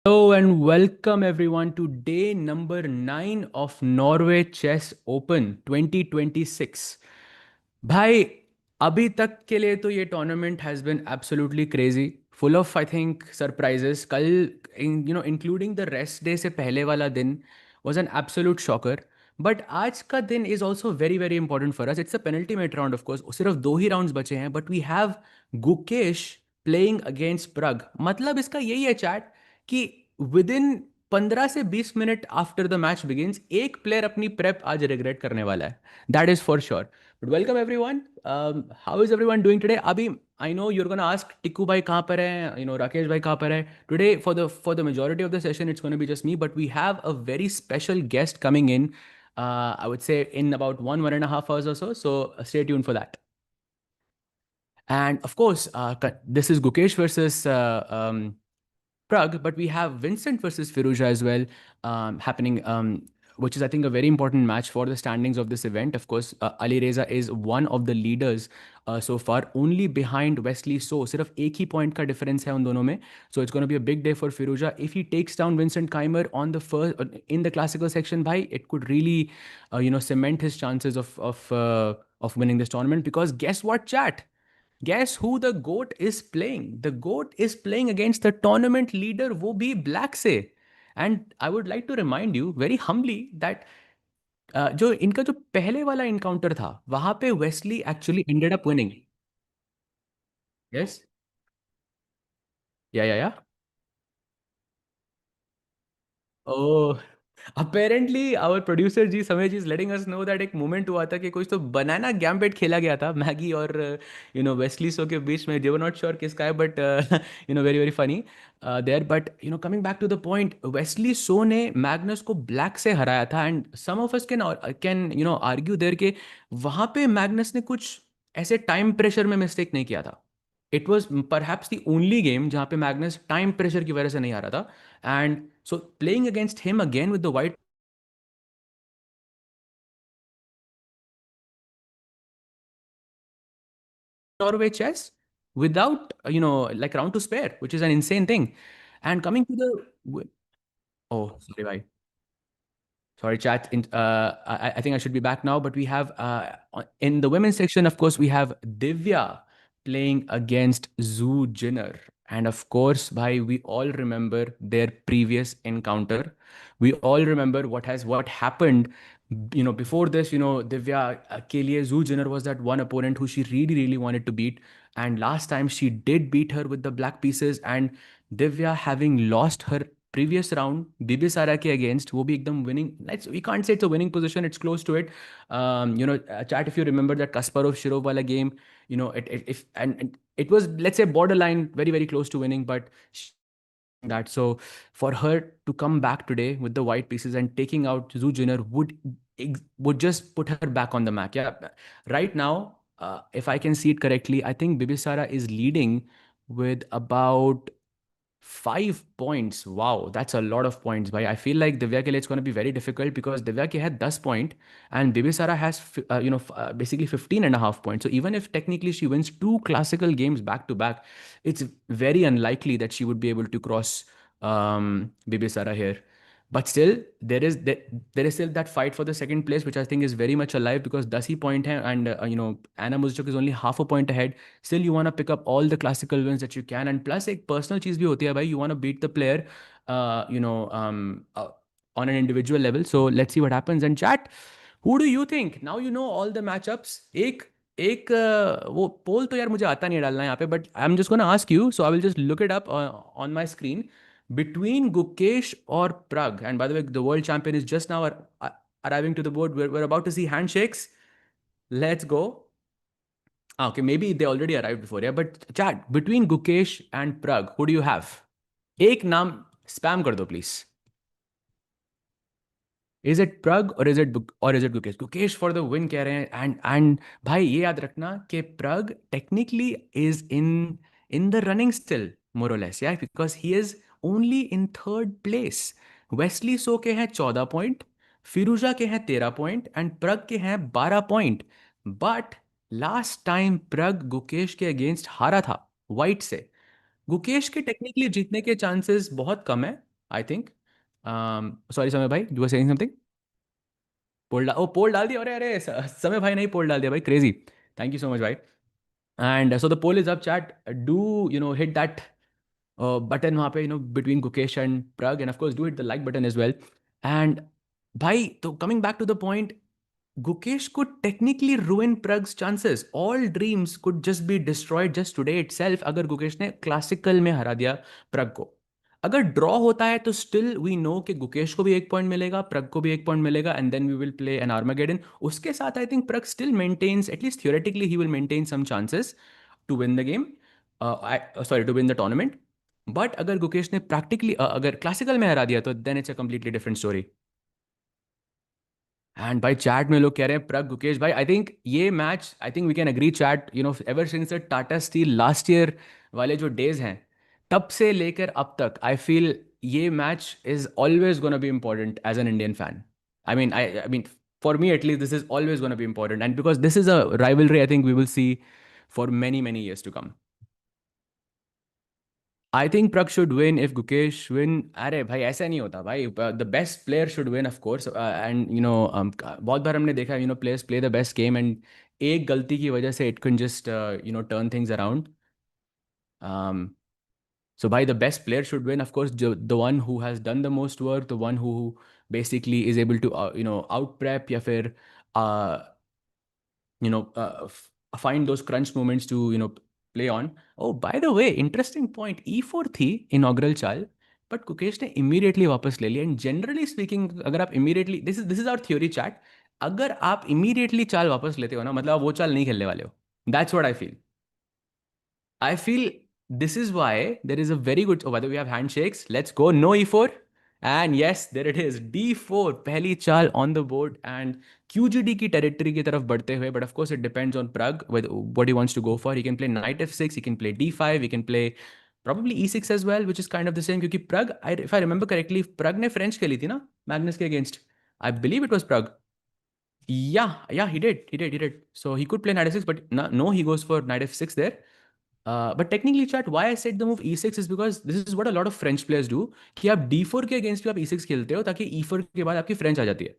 Hello and welcome everyone to day number 9 of Norway Chess Open 2026. भाई अभी तक के लिए तो ये tournament has been absolutely crazy, full of I think surprises. कल इंक्लूडिंग द रेस्ट डे से पहले वाला दिन was an absolute shocker. But आज का दिन is also very very important for us. It's a penultimate round of course, सिर्फ दो ही राउंड्स बचे हैं, but we have Gukesh playing against Pragg. मतलब इसका यही है चैट कि विद इन 15 से 20 minute after the match begins एक प्लेयर अपनी प्रेप आज रिग्रेट करने वाला है. That is for sure. But welcome everyone. How is everyone doing today? अभी I know you're gonna ask Tikku भाई कहाँ पर है, राकेश भाई कहाँ पर है. Today for the majority of the session it's gonna be just me, but we have a very special guest coming in. I would say in about 1.5 hours or so. So stay tuned for that. And of course, this is Gukesh versus Prague, but we have Vincent versus Firuja as well, happening, which is, I think, a very important match for the standings of this event. Of course, Ali Reza is one of the leaders so far, only behind Wesley So. सिर्फ एक ही point का difference है उन दोनों में. So it's going to be a big day for Firuja. If he takes down Vincent Keimer on the first in the classical section, bhai, it could really, cement his chances of winning this tournament. Because guess what, chat? Guess who the GOAT is playing? The GOAT is playing against the tournament leader, वो भी black से. And I would like to remind you very humbly that जो इनका जो पहले वाला encounter था वहां पे Wesley actually ended up winning. Yes. Yeah. Oh, apparently our producer ji Samay ji is letting us know that एक मोमेंट हुआ था कि कुछ तो बनाना गैम्बेट खेला गया था मैगी और वेस्ली सो के बीच में. दे वर नॉट श्योर किसका है, but very very funny there. But coming back to the point, Wesley So ने मैग्नस को ब्लैक से हराया था. And some of us can argue there के वहां पे मैग्नस ने कुछ ऐसे टाइम प्रेशर में मिस्टेक नहीं किया था. It was perhaps the only game जहाँ पे मैग्नस टाइम प्रेशर की वजह से नहीं आ रहा था. And so playing against him again with the white Norway chess without, like round to spare, which is an insane thing. And coming to the, oh, sorry, bye. Sorry, chat. I think I should be back now, but we have in the women's section, of course, we have Divya playing against Zoo Jinner. And of course, bhai, we all remember their previous encounter. We all remember what happened. Before this, Divya ke liye Zoo Jinner was that one opponent who she really, really wanted to beat. And last time she did beat her with the black pieces. And Divya, having lost her previous round Bibisara ke against, वो भी एकदम winning. We can't say it's a winning position, it's close to it. Chat, if you remember that Kasparov Shirov wala game, it if and it was, let's say, borderline very very close to winning, but that. So for her to come back today with the white pieces and taking out Zhu Jinner would just put her back on the map. Yeah, right now, if I can see it correctly, I think Bibisara is leading with about 5 points. Wow, that's a lot of points. Bhai, I feel like Divya ke liye it's going to be very difficult because Divya ke had 10 point and Bibisara has basically 15 and a half points. So even if technically she wins two classical games back to back, it's very unlikely that she would be able to cross Bibisara here. But still, there is still that fight for the second place, which I think is very much alive because 10 he point hai, and Anna Muzchuk is only half a point ahead. Still, you want to pick up all the classical wins that you can, and plus एक personal चीज भी होती है भाई. You want to beat the player, on an individual level. So let's see what happens. And chat, who do you think? Now you know all the matchups. एक एक वो पोल तो यार मुझे आता नहीं है डालना यहाँ पे, but I am just gonna ask you, so I will just look it up on my screen. Between Gukesh or Prague, and by the way, the world champion is just now arriving to the board. We're about to see handshakes. Let's go. Okay, maybe they already arrived before, yeah. But chat, between Gukesh and Prague, who do you have? एक नाम spam कर दो please. Is it Prague or is it Gukesh? Gukesh for the win कह रहे हैं. And भाई ये याद रखना कि Prague technically is in the running still, more or less, yeah, because he is only in third place. Wesley So के हैं 14 पॉइंट, फिरूजा के हैं 13 पॉइंट एंड प्रग के हैं 12 point. But last time Pragg Gukesh के अगेंस्ट हारा था वाइट से. गुकेश के टेक्निकली जीतने के चांसेस बहुत कम है. I think. सॉरी समय भाई, यू आर सेइंग समथिंग. पोल डाल दिया, अरे अरे समय भाई नहीं पोल डाल दिया भाई, crazy. Thank you so much भाई. And so the poll is up chat. Do hit that button वहाँ पे, between Gukesh and Prag, and of course do hit the like button as well. And भाई, तो coming back to the point, Gukesh could technically ruin Prag's chances. All dreams could just be destroyed just today itself अगर गुकेश ने classical में हरा दिया प्रग को. अगर draw होता है तो स्टिल वी नो कि गुकेश को भी एक पॉइंट मिलेगा, प्रग को भी एक पॉइंट मिलेगा, and then we will play an Armageddon. उसके साथ I think Pragg still maintains, at least theoretically he will maintain some chances to win the game, sorry to win the tournament. But अगर गुकेश ने प्रैक्टिकली अगर क्लासिकल में हरा दिया तो then it's a completely different story. And भाई चैट में लोग कह रहे हैं प्रग गुकेश भाई, आई थिंक ये match, I think we can agree chat, ever since the Tata Steel last year वाले जो डेज हैं, तब से लेकर अब तक आई फील ये match is always gonna be important as an Indian fan. I mean for me at least this is always gonna be important, and because this is a rivalry I think we will see for many many years to come. I think Pragg should win if Gukesh win. अरे भाई ऐसा नहीं होता भाई, the best player should win of course. And बहुत बार हमने देखा, players play the best game, and एक गलती की वजह से it can just turn things around. So by the best player should win, of course, the one who has done the most work, the one who basically is able to out prep या फिर uh, find those crunch moments to play on. Oh, by the way, interesting point. E4 थी inaugural चाल, but Gukesh ने immediately वापस ले लिया. And generally speaking, अगर आप immediately, this is our theory chat, अगर आप immediately चाल वापस लेते हो ना, मतलब आप वो चाल नहीं खेलने वाले हो. That's what I feel. I feel this is why there is a very good. Oh, by the way, we have handshakes. Let's go. No E4. And yes, there it is. D4. पहली चाल on the board and QGD की territory की तरफ बढ़ते हुए. But of course, it depends on Prag with what he wants to go for. He can play knight f6. He can play d5. He can play probably e6 as well, which is kind of the same. क्योंकि Prag, if I remember correctly, Prag ने French खेली थी ना Magnus के against. I believe it was Prag. Yeah, he did. So he could play knight f6, but no, he goes for knight f6 there. But technically, chat, why I said the move e6 is because this is what a lot of French players do. कि आप d4 के against भी आप e6 खेलते हो ताकि e4 के बाद आपकी फ्रेंच आ जाती है.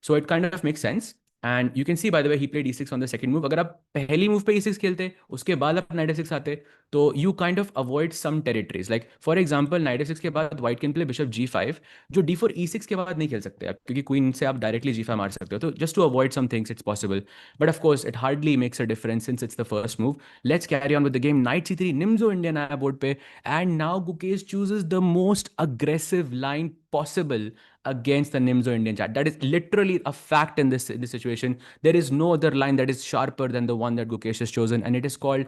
So it kind of makes sense. And you can see by the way he played e6 on the second move. अगर आप पहली मूव पे e6 खेलते उसके बाद आप knight f6 आते तो you kind of avoid some territories. Like for example knight f6 के बाद white can play bishop g5 जो d4 e6 के बाद नहीं खेल सकते आप क्योंकि क्वीन से आप डायरेक्टली g5 मार सकते हो. तो just to avoid some things it's possible. But of course it hardly makes a difference since it's the first move. Let's carry on with the game. Knight c3, Nimzo Indian आया board पे, and now Gukesh chooses the most aggressive line possible against the Nimzo Indian chat. That is literally a fact in this situation. There is no other line that is sharper than the one that Gukesh has chosen, and it is called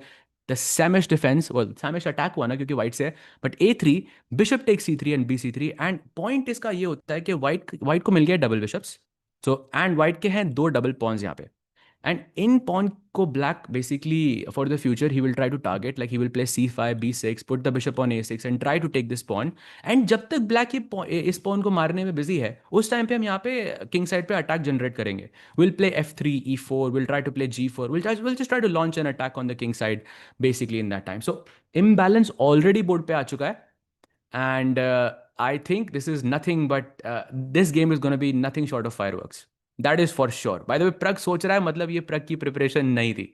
the Samish defense. Well, Samish attack हुआ ना क्योंकि white से, but a3, bishop takes c3 and bc3, and point इसका ये होता है कि white को मिल गया double bishops. So and white के हैं दो double pawns यहाँ पे. And in pawn ko black basically for the future he will try to target, like he will play c5, b6, put the bishop on a6 and try to take this pawn. And जब तक black इस pawn को मारने में busy है उस time पे हम यहाँ पे king side पे attack generate करेंगे. We'll play f3, e4, we'll try to play g4, we'll just try to launch an attack on the king side basically in that time. So imbalance already board पे आ चुका है. And I think this is nothing but this game is going to be nothing short of fireworks. That is for sure. By the way, प्रग सोच रहा है मतलब ये प्रग की preparation नहीं थी.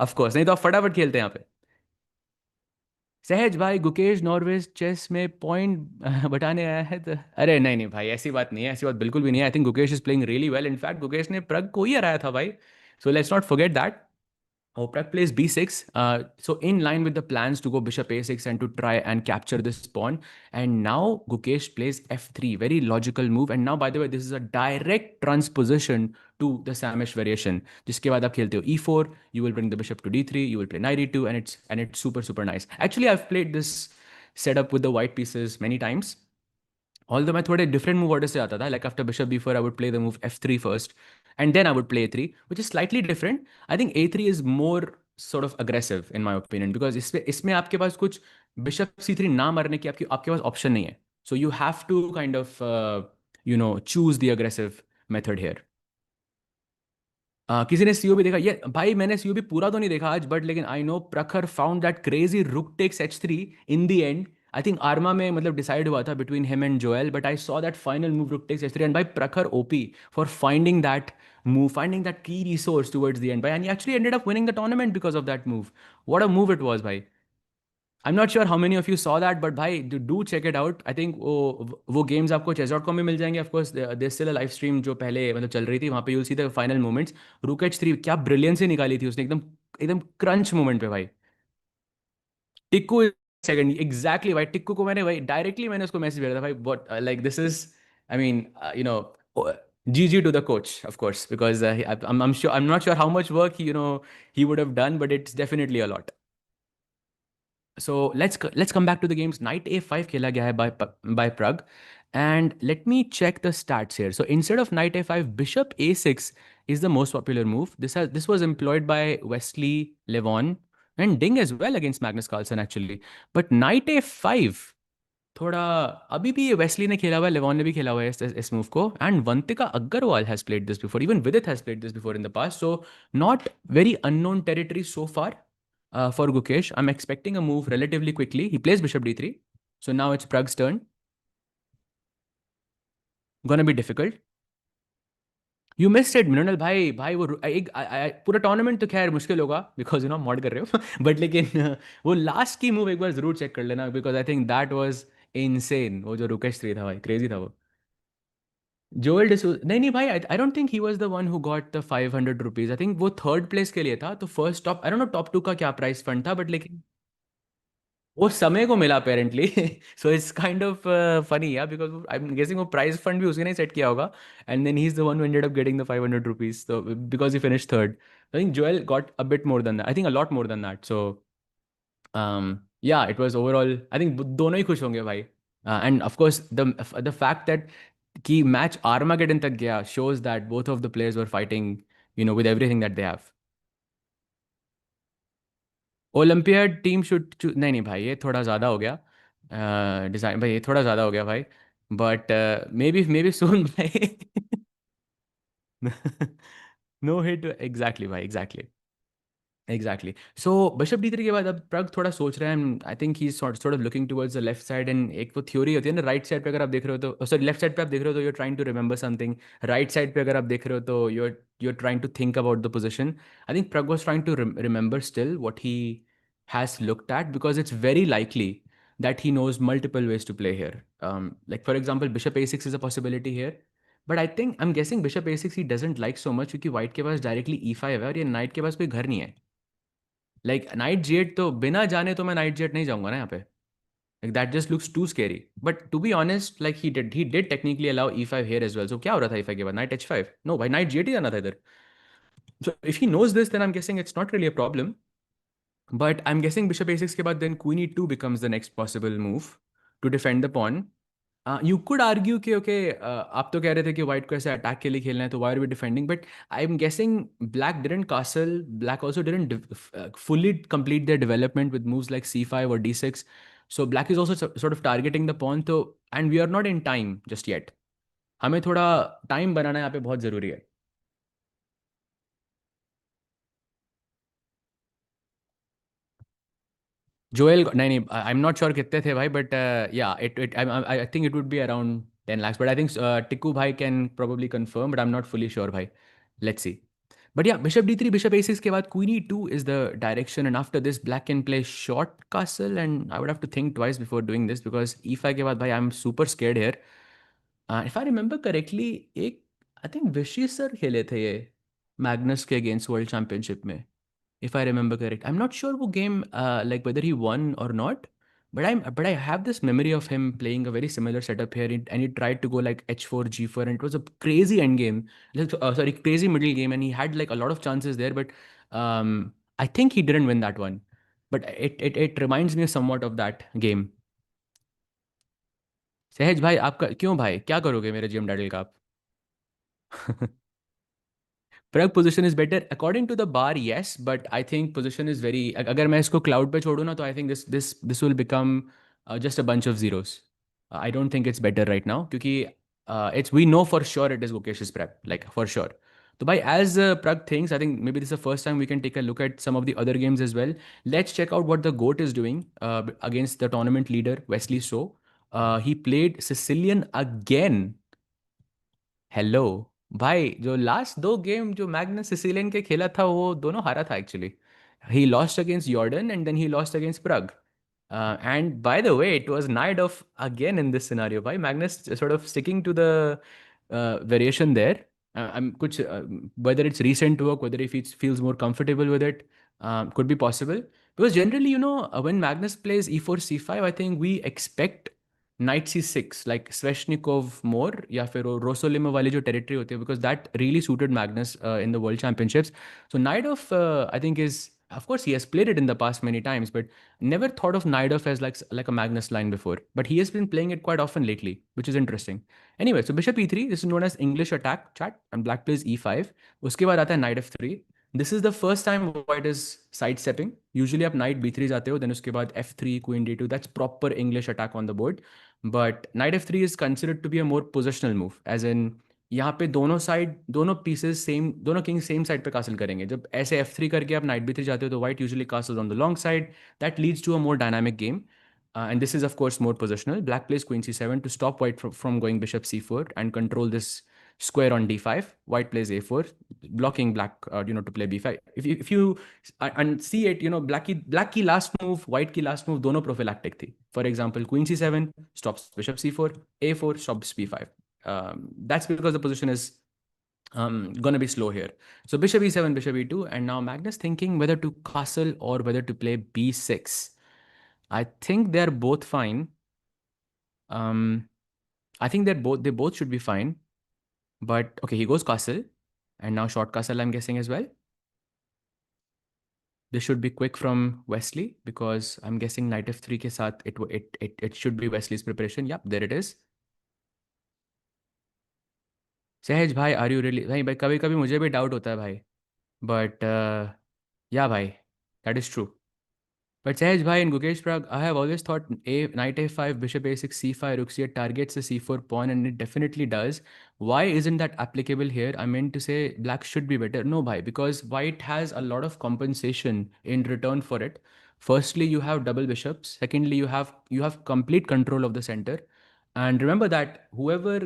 ऑफ कोर्स नहीं तो आप फटाफट खेलते हैं यहाँ पे. सहज भाई, गुकेश नॉर्वे चेस में पॉइंट बटाने आया है तो अरे नहीं नहीं भाई, ऐसी बात नहीं है, ऐसी बात बिल्कुल भी नहीं है. I think Gukesh is playing really well. In fact Gukesh ने प्रग को ही हराया था भाई. So let's not forget that. Oh, Prag plays b6. So in line with the plans to go bishop a6 and to try and capture this pawn. And now Gukesh plays f3. Very logical move. And now, by the way, this is a direct transposition to the Samish variation. जिसके बाद आप खेलते हो e4, you will bring the bishop to d3, you will play knight e2, and it's super super nice. Actually, I've played this setup with the white pieces many times. Although मैं थोड़े different move order से आता था. Like after bishop b4, I would play the move f3 first, and then I would play a3, which is slightly different. I think a3 is more sort of aggressive in my opinion because इसमें आपके पास कुछ bishop c3 ना मारने की आपके पास option नहीं है. So you have to kind of choose the aggressive method here. किसी ने सीओ भी देखा ये भाई? मैंने सीओ भी पूरा तो नहीं देखा आज, बट लेकिन I know Prakhar found that crazy rook takes h3 in the end. I think arma में मतलब डिसाइड हुआ था between him and Joel, but I saw that final move rook takes h3 and भाई Prakhar OP for finding that move, finding that key resource towards the end, by and he actually ended up winning the tournament because of that move. What a move it was, bhai. I'm not sure how many of you saw that, but bhai, do check it out. I think वो games आपको chess.com में मिल जाएंगे. Of course, there's still a live stream जो पहले मतलब चल रही थी, वहाँ पे you'll see the final moments. Rukesh 3 क्या brilliance से निकाली थी उसने, एकदम एकदम crunch moment पे भाई. टिक्कू सेकंड एग्जैक्टली भाई, टिक्कू को मैंने भाई डायरेक्टली मैंने उसको मैसेज भेजा था भाई, what like this is, I mean you know, GG to the coach, of course, because I'm sure, I'm not sure how much work he would have done, but it's definitely a lot. So let's come back to the games. Knight a5 खेला गया है by Prag, and let me check the stats here. So instead of knight a5, bishop a6 is the most popular move. This was employed by Wesley Levon and Ding as well against Magnus Carlsen actually. But knight a5 थोड़ा, अभी भी ये Wesley ने खेला हुआ है, लेवॉन ने भी खेला हुआ है इस मूव को, and Vantika Agarwal has played this before, even Vidit has played this before in the past, so not very unknown territory so far for Gukesh. I'm expecting a move relatively quickly. He plays bishop d3. So now it's Prag's turn. Gonna be difficult. You missed it, Mrinal भाई भाई वो एक पूरा tournament तो खैर मुश्किल होगा because mod कर रहे हो बट लेकिन वो लास्ट की मूव एक बार जरूर चेक कर लेना, because I think that was insane. वो जो रुकेश 3 था भाई, क्रेजी था वो. जोएल डिसूजा, नहीं नहीं भाई, I don't think he was the one who got the 500 rupees. I think वो थर्ड प्लेस के लिए था, तो first top, I don't know top two का क्या प्राइस फंड था, बट लेकिन वो समय को मिला apparently. So it's kind of funny या, बिकॉज आई एम गेसिंग वो प्राइज फंड भी उसने ही सेट किया होगा, and then he is the one who ended up getting the 500 rupees, तो because he finish third. I think Joel got a bit more than that, I think a lot more than that. So yeah it was overall, I think दोनों ही खुश होंगे भाई. And of course the fact that कि match Armageddon तक गया shows that both of the players were fighting, with everything that they have. Olympiad team should, नहीं नहीं भाई, ये थोड़ा ज़्यादा हो गया. डिज़ाइन भाई, ये थोड़ा ज़्यादा हो गया भाई, बट मे बी सून भाई. नो हिट एग्जैक्टली भाई, एग्जैक्टली एग्जैक्टली. सो बिशप d3 के बाद अब प्रग थोड़ा सोच रहे हैं. I think he sort of looking towards the left side, and एक वो थ्योरी होती है ना, राइट साइड पे अगर आप देख रहे हो तो, सॉरी लेफ्ट साइड पे आप देख रहे हो तो you are trying to remember something, right side पे अगर आप देख रहे हो तो you are trying to think about the position. I think Pragg was trying to remember still what he has looked at, because it's very likely that he knows multiple ways to play here. Like for example, bishop a6 is a possibility here, but I think I'm guessing bishop a6 he doesn't like so much क्योंकि white के पास directly e5 है और ये knight के पास कोई घर नहीं है. लाइक नाइट जेट तो बिना जाने तो मैं नाइट जेट नहीं जाऊंगा ना यहाँ पे. Like that just looks too scary. But to be honest, like he did technically allow e5 here as well. So क्या हो रहा था e5 के बाद? Knight h5? नो भाई, नाइट जेट ही जाना था इधर. So if he knows this then I am guessing it's not really a problem. But I am guessing bishop a6 के बाद then queen e2 becomes the next possible move to defend the pawn. You could argue कि okay, आप तो कह रहे थे कि white को ऐसे अटैक के लिए खेलना है, तो why are we defending, but I am guessing black didn't castle, black also didn't fully complete their development with moves like c5 or d6. So black is also sort of targeting the pawn, तो and we are not in time just yet. हमें थोड़ा time बनाना यहाँ पे बहुत ज़रूरी है. Joel नहीं नहीं, आई एम नॉट श्योर कितने थे भाई, but yeah it I think it would be around 10 lakhs, but I think Tikku भाई can probably confirm, but I am not fully sure भाई. Let's see. But yeah, bishop d3, bishop a6 के बाद queen e2 is the direction, and after this black can play short castle, and I would have to think twice before doing this because e5 के बाद भाई I'm super scared here. If I remember correctly, एक I think विशी sir खेले थे ये Magnus के against world championship में, if I remember correct. I'm not sure वो game like whether he won or not, but I have this memory of him playing a very similar setup here, and he tried to go like h4 g4, and it was a crazy end game, like, sorry, crazy middle game, and he had like a lot of chances there, but um, I think he didn't win that one. But it reminds me somewhat of that game. सहज भाई आपका क्यों भाई, क्या करोगे मेरे GM डैडल का आप? Prag position is better according to the bar, yes, but I think position is very. अगर मैं इसको cloud पे छोड़ूँ ना, तो I think this will become just a bunch of zeros. I don't think it's better right now क्योंकि it's we know for sure it is Gukesh's prep, like for sure. So, by as Prag thinks, I think maybe this is the first time we can take a look at some of the other games as well. Let's check out what the GOAT is doing against the tournament leader, Wesley So. He played Sicilian again. Hello भाई, जो last दो game जो Magnus Sicilian के खेला था वो दोनों हारा था actually. He lost against Jordan and then he lost against Prague. And by the way, it was Night of again in this scenario. By Magnus sort of sticking to the variation there. Whether it's recent work, whether he feels more comfortable with it, could be possible. Because generally, when Magnus plays e4, c5, I think we expect knight c6, like Sveshnikov more, या फिर वो Rosolimo वाली जो territory होती है, because that really suited Magnus in the World Championships. So Naidov, I think is, of course, he has played it in the past many times, but never thought of Naidov as like a Magnus line before. But he has been playing it quite often lately, which is interesting. Anyway, so Bishop e3, this is known as English attack chat, and Black plays e5. उसके बाद आता है Knight f3. This is the first time White is sidestepping. Usually आप Knight b3 जाते हो, then उसके बाद f3, Queen d2. That's proper English attack on the board. But Knight f3 is considered to be a more positional move, as in यहाँ पे दोनों side, दोनों pieces same, दोनों किंग सेम साइड पे कासल करेंगे. जब ऐसे f3 करके आप नाइट b3 जाते हो तो white usually castles on the long side. That leads to a more dynamic game. And this is, of course, more positional. Black plays queen c7 to stop white from going bishop c4 and control this square on d5. White plays a4, blocking black, to play b5. If you and see it, black key last move, white key last move, dono prophylactic thi. For example, queen c7 stops bishop c4, a4 stops b5. That's because the position is gonna be slow here. So bishop e7, bishop e2, and now Magnus thinking whether to castle or whether to play b6. I think they're both fine. Um, I think they both should be fine. But okay, he goes castle, and now short castle, I'm guessing as well. This should be quick from Wesley because I'm guessing knight f3 के साथ it should be Wesley's preparation. Yep, there it is. सहज भाई, are you really भाई कभी कभी मुझे भी doubt होता है भाई. बट या भाई, that is true. But Sahaj Bhai and Gukesh Prag, I have always thought knight a5, bishop a6, c5, rook c8 targets the c4 pawn, and it definitely does. Why isn't that applicable here? I meant to say black should be better. No, bhai, because white has a lot of compensation in return for it. Firstly, you have double bishops. Secondly, you have complete control of the center. And remember that whoever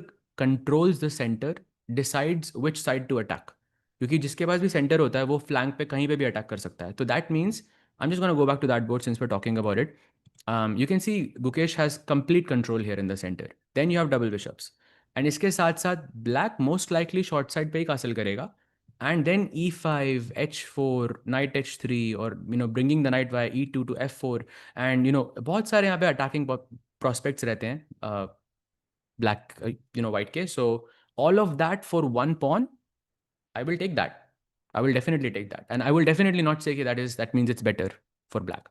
controls the center decides which side to attack. क्योंकि जिसके पास भी centre होता है वो flank पे कहीं पे भी अटैक कर सकता है. तो that means I'm just going to go back to that board since we're talking about it. You can see Gukesh has complete control here in the center. Then you have double bishops. And इसके साथ साथ black most likely short side पे ही castle करेगा. And then e5, h4, knight h3, or bringing the knight via e2 to f4. And बहुत सारे यहाँ पे attacking prospects रहते हैं black, white के. So all of that for one pawn, I will take that. I will definitely take that. And I will definitely not say that means it's better for black.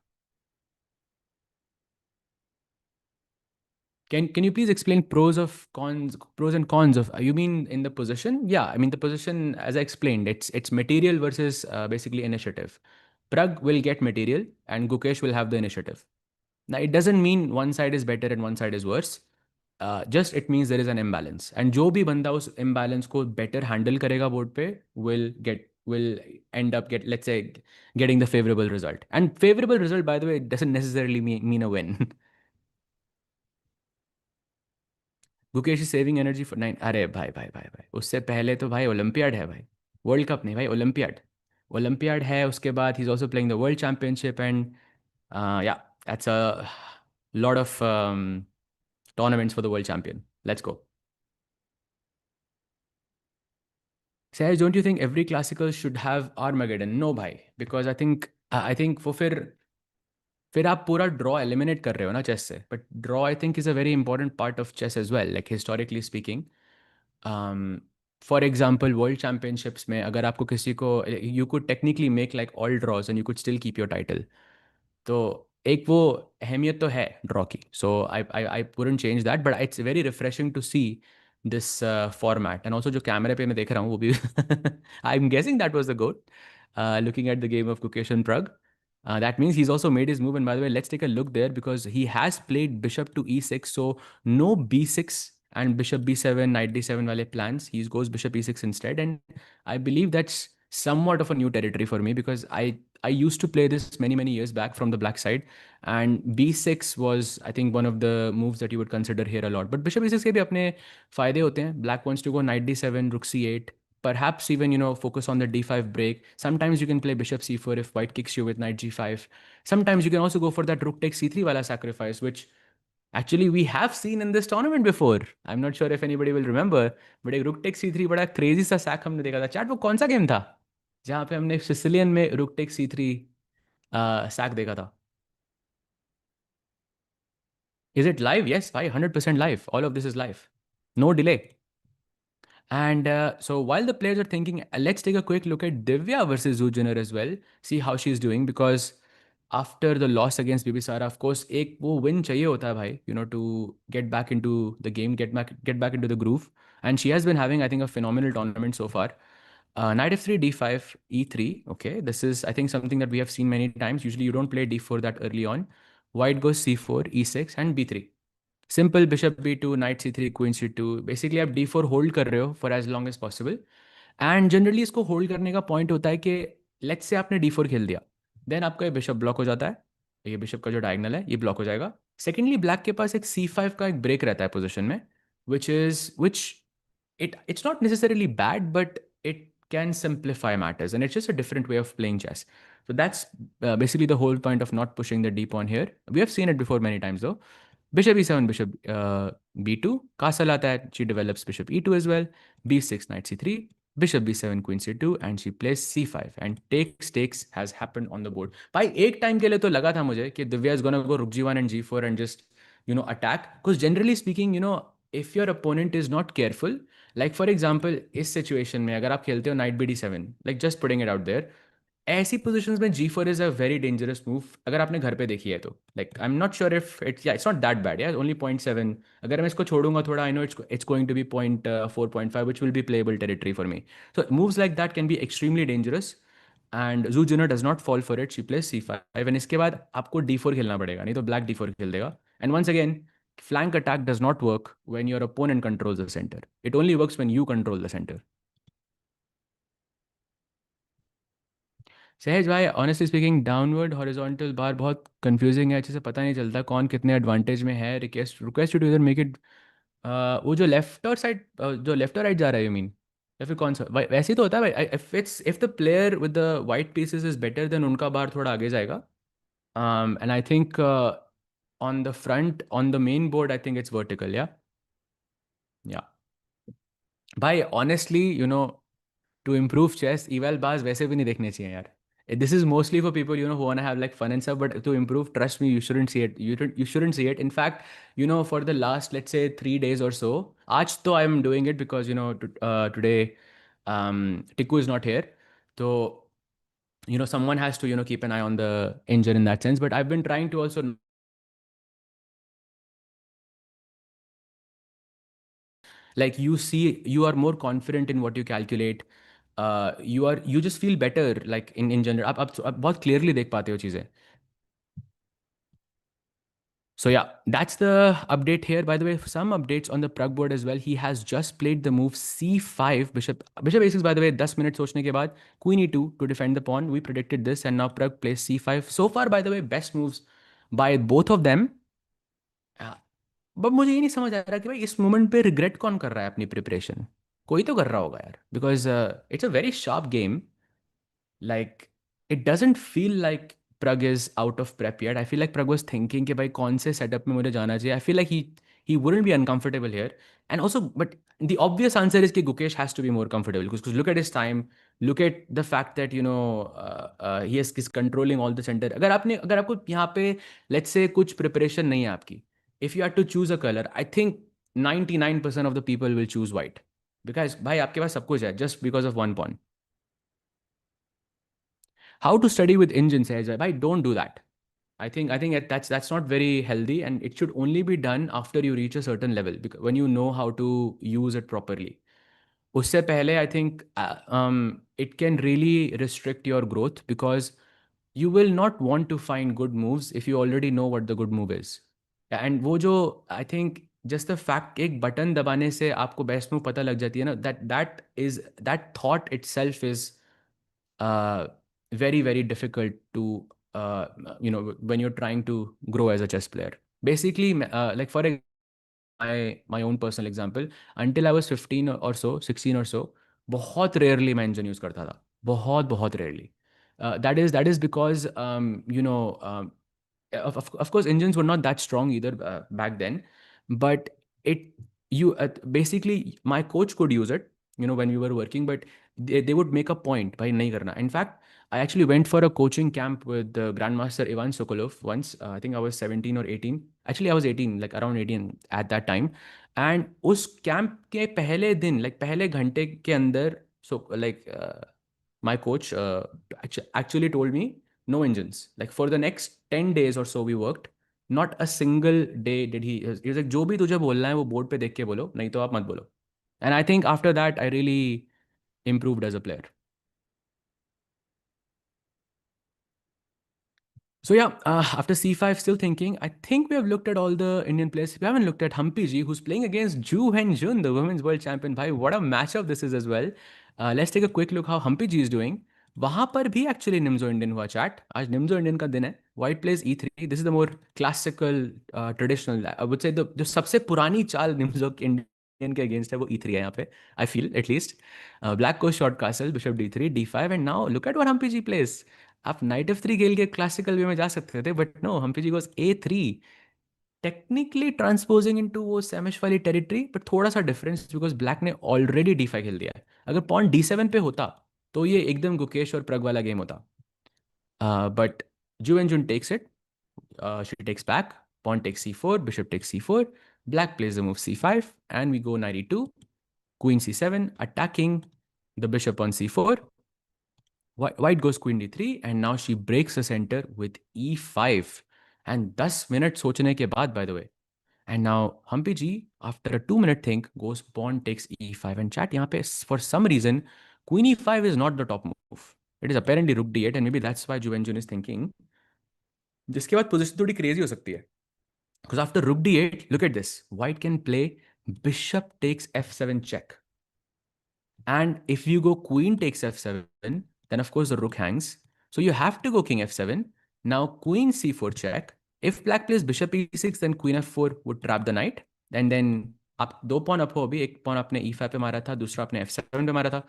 Can you please explain pros and cons of, you mean in the position? Yeah, I mean the position, as I explained, it's material versus basically initiative. Prag will get material and Gukesh will have the initiative. Now it doesn't mean one side is better and one side is worse. Just it means there is an imbalance. And जो भी बंदा उस imbalance को better handle करेगा board पे will end up let's say getting the favorable result. And favorable result, by the way, doesn't necessarily mean a win. Gukesh is saving energy for 9. अरे भाई भाई भाई भाई, उससे पहले तो भाई ओलंपियाड है भाई. वर्ल्ड कप नहीं भाई, ओलंपियाड. ओलंपियाड है, उसके बाद he is also playing the world championship. And yeah, that's a lot of tournaments for the world champion. Let's go. Sahaj, don't you think every classical should have Armageddon? No, bhai, because I think वो फिर आप पूरा draw eliminate कर रहे हो ना chess से. But draw I think is a very important part of chess as well, like historically speaking. For example world championships में अगर आपको किसी को, you could technically make like all draws and you could still keep your title. तो एक वो अहमियत तो है ड्रॉ की. So I wouldn't change that, but it's very refreshing to see this format. And also जो कैमरे पे मैं देख रहा हूँ वो भी I am guessing that was the goat, looking at the game of Gukesh and Prag. That means he's also made his move. And by the way, let's take a look there because he has played bishop to e6. So no b6 and bishop b7, knight d7 wale plans, he goes bishop e6 instead. And I believe that's somewhat of a new territory for me, because I used to play this many years back from the black side, and b6 was, I think, one of the moves that you would consider here a lot. But bishop e6 के भी अपने फायदे होते हैं. Black wants to go knight d7, rook c8, perhaps even, focus on the d5 break. Sometimes you can play bishop c4 if white kicks you with knight g5. Sometimes you can also go for that rook takes c3 wala sacrifice, which actually we have seen in this tournament before. I'm not sure if anybody will remember, but एक rook takes c3 बड़ा crazy सा sac हमने देखा था. Chat, वो कौन सा game था जहाँ पे हमने सिसिलियन में rook takes c3 सैक देखा था? Is it live? Yes, भाई, 100% live. All of this is live. No delay. And so while the players are thinking, let's take a quick look at Divya versus Zujiner as well, see how she's doing, because after the loss against Bibisara, of course, एक वो win चाहिए होता है भाई, to get back into the game, get back into the groove. And she has been having, I think, a phenomenal tournament so far. Knight f3, d5, e3. Okay, this is, I think, something that we have seen many times. Usually you don't play d4 that early on. White goes c4, e6, and b3. Simple bishop b2, knight c3, queen c2. Basically आप d4 hold कर रहे हो for as long as possible. And generally इसको hold करने का point होता है कि लेट्स से आपने d4 खेल दिया, देन आपका ये बिशप ब्लॉक हो जाता है. ये बिशप का जो डायगनल है ये ब्लॉक हो जाएगा. सेकेंडली ब्लैक के पास एक c5 का एक ब्रेक रहता है पोजिशन में, विच it's not necessarily bad, but it can simplify matters, and it's just a different way of playing chess. So that's basically the whole point of not pushing the d pawn here. We have seen it before many times though. Bishop e7, bishop b2. Castle आता है. She develops bishop e2 as well. b6, knight c3. Bishop b7, queen c2, and she plays c5. And takes has happened on the board. भाई एक time के लिए तो लगा था मुझे कि Divya is gonna go rook g1 and g4 and just attack. Because generally speaking, if your opponent is not careful, like for example इस situation में अगर आप खेलते हो knight bd7, like just putting it out there, ऐसी positions में G4 is a very dangerous move. अगर आपने घर पे देखी है तो, like, I am not sure if it's not that bad, yeah only 0.7. अगर मैं इसको छोड़ूंगा थोड़ा, I know it's going to be 0.4, 0.5, which will be playable territory for me. So moves like that can be extremely dangerous, and Zhu Jiner does not fall for it. She place c5, and इसके बाद आपको d4 खेलना पड़ेगा, नहीं तो black d4 खेल देगा. And once again, flank attack does not work when your opponent controls the center. It only works when you control the center. सहज भाई, ऑनेस्टली स्पीकिंग, डाउनवर्ड हॉरिजॉन्टल बार बहुत कंफ्यूजिंग है. अच्छे से पता नहीं चलता कौन कितने एडवांटेज में है. रिक्वेस्ट रिक्वेस्ट टू इधर मेक इट, वो जो लेफ्ट और साइड, जो लेफ्ट और राइट जा रहा है, यू मीन, या फिर कौन सा? वैसे ही तो होता है भाई. If the player with the white pieces is better, then उनका बार थोड़ा आगे जाएगा. And I think on the front, on the main board, I think it's vertical. Yeah yeah भाई, honestly, to improve chess, eval bars वैसे भी नहीं देखने चाहिए यार. This is mostly for people, who want to have like fun and stuff. But to improve, trust me, you shouldn't see it. You shouldn't see it. In fact, for the last, let's say, 3 days or so, आज तो I'm doing it because today, Tikku is not here. So someone has to keep an eye on the engine in that sense. But I've been trying to also, like, you are more confident in what you calculate. You just feel better, like in general. आप बहुत clearly देख पाते हो चीज़ें. So yeah, that's the update here. By the way, some updates on the Prag board as well. He has just played the move c5, bishop a6. By the way, 10 minutes सोचने के बाद queen e2 to defend the pawn. We predicted this, and now Prag plays c5. So far, by the way, best moves by both of them. But मुझे ये नहीं समझ आ रहा कि भाई इस मोमेंट पे रिग्रेट कौन कर रहा है अपनी प्रिपरेशन. कोई तो कर रहा होगा यार, because it's a very sharp game. Like, it doesn't feel like Prag is out of prep yet. I feel like Prag was thinking कि भाई कौन से setup में मुझे जाना चाहिए. I feel like he wouldn't be uncomfortable here. And also, but the obvious answer is कि Gukesh has to be more comfortable, because look at his time, look at the fact that he's controlling all the center. अगर आपको यहाँ पे, let's say, कुछ preparation नहीं है आपकी, if you had to choose a color, I think 99% of the people will choose white, because भाई आपके पास सब कुछ है just because of one pawn. How to study with engines, Sahaj bhai? Don't do that. I think that's not very healthy, and it should only be done after you reach a certain level, because when you know how to use it properly. उससे पहले, I think it can really restrict your growth, because you will not want to find good moves if you already know what the good move is. And वो जो, I think just the fact एक button दबाने से आपको best move पता लग जाती है ना, that thought it self is very very difficult to when you're trying to grow as a chess player. Basically like for my own personal example, until I was 15 or so, 16 or so, बहुत rarely मैं engine use करता था, बहुत rarely. That is because of course engines were not that strong either back then, but it you basically my coach could use it, when we were working, but they would make a point by nahi karna. In fact, I actually went for a coaching camp with the grandmaster Ivan Sokolov once. I think I was 17 or 18. Actually I was 18, like around 18 at that time. And उस camp के पहले दिन, like पहले घंटे के अंदर, so like my coach actually told me no engines. Like for the next 10 days or so we worked. Not a single day did he was like, जो भी तुझे बोलना है वो बोर्ड पे देख के बोलो, नहीं तो आप मत बोलो. And I think after that I really improved as a player. So yeah, after c5, still thinking. I think we have looked at all the Indian players. We haven't looked at Humpy Ji, who's playing against Ju Hen Jun, the women's world champion. Bhai, what a matchup this is as well. Let's take a quick look how Humpy Ji is doing. वहां पर भी actually Nimzo Indian हुआ chat. आज Nimzo Indian का दिन है. White plays E3. This is the more classical traditional, I would say जो सबसे पुरानी चाल निम्जो इंडियन के अगेंस्ट है वो E3 है यहाँ पे. I feel at least. ब्लैक को short castle, bishop D3, D5, and now look at what Humpy ji plays. आप नाइट F3 खेल के क्लासिकल वे में जा सकते थे, but no, Humpy ji goes A3, technically transposing into वो सेमिश वाली टेरिटरी, बट थोड़ा सा डिफरेंस बिकॉज ब्लैक ने ऑलरेडी D5 खेल दिया है. अगर पॉन D7 पे होता तो ये एकदम गुकेश और प्रग वाला गेम होता. But Ju and Jun takes it. She takes back. Pawn takes C4. Bishop takes C4. Black plays the move C5, and we go knight E2. Queen C7, attacking the bishop on C4. White goes queen D3, and now she breaks the center with E5. And 10 minutes सोचने के बाद, by the way. And now Humpy G, after a 2-minute think, goes pawn takes E5. And chat, यहाँ पे for some reason, queen E5 is not the top move. It is apparently rook D8, and maybe that's why Juvenjun is thinking. जिसके बाद position थोड़ी crazy हो सकती है. Because after rook D8, look at this. White can play bishop takes F7 check. And if you go queen takes F7, then of course the rook hangs. So you have to go king F7. Now queen C4 check. If black plays bishop E6, then queen F4 would trap the knight. And then आप दो pawn up हो अभी. एक pawn आपने E5 पे मारा था, दूसरा आपने F7 पे मारा था.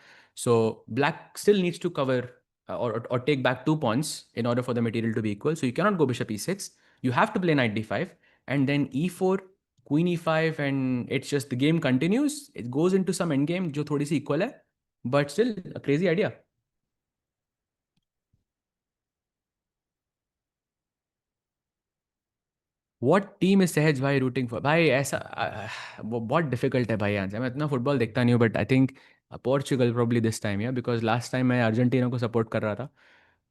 So black still needs to cover or take back 2 pawns in order for the material to be equal. So you cannot go bishop E6. You have to play knight D5 and then E4, queen E5, and it's just the game continues. It goes into some endgame जो थोड़ी सी equal है, but still a crazy idea. What team is सहज भाई rooting for? भाई ऐसा वो बहुत difficult है भाई आंसर. मैं इतना फुटबॉल देखता नहीं हूँ, but I think Portugal probably this time, yeah, because last time मैं अर्जेंटीना को सपोर्ट कर रहा था.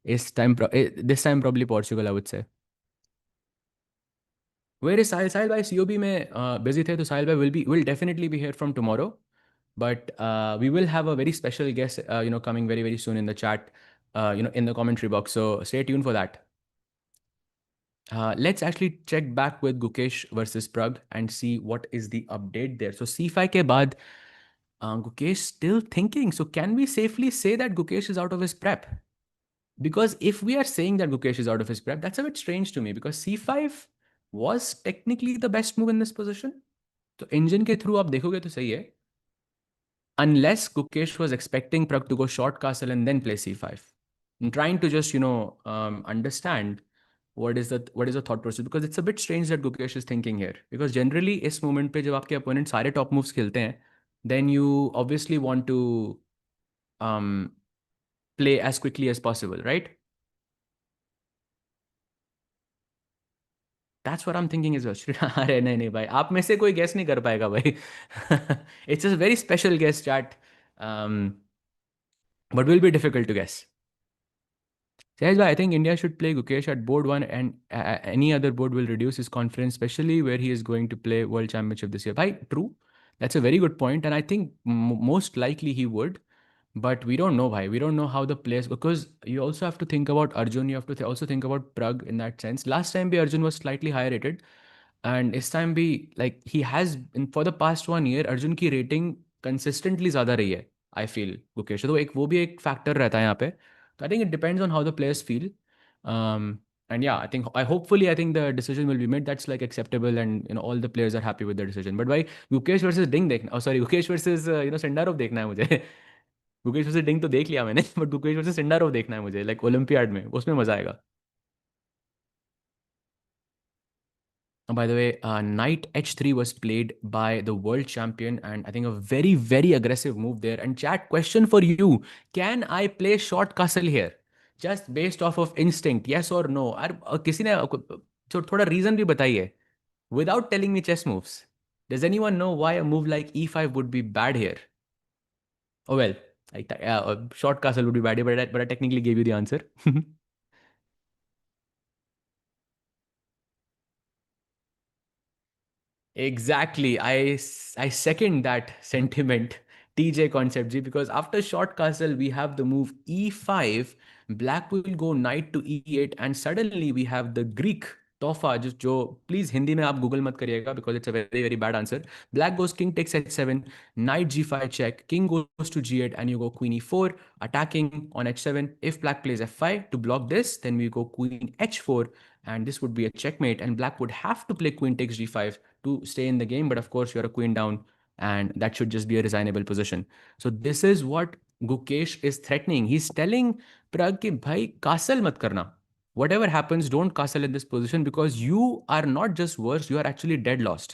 This time probably Portugal, I would say. Where is Sahil? Sahil bhai COB में busy थे, तो साहिल भाई will definitely be here from tomorrow. But we will have a very special guest, coming very very soon in the chat, in the commentary box. So stay tuned for that. Let's actually check back with Gukesh versus Prag and see what is the update there. So C5 के बाद Gukesh still thinking. So can we safely say that Gukesh is out of his prep? Because if we are saying that Gukesh is out of his prep, that's a bit strange to me because C5 was technically the best move in this position. तो engine के through आप देखोगे तो सही है. Unless Gukesh was expecting Prag to go short castle and then play C5. I'm trying to just, understand what is the thought process, because it's a bit strange that Gukesh is thinking here. Because generally इस moment पे जब आपके opponent सारे top moves खेलते हैं, then you obviously want to um, play as quickly as possible, right? That's what I'm thinking as well. अरे नहीं नहीं भाई, आप में से कोई guess नहीं कर पाएगा भाई. It's a very special guess chat, but will be difficult to guess. Sehaj bhai, I think India should play Gukesh at board one, and any other board will reduce his confidence, especially where he is going to play World Championship this year. Bhai, true. That's a very good point, and I think most likely he would. But we don't know, bhai. We don't know how the players, because you also have to think about Arjun. You have to also think about Prag in that sense. Last time, Arjun was slightly higher rated. And इस time भी like he has for the past 1 year Arjun की rating consistently ज़्यादा रही है, I feel Gukesh. तो एक वो भी एक फैक्टर रहता है यहाँ पे। तो I think it depends on how the players feel. And yeah I think I think the decision will be made that's like acceptable and all the players are happy with the decision. But भाई Gukesh versus डिंग देखना, sorry Gukesh versus Sindarov देखना है मुझे। Gukesh versus डिंग तो देख लिया मैंने, but Gukesh versus Sindarov देखना है मुझे, लाइक ओलंपियाड में, उसमें मजा आएगा। By the way, knight h3 was played by the world champion, and I think a very, very aggressive move there. And chat, question for you: can I play short castle here, just based off of instinct? Yes or no? और किसी ने थोड़ा reason भी बताइए, without telling me chess moves. Does anyone know why a move like e5 would be bad here? Oh well, short castle would be bad here, but I technically gave you the answer. Exactly. I second that sentiment, TJ concept G, because after short castle, we have the move e5. Black will go knight to e8, and suddenly we have the Greek तोहफा जो please Hindi में आप Google मत करिएगा because it's a very very bad answer. Black goes king takes h7, knight g5 check, king goes to g8, and you go queen e4, attacking on h7. If black plays f5 to block this, then we go queen h4, and this would be a checkmate, and black would have to play queen takes g5 to stay in the game. But of course, you're a queen down, and that should just be a resignable position. So this is what Gukesh is threatening. He's telling Prag ki bhai castle mat karna. Whatever happens, don't castle in this position because you are not just worse, you are actually dead lost.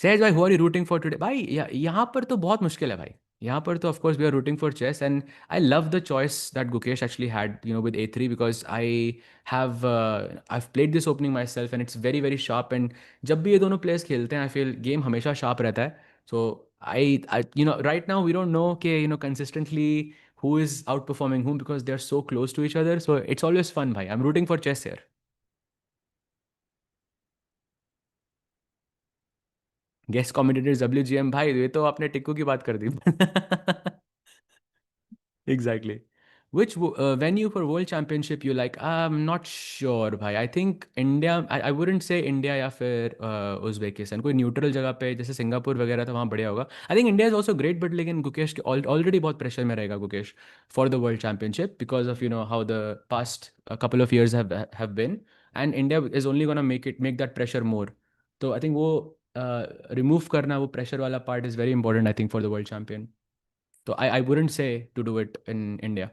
Sahaj भाई, who are you rooting for today भाई? यहाँ पर तो बहुत मुश्किल है भाई। यहाँ पर तो of course we are rooting for chess, and I love the choice that Gukesh actually had with a3, because I played this opening myself and it's very very sharp. And जब भी ये दोनों प्लेयर्स खेलते हैं, I feel game हमेशा sharp रहता है। So I right now we don't know कि consistently who is outperforming whom because they are so close to each other. So it's always fun, bhai. I'm rooting for chess here. Guest commentators WGM भाई, ये तो आपने टिक्कू की बात कर दी। Exactly. Which venue for World Championship you like? I'm not sure, भाई. I think India. I wouldn't say India या फिर उज्बेकिस्तान, कोई न्यूट्रल जगह पे जैसे सिंगापुर वगैरह था, वहाँ बढ़िया होगा। I think India is also great, but लेकिन गुकेश के ऑलरेडी बहुत प्रेशर में रहेगा Gukesh for the World Championship because of how the past couple of years have been, and India is only gonna make that pressure more. तो I think वो remove करना वो pressure वाला part is very important I think for the world champion. तो I wouldn't say to do it in India.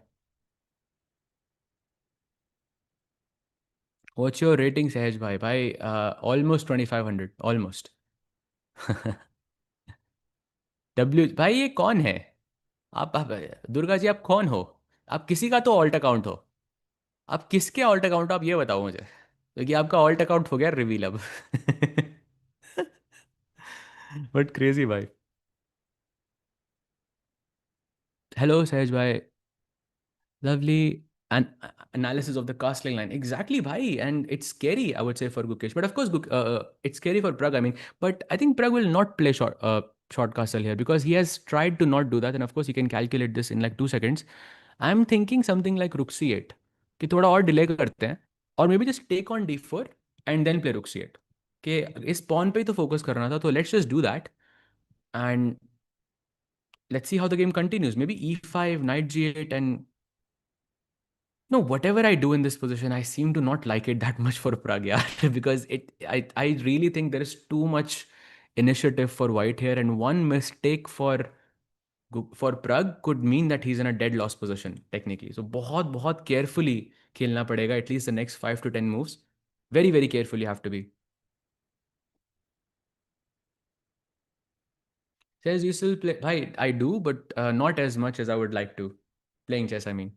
What's your rating Sahaj भाई? भाई almost 2500, almost. भाई ये कौन है? आप दुर्गा जी, आप कौन हो? आप किसी का तो ऑल्ट अकाउंट हो। आप किसके ऑल्ट अकाउंट हो, आप ये बताओ मुझे, क्योंकि आपका ऑल्ट अकाउंट हो गया रिवील अब। बट क्रेजी भाई। हेलो सहज भाई। Lovely analysis of the castling line. Exactly, bhai. And it's scary, I would say, for Gukesh. But of course, it's scary for Prag. I mean, but I think Prag will not play short castle here because he has tried to not do that. And of course, he can calculate this in like 2 seconds. I'm thinking something like rook c8, कि थोड़ा और delay करते हैं, और may be just take on d4 and then play rook c8, कि इस pawn पे ही तो फोकस करना था, तो let's just do that and let's see how the game continues. Maybe e5, knight g8, and no, whatever I do in this position, I seem to not like it that much for Prague, yeah, because I really think there is too much initiative for White here, and one mistake for Prague could mean that he's in a dead loss position technically. So बहुत बहुत carefully खेलना पड़ेगा at least the next 5 to 10 moves. Very very careful you have to be. Says you still play. I do, but not as much as I would like to. Playing chess, I mean.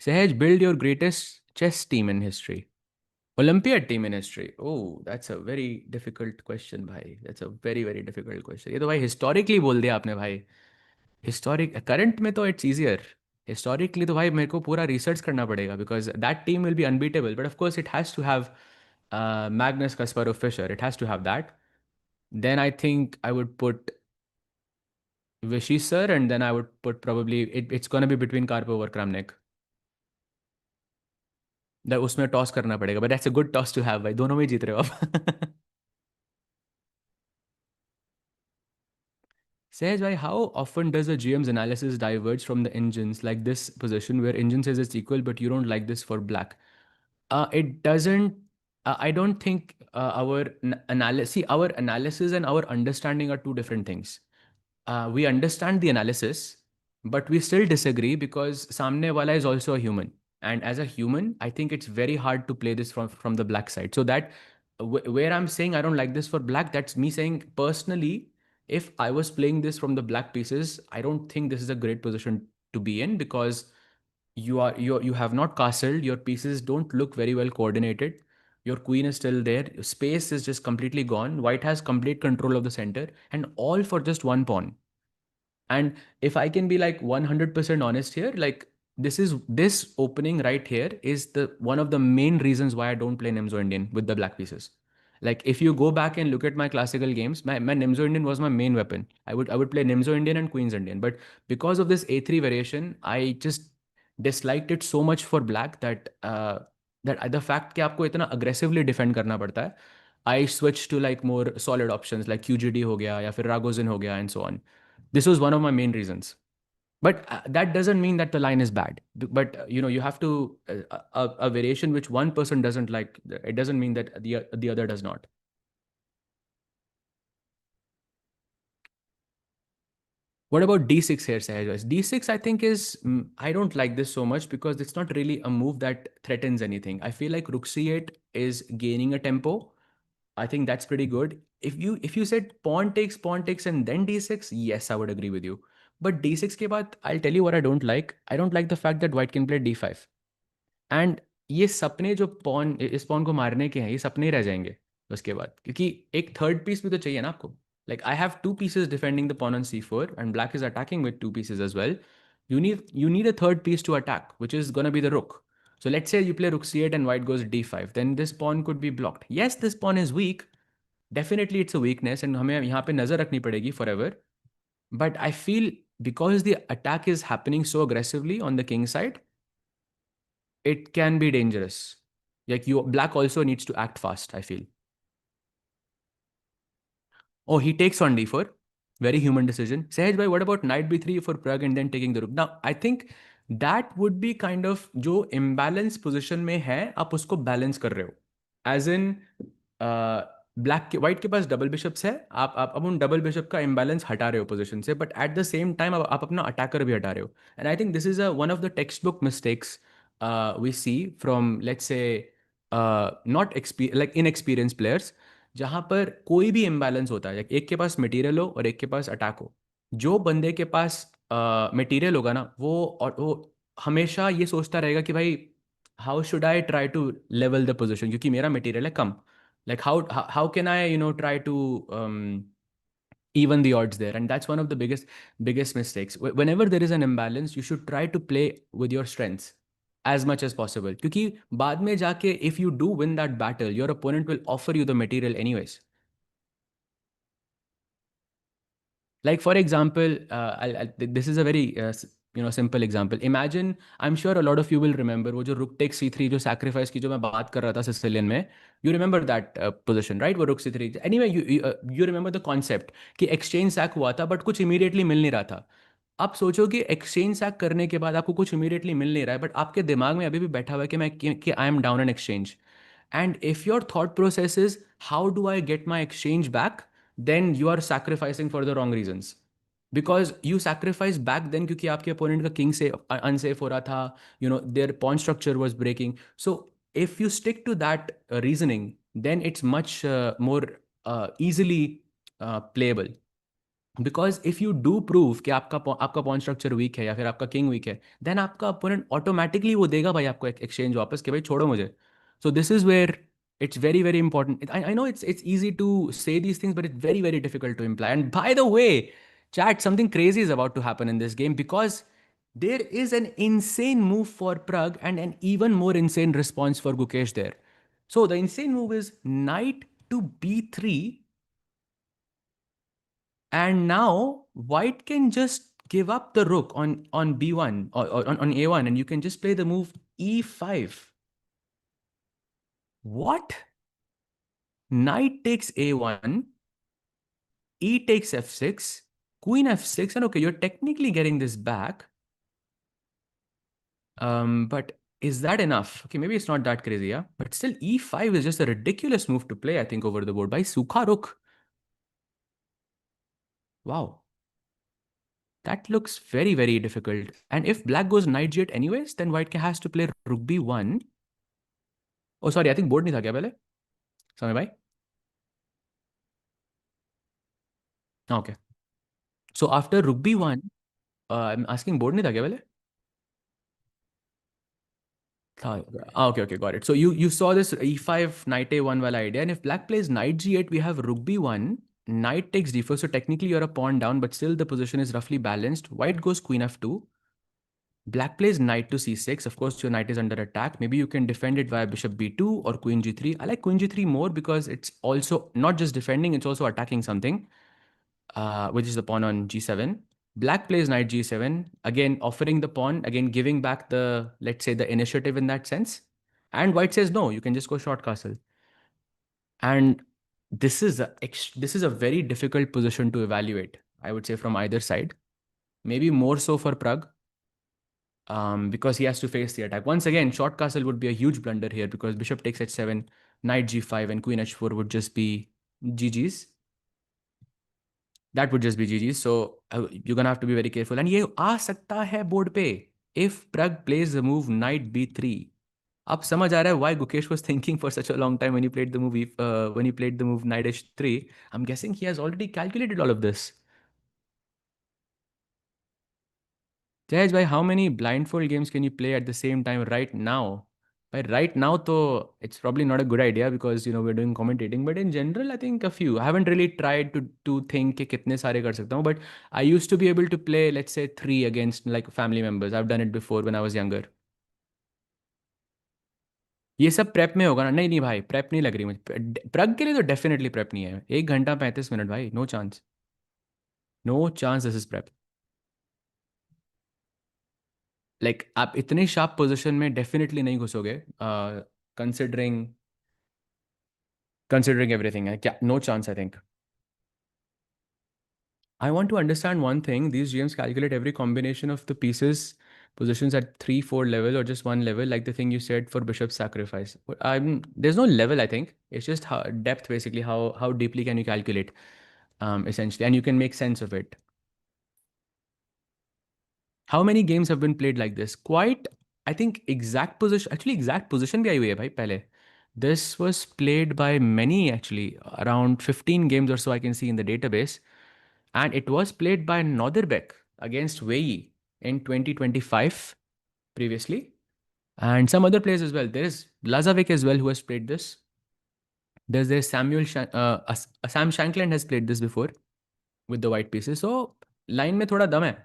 Sahaj, build your greatest chess team in history. Olympiad team in history. Oh, that's a very difficult question, भाई. That's a very very difficult question. ये तो भाई historically बोल दिया आपने भाई. Historic current में तो it's easier. Historically तो भाई मेरे को पूरा research करना पड़ेगा because that team will be unbeatable. But of course it has to have Magnus Kasparov Fischer. It has to have that. Then I think I would put Vichy sir, and then I would put probably it's gonna be between Karpov or Kramnik. उसमें toss करना पड़ेगा, but that's a good toss to have भाई, दोनों में ही जीत रहे हो आप Says why how often does the GM's analysis diverge from the engines like this position where engine says it's equal but you don't like this for black? It doesn't. I don't think our analysis. See, our analysis and our understanding are two different things. We understand the analysis, but we still disagree because samne wala is also a human. And as a human, I think it's very hard to play this from the black side. So that where I'm saying I don't like this for black, that's me saying personally, if I was playing this from the black pieces, I don't think this is a great position to be in because you have not castled, your pieces don't look very well coordinated, your queen is still there, space is just completely gone, white has complete control of the center, and all for just one pawn. And if I can be like 100% honest here, like this opening right here is the one of the main reasons why I don't play Nimzo Indian with the black pieces. Like if you go back and look at my classical games, my Nimzo Indian was my main weapon. I would play Nimzo Indian and Queens Indian. But because of this A3 variation, I just disliked it so much for black that that the fact कि आपको इतना aggressively defend करना पड़ता है, I switched to like more solid options like QGD हो गया या फिर Ragozin हो गया and so on. This was one of my main reasons. But that doesn't mean that the line is bad. But you have to a variation which one person doesn't like. It doesn't mean that the other does not. What about d6 here, Sahaj? D6, I think is I don't like this so much because it's not really a move that threatens anything. I feel like Rook C8 is gaining a tempo. I think that's pretty good. If you said pawn takes and then d6, yes, I would agree with you. But d6 के बाद, I'll tell you what I don't like. I don't like the fact that white can play d5. And ये सपने जो pawn इस pawn को मारने के हैं, ये सपने ही रह जाएंगे उसके बाद, क्योंकि एक थर्ड पीस भी तो चाहिए ना आपको. Like I have two pieces defending the pawn on c4 and black is attacking with two pieces as well. You need a third piece to attack, which is going to be the rook. So let's say you play rook c8 and white goes d5, then this pawn could be blocked. Yes, this pawn is weak. Definitely it's a weakness and हमें यहाँ पे नजर रखनी पड़ेगी forever. But I feel because the attack is happening so aggressively on the king side, it can be dangerous. Like black also needs to act fast, I feel. Oh, he takes on d4. Very human decision. Sahaj bhai, what about knight b3 for Prague and then taking the rook? Now, I think that would be kind of जो imbalance position में है, आप उसको balance कर रहे हो. As in, black के white के पास डबल बिशप्स है, आप अब उन डबल बिशप का इम्बैलेंस हटा रहे हो पोजीशन से, but at the same time आप अपना अटैकर भी हटा रहे हो. And I think this is one of the textbook mistakes we see from let's say not like inexperience players, जहाँ पर कोई भी इम्बैलेंस होता है, एक के पास मटेरियल हो और एक के पास अटैक हो. जो बंदे के पास मटेरियल होगा ना, वो हमेशा ये सोचता रहेगा कि भाई how should I try to level the position, क्योंकि मेरा मटेरियल है कम. Like how can I try to even the odds there? And that's one of the biggest mistakes. Whenever there is an imbalance, you should try to play with your strengths as much as possible, क्योंकि बाद में जाके if you do win that battle, your opponent will offer you the material anyways. Like for example, this is a very simple example. Imagine, I'm sure a lot of you will remember वो जो rook takes c3 जो sacrifice की जो मैं बात कर रहा था Sicilian में. You remember that position, right? वो rook c3. Anyway, you remember the concept कि exchange sack हुआ था but कुछ immediately मिल नहीं रहा था. आप सोचो कि एक्सचेंज सैक करने के बाद आपको कुछ इमीडिएटली मिल नहीं रहा है, बट आपके दिमाग में अभी भी बैठा हुआ है कि I am down an exchange. And if your thought process is, how do I get my exchange back? Then you are sacrificing for the wrong reasons. Because you sacrifice back then क्योंकि आपके opponent का king से unsafe हो रहा था, their pawn structure was breaking. So if you stick to that reasoning, then it's much more easily playable. Because if you do prove कि आपका pawn structure week है या फिर आपका किंग वीक है, देन आपका अपोनेंट ऑटोमेटिकली वो देगा भाई आपको एक्सचेंज वापस कि भाई छोड़ो मुझे. So this is where it's very very important. I know it's easy to say these things, but it's very very difficult to imply. And by the way, chat, something crazy is about to happen in this game because there is an insane move for Prague and an even more insane response for Gukesh there. So the insane move is knight to b3. And now white can just give up the rook on b1 or on a1, and you can just play the move e5. What? Knight takes a1, e takes f6, queen f6, and okay, you're technically getting this back. But is that enough? Okay, maybe it's not that crazy, yeah. But still, e5 is just a ridiculous move to play, I think, over the board by Sukha Rook. Wow, that looks very, very difficult. And if black goes knight g8 anyways, then white has to play rook b1. Oh, sorry, I think board नहीं था क्या पहले? समय भाई? Okay. So after rook b1, I'm asking board नहीं था क्या पहले? Okay, okay, got it. So you saw this e5 knight a1 wala idea, and if black plays knight g8, we have rook b1, knight takes d4. So technically you're a pawn down, but still the position is roughly balanced. White goes queen f2. Black plays knight to c6. Of course, your knight is under attack. Maybe you can defend it via bishop b2 or queen g3. I like queen g3 more because it's also not just defending; it's also attacking something, which is the pawn on g7. Black plays knight g7, again offering the pawn, again giving back the, let's say, the initiative in that sense. And white says, no, you can just go short castle. And this is a very difficult position to evaluate, I would say, from either side. Maybe more so for Prague, because he has to face the attack. Once again, short castle would be a huge blunder here because bishop takes h7, knight g5, and queen h4 would just be GG's. That would just be GG. So you're gonna have to be very careful. And ये आ सकता है board पे if Prag plays the move knight b3. अब समझ आ रहा है why Gukesh was thinking for such a long time when he played the movie when he played the move knight h3. I'm guessing he has already calculated all of this. Jayaj bhai, how many blindfold games can you play at the same time right now? By right now, though, it's probably not a good idea because we're doing commentating. But in general, I think a few. I haven't really tried to think कि कितने सारे कर सकता हूँ. But I used to be able to play, let's say, three against like family members. I've done it before when I was younger. ये सब prep में होगा ना? नहीं नहीं भाई, प्रेप नहीं लग रही मुझे. प्रग के लिए तो डेफिनेटली प्रेप नहीं है. 1 घंटा 35 मिनट भाई, no chance. No chance this is prep. Like आप इतने शार्प पोजीशन में डेफिनेटली नहीं घुसोगे. कंसिडरिंग कंसिडरिंग एवरीथिंग है क्या? No chance I think. I want to understand one thing. These GMs calculate every combination of the pieces, positions at 3, 4 level or just one level, like the thing you said for bishop sacrifice. There's no level, I think. It's just depth, basically. How deeply can you calculate, essentially, and you can make sense of it. How many games have been played like this? Quite, I think, exact position. Actually, exact position भी आई हुई है भाई पहले. This was played by many, actually, around 15 games or so I can see in the database. And it was played by Norderbeck against Wei in 2025 previously. And some other players as well. There is Lazavic as well who has played this. There's Sam Shankland has played this before with the white pieces. So line में थोड़ा दम है.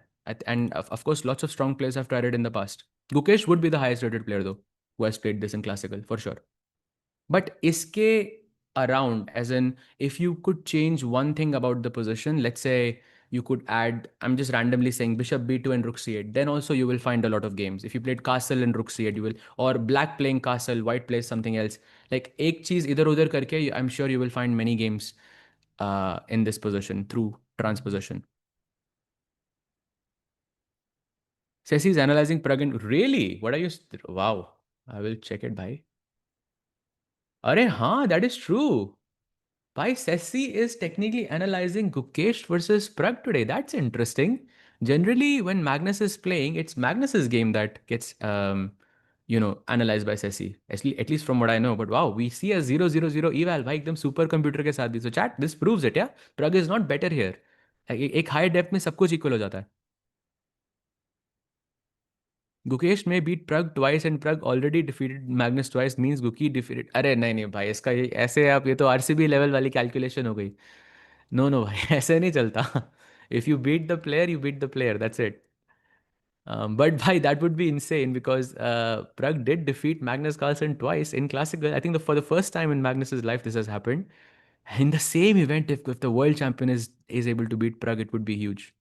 And of course, lots of strong players have tried it in the past. Gukesh would be the highest rated player though, who has played this in classical for sure. But iske around, as in, if you could change one thing about the position, let's say you could add, I'm just randomly saying bishop b2 and rook c8, then also you will find a lot of games. If you played castle and rook c8, you will, or black playing castle, white plays something else. Like एक चीज इधर उधर करके, I'm sure you will find many games in this position through transposition. Ceci is analyzing Pragan. Really? What are you? Wow. I will check it, bhai. अरे हाँ, that is true. Pai Sessi is technically analyzing Gukesh versus Prag today. That's interesting. Generally, when Magnus is playing, it's Magnus's game that gets, analyzed by Sessi. At least from what I know. But wow, we see a 0-0-0 eval. भाई एकदम super computer के साथ भी. So chat, this proves it, yeah. Prag is not better here. एक high depth में सब कुछ equal हो जाता है. Gukesh may beat Prag twice and Prag already defeated Magnus twice means Guki defeated. अरे नहीं नहीं भाई, इसका ये ऐसे आप, ये तो आरसीबी लेवल वाली कैलकुलेशन हो गई. नो नो भाई, ऐसे नहीं चलता. If you beat the player, you beat the player, that's it. But भाई, that would be insane because Prag did defeat Magnus Carlsen twice in classical. I think for the first time in Magnus's life this has happened. In the same event, if the world champion is able to beat Prag, it would be huge.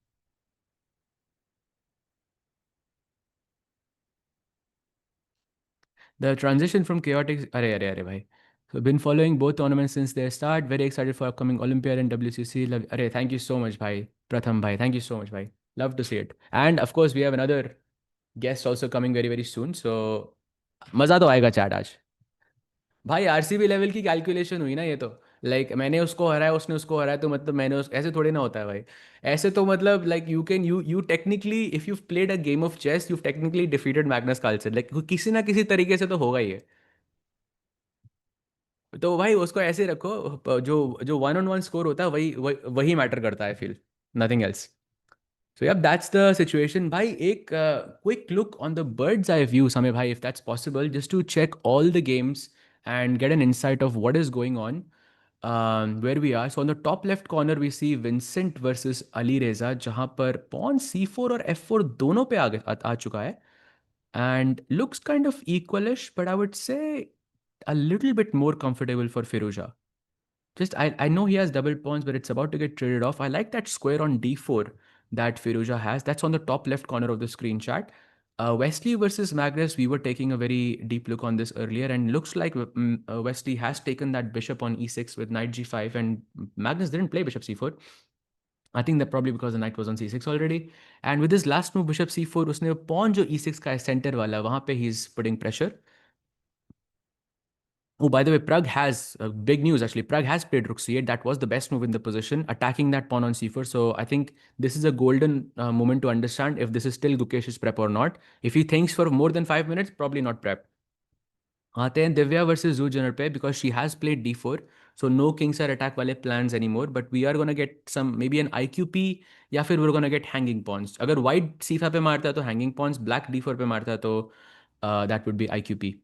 The transition from chaotic, अरे अरे अरे भाई, So been following both tournaments since their start. Very excited for upcoming Olympiad and WCC. Arey, thank you so much, bhai. Pratham bhai, thank you so much, bhai. Love to see it. And of course, we have another guest also coming very very soon. So मजा तो आएगा chat आज. भाई RCB level की calculation हुई ना ये तो. लाइक मैंने उसको हराया, उसने उसको हराया, तो मतलब मैंने उस ऐसे थोड़ी ना होता है भाई. ऐसे तो मतलब like you technically if you played a game of chess you technically defeated Magnus Carlsen. Like किसी ना किसी तरीके से तो होगा ही है. तो भाई उसको ऐसे रखो. जो जो वन ऑन वन स्कोर होता है वही वही वही मैटर करता है, feel nothing else. So yeah, that's the situation. Bhai, एक quick look on the bird's eye view, Samay bhai, if that's possible, just to check all the games and get an insight of what is going on, where we are. So on the top left corner, we see Vincent versus Ali Reza, जहाँ पर pawn C4 और F4 दोनों पे आ चुका है. And looks kind of equalish, but I would say a little bit more comfortable for Firuza. Just I know he has double pawns, but it's about to get traded off. I like that square on d4 that Firuza has. That's on the top left corner of the screen chat. Wesley versus Magnus, we were taking a very deep look on this earlier, and looks like Wesley has taken that bishop on e6 with knight g5, and Magnus didn't play bishop c4. I think that probably because the knight was on c6 already. And with his last move, bishop c4, उसने pawn जो e6 का है center वाला, वहाँ पे he's putting pressure. Oh, by the way, Prague has big news actually. Prague has played rook c8. That was the best move in the position, attacking that pawn on c4. So I think this is a golden moment to understand if this is still Gukesh's prep or not. If he thinks for more than 5 minutes, probably not prep. आते हैं Divya versus Zoogener पे because she has played d4. So no kingside attack वाले plans anymore. But we are gonna get some maybe an IQP या फिर we're gonna get hanging pawns. अगर white c5 पे मारता है तो hanging pawns, black d4 पे मारता है तो that would be IQP.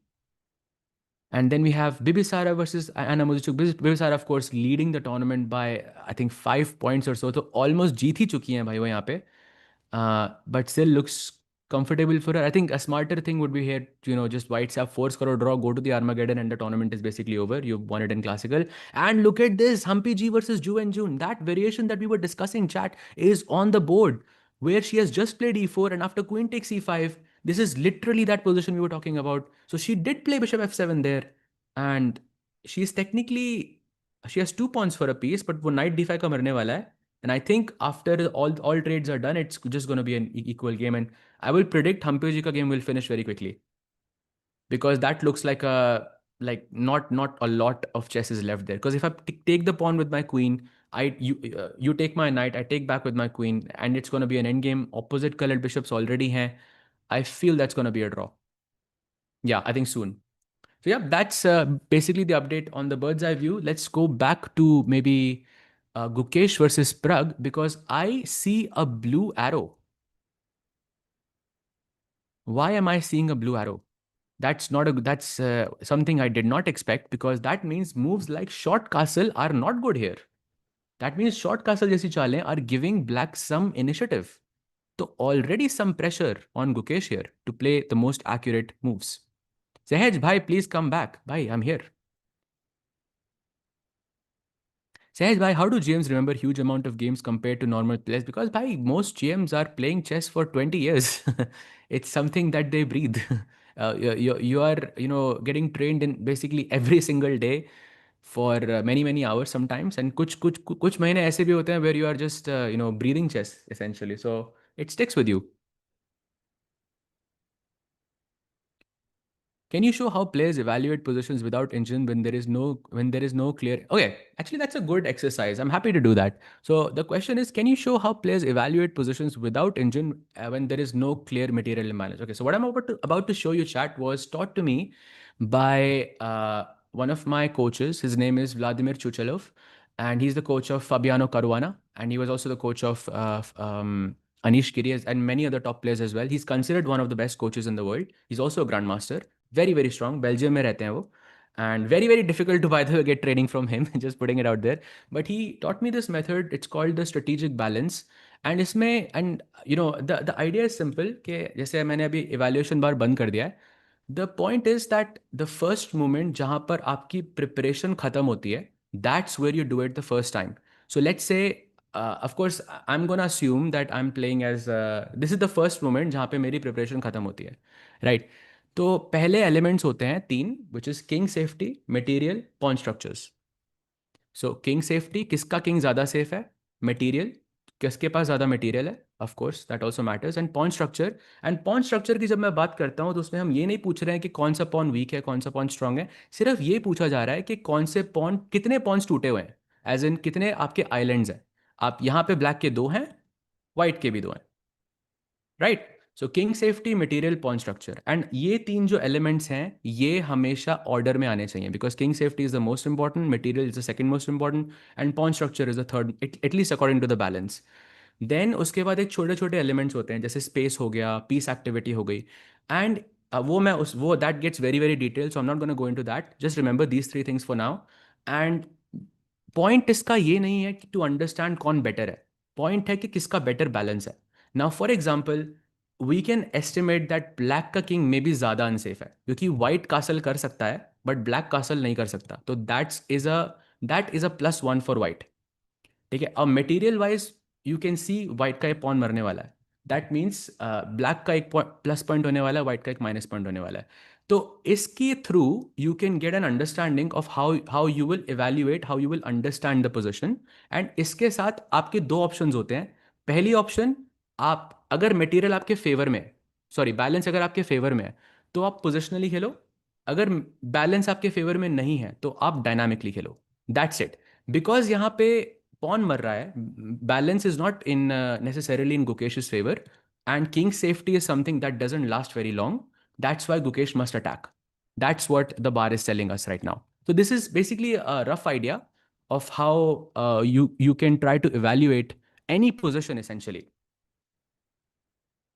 And then we have Bibisara versus Anna Muzichuk. Bibisara, of course, leading the tournament by I think 5 points or so. So almost जीत ही चुकी हैं भाई वो यहाँ पे. But still looks comfortable for her. I think a smarter thing would be here, just whites have force karo draw, go to the Armageddon, and the tournament is basically over. You've won it in classical. And look at this, Humpy G versus Ju and June. That variation that we were discussing, chat, is on the board where she has just played e4 and after queen takes e5. This is literally that position we were talking about. So she did play bishop f7 there, and she's technically she has 2 pawns for a piece, but वो knight d5 का मरने वाला है. And I think after all trades are done, it's just going to be an equal game. And I will predict Hampeoji ka game will finish very quickly because that looks like not a lot of chess is left there. Because if I take the pawn with my queen, you take my knight, I take back with my queen, and it's going to be an endgame. Opposite colored bishops already hain. I feel that's going to be a draw. Yeah, I think soon. So yeah, that's basically the update on the bird's eye view. Let's go back to maybe Gukesh versus Prague because I see a blue arrow. Why am I seeing a blue arrow? That's something I did not expect because that means moves like short castle are not good here. That means short castle jaisi chalein are giving black some initiative. So already some pressure on Gukesh here to play the most accurate moves. Sehaj bhai, please come back. Bhai, I'm here. Sahej bhai, how do GMs remember huge amount of games compared to normal players? Because bhai, most GMs are playing chess for 20 years. It's something that they breathe. You are getting trained in basically every single day for many hours sometimes, and कुछ महीने ऐसे भी होते हैं where you are just breathing chess essentially. So it sticks with you. Can you show how players evaluate positions without engine when there is no clear? Okay, actually that's a good exercise. I'm happy to do that. So the question is, can you show how players evaluate positions without engine when there is no clear material imbalance? Okay, so what I'm about to show you, chat, was taught to me by one of my coaches. His name is Vladimir Chuchelov, and he's the coach of Fabiano Caruana, and he was also the coach of Anish Kyrgios and many other top players as well. He's considered one of the best coaches in the world. He's also a grandmaster. Very strong. Belgium में रहते हैं वो. And very difficult to, by the way, get training from him. Just putting it out there. But he taught me this method. It's called the strategic balance. And the idea is simple कि जैसे मैंने अभी evaluation bar बंद कर दिया है. The point is that the first moment जहाँ पर आपकी preparation खत्म होती है, that's where you do it the first time. So let's say, of course, I'm gonna assume that I'm playing as this is the first moment जहाँ पे मेरी preparation खत्म होती है, right? तो पहले एलिमेंट्स होते हैं तीन, which is king safety, material, pawn structures. So king safety, किसका किंग ज़्यादा सेफ है? मटेरियल, किसके पास ज़्यादा मटेरियल है? Of course that also matters. And pawn structure, and pawn structure की जब मैं बात करता हूँ तो उसमें हम ये नहीं पूछ रहे हैं कि कौन सा पॉन वीक है, कौन सा पॉन स्ट्रांग है। सिर्फ ये पूछा जा रहा है कि कौन से पॉन, कितने पॉन्स टूटे हुए हैं, एज इन कितने आपके आइलैंड्स हैं। आप यहाँ पे ब्लैक के दो हैं, वाइट के भी दो हैं, right? So king safety, material, pawn structure, and ये तीन जो एलिमेंट्स हैं ये हमेशा ऑर्डर में आने चाहिए, because king safety is the most important, material is the second most important, and pawn structure is the third, at least according to the balance. Then उसके बाद एक छोटे छोटे एलिमेंट्स होते हैं, जैसे स्पेस हो गया, पीस एक्टिविटी हो गई, एंड वो मैं उस वो that gets very very detail, so I am not gonna go into that, just remember these three things for now. And point इसका ये नहीं है कि टू अंडरस्टैंड कौन बेटर है, पॉइंट है कि किसका बेटर बैलेंस है। Now for example, we can estimate that black का किंग मे बी ज़्यादा अनसेफ है, क्योंकि वाइट कासल कर सकता है बट ब्लैक कासल नहीं कर सकता, तो that is a +1 for white. ठीक है, अब material wise you can C white का एक पॉइंट मरने वाला है, दैट मीन्स ब्लैक का एक प्लस पॉइंट होने वाला है, वाइट का एक माइनस पॉइंट होने वाला है। तो इसके through you can get an understanding of how how you will evaluate, how you will understand the position. And इसके साथ आपके दो ऑप्शन होते हैं। पहली ऑप्शन, आप अगर मटेरियल आपके फेवर में, सॉरी बैलेंस अगर आपके फेवर में है तो आप पोजिशनली खेलो, अगर बैलेंस आपके फेवर में नहीं है तो आप dynamically Khelo, that's it. Because यहाँ पे पॉन मर रहा है, balance is not in necessarily in Gukesh's favor, and king's safety is something that doesn't last very long. That's why Gukesh must attack. That's what the bar is telling us right now. So this is basically a rough idea of how you can try to evaluate any position, essentially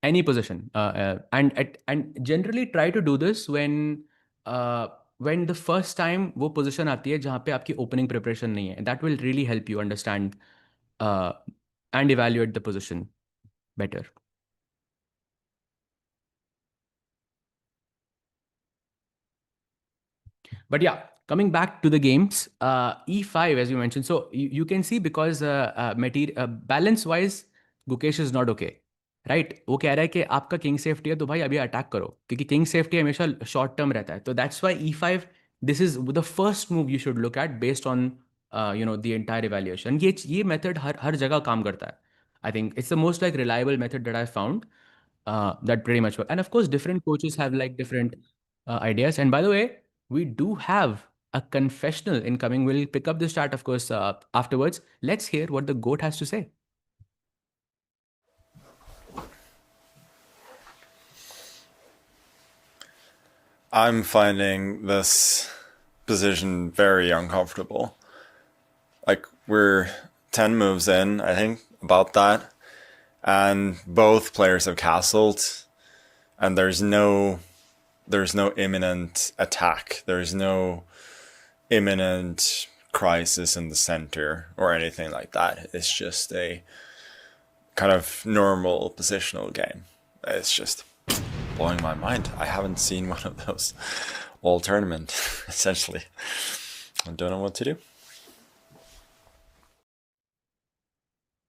any position, and generally try to do this uh, when the first time वो position आती है जहाँ पे आपकी opening preparation नहीं है, that will really help you understand uh, and evaluate the position better. But yeah, coming back to the games, E5, as you mentioned, so you can see because balance wise, Gukesh is not okay. Right right? वो कह रहा है कि आपका king safety है तो भाई अभी अटैक करो, क्योंकि किंग सेफ्टी हमेशा शॉर्ट टर्म रहता है, तो that's why E5, this is the first move you should look at based on the entire evaluation. ये मेथड हर हर जगह काम करता है। आई think it's the most like reliable method that I found, that pretty much work. And of course, different coaches have like different ideas. And by the way, we do have a confessional incoming. We'll pick up this chat, of course, afterwards. Let's hear what the GOAT has to say. I'm finding this position very uncomfortable. Like, we're 10 moves in, I think, about that. And both players have castled, and there's no imminent attack. There's no imminent crisis in the center or anything like that. It's just a kind of normal positional game. It's just blowing my mind. I haven't seen one of those all tournament, essentially. I don't know what to do.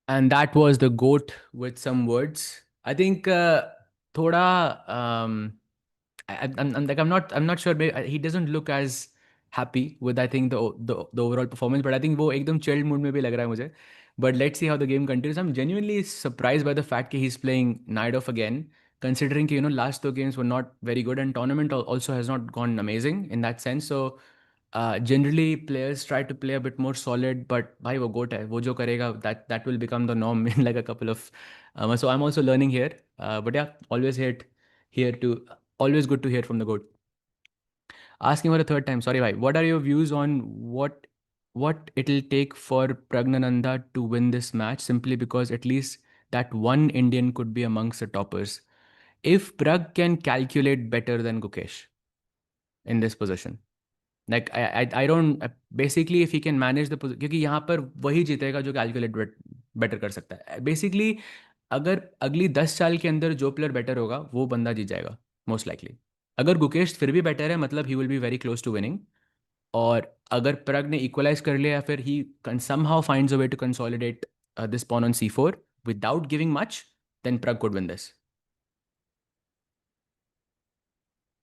And that was the GOAT with some words. I think thoda I'm not sure. He doesn't look as happy with, I think, the overall performance, but I think वो एकदम chilled mood में भी लग रहा है मुझे. But let's see how the game continues. I'm genuinely surprised by the fact that he's playing Night Off again, considering कि last two games were not very good, and tournament also has not gone amazing in that sense. So generally players try to play a bit more solid, but भाई वो GOAT है, वो जो करेगा that will become the norm in like a couple of so I'm also learning here, but yeah, here to always good to hear from the GOAT. Asking for a third time, sorry bhai, what are your views on what it'll take for Pragnananda to win this match, simply because at least that one Indian could be amongst the toppers if Prag can calculate better than Gukesh in this position. Like I don't basically, if he can manage the position, क्योंकि यहाँ पर वही जीतेगा जो calculate better कर सकता है basically. अगर अगली 10 साल के अंदर जो प्लेयर बेटर होगा वो बंदा जीत जाएगा मोस्ट लाइकली। अगर गुकेश फिर भी बेटर है, मतलब he will be very close to winning. और अगर प्रग ने इक्वलाइज कर लिया, या फिर ही somehow finds a way to consolidate this pawn on C4 without giving much, then Prag could win this.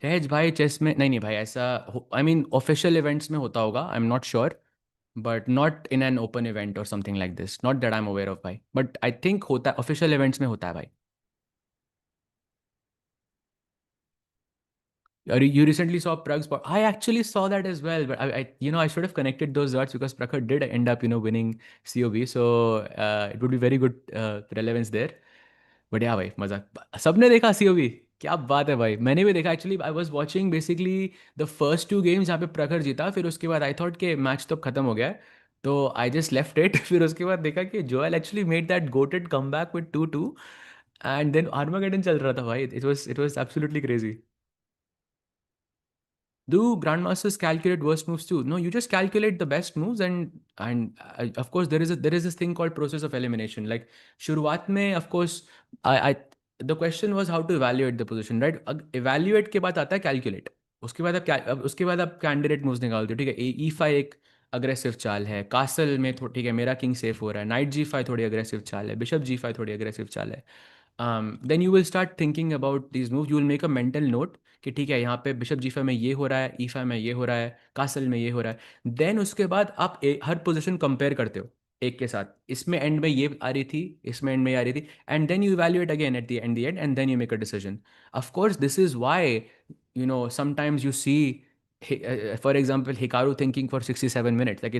सहज भाई चेस में नहीं नहीं भाई ऐसा, आई मीन ऑफिशियल इवेंट्स में होता होगा, I am not sure, but not in an open event और something like this, not that I am aware of भाई, बट आई थिंक होता है ऑफिशियल इवेंट्स में होता है भाई. You recently saw Prag's spot. I actually saw that as well, but I should have connected those dots because Prakhar did end up, winning COB. So it would be very good relevance there. But yeah, भाई मजा. सबने देखा COB. क्या बात है भाई, मैंने भी देखा actually. I was watching basically the first to games जहाँ पे प्रखर जीता, फिर उसके बाद आई थॉट कि मैच तो अब खत्म हो गया है, तो आई जस्ट लेफ्ट इट. फिर उसके बाद देखा कि Joel actually made that goated come back with 2-2, and then Armageddon चल रहा था भाई. It was absolutely crazy. Do grandmasters calculate worst moves too? No, you just calculate the best moves, and of course there is this thing called process of elimination. Like शुरुआत में, of course, I the question was how to evaluate the position, right? Evaluate के बाद आता है calculate. उसके बाद आप candidate moves निकालते हो, ठीक है. E5 एक अग्रेसिव चाल है, कासल में ठीक है मेरा किंग सेफ हो रहा है, नाइट G5 थोड़ी अग्रेसिव चाल है, बिशप G5 थोड़ी अग्रेसिव चाल है. Then you will start thinking about these move, you will make a mental note कि ठीक है यहाँ पे बिशप G5 में ये हो रहा है, E5 में ये हो रहा है, कासल में ये हो रहा है. देन उसके बाद आप हर पोजीशन कंपेयर करते हो एक के साथ, इसमें एंड में ये आ रही थी, इसमें एंड में ये आ रही थी, and then you evaluate again at the end and then you make a decision. Of course this is why sometimes you see, for example, Hikaru thinking for 67 minutes. Like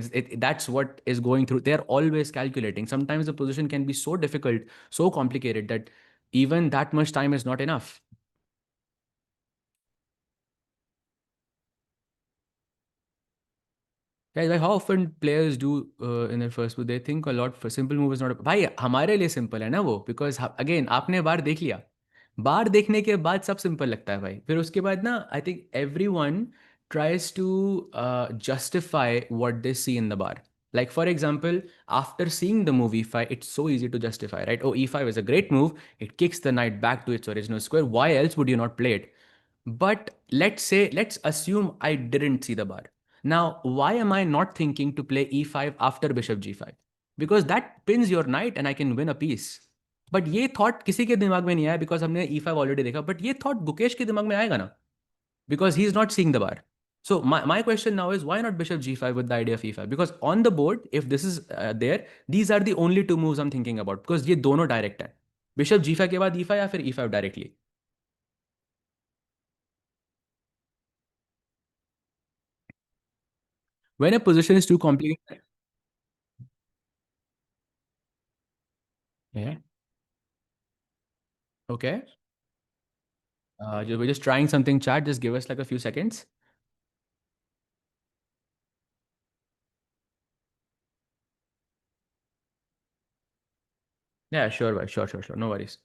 that's what is going through. They're always calculating. Sometimes the position can be so difficult, so complicated that even that much time is not enough. Guys, like how often players do in their first move, they think a lot for simple move is not. भाई हमारे लिए simple है ना वो, because again आपने बार देख लिया, बार देखने के बाद सब सिंपल लगता है भाई. फिर उसके बाद ना I think everyone tries to justify what they see in the bar. Like for example, after seeing the move E5, it's so easy to justify, right? Oh, E5 is a great move. It kicks the knight back to its original square. Why else would you not play it? But let's assume I didn't see the bar. Now, why am I not thinking to play E5 after bishop G5? Because that pins your knight and I can win a piece. But ये thought किसी के दिमाग में नहीं आया because हमने E5 already देखा. But ये थॉट गुकेश के दिमाग में आएगा ना, because he's not seeing the bar. So my question now is why not bishop G5 with the idea of E5? Because on the board, if this is there, these are the only two moves I'm thinking about because ये दोनों direct है. Bishop G5 के बाद E5 या फिर E5 directly. When a position is too complicated. Yeah. Okay. We're just trying something, chat. Just give us like a few seconds. Yeah, sure, bhai. Sure. No worries.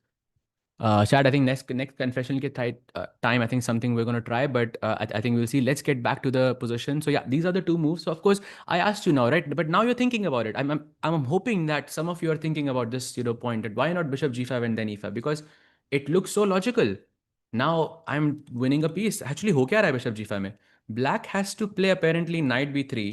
Chad, I think next confession ke time, I think something we're gonna try, but I think we'll see. Let's get back to the position. So yeah, these are the two moves. So of course, I asked you now, right? But now you're thinking about it. I'm hoping that some of you are thinking about this, point that why not bishop G5 and then E5? Because it looks so logical. Now I'm winning a piece. Actually, हो क्या रहा है bishop G5 में? Black has to play apparently knight B3.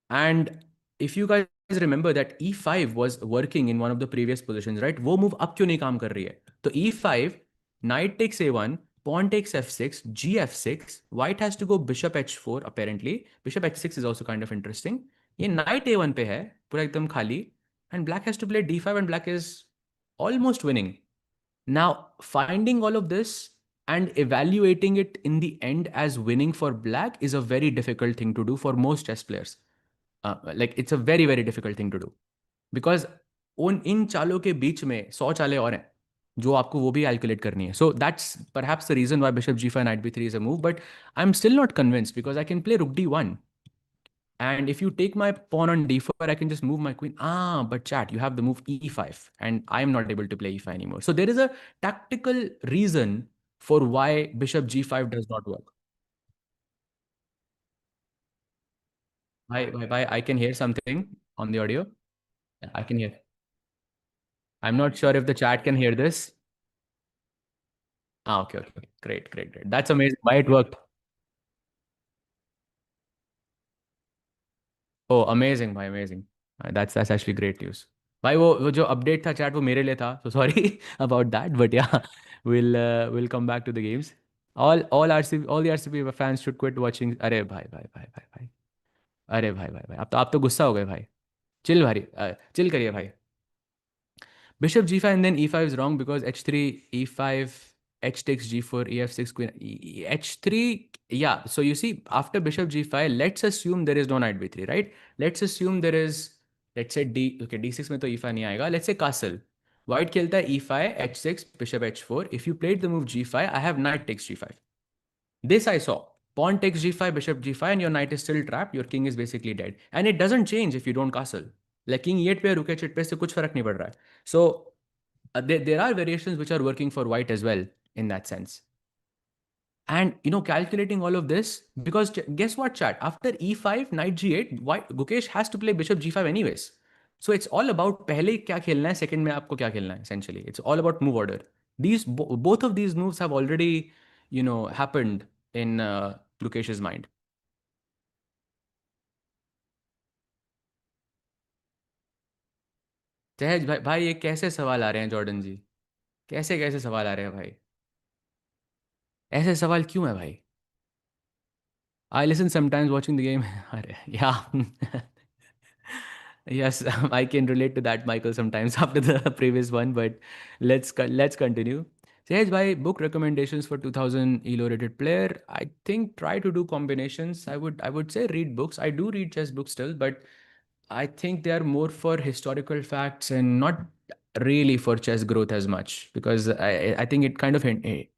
And if you guys remember that E5 was working in one of the previous positions, right? वो move अब क्यों नहीं काम कर रही है? तो E5, knight takes A1, pawn takes F6, G F6, white has to go bishop H4 apparently. Bishop H6 is also kind of interesting. ये knight A1 पे है, पूरा एकदम खाली, and black has to play D5 and black is almost winning. Now, finding all of this and evaluating it in the end as winning for black is a very difficult thing to do for most chess players. Like it's a very very difficult thing to do because उन इन चालों के बीच में 100 चालें और हैं जो आपको वो भी calculate करनी है. So that's perhaps the reason why bishop G5 knight B3 is a move, but I am still not convinced because I can play rook D1. And if you take my pawn on D4, I can just move my queen. But chat, you have the move E5, and I'm not able to play E5 anymore. So there is a tactical reason for why bishop G5 does not work. I can hear something on the audio. Yeah, I can hear. I'm not sure if the chat can hear this. Okay. Great. That's amazing. Why it worked? Oh, amazing, भाई, amazing. That's actually great news. भाई वो जो update था chat वो मेरे लिए था, so sorry about that, but yeah, we'll come back to the games. all the RCB fans should quit watching. अरे भाई भाई भाई भाई भाई, अरे भाई भाई भाई, आप तो गुस्सा हो गए भाई. चिल भाई, चिल करिए भाई. Bishop g5 and then e5 is wrong because h3, e5, h takes g4, ef6, queen, h3. Yeah, so you see, after bishop g5, let's assume there is no knight b3, right? Let's assume there is, let's say d, okay, d6 में तो e5 नहीं आएगा. Let's say castle. White खेलता है e5, h6, bishop h4. If you played the move g5, I have knight takes g5. This I saw. Pawn takes g5, bishop g5, and your knight is still trapped. Your king is basically dead. And it doesn't change if you don't castle. Like king e8 पे रुके chit पे से कुछ फर्क नहीं पड़ रहा है. So there are variations which are working for white as well in that sense. And calculating all of this, because guess what, chat? After e5, knight g8, white Gukesh has to play bishop g5 anyways. So it's all about पहले क्या खेलना है, second में आपको क्या खेलना है. Essentially, it's all about move order. Both of these moves have already happened in Gukesh's mind. सहज भाई, ये कैसे सवाल आ रहे हैं जॉर्डन जी? कैसे कैसे सवाल आ रहे हैं भाई? ऐसे सवाल क्यों है भाई? I listen sometimes watching the game. Yeah. Yes, I can relate to that, Michael, sometimes after the previous one, but let's continue. Sehaj bhai, book recommendations for 2000 elo rated player. I think try to do combinations. I would say read books. I do read chess books still, but I think they are more for historical facts and not really for chess growth as much, because I think it kind of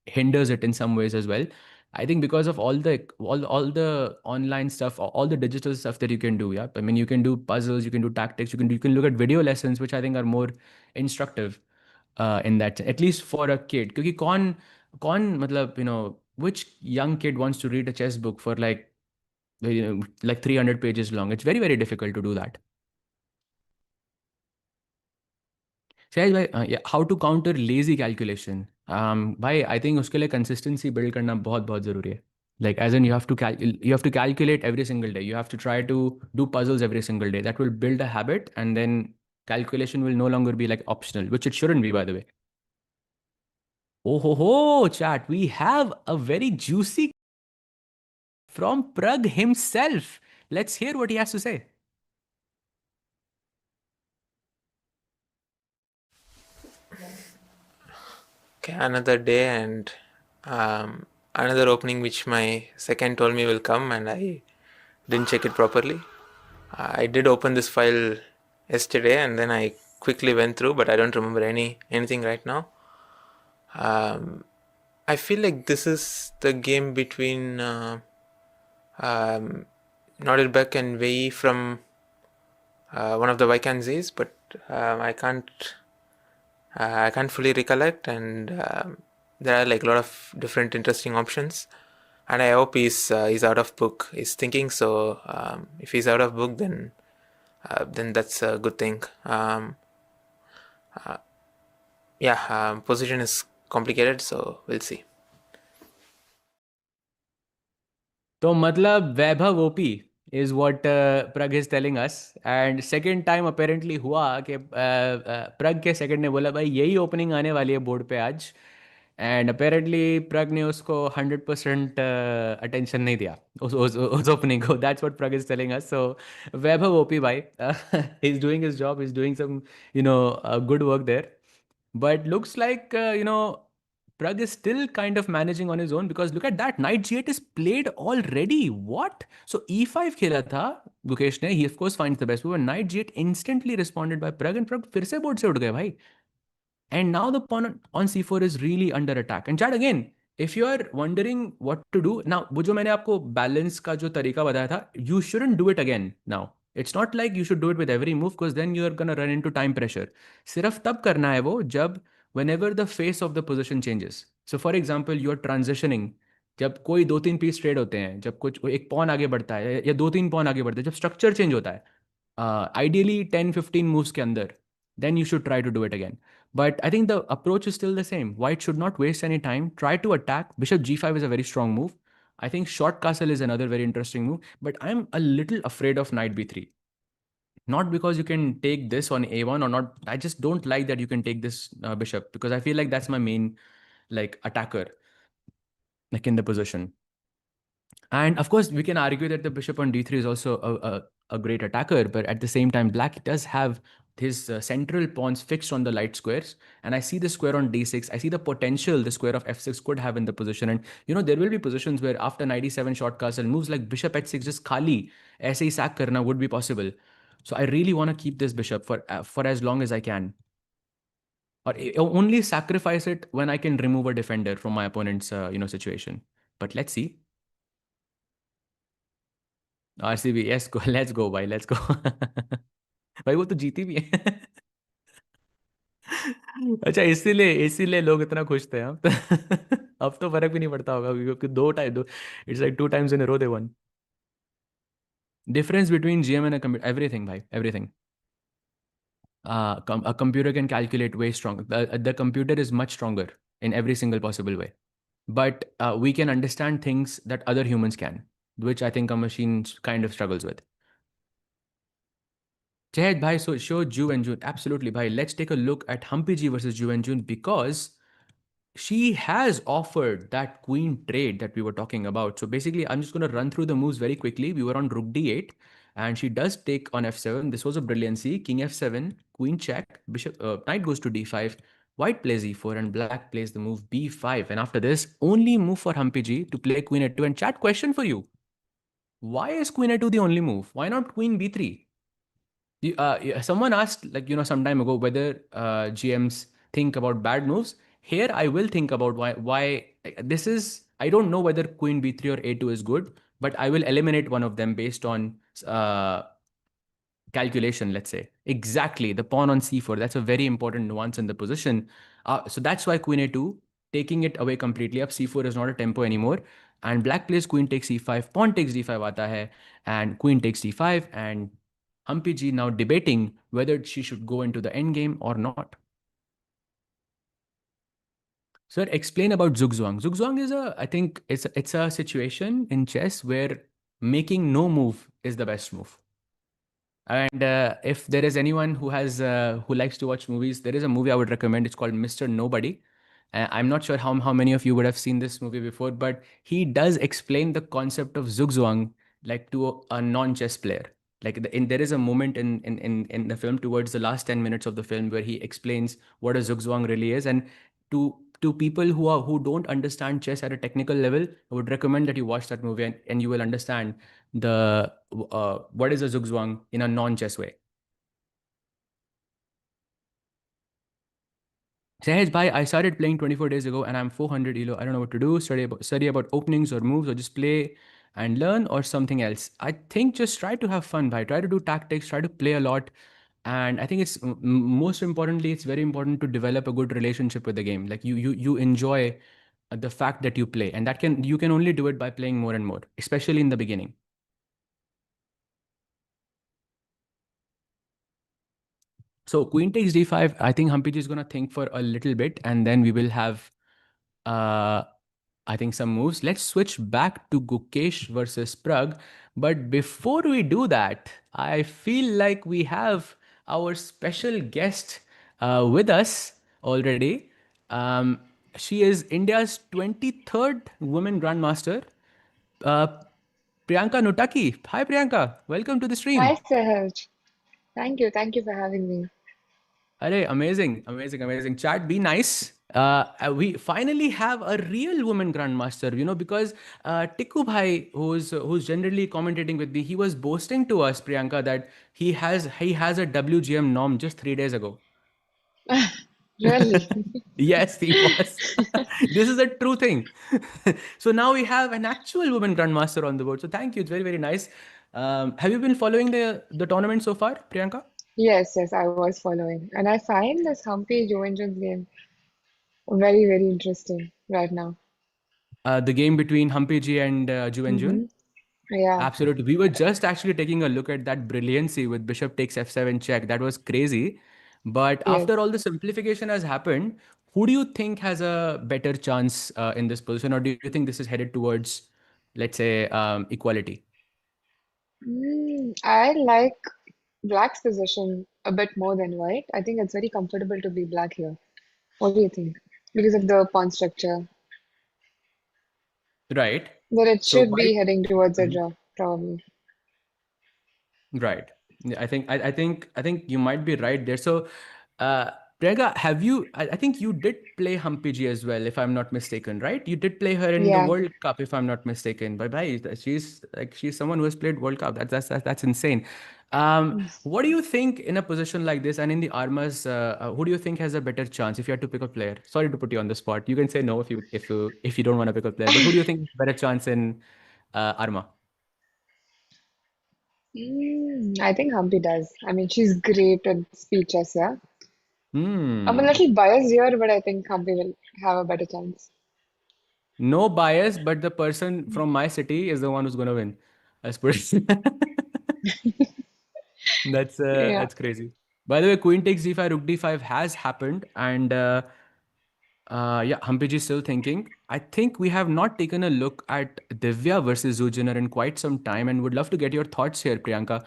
hinders it in some ways as well. I think because of all the online stuff, all the digital stuff that you can do. Yeah, I mean, you can do puzzles, you can do tactics, you can look at video lessons, which I think are more instructive in that, at least for a kid. Because कौन मतलब which young kid wants to read a chess book for like 300 pages long? It's very very difficult to do that. Sahaj भाई, how to counter lazy calculation. भाई I think उसके लिए consistency build करना बहुत बहुत ज़रूरी है. Like as in you have to calculate every single day. You have to try to do puzzles every single day. That will build a habit, and then calculation will no longer be like optional, which it shouldn't be, by the way. Oh ho, chat, we have a very juicy from Prag himself. Let's hear what he has to say. Okay, another day and another opening which my second told me will come, and I didn't check it properly. I did open this file yesterday and then I quickly went through, but I don't remember anything right now. I feel like this is the game between Nordirbeck and Wei from one of the Vikanzis, but I can't fully recollect, and there are like a lot of different interesting options. And I hope he's out of book. He's thinking so. If he's out of book, then that's a good thing. Position is complicated, so we'll see. तो मतलब Vaibhav OP is what Pragg is telling us. And second time apparently हुआ कि प्रग के second ने बोला भाई यही opening आने वाली है बोर्ड पे आज. एंड अपेरेंटली प्रग ने उसको 100% अटेंशन नहीं दिया उस ओपनिंग को. That's what Pragg is telling us. So Vaibhav OP भाई, he is doing his job, he is doing some good work there. But looks like, Prag is still kind of managing on his own, because look at that. Knight g8 is played already. What? So e5 खेला था गुकेश ने. He of course finds the best move. And knight g8 instantly responded by Prag, and Prag फिर से board से उठ गए भाई. And now the pawn on c4 is really under attack. And chat again, if you are wondering what to do now, वो जो मैंने आपको balance का जो तरीका बताया था, you shouldn't do it again now. It's not like you should do it with every move, because then you are gonna run into time pressure. सिर्फ तब करना है वो जब whenever the face of the position changes. So for example, you are transitioning. जब कोई दो तीन पीस ट्रेड होते हैं, जब कुछ एक पॉन आगे बढ़ता है या दो तीन पॉन आगे बढ़ते हैं, जब स्ट्रक्चर चेंज होता है, ideally 10-15 moves के अंदर, then you should try to do it again. But I think the approach is still the same. White should not waste any time. Try to attack. Bishop g5 is a very strong move. I think short castle is another very interesting move. But I'm a little afraid of knight b3. Not because you can take this on a1 or not. I just don't like that you can take this bishop, because I feel like that's my main attacker. like in the position. And of course, we can argue that the bishop on d3 is also a great attacker, but at the same time, black does have his central pawns fixed on the light squares. And I see the square on d6. I see the potential the square of f6 could have in the position. And there will be positions where after knight e7 short castle, moves like bishop h6, just khali, aise hi sack karna would be possible. So I really want to keep this bishop for as long as I can. Or only sacrifice it when I can remove a defender from my opponent's situation. But let's see. RCB yes go let's go भाई let's गो भाई वो तो जीती भी है अच्छा इसीलिए इसीलिए लोग इतना खुश थे हम अब तो फर्क भी नहीं पड़ता होगा क्योंकि दो it's like 2 times in a row they won. Difference between GM and a computer, everything भाई everything. A computer can calculate way strong. The computer is much stronger in every single possible way, but we can understand things that other humans can, which I think a machine kind of struggles with. Jahid bhai, so show Ju and June. Absolutely, bhai. Let's take a look at Humpy G versus Ju and June because she has offered that queen trade that we were talking about. So basically, I'm just going to run through the moves very quickly. We were on rook d8, and she does take on f7. This was a brilliancy. King f7, queen check, bishop, knight goes to d5. White plays e4 and black plays the move b5. And after this, only move for Humpy G to play queen a2. And chat question for you. Why is queen a2 the only move? Why not queen b3? Yeah, someone asked, like, some time ago, whether GMs think about bad moves. Here, I will think about why this is. I don't know whether Queen B3 or A2 is good, but I will eliminate one of them based on uh, calculation, let's say. Exactly, the pawn on c4. That's a very important nuance in the position. So that's why Queen A2, taking it away completely. Up c4 is not a tempo anymore. And black plays queen takes e5, pawn takes d5 aata hai, and queen takes d5, and Humpy G now debating whether she should go into the endgame or not. Sir, explain about Zugzwang. Zugzwang is I think it's a situation in chess where making no move is the best move. And if there is anyone who likes to watch movies, there is a movie I would recommend. It's called Mr. Nobody. I'm not sure how many of you would have seen this movie before, but he does explain the concept of zugzwang like to a non-chess player. Like there is a moment in the film towards the last 10 minutes of the film where he explains what a zugzwang really is. And to people who don't understand chess at a technical level, I would recommend that you watch that movie and you will understand the what is a zugzwang in a non-chess way. Sahej bhai, I started playing 24 days ago and I'm 400 elo. I don't know what to do. Study about openings or moves or just play and learn or something else. I think just try to have fun, bhai. Try to do tactics, try to play a lot. And I think it's most importantly, it's very important to develop a good relationship with the game. Like you enjoy the fact that you play, and you can only do it by playing more and more, especially in the beginning. So queen takes d5. I think Hampiji is going to think for a little bit, and then we will have, I think, some moves. Let's switch back to Gukesh versus Prag. But before we do that, I feel like we have our special guest with us already. Um, she is India's 23rd women grandmaster, uh, Priyanka Nutaki. Hi, Priyanka. Welcome to the Hi, stream. Sahaj. Thank you for having me. Arey, amazing, amazing, amazing. Chat, be nice. We finally have a real woman grandmaster, because Tikku Bhai, who's generally commentating with me, he was boasting to us, Priyanka, that he has a WGM norm just 3 days ago. Really? Yes, he was. This is a true thing. So now we have an actual woman grandmaster on the board. So thank you. It's very, very nice. Have you been following the tournament so far, Priyanka? Yes, I was following. And I find this Humpy Jovenjans game very, very interesting right now. The game between Humpy Ji and Ju and Jun? Mm-hmm. Yeah, Absolutely. We were just actually taking a look at that brilliancy with bishop takes f7 check. That was crazy. But after yes. all the simplification has happened, who do you think has a better chance in this position? Or do you think this is headed towards, let's say, equality? I like black's position a bit more than white. I think it's very comfortable to be black here. What do you think? Because of the pawn structure. Right. But it So should why? be heading towards a Mhm. draw, probably. Right. Yeah, I think you might be right there. So, uh, Priyanka, I think you did play Humpy G as well, if I'm not mistaken, right? You did play her in the Yeah. World Cup, if I'm not mistaken. Bye bye. She's someone who has played World Cup. That's insane. What do you think in a position like this and in the Armas? Who do you think has a better chance if you had to pick a player? Sorry to put you on the spot. You can say no if you don't want to pick a player, but who do you think has a better chance in Arma? I think Humpy does. I mean, she's great at speed chess, yeah. I'm a Hmm. little biased here, but I think Humpy will have a better chance. No bias, but the person from my city is the one who's gonna win. As per Yeah. that's crazy. By the way, Queen takes d5, Rook d5 has happened, and yeah, Hampiji is still thinking. I think we have not taken a look at Divya versus Zujiner in quite some time, and would love to get your thoughts here, Priyanka.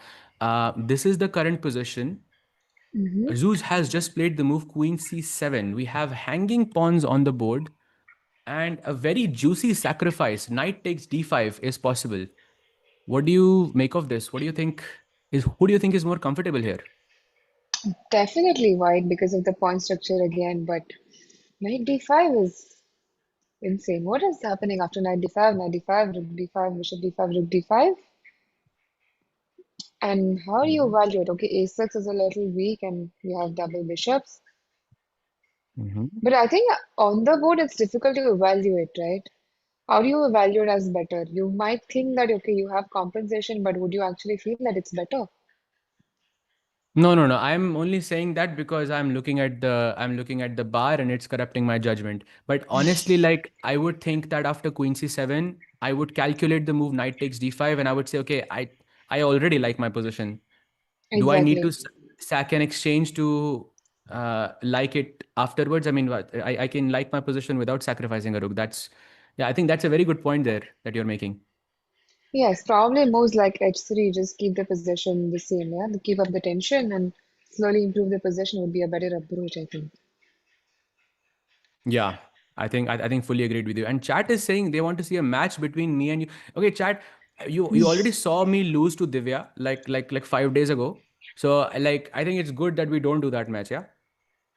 This is the current position. hmm Zuz has just played the move Queen c7. We have hanging pawns on the board. And a very juicy sacrifice, knight takes d5, is possible. What do you make of this? What do you think is who do you think is more comfortable here? Definitely white because of the pawn structure again, but knight d5 is insane. What is happening after knight d5, knight d5, rook d5, bishop d5, rook d5? And how do you Mhm. evaluate? Okay, a6 is a little weak and you have double bishops. Mhm. But I think on the board it's difficult to evaluate, right? How do you evaluate as better? You might think that, okay, you have compensation, but would you actually feel that it's better? No, no, no. I'm only saying that because I'm looking at the bar and it's corrupting my judgment. But honestly, like I would think that after Queen c7, I would calculate the move knight takes d5 and I would say, okay, I already like my position. Do I need to Exactly. sack an exchange to like it afterwards? I mean, what I can like my position without sacrificing a rook. Yeah, I think that's a very good point there that you're making. Yes, probably moves like h3 just keep the position the same, yeah? To keep up the tension and slowly improve the position would be a better approach, I think. Yeah, I think fully agreed with you. And chat is saying they want to see a match between me and you. Okay, chat, you already saw me lose to Divya like 5 days ago. So like I think it's good that we don't do that match. Yeah.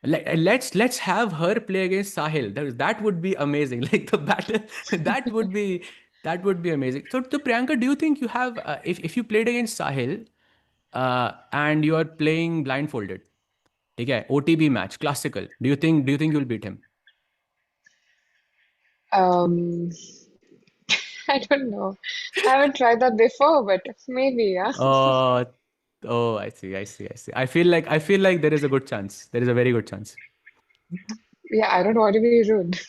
Let's have her play against Sahil. That would be amazing. Like the battle, that would be that would be amazing. So Priyanka, do you think you have if you played against Sahil and you are playing blindfolded, okay, OTB match, classical. Do you think you'll beat him? Um, I don't know. I haven't tried that before, but maybe, yeah. Oh, oh, I see. I feel like there is a good chance. There is a very good chance. Yeah, I don't want to be rude,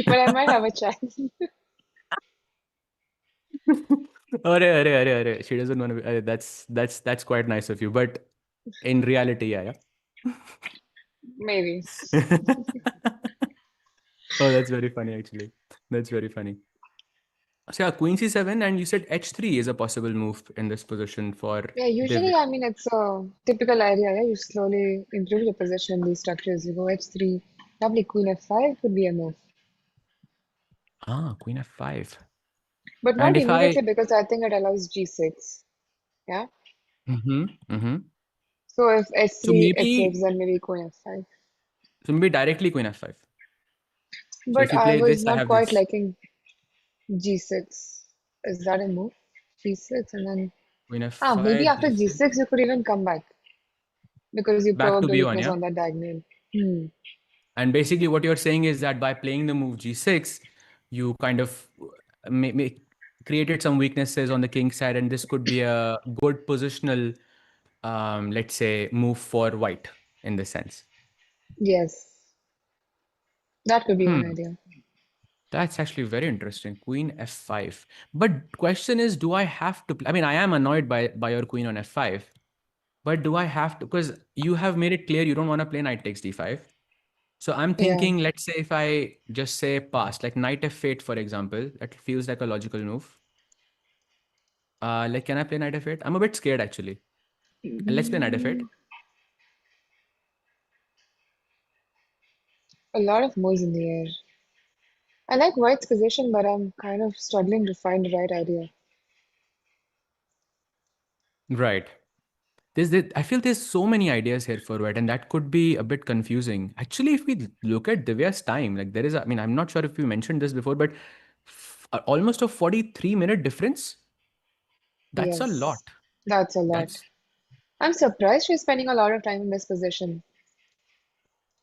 but I might have a chance. Arre. She doesn't want to be. That's quite nice of you. But in reality, yeah, Maybe. yeah. Oh, that's very funny, actually. That's very funny. So yeah, Queen C7, and you said H3 is a possible move in this position for Yeah, usually, Divya. I mean, it's a typical idea. Yeah, you slowly improve your position in these structures. You go h3, probably queen f5 could be a move, Ah, Queen F5. but And not if I, immediately because I think it allows g6. Yeah. mm-hmm. So if So h3, h6, maybe, then maybe queen f5. so maybe directly Queen F5. So But if you I play was this, I not have quite this. liking g6. Is that a move? g6 and then Queen maybe F5, after G6. g6 you could even come back because you Back to provoked a B1, weakness yeah? on that diagonal. Hmm. And basically, what you're saying is that by playing the move G6, you kind of created some weaknesses on the king side, and this could be a good positional, let's say, move for white in this sense. Yes, that could be one Hmm. idea. That's actually very interesting. Queen F5. But question is, do I have to play? I mean, I am annoyed by your queen on F5, but do I have to? Because you have made it clear you don't want to play knight takes D5. So I'm Yeah. thinking, let's say if I just say pass, like knight F8, for example, that feels like a logical move. Like, can I play knight F8? I'm a bit scared actually. Let's play knight F8. Mm, a lot of moves in the air. I like white's position, but I'm kind of struggling to find the right idea. Right. I feel there's so many ideas here for white, and that could be a bit confusing. Actually, if we look at Divya's time, like there is, I mean, I'm not sure if we mentioned this before, but almost a 43-minute difference. That's a Yes, lot. that's a lot. That's, I'm surprised she's spending a lot of time in this position.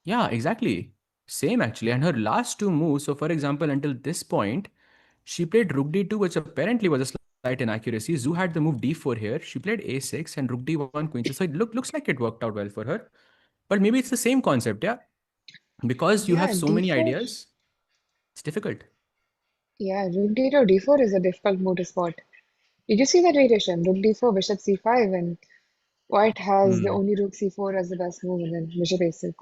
yeah, exactly. Same actually. And her last two moves, so for example, until this point, she played rook d2, which apparently was a slight inaccuracy. Zhu had the move d4 here. She played a6 and rook d1, queen. So it looks like it worked out well for her. But maybe it's the same concept, yeah? Because you Yeah, have so many d4. ideas, it's difficult. Yeah, rook d2, d4 is a difficult move to spot. Did you see that variation? Rook d4, bishop c5, and white has the Hmm. only rook c4 as the best move, and then bishop a6.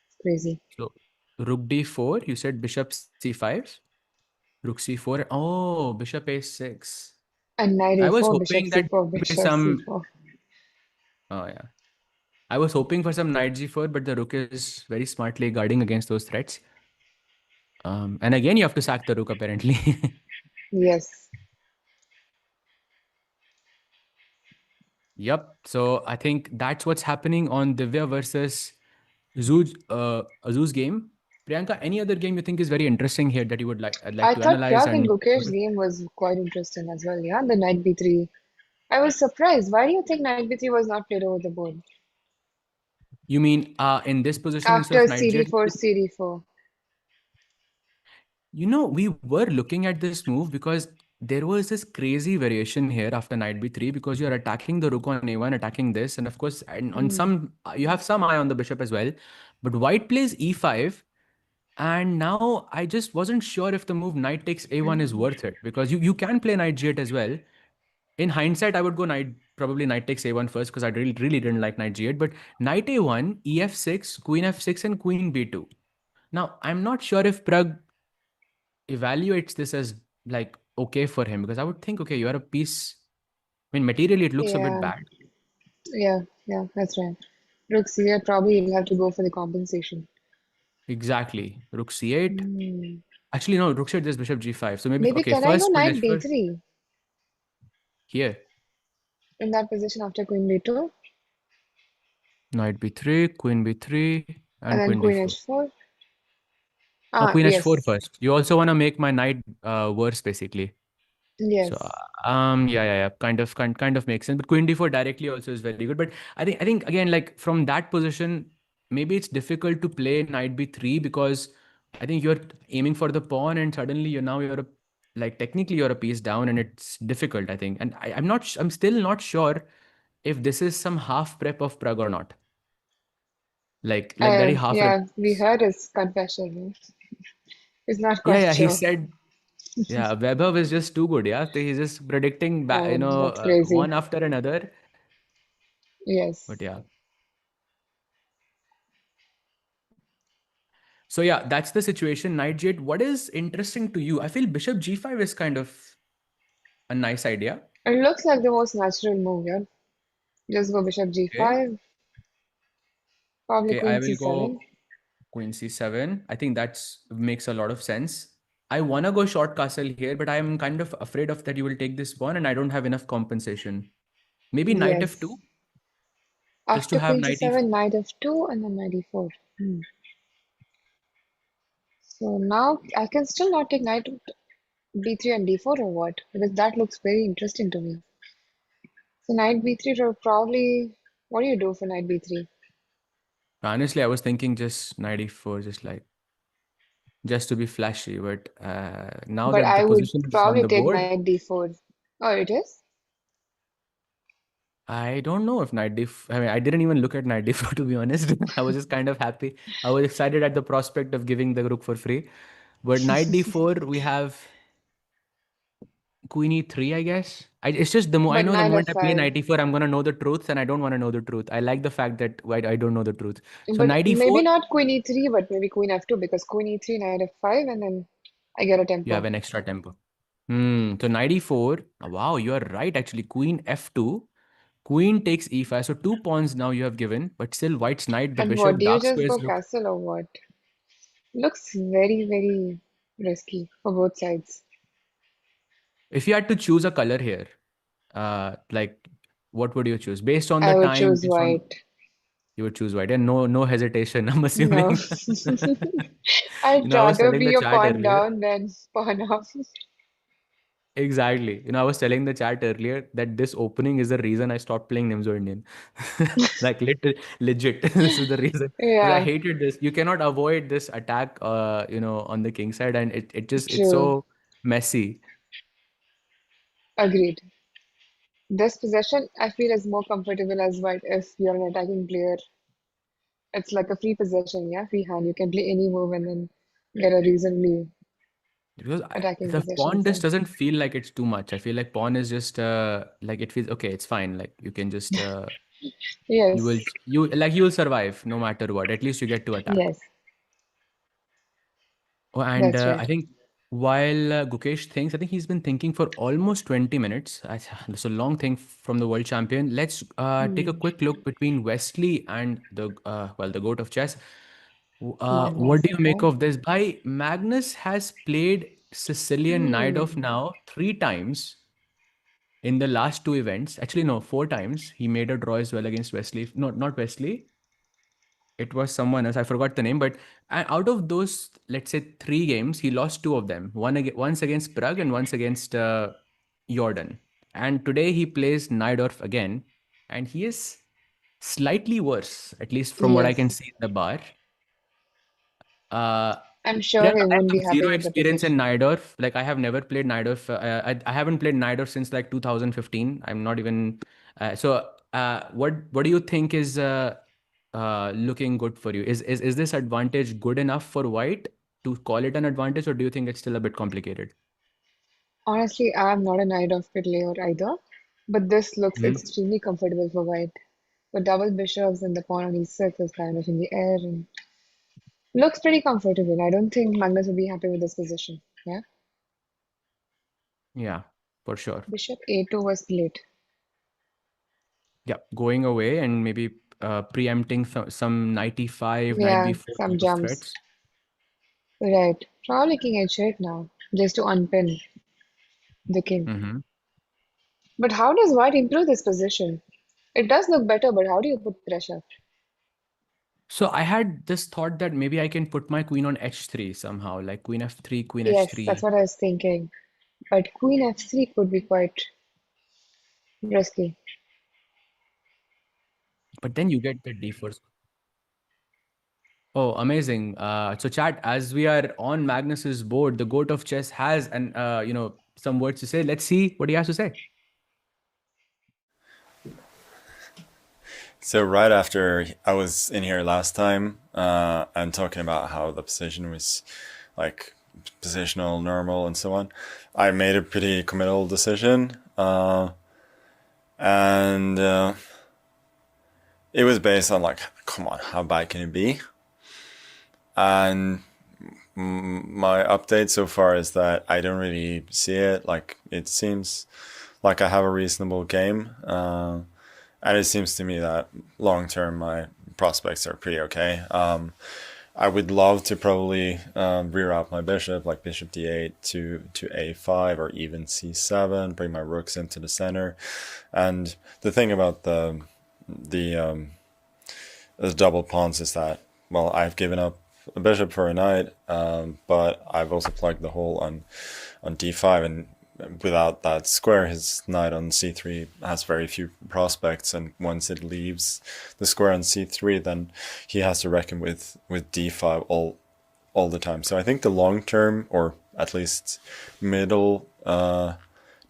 It's crazy. So rook d4, you said bishop c5, rook c4. Oh, bishop a6. And knight I was a4, bishop hoping that c4, would be bishop some. c4. Oh, yeah. I was hoping for some knight g4, but the rook is very smartly guarding against those threats. And again, you have to sack the rook, apparently. Yes. Yep. So I think that's what's happening on Divya versus Zoo's game. Priyanka, any other game you think is very interesting here that you would like I'd like I to thought analyze PRAGG and and GUKESH game was quite interesting as well, yeah? The knight b3. I was surprised. Why do you think knight b3 was not played over the board? you mean in this position instead After of knight cd4, j4? cd4. We were looking at this move because there was this crazy variation here after knight b3 because you're attacking the rook on a1, attacking this, and of course, and on Hmm. some you have some eye on the bishop as well. But white plays e5, and now I just wasn't sure if the move knight takes a1 is worth it because you can play knight g8 as well. In hindsight, I would go probably knight takes a1 first because I really didn't like knight g8. But knight a1, ef6, queen f6, and queen b2. Now, I'm not sure if Prag evaluates this as like okay for him because I would think, okay, you're a piece. I mean, materially, it looks a bit Yeah, bad. yeah, that's right. Rook c8, probably he'll have to go for the compensation. Exactly. Rook c8. Hmm. Actually, no, rook c8, there's bishop g5. So maybe, Maybe okay, can I go first knight village for b3 here. in that position after queen b2 Knight b3, queen b3, and and then queen queen d4. h4? Now, Ah, queen h4 yes, first. You also want to make my knight worse, basically. So yes. yeah, kind of makes sense. But Queen D4 directly also is very good. But I think again, like from that position, maybe it's difficult to play Knight B3 because I think you're aiming for the pawn and suddenly you're like technically you're a piece down and it's difficult, I think. And I'm still not sure if this is some half prep of Prague or not. Like that he half Yeah, we remembers. heard his confession. Right? He's not Yeah, quite yeah, he sure. said. Yeah, Vaibhav is just too good. Yeah, he's just predicting, That's crazy. one after another. But Yes. yeah. So yeah, that's the situation. Knight G8. What is interesting to you? I feel Bishop G5 is kind of a nice idea. It looks like the most natural move, yeah. Just go bishop Okay. g5, probably Okay, queen I will c7. go Queen C7. I think that's makes a lot of sense. I wanna go short castle here, but I'm kind of afraid of that you will take this pawn, and I don't have enough compensation. Maybe Knight Yes. F2, just to After have queen Knight c7, E4. knight f2, and then knight e4. Hmm. So now I can still not take knight b3 and d4 or what? Because that looks very interesting to me. So knight b3 will probably. What do you do for knight b3? Honestly, I was thinking just Knight E4, just to be flashy. But now But that the I would position is on probably the take board, knight d4. Oh, it is? I don't know if I mean, I didn't even look at knight d4 to be honest. I was just kind of happy. I was excited at the prospect of giving the rook for free. But knight d4, we have queen e3, I guess. It's just I But know the knight moment I play f5. knight e4, I'm gonna know the truth, and I don't want to know the truth. I like the fact that I don't know the truth. So But knight maybe e4, not queen e3, but maybe queen f2 because queen e3, knight f5, and then I get a you have tempo. an extra tempo. So knight e4. Wow, you are right. Actually, queen f2. Queen takes e5. So two pawns now you have given, but still white's knight, the And what, bishop, do you dark just go squares look. castle or what? Looks very, very. risky for both sides. If you had to choose a color here, like what would you choose? Based on the I would time, choose based on white. you would choose white, and no hesitation, I'm No. assuming. I'd I was rather telling the be a chat pawn earlier. down than pawn up. Exactly. I was telling the chat earlier that this opening is the reason I stopped playing Nimzo Indian. Like legit. This is the reason. Because I Yeah, hated this. You cannot avoid this attack on the king side, and it's true. so messy. Agreed. This possession, I feel, is more comfortable as white if you're an attacking player. It's like a free possession, yeah, free hand. You can play any move and then get a reasonably Because attacking the possession. pawn just So, doesn't feel like it's too much. I feel like pawn is just like it feels okay, it's fine. Like you can just you yes, will you will survive no matter what. At least you get to attack. yes, Oh, and that's I right. think while Gukesh thinks, I think he's been thinking for almost 20 minutes. That's a long thing from the world champion. Let's take a Hmm. quick look between Wesley and the GOAT of chess. What do Magnus, you make okay. of this? By Magnus has played Sicilian Naidov Hmm. now 3 times in the last 2 events. Actually, no, 4 times. He made a draw as well against Wesley. No, not Wesley. It was someone else. I forgot the name. But out of those, let's say 3 games, he lost 2 of them. Once against Prague and once against Jordan. And today he plays Naidorf again, and he is slightly worse, at least from what I can Yes, see in the bar. Uh, I'm sure Priyanka, he I won't be have happy zero with the experience in position. Naidorf. Like I have never played Naidorf. I haven't played Naidorf since like 2015. I'm not even. What do you think is looking good for you? Is this advantage good enough for White to call it an advantage, or do you think it's still a bit complicated? Honestly, I'm not an Knight of player either, but this looks Mhm. extremely comfortable for white. The double bishops and the pawn on e6 is kind of in the air and looks pretty comfortable. I don't think Magnus would be happy with this position. Yeah. Yeah, for sure. Bishop a2 was late. Yeah, going away and maybe preempting some knight e5, knight Yeah, b4 some sort of jumps. threats. Right. Probably king h8 now, just to unpin the king. Hmm. But how does white improve this position? It does look better, but how do you put pressure? So I had this thought that maybe I can put my queen on h3 somehow, like queen f3, queen Yes, that's h3. what I was thinking. But queen f3 could be quite risky. But then you get the d4. Oh, amazing. So chat, as we are on Magnus's board, the goat of chess has some words to say. Let's see what he has to say. So right after I was in here last time, and talking about how the position was like positional, normal, and so on, I made a pretty committal decision, and it was based on like, come on, how bad can it be? And my update so far is that I don't really see it. Like it seems like I have a reasonable game. And it seems to me that long term my prospects are pretty okay. I would love to probably reroute my bishop, like bishop d8 to a5 or even c7, bring my rooks into the center. And the thing about the the double pawns is that, well, I've given up a bishop for a knight, but I've also plugged the hole on d5, and without that square, his knight on c3 has very few prospects, and once it leaves the square on c3, then he has to reckon with d5 all the time. So I think the long term, or at least middle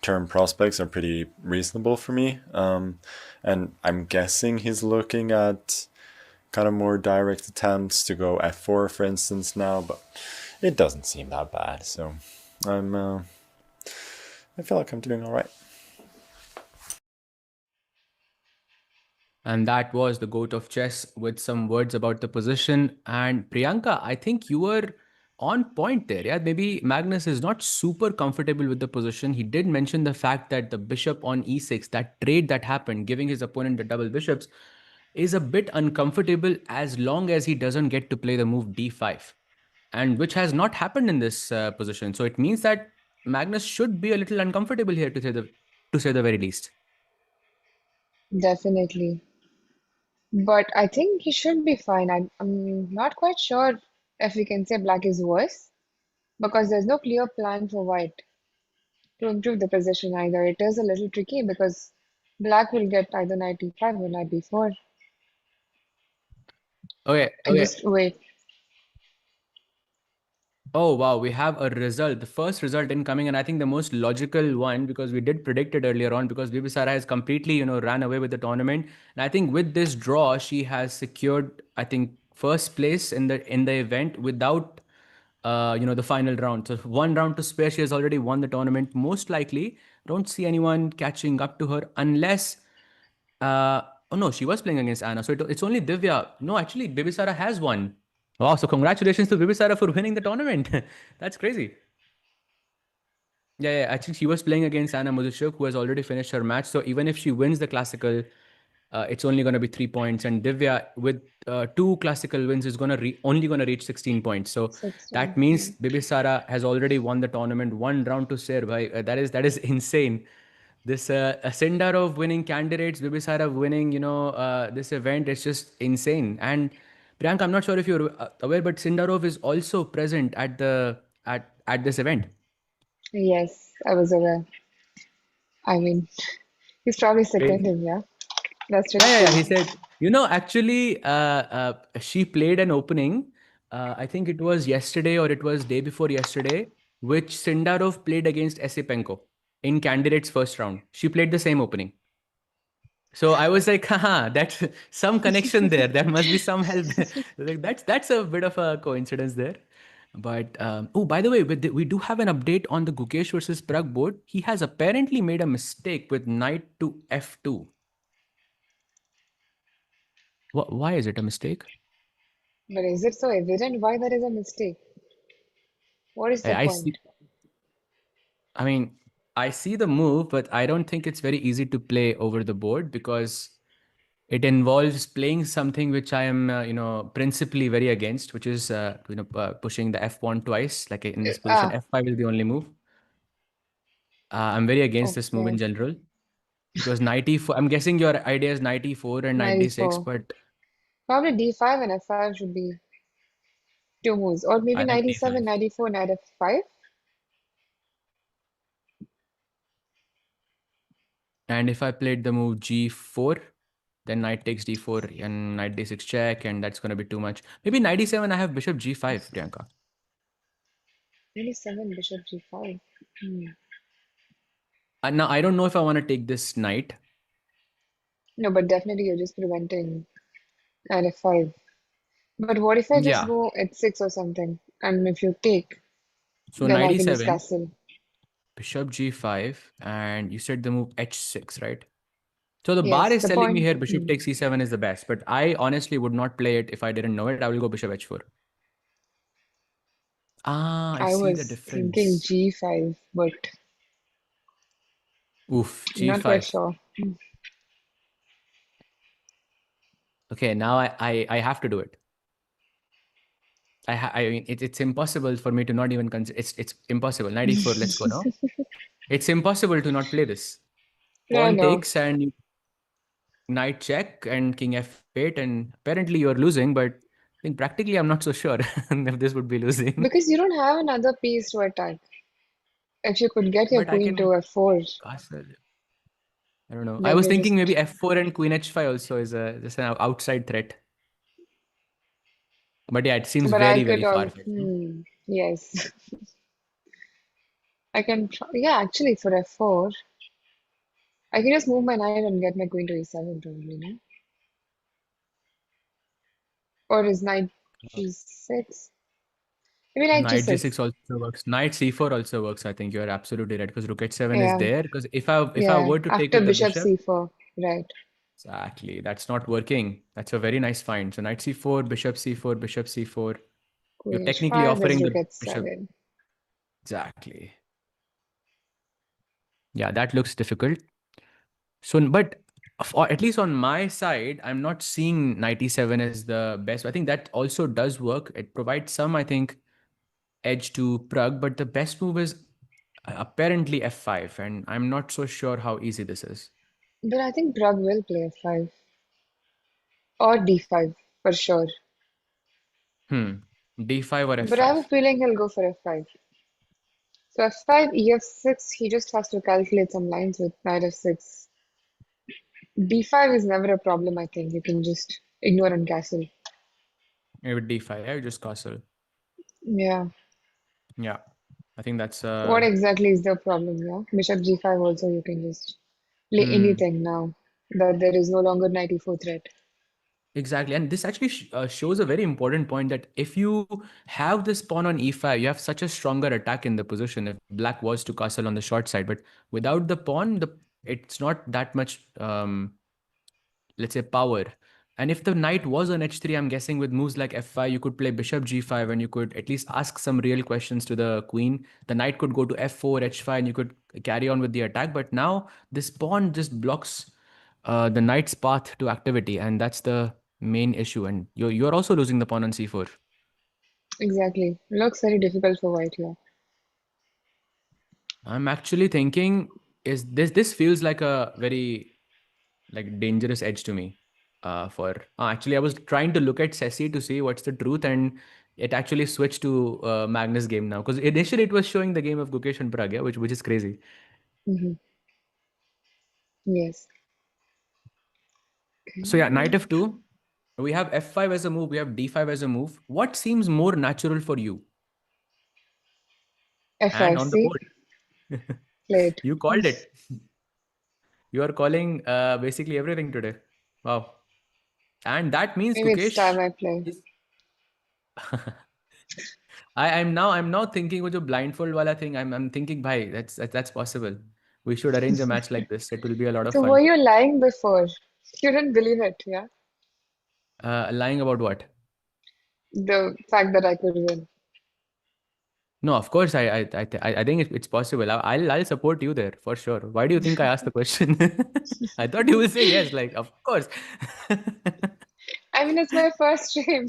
term prospects are pretty reasonable for me. And I'm guessing he's looking at kind of more direct attempts to go f4, for instance, now, but it doesn't seem that bad. So I feel like I'm doing all right. And that was the goat of chess with some words about the position. And Priyanka, I think you were on point there. Yeah, maybe Magnus is not super comfortable with the position. He did mention the fact that the bishop on e6, that trade that happened, giving his opponent the double bishops, is a bit uncomfortable as long as he doesn't get to play the move d5. and which has not happened in this position. So it means that Magnus should be a little uncomfortable here, to say the very least. Definitely. But I think he should be fine. I'm not quite sure if we can say black is worse because there's no clear plan for white to improve the position either. It is a little tricky because black will get either knight e5 or knight b4. Okay, And okay. just wait. Oh wow, we have a result. The first result incoming, and I think the most logical one because we did predict it earlier on because Bibisara has completely, ran away with the tournament. And I think with this draw, she has secured, I think, first place in the event without the final round. So one round to spare, she has already won the tournament. Most likely, don't see anyone catching up to her unless uh, oh no, she was playing against Anna. So it's only Divya. No, actually, Bibisara has won. Wow, so congratulations to Bibisara for winning the tournament. That's crazy. Yeah, yeah. Actually, she was playing against Anna Muzushuk, who has already finished her match. So even if she wins the classical, it's only going to be 3 points. And Divya, with two classical wins, is only going to reach 16 points. So 16. that Yeah. means Bibisara has already won the tournament. One round to serve. Bhai. That is insane. This Sindarov winning candidates, Bibisara winning, this event. It's just insane. And Priyanka, I'm not sure if you're aware, but Sindarov is also present at this event. Yes, I was aware. I mean, he's probably second Crazy. him, yeah. That's Yeah, just yeah, yeah. He crazy. said, actually, she played an opening. I think it was yesterday or it was day before yesterday, which Sindarov played against Esipenko in candidates first round. She played the same opening. So I was like, haha, that's some connection there. There must be some help. Like that's a bit of a coincidence there. But oh, by the way, we do have an update on the Gukesh versus Prag board. He has apparently made a mistake with knight to f2. Why is it a mistake? But is it so evident why there is a mistake? What is the I point? see. I mean, I see the move, but I don't think it's very easy to play over the board because it involves playing something which I am, principally very against, which is, pushing the f pawn twice. Like in this position, Ah, f5 is the only move. I'm very against this move in okay. general because knight e4. I'm guessing your idea is knight e4 and knight d6, 94. but Probably d5 and f5 should be two moves. Or maybe I like 97, d5. 94, knight f5. And if I played the move g4, then knight takes d4 and knight d6 check, and that's going to be too much. Maybe knight d7, I have bishop g5, Priyanka. 97, bishop g5. Hmm. Now, I don't know if I want to take this knight. No, but definitely you're just preventing knight f5. But what if I just Yeah. go h6 or something? And if you take, So then knight I can just e7, castle. bishop g5, and you said the move h6, right? So the bar Yes, is the telling me point. here bishop Hmm. takes e7 is the best, but I honestly would not play it if I didn't know it. I will go bishop h4. Ah, I I see the was thinking difference. g5, but Oof, I'm not quite g5. sure. Okay, now I have to do it. I mean, it's impossible for me to not even consider. It's impossible. 94, let's go now. It's impossible to not play this. I Pawn know. takes and knight check and king f8, and apparently you're losing, but I think practically I'm not so sure if this would be losing. Because you don't have another piece to attack. If you could get your But I queen to can f4, castle. I don't know. I then was you thinking maybe just. f4 and queen h5 also is just an outside threat. But yeah, it seems But I very, could very all. far-fetched. No? Yes. I can try. Yeah, actually, for f4, I can just move my knight and get my queen to e7, probably, no? Or is knight g6? Maybe knight Knight g6. g6 also works. Knight c4 also works. I think you're absolutely right because rook h7 is Yeah, there. Because if I yeah. were to take After with the bishop bishop, c4, right. exactly, that's not working. That's a very nice find. So knight c4, bishop c4, bishop c4. You're Queen technically h5, there's offering rook the bishop. h7. Exactly. Yeah, that looks difficult. So, but or at least on my side, I'm not seeing 97 as the best. I think that also does work. It provides some, I think. edge to Prague, but the best move is apparently f5, and I'm not so sure how easy this is. But I think Brug will play f5 or d5 for sure. D5 or But I have a f5. feeling he'll go for f5. So f5, ef6, he just has to calculate some lines with knight f6. d5 is never a problem, I think. You can just ignore and castle. Maybe D5, yeah, just castle. Yeah. Yeah, I think that's What exactly is the problem here? Bishop g5 also, you can just play hmm. anything now. That there is no longer knight e4 threat. Exactly. And this actually shows a very important point that if you have this pawn on e5, you have such a stronger attack in the position if black was to castle on the short side. But without the pawn, it's not that much, let's say, power. And if the knight was on h3, I'm guessing with moves like f5, you could play bishop g5 and you could at least ask some real questions to the queen. The knight could go to f4, h5, and you could carry on with the attack. But now this pawn just blocks the knight's path to activity, and that's the main issue. And you're also losing the pawn on c4. Exactly. Looks very difficult for white here. I'm actually thinking, is this feels like a very like dangerous edge to me. For actually, I was trying to look at Ceci to see what's the truth, and it actually switched to Magnus game now because initially it was showing the game of Gukesh and Prague, yeah, which is crazy. Hmm. Yes. So yeah, Okay. knight f2. We have f5 as a move. We have d5 as a move. What seems more natural for you and f5, on the see? board? Played. You called it. You are calling basically everything today. Wow. And that means Maybe it's time Gukesh I play. is. I'm now thinking with the blindfold wala thing. I'm thinking, bhai, that's possible. We should arrange a match like this. It will be a lot of So were fun. you lying before? You didn't believe it, yeah? Lying about what? The fact that I could win. No, of course I think it's possible. I'll support you there for sure. Why do you think I asked the question? I thought you would say yes. Like of course. I mean, it's my first stream.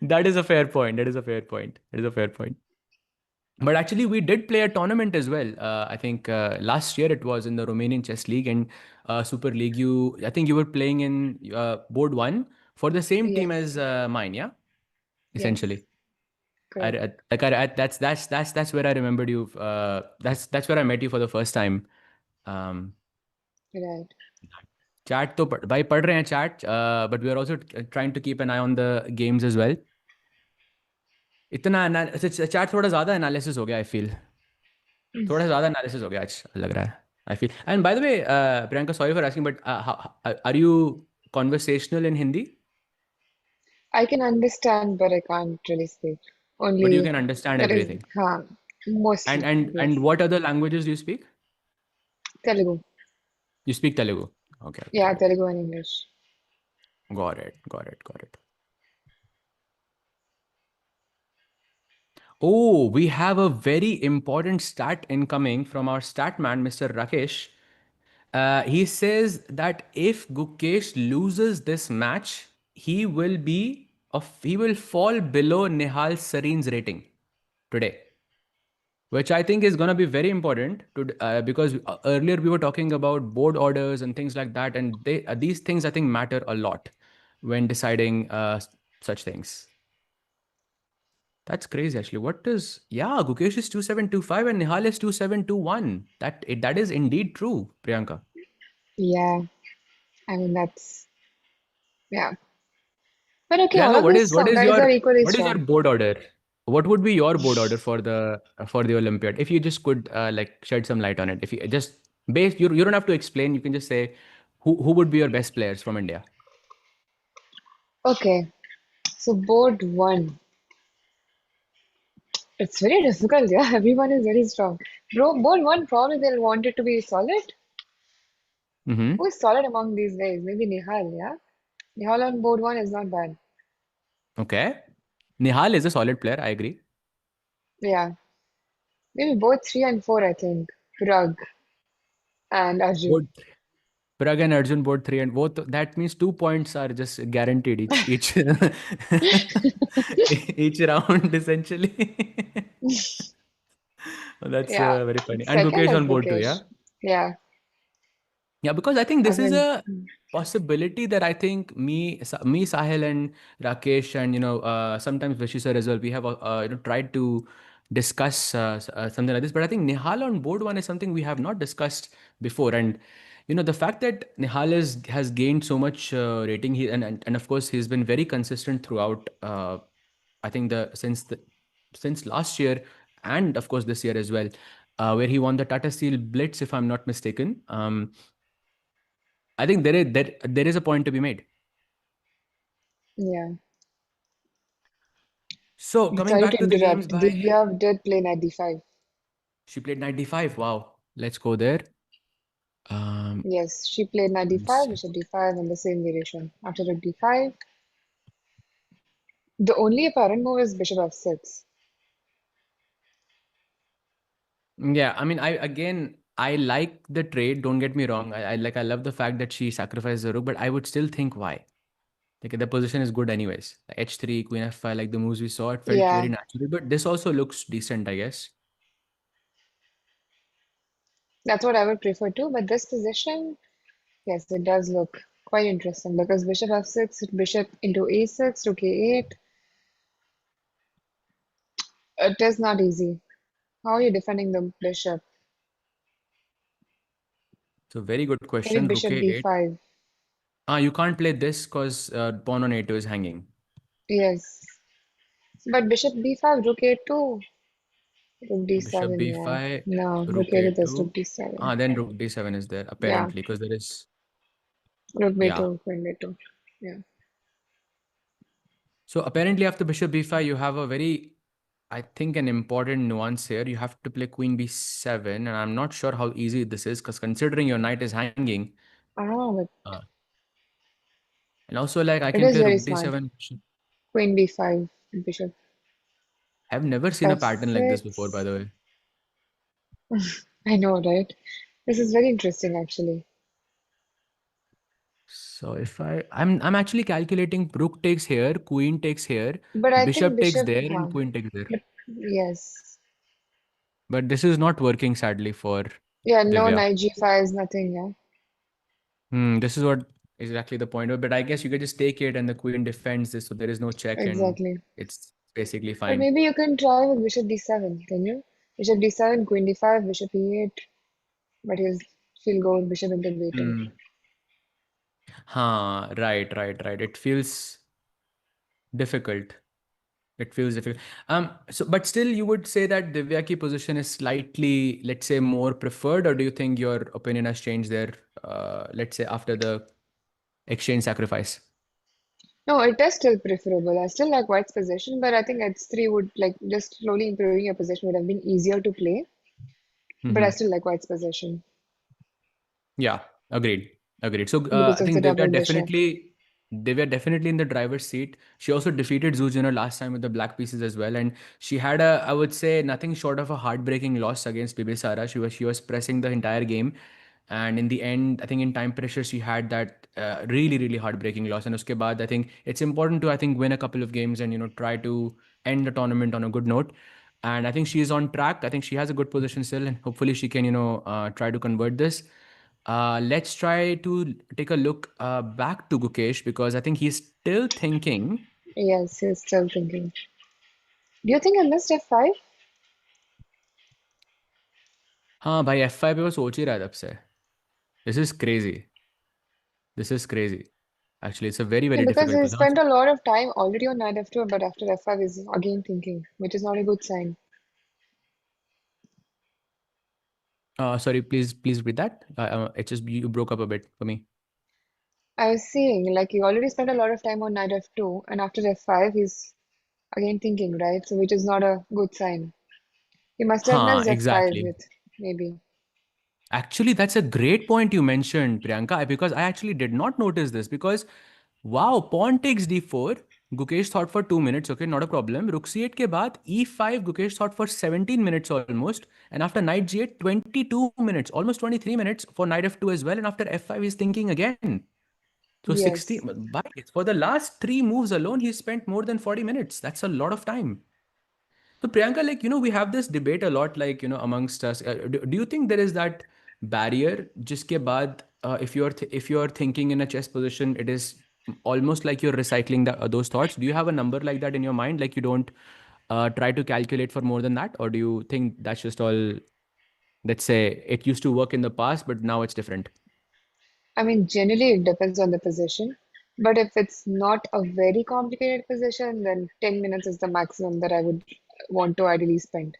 That is a fair point. That is a fair point. That is a fair point. But actually, we did play a tournament as well. I think last year it was in the Romanian Chess League and Super League. I think you were playing in board one for the same team Yes, as mine. Yeah, yes, essentially. correct. That's where I remembered you. That's where I met you for the first time. Um, Right. chat तो भाई पढ़ रहे हैं chat, but we are also trying to keep an eye on the games as well. इतना chat थोड़ा ज़्यादा analysis हो गया I feel. थोड़ा ज़्यादा एनालिसिस हो गया आज लग रहा है. I feel. And by the way, Priyanka, sorry for asking, but are you conversational in Hindi? I can understand, but I can't really speak. But you Only can understand that is, everything. And mostly, and yes. and what other languages do you speak? Telugu. You speak Telugu. Okay, okay, Yeah, okay. Telugu and English. Got it, got it, got it. Oh, we have a very important stat incoming from our stat man, Mr. Rakesh. He says that if Gukesh loses this match, he will fall below Nihal Sarin's rating today, which I think is going to be very important because earlier we were talking about board orders and things like that, and these things I think matter a lot when deciding such things. That's crazy, actually. Yeah, Gukesh is 2725 and Nihal is 2721. That is indeed true, Priyanka. Yeah, I mean, yeah. But okay, all Priyanka, of these guys are equally what is your strong. board order? What would be your board order for the Olympiad? If you just could like shed some light on it. If you just you don't have to explain, you can just say who would be your best players from India. Okay, so board one. It's very difficult, yeah. Everyone is very strong. Bro, board one, probably they'll want it to be solid. Mm-hmm. Who is solid among these guys? Maybe Nihal, yeah? Nihal on board one is not bad. Okay. Nihal is a solid player, I agree. Yeah. Maybe both three and four, I think. Prag and Arjun. Board. Prag and Arjun both three, and both that means 2 points are just guaranteed each each round essentially. That's Yeah. very funny. And Second Gukesh is on board too, Gukesh. yeah. Yeah. Yeah, because I think I this is mean, a possibility that I think me, Sahil, and Rakesh, and sometimes Vishi sir as well. We have tried to discuss something like this, but I think Nihal on board one is something we have not discussed before, and the fact that Nihal has gained so much rating, and of course he's been very consistent throughout. I think since last year, and of course this year as well, where he won the Tata Steel Blitz, if I'm not mistaken. I think there is a point to be made. yeah. So But coming sorry to back to the games, interrupt. by Divya did play 95. she played 95. Wow, let's go there. Um, Yes, she played knight one d5, sec. bishop d5, and the same variation. After rook d5, the only apparent move is bishop f6. Yeah, I mean, I like the trade. Don't get me wrong. I love the fact that she sacrificed the rook, but I would still think why. Like the position is good anyways. Like h3, queen f5, like the moves we saw, it felt Yeah, very natural. But this also looks decent, I guess. that's what I would prefer too. But this position, yes, it does look quite interesting because bishop f6, bishop into a6, rook a8. It is not easy. How are you defending the bishop? So very good Maybe question. Rook bishop a8. d5. You can't play this because pawn on a2 is hanging. Yes. But bishop b5, rook a2, rook Bishop d7, yeah. b5, No, rook rook a8 is rook a2. d7. Then rook d7 is there Yeah, apparently because there is, rook yeah. b2, queen b2. Yeah. So apparently after bishop b5, you have a very, I think, an important nuance here. You have to play queen b7, and I'm not sure how easy this is because considering your knight is hanging, Ah, but uh, and also like I it can is play very rook smart. d7. Queen b5, bishop I've never seen a pattern like this before, by f6. the way. I know, right? This is very interesting, actually. So if I'm actually calculating rook takes here, queen takes here, But I think bishop takes bishop, there, huh? and queen takes there. But yes. But this is not working sadly for Yeah, no Divya. knight g5 is nothing, yeah. This is what exactly the point of it. But I guess you could just take it and the queen defends this, so there is no check and Exactly. it's basically But fine. maybe you can try with bishop d7, can you? Bishop d7, queen d5, bishop e8. But she'll go with bishop into b2. Hmm. Right. It feels difficult. It feels difficult. So but still you would say that Divya ki position is slightly, let's say, more preferred, or do you think your opinion has changed there, let's say after the exchange sacrifice? No, it is still preferable. I still like white's position, but I think h3 would, like, just slowly improving your position would have been easier to play. But I Mm-hmm. still like white's position Yeah, agreed. Agreed. So because I of the think double bishop. They were definitely in the driver's seat. She also defeated Zhu Junior last time with the black pieces as well, and she had I would say, nothing short of a heartbreaking loss against Bibisara. She was pressing the entire game, and in the end, I think in time pressure, she had that really heartbreaking loss. And uske baad, I think it's important to win a couple of games and try to end the tournament on a good note. And I think she is on track. I think she has a good position still, and hopefully she can try to convert this. Let's try to take a look back to Gukesh because I think he's still thinking. Yes, he's still thinking. Do you think I missed f5? हाँ भाई F5 पे वो सोच ही रहा है तब से. This is crazy. This is crazy. Actually, it's a Yeah, very because difficult he position. spent a lot of time already on knight f2, but after f5 is again thinking, which is not a good sign. Sorry, please read that. It just you broke up a bit for me. I was seeing, like, he already spent a lot of time on knight f2, and after f5, he's again thinking, right? So, which is not a good sign. He must have Huh, missed f5 exactly. with maybe. Actually, that's a great point you mentioned, Priyanka, because I actually did not notice this because wow, pawn takes d4. Gukesh thought for 2 minutes, okay, not a problem. Rook c8 के बाद e5, Gukesh thought for 17 minutes almost. And after knight g8, 22 minutes, almost 23 minutes for knight f2 as well. And after f5, he's thinking again. So 60, Yes. but for the last three moves alone, he spent more than 40 minutes. That's a lot of time. So Priyanka, like, we have this debate a lot, like, amongst us. Do you think there is that barrier, jiske baad, if you're thinking in a chess position, it is almost like you're recycling those thoughts. Do you have a number like that in your mind? Like you don't try to calculate for more than that? Or do you think that's just all, let's say it used to work in the past, but now it's different? I mean, generally it depends on the position, but if it's not a very complicated position, then 10 minutes is the maximum that I would want to ideally spend.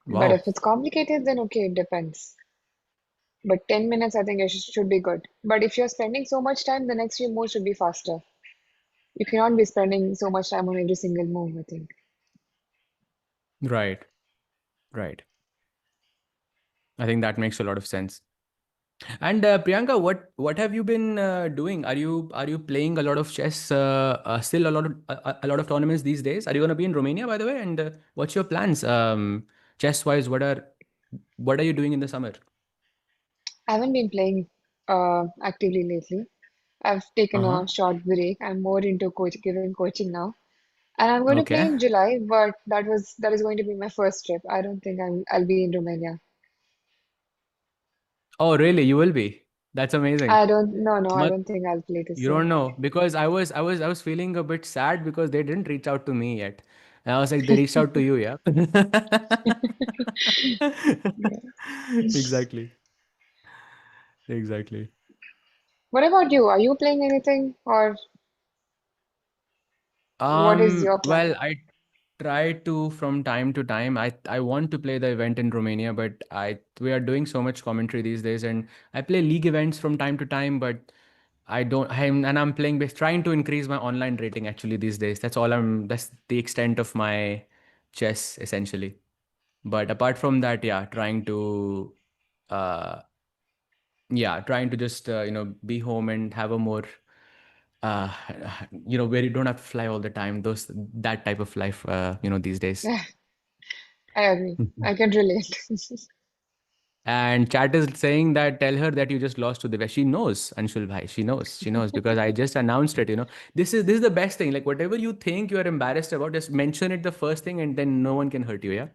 But if Wow. it's complicated, then okay, it depends. But 10 minutes, I think it should be good. But if you're spending so much time, the next few moves should be faster. You cannot be spending so much time on every single move, I think. Right. Right. I think that makes a lot of sense. And Priyanka, what have you been doing? Are you playing a lot of chess? Still a lot of tournaments these days. Are you going to be in Romania, by the way? And what's your plans? Chess wise, what are you doing in the summer? I haven't been playing actively lately. I've taken Uh-huh. a short break. I'm more into giving coaching now. And I'm going to play Okay. in July, but that is going to be my first trip. I don't think I'll be in Romania. Oh, really? You will be. That's amazing. I don't no, I But don't think I'll play this you year. don't know because I was feeling a bit sad because they didn't reach out to me yet. And I was like, they reached out to you, yeah. Yeah. Exactly. Exactly. What about you? Are you playing anything or what is your plan? Well, I try to from time to time. I want to play the event in Romania, but I we are doing so much commentary these days, and I play league events from time to time, but I don't. I'm playing trying to increase my online rating actually these days. That's the extent of my chess essentially. But apart from that, yeah, uh, trying to just be home and have a more uh where you don't have to fly all the time, that type of life these days. I agree. Mhm. I can relate. And chat is saying that tell her that you just lost to the West. She knows, Anshul bhai, she knows because I just announced it. This is the best thing, like whatever you think you are embarrassed about, just mention it the first thing and then no one can hurt you, yeah.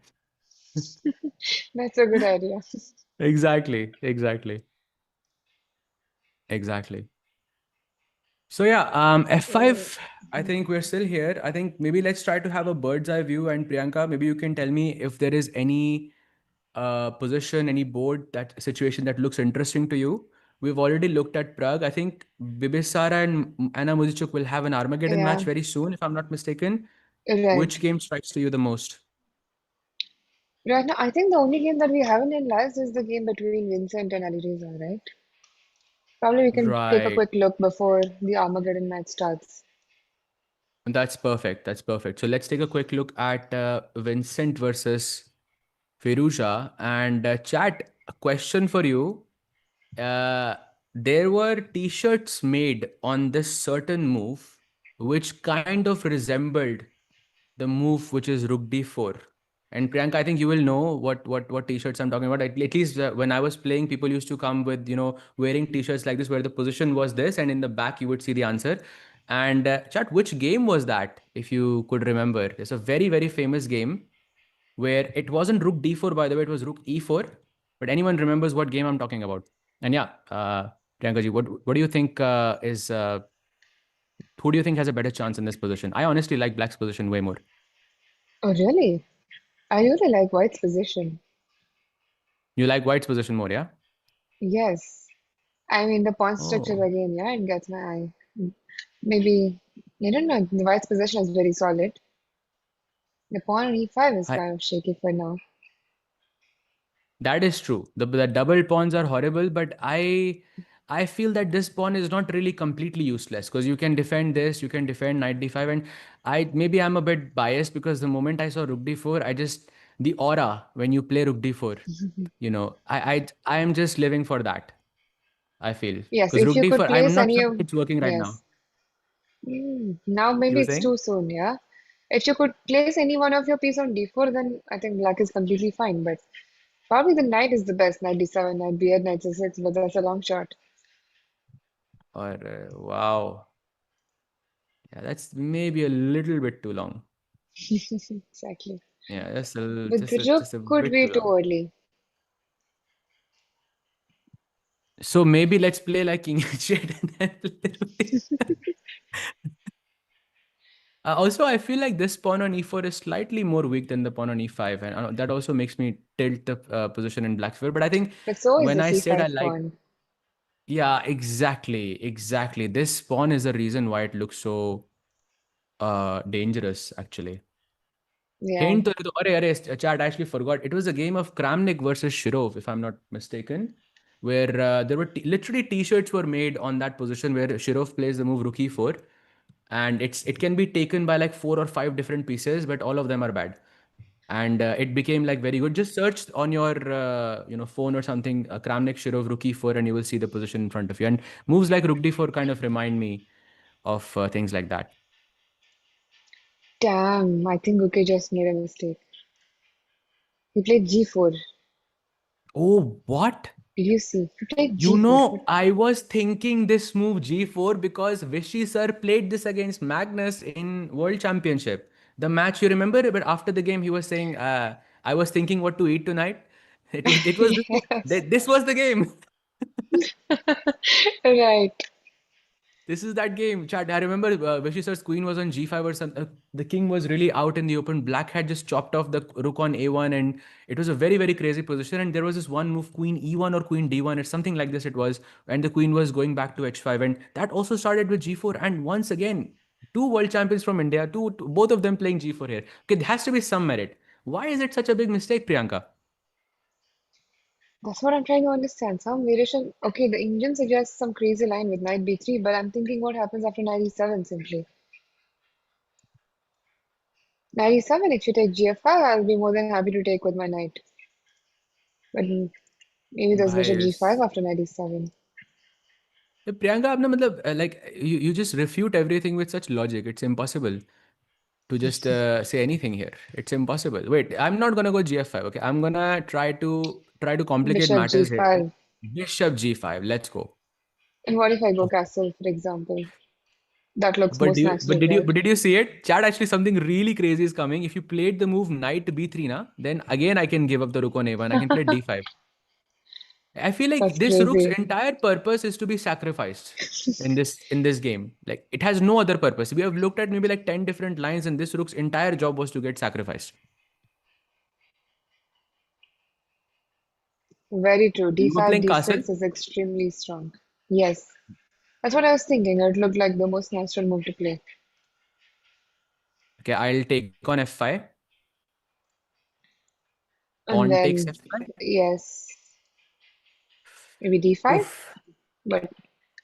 That's a good idea. Exactly, exactly, exactly. So yeah, So, F5, I think we're still here. I think maybe let's try to have a bird's eye view. And Priyanka, maybe you can tell me if there is any position, any board, that situation that looks interesting to you. We've already looked at Prague. I think Bibisara and Anna Muzichuk will have an Armageddon match yeah, very soon, if I'm not mistaken. right. Which game strikes to you the most? Right now, I think the only game that we haven't analyzed is the game between Vincent and Alireza, right? Probably we can take a Right. quick look before the Armageddon match starts. That's perfect. That's perfect. So let's take a quick look at Vincent versus Firuja. And chat, a question for you. uh, there were t-shirts made on this certain move which kind of resembled the move which is rook d4. And Priyanka, I think you will know what t-shirts I'm talking about. At least when I was playing, people used to come with wearing t-shirts like this where the position was this and in the back you would see the answer. And chat, which game was that, if you could remember? It's a very very famous game where it wasn't rook d4, by the way, it was rook e4. But anyone remembers what game I'm talking about? And yeah, Priyanka ji, what do you think who do you think has a better chance in this position? I honestly like Black's position way more. Oh, really? I really like White's position. You like White's position more, yeah? Yes. I mean, the pawn structure Oh, again, yeah, it gets my eye. Maybe, I don't know, the White's position is very solid. The pawn on e5 is I kind of shaky for now. that is true. The double pawns are horrible, but I feel that this pawn is not really completely useless because you can defend this, you can defend knight d5, and maybe I'm a bit biased because the moment I saw rook d4, I just the aura when you play rook d4, I am just living for that. I feel Yes, because if rook you could d4, I'm place not any sure if of, it's working right now. yes, Now maybe You it's think? too soon, yeah? If you could place any one of your piece on d4, then I think black is completely fine. But probably the knight is the best. Knight d7, knight b8, knight c6, but that's a long shot. Or wow, yeah, that's maybe a little bit too long. Exactly. Yeah, But the rook just a could bit be too too long. early. So maybe let's play like king h8 and then play rook d- Also, I feel like this pawn on e4 is slightly more weak than the pawn on e5, and that also makes me tilt the position in black's favor. But I think But so is when the I said I c5 like, pawn. yeah, exactly, exactly. This pawn is the reason why it looks so dangerous, actually. Yeah. Hint, chat, I actually forgot. It was a game of Kramnik versus Shirov, if I'm not mistaken, where there were literally t-shirts were made on that position where Shirov plays the move rook e4, and it can be taken by like 4 or 5 different pieces, but all of them are bad. And it became like very good. Just search on your phone or something, Kramnik Shirov rook e4, and you will see the position in front of you. And moves like rook d4 kind of remind me of things like that. Damn, I think Guke just made a mistake. He played g4. Oh, what? Did you see? He played You g4. know, I was thinking this move G4 because Vishy sir played this against Magnus in World Championship. The match you remember, but after the game he was saying, "I was thinking what to eat tonight." It was this, Yes. this was the game. Right. This is that game, chat. I remember Vishy sir's queen was on G5 or something. The king was really out in the open. Black had just chopped off the rook on A1, and it was a very, very crazy position. And there was this one move, queen E1 or queen D1, it's something like this. It was, and the queen was going back to H5, and that also started with G4. And once again, two world champions from India, both of them playing G4 here. Okay, there has to be some merit. Why is it such a big mistake, Priyanka? That's what I'm trying to understand. Some variation. Okay, the engine suggests some crazy line with knight b3, but I'm thinking what happens after knight e7 simply. Knight e7, if you take gf5, I'll be more than happy to take with my knight. But maybe there's bishop Bias. g5 after knight e7. Priyanka, आपने मतलब like you just refute everything with such logic. It's impossible to just say anything here. It's impossible. Wait, I'm not gonna go GF5. Okay, I'm gonna try to complicate Bishop matters here. g5. Bishop G5. Let's go. And what if I go Oh, castle, for example? That looks but most natural, did you right? but did you see it? Chad, actually something really crazy is coming. If you played the move knight B3 na, then again I can give up the rook on A1. I can play D5. I feel like That's this rook's crazy. entire purpose is to be sacrificed in this game. Like it has no other purpose. We have looked at maybe like 10 different lines, and this rook's entire job was to get sacrificed. Very true. You were d5, playing castle. d6 is extremely strong. Yes. That's what I was thinking. It looked like the most natural move to play. Okay, I'll take on F5. And Pawn takes then, F5. yes, maybe d5, Oof. but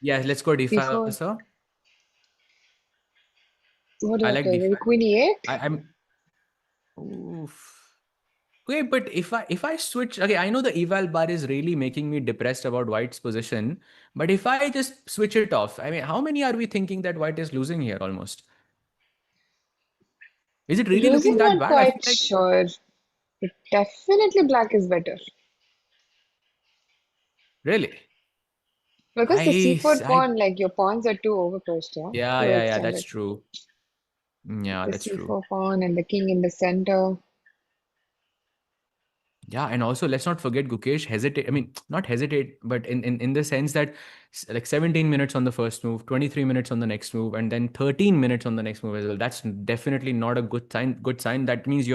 Yeah, let's go D5 d4. also. What do I I like play? Maybe D5. queen e8? I'm oof. Okay, but if I switch, okay, I know the eval bar is really making me depressed about White's position, but if I just switch it off, I mean, how many are we thinking that White is losing here almost? Is it really looking Losing, that not bad? I feel quite like sure. But definitely black is better. really. Because the c4 I pawn, like your pawns are too overpushed, yeah? yeah, yeah, yeah, that's Overextended. true. Yeah, The that's true. c4 pawn and the king in the center. Yeah, and also let's not forget Gukesh hesitate. I mean, not hesitate, but in the sense that like 17 minutes on the first move, 23 minutes on the next move, and then 13 minutes on the next move as well. That's definitely not a good sign. Good sign. That means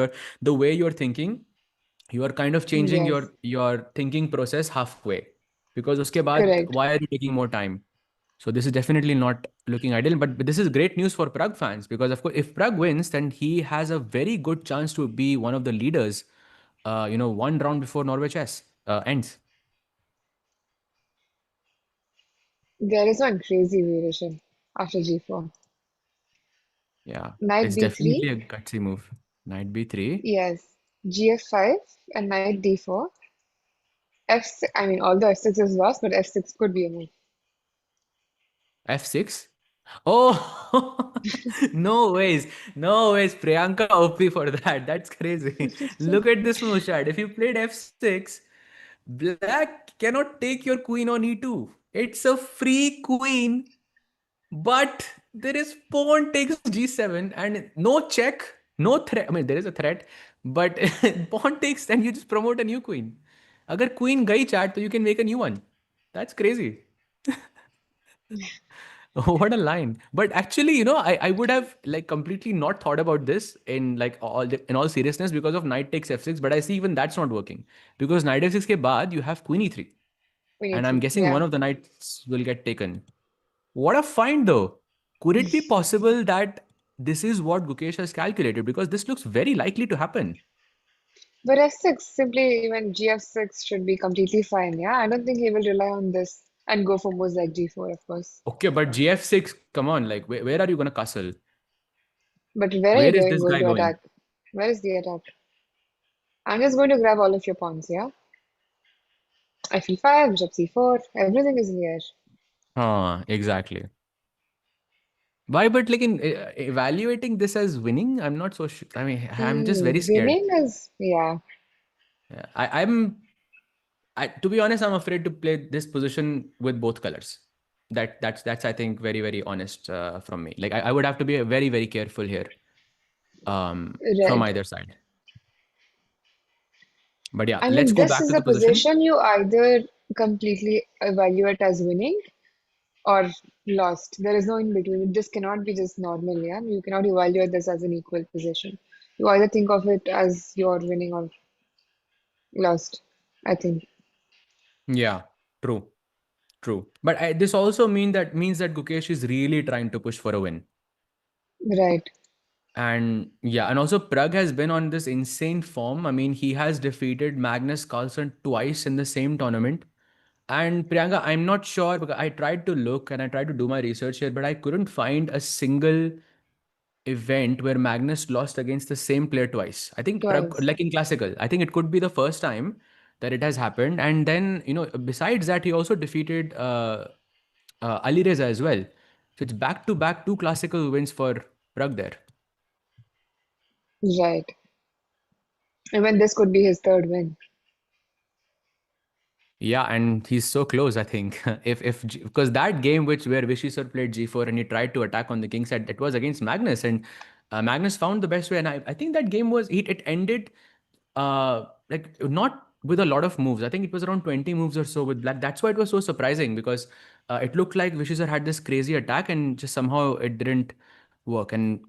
the way you're thinking, you are kind of changing Yes, your thinking process halfway. Because uske baad, correct. why are you taking more time? So this is definitely not looking ideal, but this is great news for Prague fans because of course, if Prague wins, then he has a very good chance to be one of the leaders. One round before Norway chess ends. There is one crazy variation after g4. Yeah, Knight it's b3, definitely a gutsy move. Knight b3, yes. gf5 and knight d4. F6, I mean, although f6 is lost, but f6 could be a move. f6. Oh, no ways. No ways. Priyanka OP for that. That's crazy. Look at this move, Shad. If you played f6, black cannot take your queen on e2. It's a free queen, but there is pawn takes g7 and no check, no threat. I mean, there is a threat, but pawn takes and you just promote a new queen. Agar queen gayi chat, so you can make a new one. That's crazy. What a line. But actually, I would have like completely not thought about this in like in all seriousness because of knight takes f6, but I see even that's not working. Because knight f6 ke baad you have queen e3. We need And I'm to. guessing Yeah. one of the knights will get taken. What a find though. Could it be possible that this is what Gukesh has calculated? Because this looks very likely to happen. But f6, simply even gf6 should be completely fine. Yeah, I don't think he will rely on this and go for moves like g4, of course. Okay, but gf6, come on, like where are you gonna castle? But where are you Where is going, this going guy to going? attack? Where is the attack? I'm just going to grab all of your pawns, yeah? F e5, bishop c4, everything is in the air. Exactly. Why? But like in evaluating this as winning, I'm not so sure. I mean, I'm just very scared. Winning is, yeah, Yeah, to be honest, I'm afraid to play this position with both colors. That's I think very very honest from me. Like I would have to be very very careful here from red. either side. But yeah, I let's mean, go this back is to a the position. position you either completely evaluate as winning or lost. There is no in between. This cannot be just normal, yeah? You cannot evaluate this as an equal position. You either think of it as you're winning or lost, I think. Yeah, true, true. But this also means that Gukesh is really trying to push for a win. Right. And yeah, and also Prag has been on this insane form. I mean, he has defeated Magnus Carlsen twice in the same tournament. And Priyanka, I'm not sure because I tried to look and I tried to do my research here, but I couldn't find a single event where Magnus lost against the same player twice. I think Prag, Twice. like in classical, I think it could be the first time that it has happened. And then, besides that, he also defeated Ali Reza as well. So it's back to back two classical wins for Prag there. Right. Even this could be his third win. Yeah, and he's so close. I think because that game where Vishy sir played G4 and he tried to attack on the king side, it was against Magnus, and Magnus found the best way. And I think that game it ended like not with a lot of moves. I think it was around 20 moves or so with black. That's why it was so surprising because it looked like Vishy sir had this crazy attack and just somehow it didn't work. And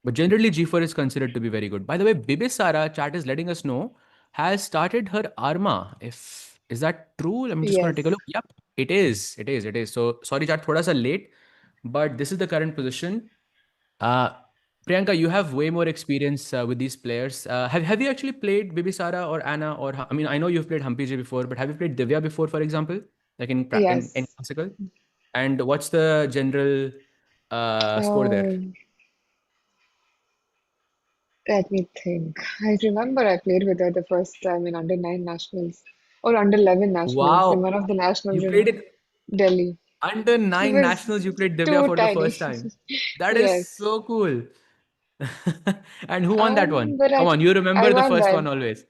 but generally G4 is considered to be very good. By the way, Bibisara chat is letting us know has started her Arma. If is that true? I'm just gonna take a Yes. look. Yep, it is. It is. It is. So sorry, chat, thoda sa late, but this is the current position. Uh, Priyanka, you have way more experience with these players. Have you actually played Bibisara or Anna or I mean I know you've played Humpy J before, but have you played Divya before, for example, like in Yes. classical? And what's the general score there? Um, Let me think. I remember I played with her the first time in under 9 nationals or under 11 nationals in Wow, one of the you nationals in played it Delhi. under She nine nationals. was You played Divya too for the tiny. first time. That is Yes. so cool. And who won that one? But Come on, you I remember the won first that, one always.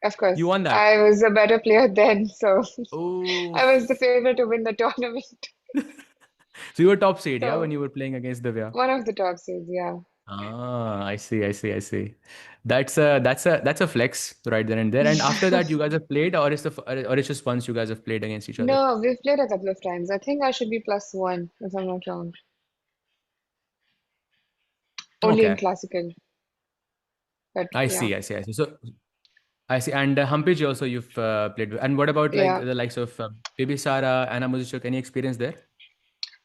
of You course. won that. I was a better player then, so Oh, I was the favorite to win the tournament. so you were top seed, yeah, when So you were playing against Divya. one of the top seeds, yeah. I see, I see, I see. That's a flex right then and there. And after that, you guys have played, or it's just once you guys have played against each other. No, we've played a couple of times. I think I should be +1 if I'm not wrong. Only in Okay, classical, but I yeah, see, I see, I see. So I see. And Hampage also you've played with. And what about like yeah. the likes of Bibi Sara, Anna Muzichuk? Any experience there?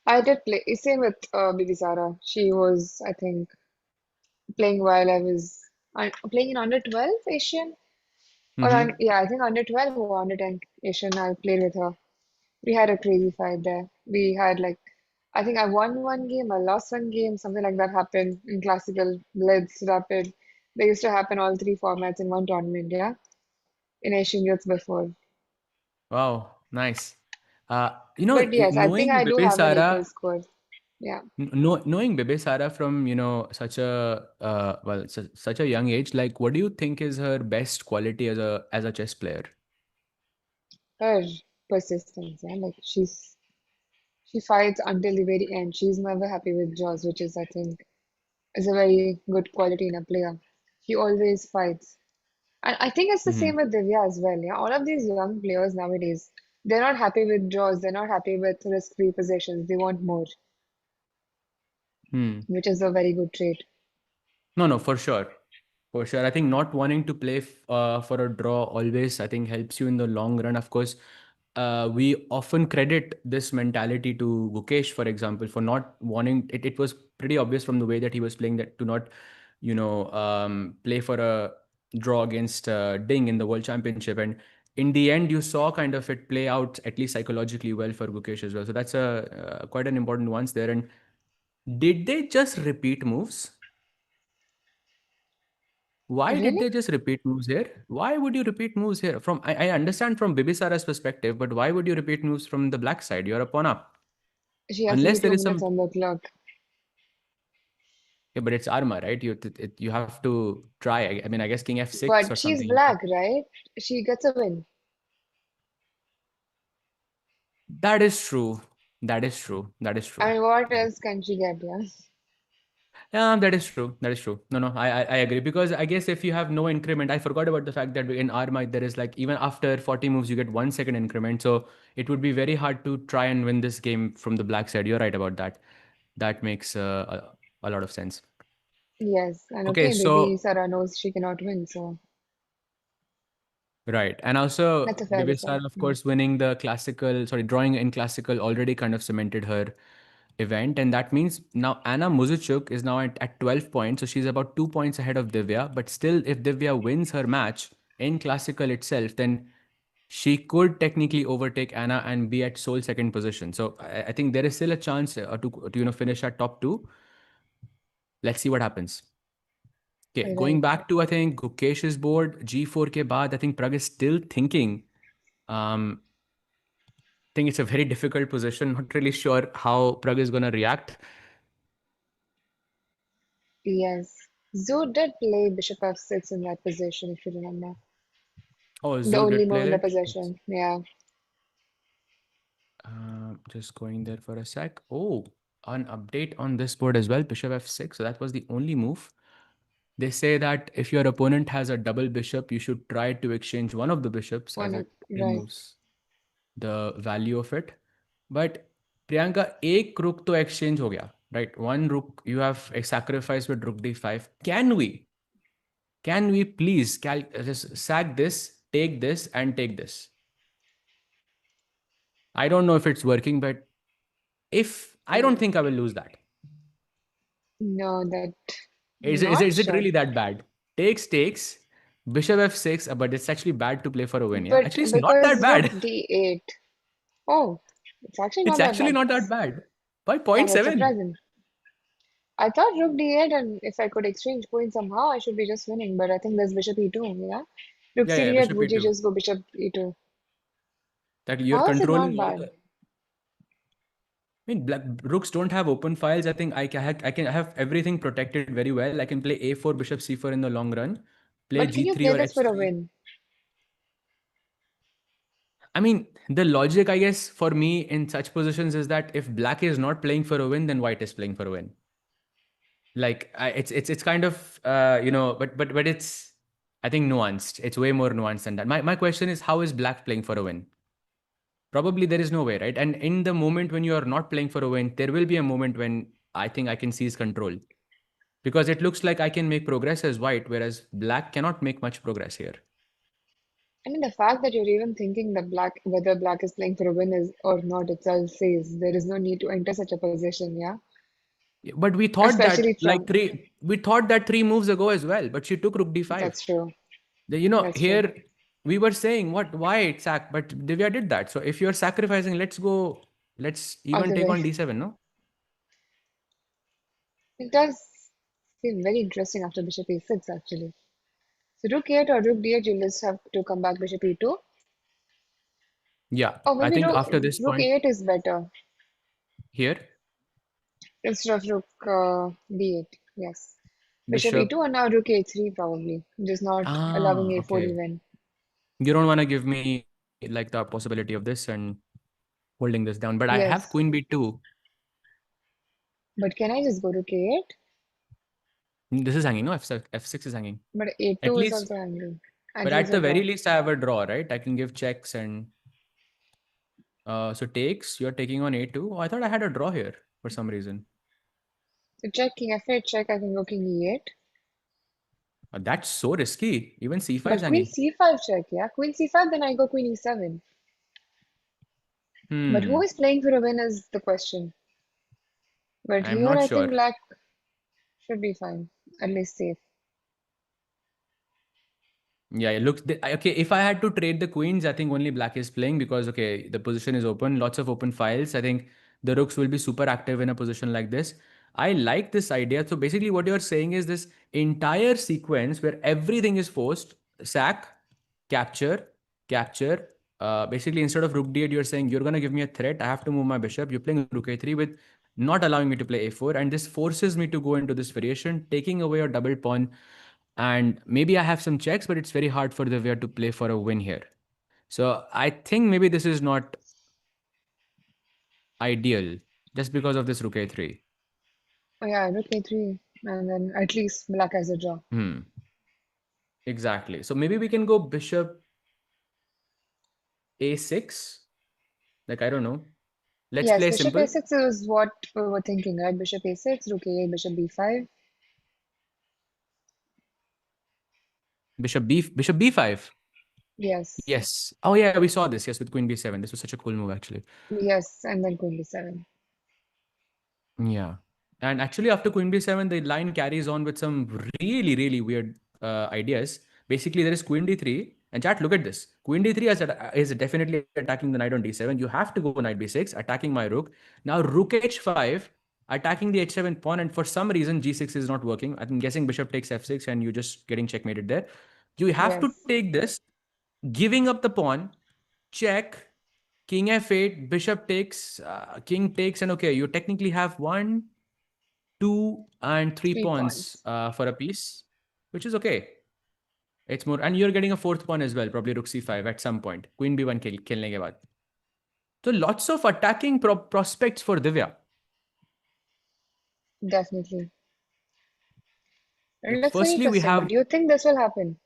I did play. Same with Bibisara. She was, I think, playing while I was playing in under 12 Asian. Or Mm-hmm. yeah, I think under 12 or under 10 Asian. I played with her. We had a crazy fight there. We had like, I think I won one game, I lost one game, something like that happened in classical, blitz, rapid. They used to happen all three formats in one tournament, yeah, in Asian Youth before. Wow, nice. But yes, I think Knowing I do Bibi have an equal Sara, score. Yeah. Knowing Bibisara from, such a such a young age, like, what do you think is her best quality as a chess player? Her persistence, yeah. Like she fights until the very end. She's never happy with draws, which is, I think, is a very good quality in a player. She always fights. And I think it's the Hmm. same with Divya as well. Yeah, all of these young players nowadays, they're not happy with draws. They're not happy with risk-free possessions. They want more, Hmm. which is a very good trait. No, no, for sure. For sure. I think not wanting to play for a draw always, I think, helps you in the long run. Of course, we often credit this mentality to Gukesh, for example, for not wanting it. It was pretty obvious from the way that he was playing that to not, play for a draw against Ding in the World Championship. And in the end, you saw kind of it play out, at least psychologically, well for Gukesh as well. So that's a quite an important ones there. And did they just repeat moves? Why did Really? they just repeat moves here? Why would you repeat moves here? I understand from Bibisara's perspective, but why would you repeat moves from the black side? You're a pawn up. She has Unless only there two is minutes some, on the clock. yeah, but it's Arma, right? You have to try. I mean, I guess King F6 or But she's something. You can. black, right? She gets a win. That is true. That is true. That is true. And what else can she get? Yeah. Yeah, that is true. That is true. No, no, I agree because I guess if you have no increment, I forgot about the fact that in Arma there is like even after 40 moves you get 1 second increment, so it would be very hard to try and win this game from the black side. You're right about that. That makes a lot of sense. Yes. And Okay, okay, baby so Sarah knows she cannot win, so right, and also that's a fair result. Bibisar, of course, winning the classical, sorry, drawing in classical already kind of cemented her event, and that means now Anna Muzuchuk is now at 12 points, so she's about 2 points ahead of Divya. But still, if Divya wins her match in classical itself, then she could technically overtake Anna and be at sole second position. So I think there is still a chance to finish at top two. Let's see what happens. Okay, going Right. back to I think Gukesh's board G4 ke baad, I think Prag is still thinking. Um, think it's a very difficult position. Not really sure how Prag is going to react. Yes. Zoe did play bishop f6 in that position, if you remember. Oh, The Zoo only did move play in the it. possession. Yeah. Just going there for a sec. Oh, an update on this board as well. Bishop f6. So that was the only move. They say that if your opponent has a double bishop, you should try to exchange one of the bishops as it Right. removes the value of it. But Priyanka, एक rook to exchange हो गया, right? One rook you have a sacrifice with rook d5. Can we please just sack this, take this, and take this? I don't know if it's working, but if I don't think I will lose that. No, that Is not it sure. really that bad? Takes, bishop f6, but it's actually bad to play for a win. Yeah, But actually, it's not that because rook bad. d8. Oh, it's actually It's not that actually bad. not that bad. By Yeah, point that's 0.7. surprising. I thought rook d8, and if I could exchange queen somehow, I should be just winning. But I think there's bishop e2. Yeah. Rook Yeah, yeah, c8, bishop would you e2. just go bishop e2? That you're How is it not controlling all bad? the. I mean, black rooks don't have open files. I think I can have everything protected very well. I can play a4, bishop c4 in the long run, play But can you g3 play or this for a h3. win? I mean, the logic, I guess, for me in such positions is that if black is not playing for a win, then white is playing for a win. Like it's kind of but it's I think nuanced. It's way more nuanced than that. My question is, how is black playing for a win? Probably there is no way, right? And in the moment when you are not playing for a win, there will be a moment when I think I can seize control because it looks like I can make progress as white, whereas black cannot make much progress here. I mean, the fact that you're even thinking that whether black is playing for a win is or not itself says there is no need to enter such a position, yeah? But Especially from, we thought that 3 moves ago as well. But she took rook d5. that's true. That's true. Here we were saying why sack, but Divya did that. So if you're sacrificing, let's All even the take way. on d7, no? It does seem very interesting after bishop e6, actually. So rook 8 or rook d8, you just have to come back bishop e2. Yeah, Or I maybe think after this rook point e8 is better. here, Instead of rook b8, yes. Bishop Bishop. e2 and now rook a3 probably. Just not allowing a4 Okay. even. You don't want to give me like the possibility of this and holding this down, but I have Yes. queen b2. But can I just go to k8? This is hanging, no? F6 is hanging. But At a2 is least, also angry. At but least at a the very draw. least, I have a draw, right? I can give checks and so takes. You're taking on a2. Oh, I thought I had a draw here for some reason. So check king f8, check, I can go king e8. That's so risky. Even c5 is But queen hanging. c5 check, yeah? Queen c5, then I go queen e7. But who Hmm. is playing for a win is the question. But I'm here not I think sure. black should be fine. At least safe. Yeah, it looks okay. If I had to trade the queens, I think only black is playing because okay, the position is open, lots of open files. I think the rooks will be super active in a position like this. I like this idea. So basically, what you're saying is this entire sequence where everything is forced, sack, capture, capture. Basically, instead of rook d8, you're saying you're gonna give me a threat. I have to move my bishop. You're playing rook a3 with not allowing me to play a4, and this forces me to go into this variation, taking away your double pawn, and maybe I have some checks, but it's very hard for the Weir to play for a win here. So I think maybe this is not ideal just because of this rook a3. Oh yeah, rook a3. And then at least black has a draw. Hmm. Exactly. So maybe we can go bishop a6. Like, I don't know. Let's Yes, play bishop simple. a6 is what we were thinking, right? Bishop a6, rook a8, bishop b5. Bishop b5. Yes. Yes. Oh yeah, we saw this. Yes, with queen b7. This was such a cool move actually. Yes, and then queen b7. Yeah. And actually, after Queen B7, the line carries on with some really, really weird ideas. Basically, there is Queen D3. And chat, look at this. Queen D3 is definitely attacking the knight on D7. You have to go knight B6, attacking my rook. Now, rook H5, attacking the H7 pawn. And for some reason, G6 is not working. I'm guessing bishop takes F6 and you're just getting checkmated there. You have to Yes. take this, giving up the pawn, check, king F8, bishop takes, king takes. And okay, you technically have one, two, and three 3 pawns. pawns for a piece, which is okay. It's more, and you're getting a fourth pawn as well, probably rook c5 at some point. Queen b1 खेलने के बाद. So lots of attacking prospects for Divya. Definitely. And Like, that's very firstly, we interesting. But have do you think this will happen?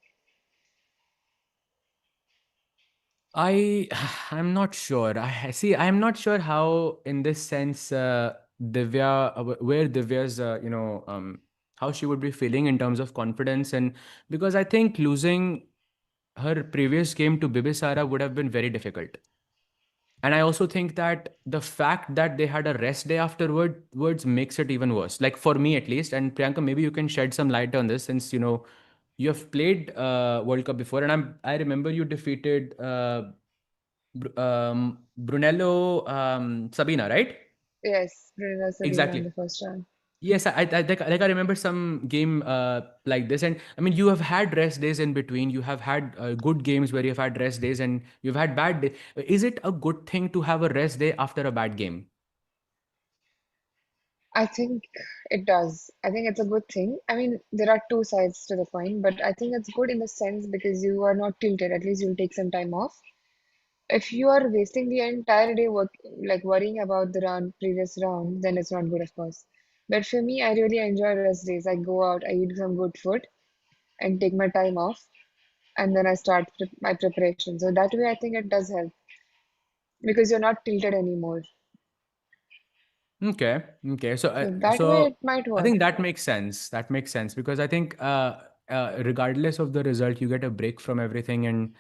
I I'm not sure. I see. I'm not sure how, in this sense, Divya, where Divya's, how she would be feeling in terms of confidence, and because I think losing her previous game to Bibisara would have been very difficult. And I also think that the fact that they had a rest day afterwards makes it even worse. Like for me at least. And Priyanka, maybe you can shed some light on this since you have played World Cup before, and I remember you defeated Brunello Sabina, right? Yes, Brunel Sabina in Exactly. the first round. Yes, I remember some game like this, and I mean you have had rest days in between. You have had good games where you've had rest days, and you've had bad days. Is it a good thing to have a rest day after a bad game? I think it does. I think it's a good thing. I mean, there are two sides to the coin, but I think it's good in the sense because you are not tilted. At least you'll take some time off. If you are wasting the entire day like worrying about the previous round, then it's not good, of course. But for me, I really enjoy rest days. I go out, I eat some good food, and take my time off, and then I start my preparation. So that way, I think it does help because you're not tilted anymore. Okay. Okay. So, So that way, so it might I work. think that makes sense. That makes sense because I think, regardless of the result, you get a break from everything, and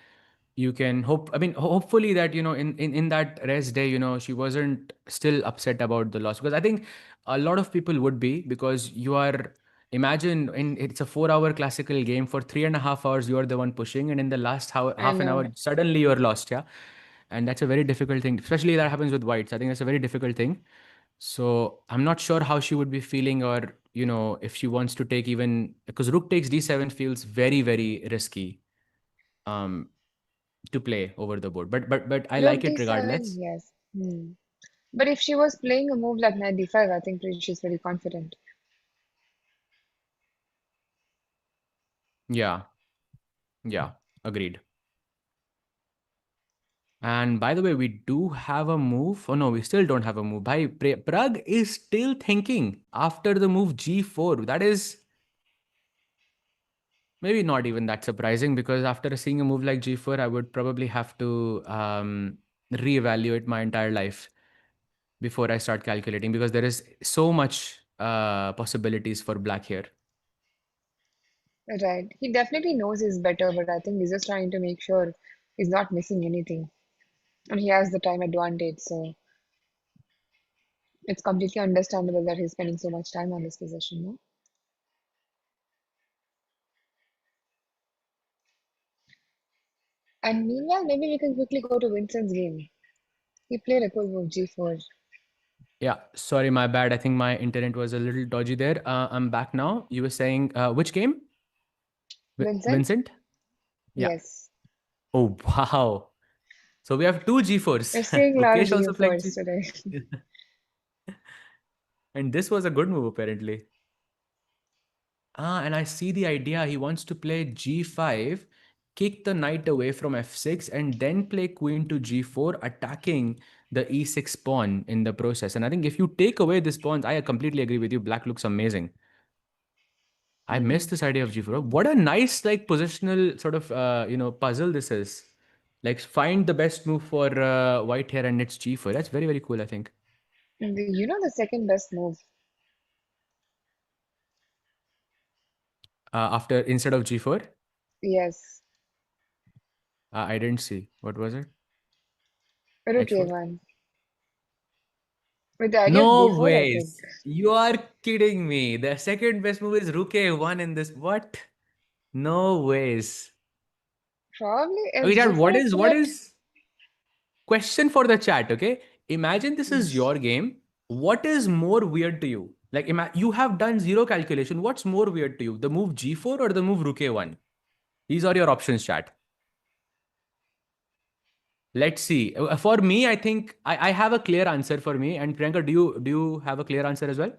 you can hope. I mean, hopefully that in that rest day, she wasn't still upset about the loss because I think a lot of people would be because you are. Imagine it's a 4 hour classical game for 3.5 hours. You are the one pushing, and in the last I half an hour, know. suddenly you're lost. Yeah, and that's a very difficult thing. Especially that happens with whites. I think that's a very difficult thing. So I'm not sure how she would be feeling, or if she wants to take, even because rook takes d7 feels very, very risky um to play over the board. But I Rook like it d7, regardless. yes. Hmm. But if she was playing a move like knight d5, I think she's very confident. Yeah, yeah, agreed. And by the way, we do have a move. Oh no, we still don't have a move. Bhai, Prague is still thinking after the move g4. That is maybe not even that surprising because after seeing a move like g4, I would probably have to reevaluate my entire life before I start calculating because there is so much possibilities for black here. Right. He definitely knows he's better, but I think he's just trying to make sure he's not missing anything. And he has the time advantage, so it's completely understandable that he's spending so much time on this position, no? And meanwhile, maybe we can quickly go to Vincent's game. He played a cool move, G4. Yeah, sorry, my bad. I think my internet was a little dodgy there. I'm back now. You were saying which game? Vincent? Vincent? Yeah. Yes. Oh, wow. So we have two We're G4s. seeing a lot of Gukesh also played G4s G4. today. And this was a good move, apparently. And I see the idea. He wants to play G5, kick the knight away from F6, and then play queen to G4, attacking the E6 pawn in the process. And I think if you take away this pawn, I completely agree with you. Black looks amazing. I Hmm. missed this idea of G4. What a nice, like, positional sort of, puzzle this is. Like, find the best move for white here, and it's G4. That's very, very cool, I think. And you know the second best move? After, instead of G4, Yes. I didn't see. What was it? Rook H4? A1. With the idea of No D4, I think. ways. You are kidding me. The second best move is Rook A1 in this. What? No ways. Probably Okay, if Dad, G4 is what flipped. is question for the chat, okay? Imagine this is your game. What is more weird to you? Like you have done zero calculation. What's more weird to you? The move G4 or the move Rook A1? These are your options, chat. Let's see. For me, I think I have a clear answer for me. And Priyanka, do you have a clear answer as well?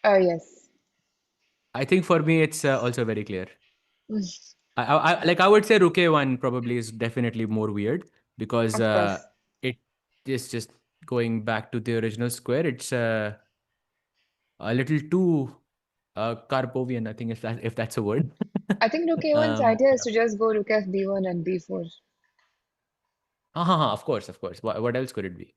Yes. I think for me, it's also very clear. I would say Rook A1 probably is definitely more weird because Of course. it is just going back to the original square. It's a little too Karpovian, I think, if that's a word. I think Rook A1's idea is Yeah. to just go Rook FB1 and B4. Of course, of course. What else could it be?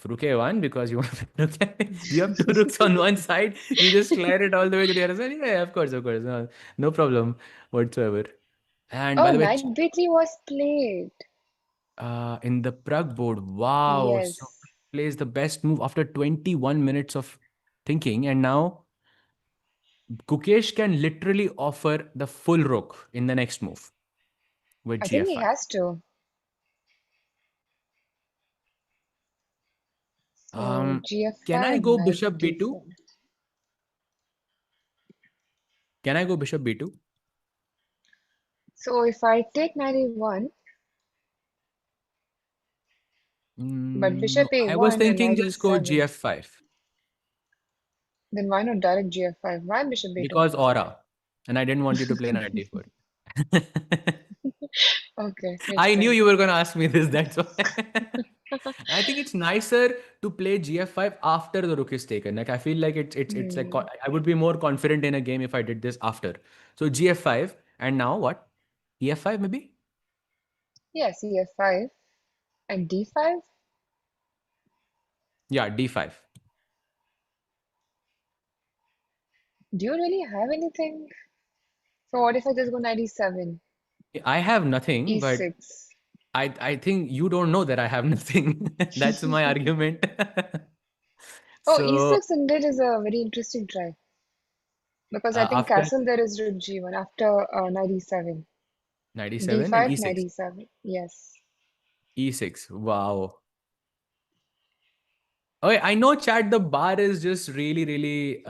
Rook A1 because you want to you have two rooks on one side. You just clear it all the way to the other side. Yeah, of course, of course. No, no problem whatsoever. And by Oh, the way, knight B3 was played. in the Prague board. Wow. So Yes. plays the best move after 21 minutes of thinking. And now Gukesh can literally offer the full rook in the next move with I think he GF5. has to. So Um, can I GF5, go knight bishop B2? D4. Can I go bishop B2? So if I take knight A1, but bishop No, I was A1 and thinking knight just go E7, GF5 then why not direct GF5? Why bishop B2? because aura. And I didn't want you to play knight D4. Okay, makes I knew sense. you were going to ask me this. That's why. I think it's nicer to play GF5 after the rook is taken. Like I feel like it's like Hmm. I would be more confident in a game if I did this after. So GF5 and now what? EF5 maybe? Yes, EF5 and D5. Yeah, D5. Do you really have anything? So what if I just go knight E7, I have nothing, but E6? I think you don't know that I have nothing. That's my argument. Oh, So E6 indeed is a very interesting try because I think after castle there is rook G1 after knight E7. 97 and D5, knight E6. E7. Yes. E6. Wow. Okay, I know chat the bar is just really, really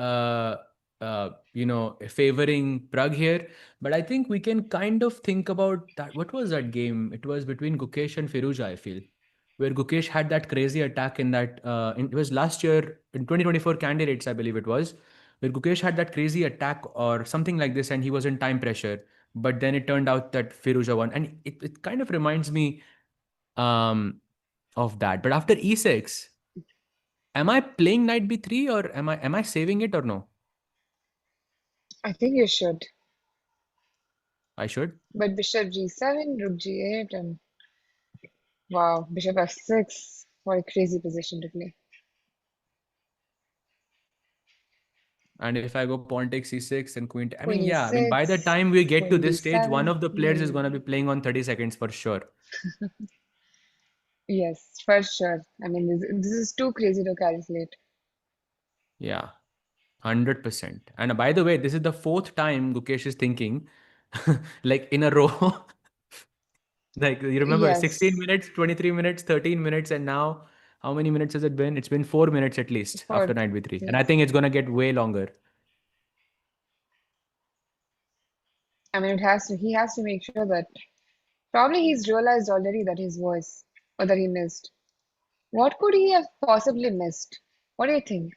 favoring Prague here, but I think we can kind of think about that. What was that game? It was between Gukesh and Firuja, I feel. where Gukesh had that crazy attack in that it was last year in 2024 candidates, I believe it was, where Gukesh had that crazy attack or something like this, and he was in time pressure. But then it turned out that Firuza won, and it kind of reminds me um, of that. But after e6, am I playing knight b3 or am I saving it or no? I think you should. I should. But bishop g7, rook g8, and wow, bishop f6. What a crazy position to play. And if I go pawn takes c6 and queen, I mean, Queen yeah, I mean, by the e6, time we get to queen this stage, one d7. of the players is going to be playing on 30 seconds for sure. Yes, for sure. I mean, this is too crazy to calculate. Yeah, 100%. And by the way, this is the fourth time Gukesh is thinking, like in a row. Like you remember, 16 Yes, minutes, 23 minutes, 13 minutes, and now how many minutes has it been? It's been 4 minutes at least after for knight b3. And I yes. think it's going to get way longer. I mean, it has to. He has to make sure that probably he's realized already that his voice or that he missed. What could he have possibly missed? What do you think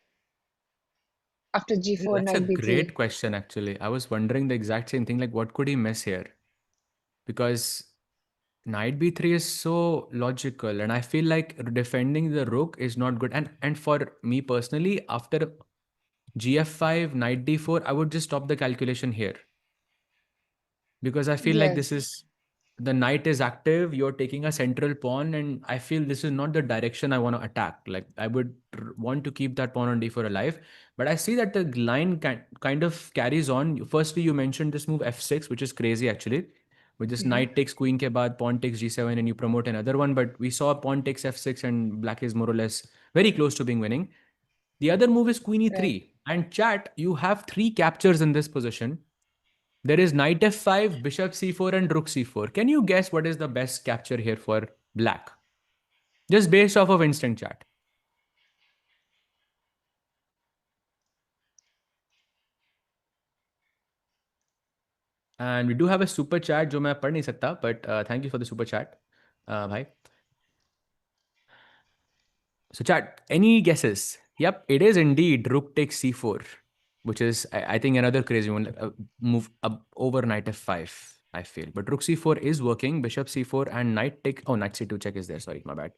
after Yeah, g4, that's a knight great b3? question, actually. I was wondering the exact same thing. Like, what could he miss here? Because knight b3 is so logical, and I feel like defending the rook is not good. And for me personally, after gf5, knight d4, I would just stop the calculation here because I feel like this Yes, is the knight is active, you're taking a central pawn, and I feel this is not the direction I want to attack. Like I would want to keep that pawn on d4 alive, but I see that the line kind of carries on. Firstly, you mentioned this move f6, which is crazy actually. With this yeah, knight takes queen ke baad, pawn takes g7, and you promote another one. But we saw pawn takes f6, and black is more or less very close to being winning. The other move is queen right. e3. And chat, you have three captures in this position. There is knight f5, bishop c4, and rook c4. Can you guess what is the best capture here for black? Just based off of instant chat. And we do have a super chat जो मैं पढ़ नहीं सकता, but thank you for the super chat, भाई. So chat, any guesses? Yep, it is indeed rook takes c4, which is I think another crazy one. Like, move up over knight f5. I feel, but rook c4 is working. Bishop c4 and knight take. Oh, knight c2 check is there. Sorry, my bad.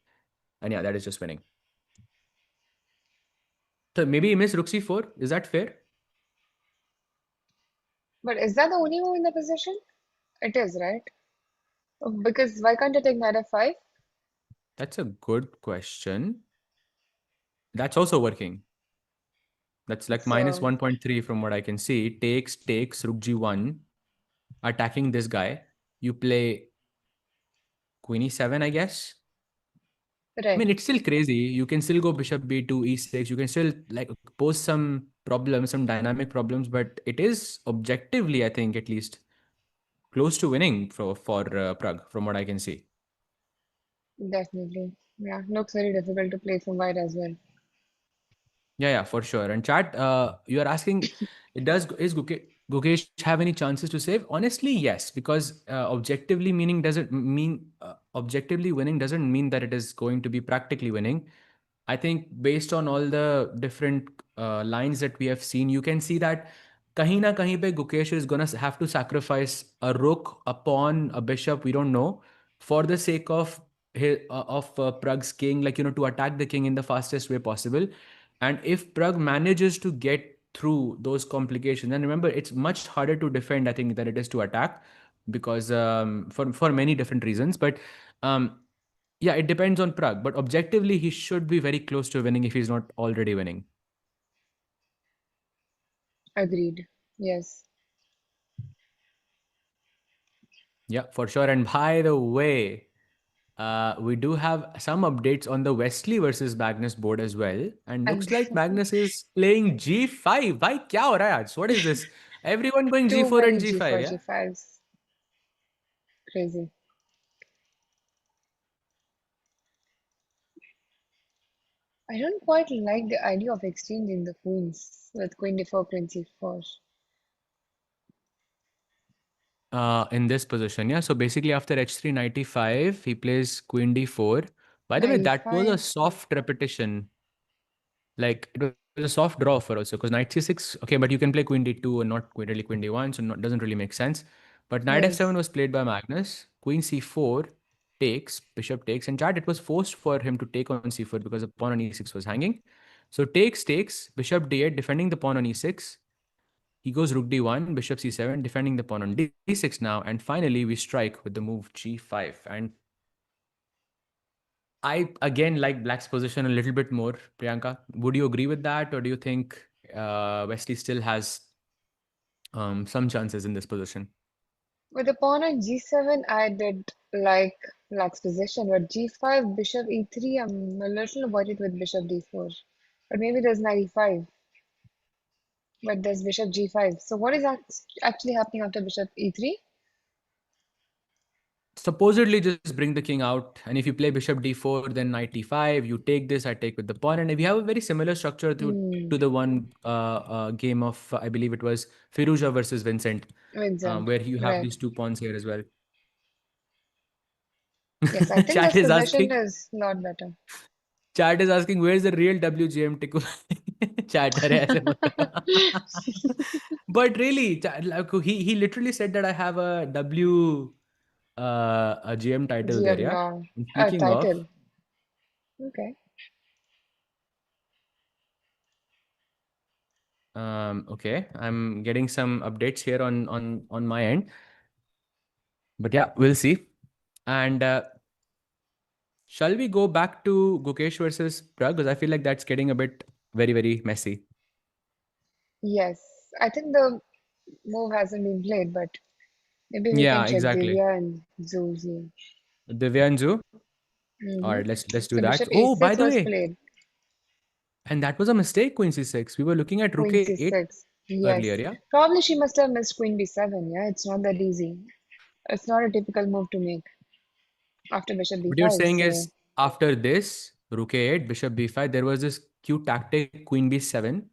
And yeah, that is just winning. So maybe he missed rook c4. Is that fair? But is that the only move in the position? It is, right? Because why can't I take knight f5? That's a good question. That's also working. That's like minus So, 1.3 from what I can see. Takes, rook g1, attacking this guy. You play queen e7, I guess. I mean, right, it's still crazy. You can still go bishop b2, e6. You can still like pose some problems, some dynamic problems, but it is objectively, I think, at least close to winning for Prague, from what I can see. definitely. Yeah, looks very difficult to play from white as well. Yeah, for sure. And chat, you are asking, it does is Gukesh have any chances to save? Honestly, yes, because objectively winning doesn't mean that it is going to be practically winning. I think based on all the different lines that we have seen, you can see that kahin na kahin pe Gukesh is gonna have to sacrifice a rook, a pawn, a bishop, we don't know, for the sake of Prague's king, like to attack the king in the fastest way possible. And if Prague manages to get through those complications, and remember, it's much harder to defend, I think, than it is to attack, because for many different reasons. But um, yeah, it depends on Prague. But objectively, he should be very close to winning if he's not already winning. Agreed. Yes. Yeah, for sure. And by the way, we do have some updates on the Wesley versus Magnus board as well. And And looks like Magnus is playing G5. Bhai, kya ho raha hai aaj? What is this? Everyone going too G4 and many G5, G4, yeah? G5s. Crazy. I don't quite like the idea of exchanging the queens with queen d4, queen c4. In this position, yeah. So basically, after h3 95, he plays queen d4. By the way, that was a 95. soft repetition. Like it was a soft draw for also because knight c6. Okay, but you can play queen d2 and not really queen d1, so not, doesn't really make sense. But knight f7 Yes. was played by Magnus. Queen c4 takes, bishop takes, and chat it was forced for him to take on c4 because the pawn on e6 was hanging. So takes, bishop d8, defending the pawn on e6. He goes rook d1, bishop c7, defending the pawn on d6 now, and finally we strike with the move g5. And I again like Black's position a little bit more, Priyanka. Would you agree with that, or do you think Wesley still has some chances in this position? With the pawn on g7, I did like Black's position, but g5, bishop e3, I'm a little worried with bishop d4. But maybe there's knight e5, but there's bishop g5. So what is actually happening after bishop e3? Supposedly, just bring the king out, and if you play bishop d4, then knight e5, you take this, I take with the pawn, and we have a very similar structure Hmm, to the one game of I believe it was Firuza versus Vincent, Vincent. where you have Right. these two pawns here as well. Yes, I think Chat this is position asking. is a lot better. Chat is asking where's the real WGM tickle. Chat अरे ऐसे मत करो. But really, like, he literally said that I have a a GM title there, GM yeah. now. And speaking of, Title. Okay. okay, I'm getting some updates here on my end, but yeah, we'll see. And shall we go back to Gukesh versus Prag? Because I feel like that's getting a bit very messy. Yes. I think the move hasn't been played, but maybe we can Yeah, check exactly. Divya and Zoom's here. Divyanju. All Mm-hmm. right, let's do So that. bishop Oh, by a6 the was way, played. and that was a mistake, Queen c6. We were looking at rook Queen a8 c6. earlier, Yes. yeah? Probably she must have missed queen b7. Yeah, it's not that easy. It's not a typical move to make after bishop What you're b5. saying So, is after this, rook a8, bishop b5, there was this cute tactic, queen b7,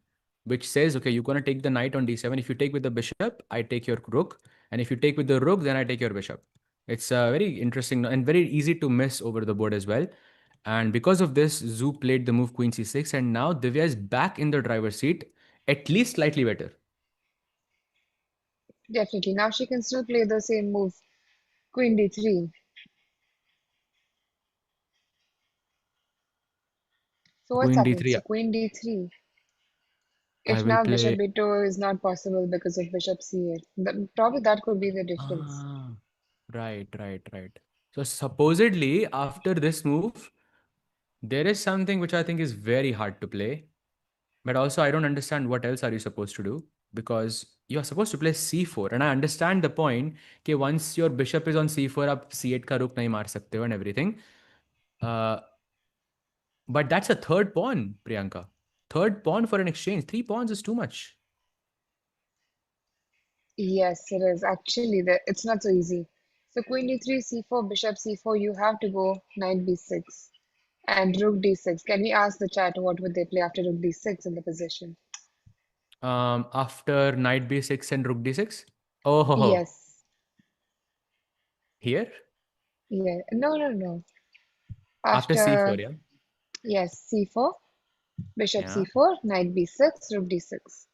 which says, okay, you're going to take the knight on d7. If you take with the bishop, I take your rook. And if you take with the rook, then I take your bishop. It's very interesting and very easy to miss over the board as well. And because of this, Zoo played the move queen c6, and now Divya is back in the driver's seat, at least slightly better. definitely. Now she can still play the same move, queen d3. So what's Queen happening? d3, So queen d3. I If will now play. bishop b2 is not possible because of bishop c8, probably that could be the difference. Ah, right. So supposedly after this move, there is something which I think is very hard to play, but also I don't understand what else are you supposed to do because you're supposed to play c4, and I understand the point that once your bishop is on c4, आप c8 का रुक नहीं मार सकते हो and everything. Uh, but that's a third pawn, Priyanka. Third pawn for an exchange. Three pawns is too much. Yes, it is. Actually, it's not so easy. So queen d3, c4, bishop c4, you have to go knight b6 and rook d6. Can we ask the chat what would they play after rook d6 in the position? After knight b6 and rook d6. Oh, ho, ho. Yes. Here Yeah. No. after After, c4, yeah. yes, c4, bishop Yeah. c4, knight b6, rook d6.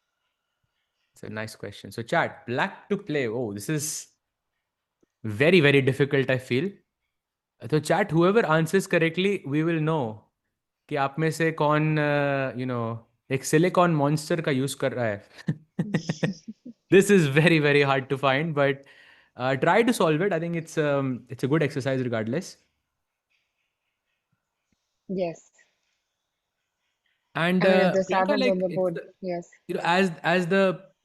It's a nice question. So, chat, black to play. Oh, this is very difficult, I feel. So, chat, whoever answers correctly, we will know कि आप में से कौन एक silicon monster का use कर रहा है. This is very hard to find, but try to solve it. I think it's a good exercise regardless. Yes. And I mean, if this Priyanka, happens on like the it's board, yes.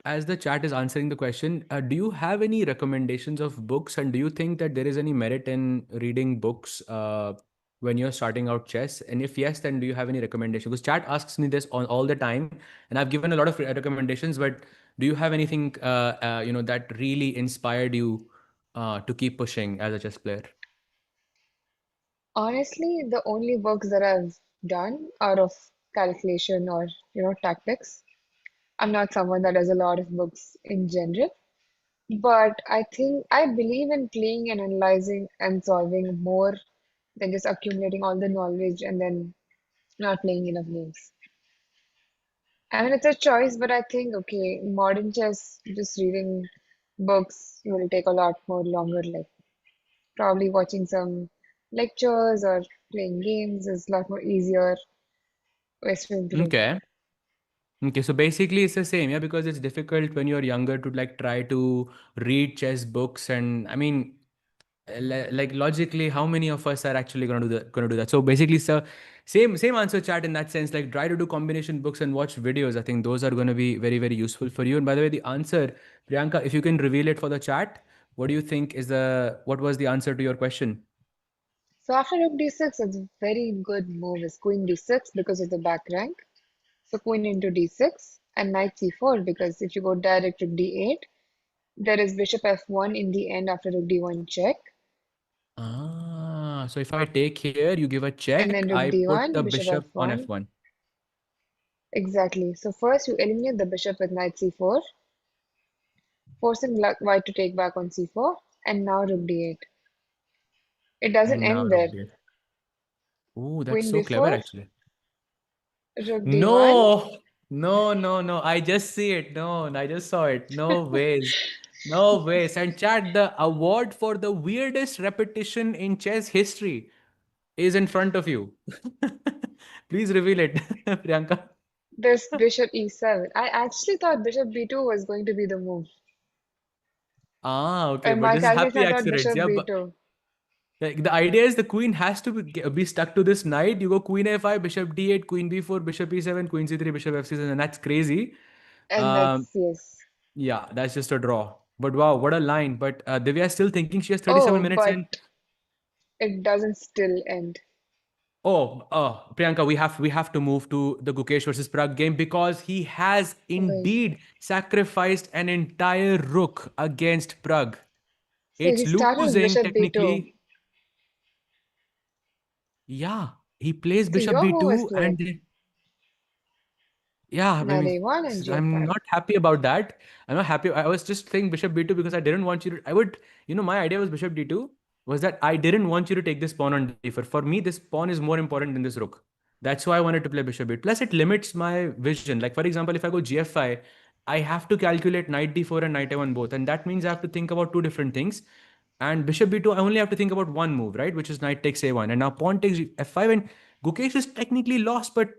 as the chat is answering the question, do you have any recommendations of books, and do you think that there is any merit in reading books when you're starting out chess? And if yes, then do you have any recommendation? Because chat asks me this all the time, and I've given a lot of recommendations. But do you have anything that really inspired you to keep pushing as a chess player? Honestly, the only books that I've done out of calculation or, tactics, I'm not someone that does a lot of books in general, but I think I believe in playing and analyzing and solving more than just accumulating all the knowledge and then not playing enough games. I mean, it's a choice, but I think, okay, modern chess, just reading books will take a lot more longer. Like, probably watching some lectures or playing games is a lot more easier ways to improve. Okay. Okay, so basically it's the same, yeah, because it's difficult when you're younger to like try to read chess books, and I mean, like logically, how many of us are actually gonna do that? So basically, so same answer, chat, in that sense. Like, try to do combination books and watch videos. I think those are gonna be very useful for you. And by the way, the answer, Priyanka, if you can reveal it for the chat, what do you think is the what was the answer to your question? So after rook d6, it's a very good move is queen d6 because of the back rank. So queen into d6 and knight c4 because if you go direct rook d8, there is bishop f1 in the end after rook d1 check, So if I take here, you give a and check, then rook I put the d1, bishop bishop on f1. f1. Exactly. So first you eliminate the bishop with knight c4, forcing white to take back on c4, and now rook d8. It doesn't And now end rook there. d8. Oh, that's Queen so clever, b4, actually. rook d1. No, no. I just see it. No, I just saw it. No ways. No ways. And chat, the award for the weirdest repetition in chess history is in front of you. Please reveal it, Priyanka. There's bishop e7. I actually thought bishop b2 was going to be the move. Okay, In but my this is calculation, happy I thought accidents. bishop Yeah, but b2. like, the idea is the queen has to be stuck to this knight. You go queen a5, bishop d8, queen b4, bishop e7, queen c3, bishop f6, and that's crazy. And Um, that's, yes. Yeah, that's just a draw. But wow, what a line. But Divya is still thinking she has 37 Oh, minutes but in. it doesn't still end. Priyanka, we have to move to the Gukesh versus Prague game because he has Wait. indeed sacrificed an entire rook against Prague. So It's he started with losing bishop b2. technically. Yeah, he plays So bishop your move is b2 and played. yeah, I Knight mean, a1 and I'm g5. not happy about that. I'm not happy. I was just saying bishop b2 because I didn't want you to. I would, my idea was bishop d2 was that I didn't want you to take this pawn on d4. For me, this pawn is more important than this rook. That's why I wanted to play bishop b2. Plus, it limits my vision. Like, for example, if I go gf5, I have to calculate knight d4 and knight a1 both. And that means I have to think about two different things. And bishop b2, I only have to think about one move, right? Which is knight takes a1. And now pawn takes f5. And Gukesh is technically lost, but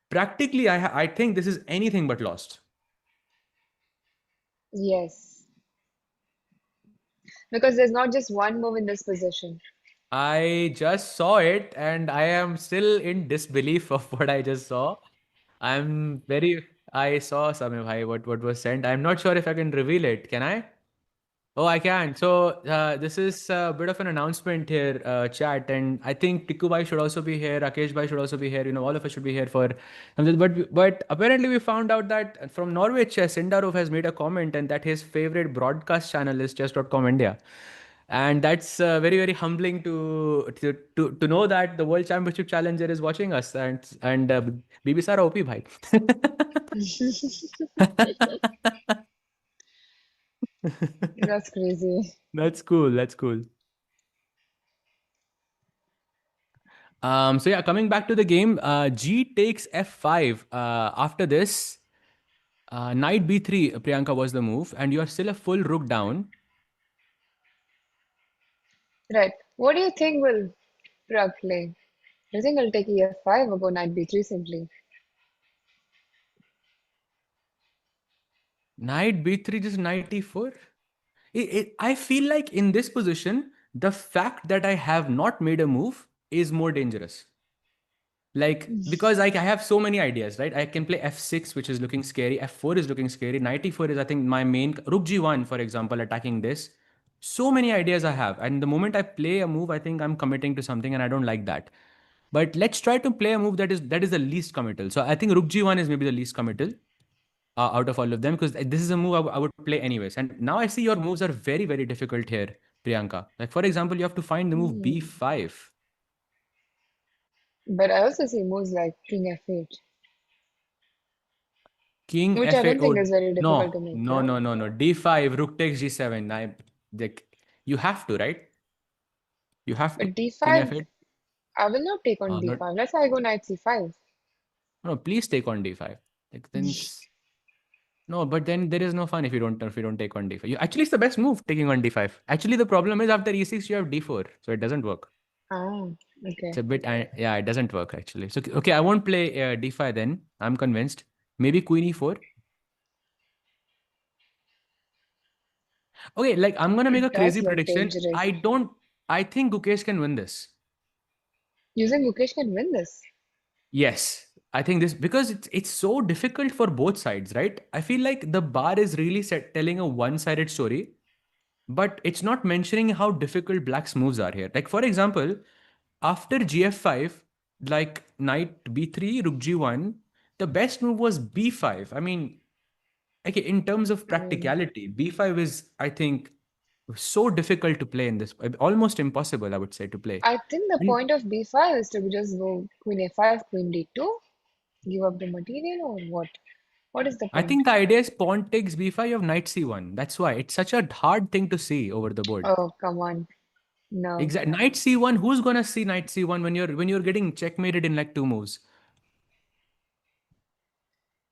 practically, I think this is anything but lost. Yes. Because there's not just one move in this position. I just saw it and I am still in disbelief of what I just saw. I'm very. I saw Samir Bhai, what was sent. I'm not sure if I can reveal it. Can I? Oh, I can. So this is a bit of an announcement here, chat, and I think Tikku Bhai should also be here. Rakesh Bhai should also be here. All of us should be here for something. But apparently we found out that from Norway Chess, Indarov has made a comment and that his favorite broadcast channel is chess.com India, and that's very humbling to know that the World Championship Challenger is watching us and BB Sara OP Bhai. That's crazy. That's cool. That's cool. So yeah, coming back to the game, G takes F5. After this, Knight B3, Priyanka was the move, and you are still a full rook down. Right. What do you think will Prague play? Do you think he'll take e5 or go knight b3 simply? Knight B3, just Knight E4. I feel like in this position, the fact that I have not made a move is more dangerous. Like, because I have so many ideas, right? I can play f6, which is looking scary. F4 is looking scary. Knight e4 is, I think, my main. Rook g1, for example, attacking this. So many ideas I have. And the moment I play a move, I think I'm committing to something, and I don't like that. But let's try to play a move that is the least committal. So I think Rook g1 is maybe the least committal out of all of them, because this is a move I would play anyways. And now I see your moves are very difficult here, Priyanka. Like, for example, you have to find the move Hmm. b5. But I also see moves like king f8, King which I f8. don't think Oh, is very difficult no, to make, no, yeah? no, no, no. D5, rook takes g7. Like, you have to, right? You have But king d5, f8. I will not take on Not d5. Let's say I go knight c5. no. Please take on d5. Like then no, but then there is no fun if you don't take on d5. Actually, it's the best move taking on d5. Actually, the problem is after e6 you have d4, so it doesn't work. Ah, It's okay. a bit yeah, it doesn't work actually. So okay, I won't play d5 then. I'm convinced. Maybe queen e4. Okay, like I'm gonna make a It does crazy look prediction. dangerous. I think Gukesh can win this. Using Mukesh can win this. Yes, I think this because it's so difficult for both sides, right? I feel like the bar is really telling a one-sided story, but it's not mentioning how difficult black's moves are here. Like for example, after gf5, like knight b3, rook g1, the best move was b5. I mean, okay, in terms of I mean, practicality, b5 is, I think, so difficult to play in this, almost impossible, I would say, to play. I think the And point of b5 is to just go queen a5, queen d2, give up the material, or what? What is the I point? think the idea is pawn takes b5 of knight c1. That's why it's such a hard thing to see over the board. Oh, come on. No. Exactly. Knight c1. Who's gonna see knight c1 when you're getting checkmated in like two moves?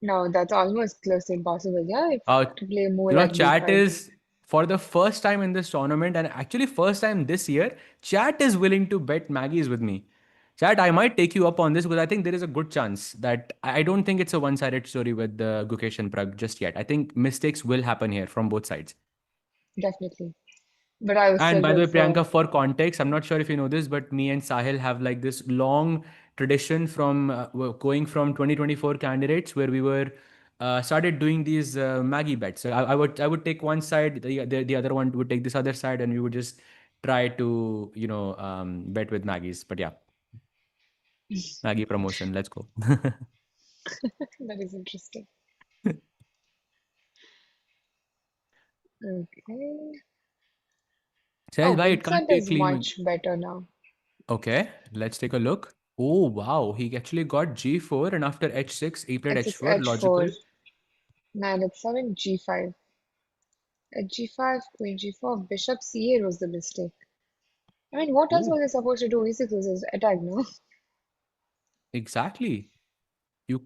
No, that's almost close to impossible. Yeah, if Uh, to play more like chat b5. is for the first time in this tournament, and actually first time this year, chat is willing to bet Maggie's with me. Chat, I might take you up on this because I think there is a good chance that I don't think it's a one-sided story with the Gukesh and Prag just yet. I think mistakes will happen here from both sides. Definitely. But I was And still by the root way, for. Priyanka, for context, I'm not sure if you know this, but me and Sahil have like this long tradition from going from 2024 candidates where we were started doing these Maggie bets. So I would take one side, the other one would take this other side, and we would just try to bet with Maggie's. But yeah, Maggie promotion. Let's go. That is interesting. Okay. Says Oh, why it can't Vincent be a is clean win. much better now. Okay, let's take a look. Oh wow, he actually got g4, and after h6, he played H6, h4. H4, Logical. knight H7, G5. At G5, Queen G4, Bishop C8 was the mistake. I mean, what else Oh, was I supposed to do? E6 was his attack, no? exactly. You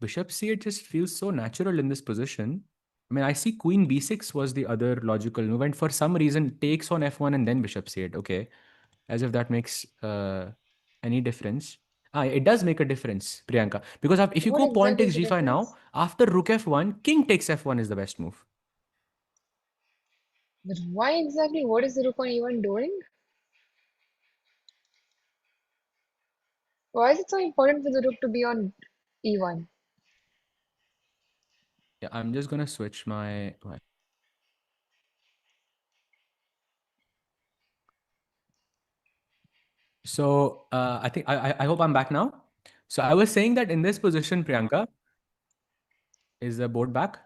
Bishop c8 just feels so natural in this position. I mean, I see Queen b6 was the other logical move, and for some reason takes on f1 and then Bishop c8. Okay, as if that makes any difference. Ah, it does make a difference, Priyanka, because if you What go pawn exactly is takes the g5 now, difference? after rook f1, king takes f1 is the best move. But why exactly? What is the rook on E1 doing? Why is it so important for the rook to be on E1? Yeah, I'm just gonna switch my. So I think I hope I'm back now. So I was saying that in this position, Priyanka, is the board back?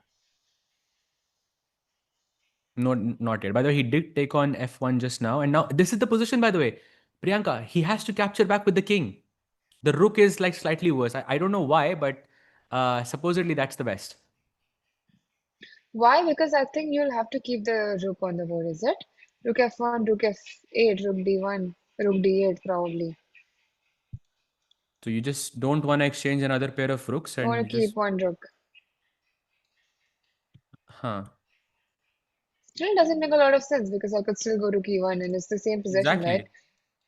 No, not yet. By the way, he did take on f1 just now. And now this is the position, by the way. Priyanka, he has to capture back with the king. The rook is like slightly worse. I don't know why, but supposedly that's the best. Why? Because I think you'll have to keep the rook on the board, is it? Rook F1, rook F8, rook D1, rook D8 probably. So you just don't want to exchange another pair of rooks I want and to you just, keep one rook. huh. Still doesn't make a lot of sense because I could still go rook E1 and it's the same possession, right? Exactly.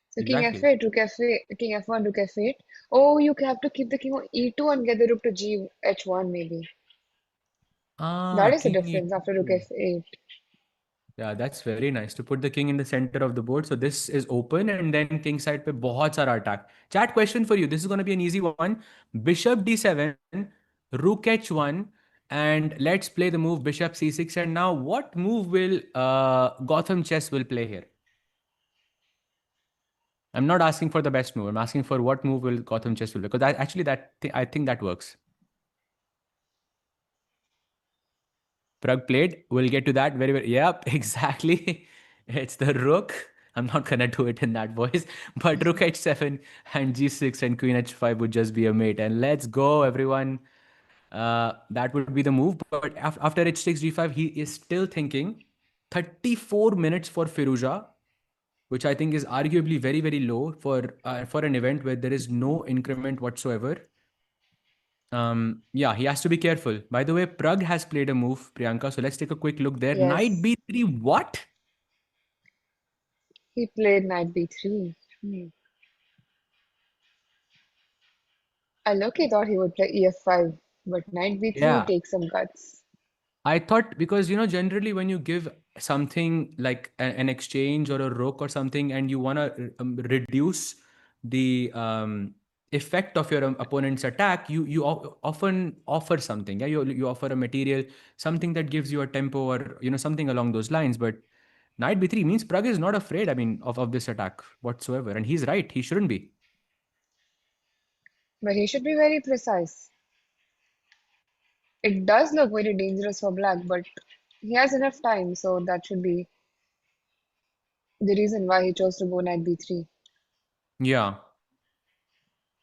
So king Exactly. F8, rook F8, king F1, rook F8. Oh, you have to keep the king on E2 and get the rook to G H1 maybe. Ah, That is the king difference after rook e2. F8. Yeah, that's very nice to put the king in the center of the board. So this is open and then king side पे बहुत सारा attack. Chat question for you. This is going to be an easy one. Bishop d7, rook h1, and let's play the move bishop c6. And now what move will Gotham chess will play here? I'm not asking for the best move. I'm asking for what move will Gotham chess will play. Because I think that works. Prag played. We'll get to that very, very. Yep, exactly. It's the rook. I'm not gonna do it in that voice, but rook h7 and g6 and queen h5 would just be a mate. And let's go, everyone. That would be the move. But after h6 g5, he is still thinking. 34 minutes for Firuza. which I think is arguably very, very low for an event where there is no increment whatsoever. Yeah, he has to be careful. By the way, Prag has played a move, Priyanka. So let's take a quick look there. Knight Yes, b3. What? he played knight b3. I low-key thought he would play ef5, but knight b3 Yeah. takes some guts. I thought because generally when you give something like an exchange or a rook or something, and you want to reduce the effect of your opponent's attack, you often offer something. Yeah, you offer a material, something that gives you a tempo, or something along those lines. But knight b3 means Prag is not afraid. I mean, of this attack whatsoever, and he's right. He shouldn't be. But he should be very precise. It does look very dangerous for black, but he has enough time, so that should be the reason why he chose to go knight b3. Yeah,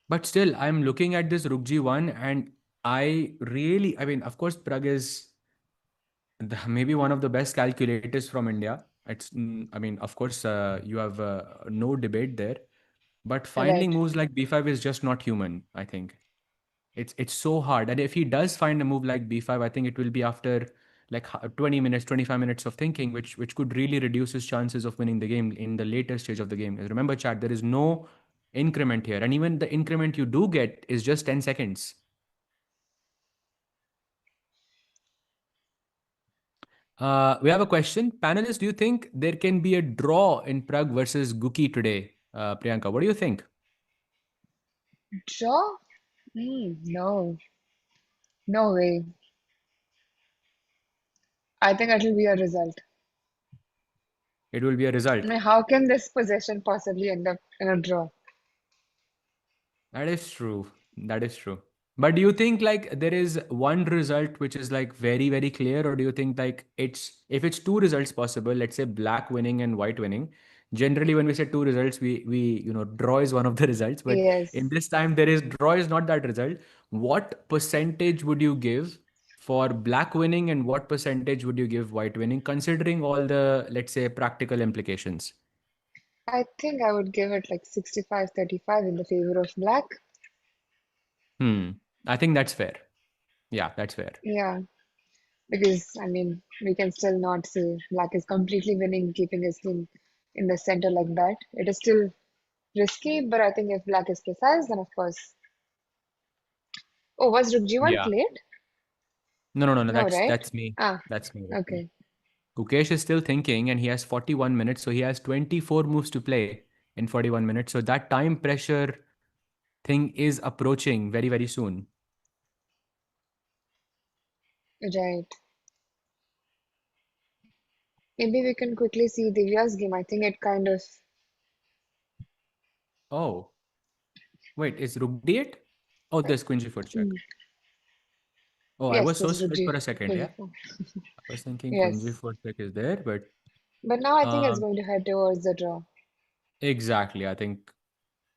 but still, I'm looking at this rook g1, and I mean, of course, Prag is maybe one of the best calculators from India. I mean, of course, you have no debate there. But finding Right. moves like b5 is just not human. I think it's so hard. And if he does find a move like b5, I think it will be after like 20 minutes, 25 minutes of thinking, which could really reduce his chances of winning the game in the later stage of the game. Remember, chat, there is no increment here, and even the increment you do get is just 10 seconds. We have a question. Panelists, do you think there can be a draw in Prague versus Guki today? Priyanka, what do you think? Draw? No. No way. I think it will be a result. It will be a I result. mean, how can this possession possibly end up in a draw? That is true. That is true. But do you think like there is one result which is like very, very clear, or do you think like it's if it's two results possible, let's say black winning and white winning. Generally, when we say two results, we draw is one of the results, but in Yes. this time there is draw is not that result. What percentage would you give for black winning, and what percentage would you give white winning, considering all the, let's say, practical implications? I think I would give it like 65-35 in the favor of black. Hmm. I think that's fair. Yeah, that's fair. Yeah, because I mean, we can still not say black is completely winning, keeping his king in the center like that. It is still risky, but I think if black is precise, then of course. Oh, was Rook G1 Yeah. played? No, no, no, no. No, That's right? that's me. Ah, That's me. That's me. okay. Gukesh is still thinking, and he has 41 minutes, so he has 24 moves to play in 41 minutes. So that time pressure thing is approaching very, very soon. Right. Maybe we can quickly see Divya's game. I think it kind of. Oh, wait, is Rook D8? Oh, there's Queen G4 check. Hmm. Oh, I Yes, was so there's Rook split G. for a second. Yeah, G4. I was thinking Queen Yes. G4 check is there, but But now I think it's um, going to head towards the draw. exactly. I think,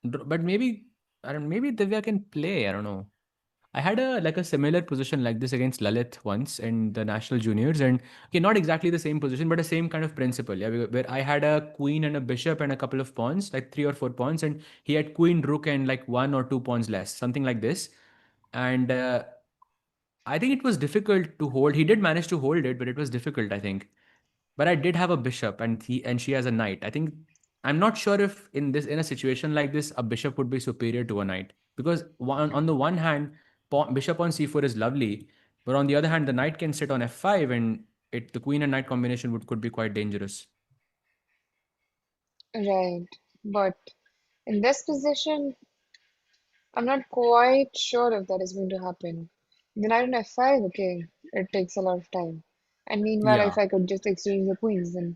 but maybe I don't. Maybe Divya can play. I don't know. I had a similar position like this against Lalit once in the national juniors, and okay, not exactly the same position, but the same kind of principle. Yeah, where I had a queen and a bishop and a couple of pawns, like 3 or 4 pawns, and he had queen, rook, and like 1 or 2 pawns less, something like this. And I think it was difficult to hold. He did manage to hold it, but it was difficult, I think. But I did have a bishop, and she has a knight. I think I'm not sure if in a situation like this a bishop would be superior to a knight, because on the one hand, bishop on c4 is lovely, but on the other hand, the knight can sit on f5, and the queen and knight combination could be quite dangerous. Right. But in this position, I'm not quite sure if that is going to happen. The knight on f5, okay, it takes a lot of time. And meanwhile, Yeah. if I could just exchange the queens, then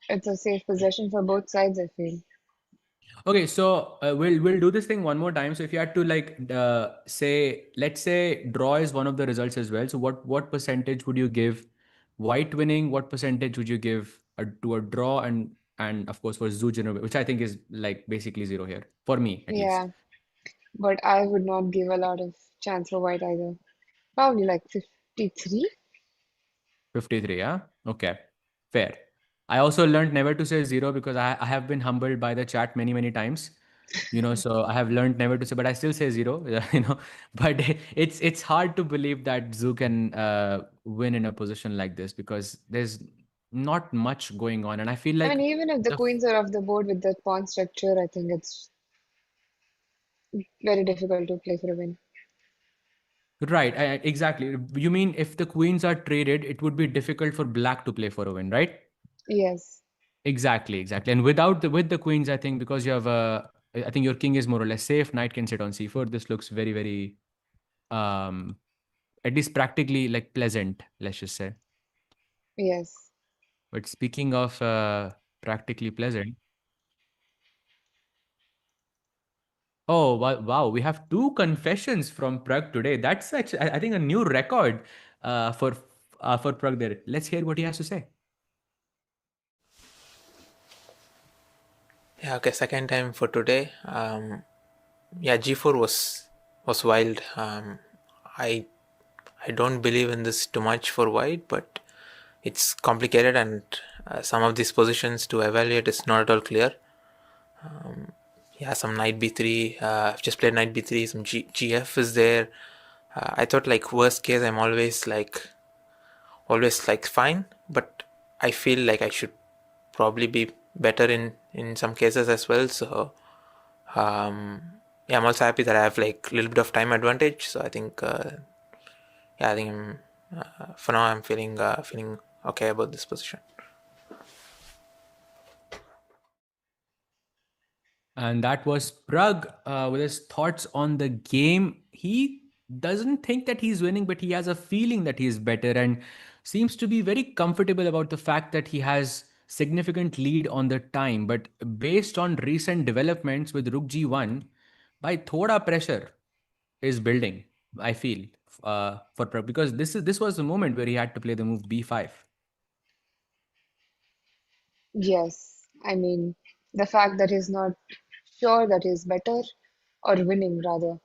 it's a safe possession for both sides, I feel. Okay, so we'll do this thing one more time. So if you had to like say, let's say draw is one of the results as well. So what percentage would you give white winning? What percentage would you give to a draw, and of course for Zujin, which I think is like basically zero here for me at least. Yeah, but I would not give a lot of chance for white either. Probably like 53. 53, yeah. Okay, fair. I also learned never to say zero because I have been humbled by the chat many, many times. So I have learned never to say, but I still say zero. But it's hard to believe that Zoo can win in a position like this because there's not much going on, and I feel I like mean, even if the the queens are off the board with the pawn structure, I think it's very difficult to play for a win. right, exactly. You mean if the queens are traded, it would be difficult for black to play for a win, right? Yes, Exactly, exactly. And with the queens, I think because you have I think your king is more or less safe. Knight can sit on c4. This looks very, very um, at least practically like pleasant. Let's just say. yes. But speaking of practically pleasant, oh wow, wow, we have two confessions from Prague today. That's actually, I think, a new record for Prague there. Let's hear what he has to say. Yeah, okay, second time for today. Yeah, G4 was wild. I I don't believe in this too much for white, but it's complicated, and some of these positions to evaluate is not at all clear. Yeah, some knight b3. I've just played knight b3. Some GF is there. I thought like worst case, I'm always like fine, but I feel like I should probably be better in some cases as well. So yeah, I'm also happy that I have like a little bit of time advantage. So I think yeah, I think for now I'm feeling okay about this position. And that was Prag with his thoughts on the game. He doesn't think that he's winning, but he has a feeling that he's better and seems to be very comfortable about the fact that he has significant lead on the time. But based on recent developments with Rook G1, by thoda pressure is building, I feel, for Prag, because this was the moment where he had to play the move B5. Yes, I mean, the fact that he's not sure that he's better or winning rather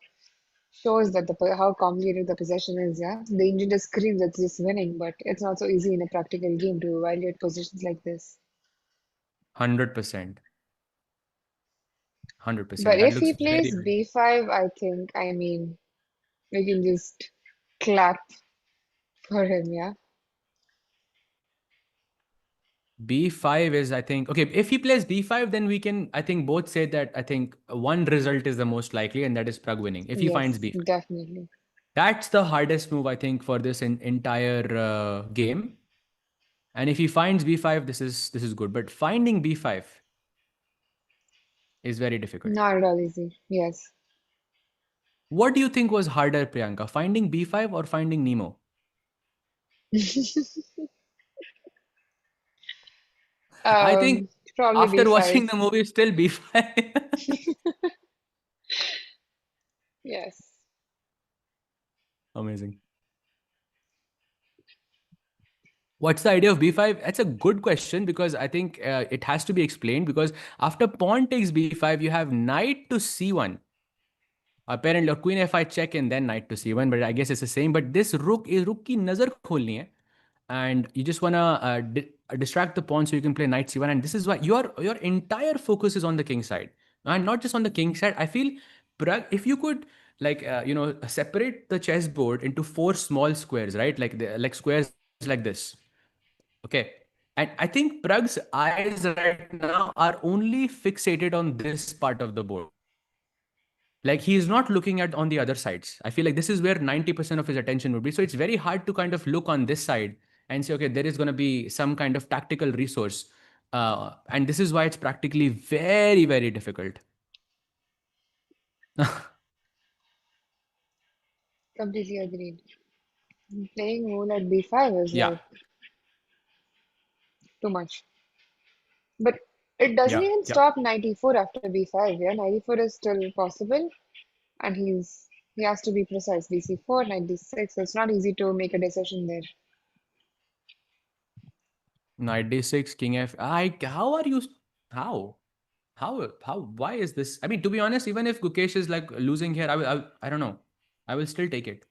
shows that how complicated the possession is. Yeah, the engine just screams that he's winning, but it's not so easy in a practical game to evaluate positions like this. 100%. But 100%. That if looks he very, plays very. B5, I mean, we can just clap for him. Yeah. B5 is, I think, okay. If he plays B5, then we can, I think, both say that I think one result is the most likely, and that is Prag winning. If he finds Yes, B5, definitely. that's the hardest move, I think, for this entire game. And if he finds B5, this is good. But finding B5 is very difficult. Not at all easy. Yes. What do you think was harder, Priyanka? Finding B5 or finding Nemo? I think Um, Probably after B5. watching the movie, still B5. Yes. Amazing. What's the idea of b5? That's a good question because I think it has to be explained because after pawn takes b5, you have knight to c1. Apparently, or queen f5 check and then knight to c1, but I guess it's the same. But this rook की नजर खोलनी है, and you just wanna distract the pawn so you can play knight c1. And this is why your entire focus is on the king side, and not just on the king side. I feel if you could like separate the chessboard into four small squares, right? Like squares like this. Okay. And I think Prag's eyes right now are only fixated on this part of the board. Like he is not looking at on the other sides. I feel like this is where 90% of his attention would be. So it's very hard to kind of look on this side and say, okay, there is going to be some kind of tactical resource. And this is why it's practically very, very difficult. Completely agreed. Playing moon at B5 is Yeah. like too much. But it doesn't Yeah. even Yeah. stop 94 after B5. Yeah, 94 is still possible, and he has to be precise. BC4, 96. It's not easy to make a decision there. Knight d6, king f. How are you? How? How? Why is this? I mean, to be honest, even if Gukesh is like losing here, I don't know. I will still take it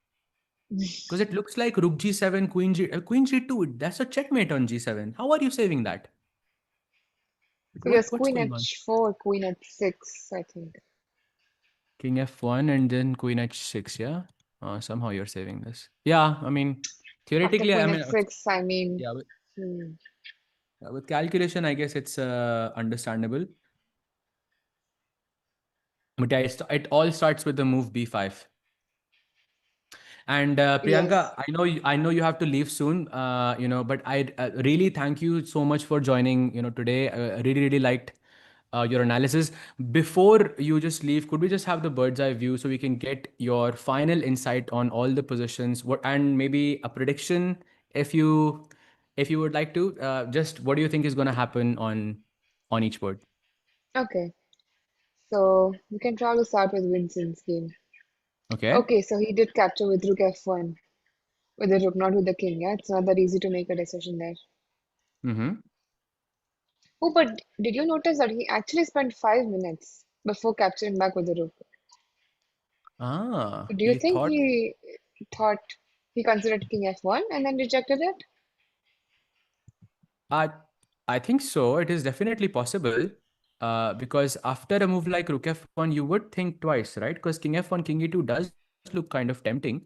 because it looks like Rook g7, Queen g2. That's a checkmate on g7. How are you saving that? So there's What's queen going on? h4, queen h6, I think. King f1 and then queen h6, yeah? Somehow you're saving this. Yeah, I mean, After theoretically, queen I mean, h6, I mean, yeah, hmm. with calculation, I guess it's understandable. But yeah, it all starts with the move b5. And Priyanka, Yes. I know you have to leave soon, but I really thank you so much for joining, today. I really, really liked your analysis. Before you just leave, could we just have the bird's eye view so we can get your final insight on all the positions, and maybe a prediction if you would like to, just what do you think is going to happen on each board? Okay. So we can try to start with Vincent's game. Okay. Okay, so he did capture with rook f1. With the rook, not with the king. Yeah, it's not that easy to make a decision there. Mm-hmm. Oh, but did you notice that he actually spent 5 minutes before capturing back with the rook? Ah, Do you he think thought. he thought he considered king f1 and then rejected it? Uh, I think so. It is definitely possible. Because after a move like Rook F1, you would think twice, right? Because King F1, King E2 does look kind of tempting.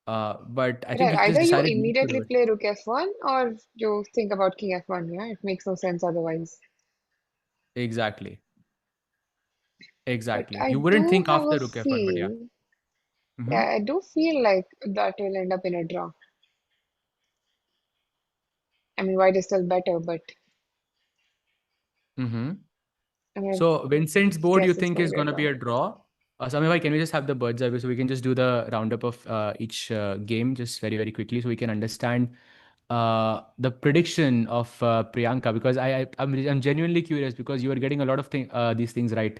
But I think Right, he just either you decided not to do immediately it. play rook f1 or you think about king f1. Yeah, it makes no sense otherwise. Exactly. But Exactly. I You wouldn't do think have a after Rook F1, but yeah. feel, Mm-hmm. yeah, I do feel like that will end up in a draw. I mean, white is still better, but Mm-hmm. I'm gonna So Vincent's board you guess it's think gonna is be a going to be draw. a draw? Samir, can we just have the bird's eye view so we can just do the roundup of each game just very, very quickly so we can understand the prediction of Priyanka, because I'm genuinely curious because you are getting a lot of these things right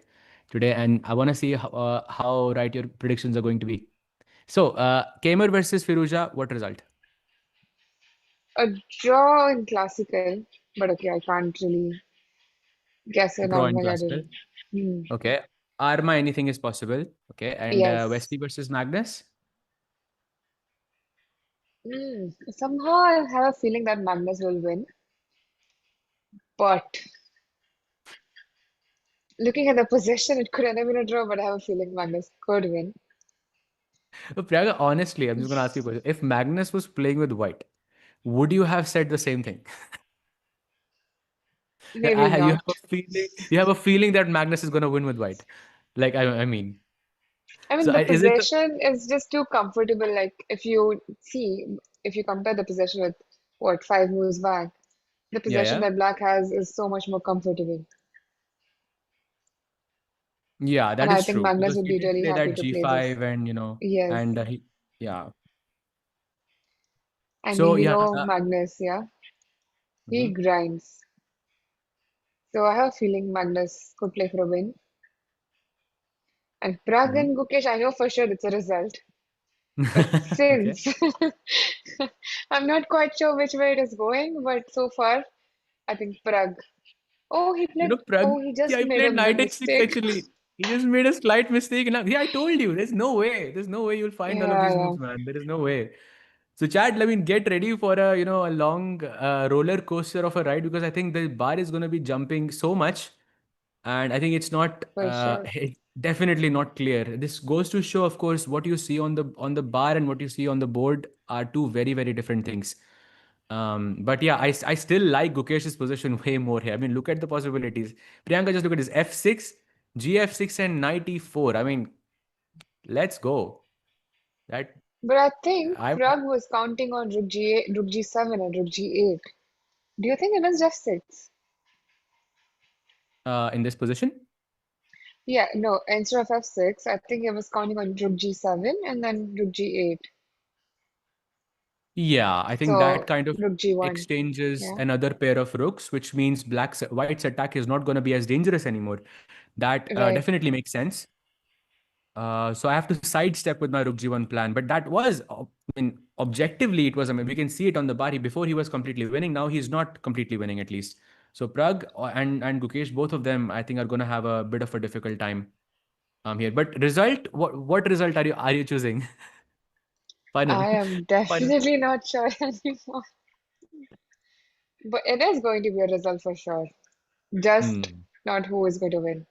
today, and I want to see how right your predictions are going to be. So, Kamer versus Firuja, what result? A draw in classical, but okay, I can't really guess it Draw out in my classical. head. Hmm. Okay. Arma, anything is possible. Okay. And Yes. Wesley versus Magnus. Somehow I have a feeling that Magnus will win, but looking at the position, it could end up in a draw, but I have a feeling Magnus could win. Priyanka, honestly, I'm just going to ask you a question. If Magnus was playing with white, would you have said the same thing? That Maybe you not. have a feeling, that Magnus is going to win with white. Like, I mean, I mean, so the is it the, possession is just too comfortable. Like, if you see, if you compare the possession with what, 5 moves back, the yeah, possession yeah. that Black has is so much more comfortable. Yeah, And that I is think true Magnus because would he be did really play that happy to play this. G5 and Yes. yeah. I mean, So we yeah, know Magnus, yeah? He mhm, grinds. So I have a feeling Magnus could play for a win. And Pragg mhm. and Gukesh, I know for sure it's a result. But Okay. since I'm not quite sure which way it is going, but so far, I think Pragg. Oh, he played. Prag, Oh, he yeah, just he made a played knight h6 mistake. actually. He just made a slight mistake. And yeah, I told you, there's no way. There's no way you'll find all of Yeah, these yeah. moves, man. There is no way. So, Chad, I mean, get ready for a long roller coaster of a ride because I think the bar is going to be jumping so much, and I think it's not For sure. it's definitely not clear. This goes to show, of course, what you see on the bar and what you see on the board are two very, very different things. But yeah, I still like Gukesh's position way more here. I mean, look at the possibilities. Priyanka, just look at this f6, gf6, and knight e4. I mean, let's go. That But I think I Pragg was counting on rook g8, rook g7, and rook g8. Do you think it was f6? in this position. Yeah, no, instead of f6, I think it was counting on rook g7 and then rook g8. Yeah, I think that So kind of rook g1. exchanges Yeah, another pair of rooks, which means white's attack is not going to be as dangerous anymore. That right. definitely makes sense. So I have to sidestep with my Rook G1 plan. But that was, I mean, objectively, it was, I mean, we can see it on the bar. Before he was completely winning. Now he's not completely winning, at least. So Pragg and Gukesh, both of them, I think, are going to have a bit of a difficult time here. But result, what result are you choosing? Final. I am Final. definitely not sure anymore. But it is going to be a result for sure. Just Hmm. not who is going to win.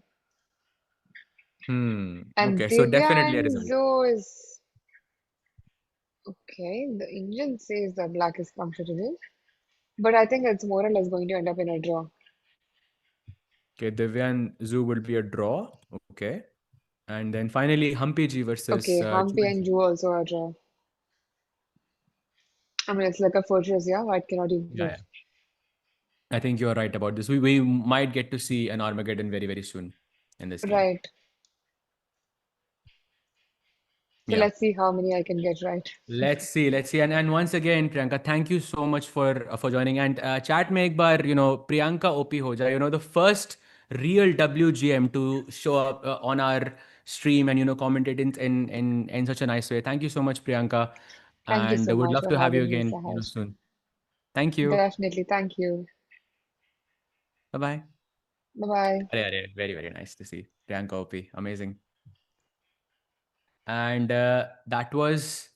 Hmm. And Okay, so Divya definitely a and result. Zoe is okay. The engine says the black is comfortable, but I think it's more or less going to end up in a draw. Okay, Divya and Zoo will be a draw. Okay. And then finally, Humpy G versus Okay, Chu Humpy and and Sim. Ju also a draw. I mean, it's like a fortress, yeah. White cannot even Yeah, move. yeah. I think you're right about this. We might get to see an Armageddon very, very soon in this game. Right. So Yeah. let's see how many I can get right. Let's see, let's see. And once again, Priyanka, thank you so much for joining. And chat में एक बार, Priyanka OP हो जाए, the first real WGM to show up on our stream and commentate in such a nice way. Thank you so much, Priyanka, Thank you and so would much love for to have you having me, again, Sahaj. soon. Thank you. Definitely. Thank you. Bye bye. Bye bye. Very very nice to see Priyanka OP. Amazing. And that was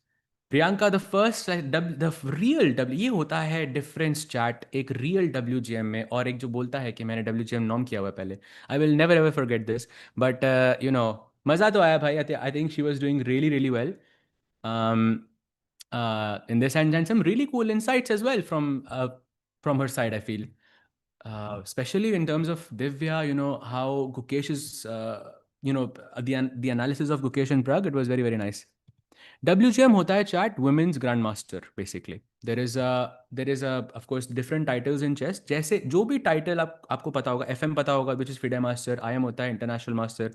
Priyanka the first the real W ये होता है difference chat एक real WGM में और एक जो बोलता है कि मैंने WGM नॉम किया हुआ है पहले I will never ever forget this but मज़ा तो आया भाई I think she was doing really really well in this and some really cool insights as well from her side I feel especially in terms of Divya, how Gukesh is, the analysis of Gukesh and Prague, it was very, very nice. WGM होता है chat women's grandmaster basically. There is a of course different titles in chess. जैसे जो भी title आपको पता होगा FM पता होगा which is FIDE master, IM होता है international master.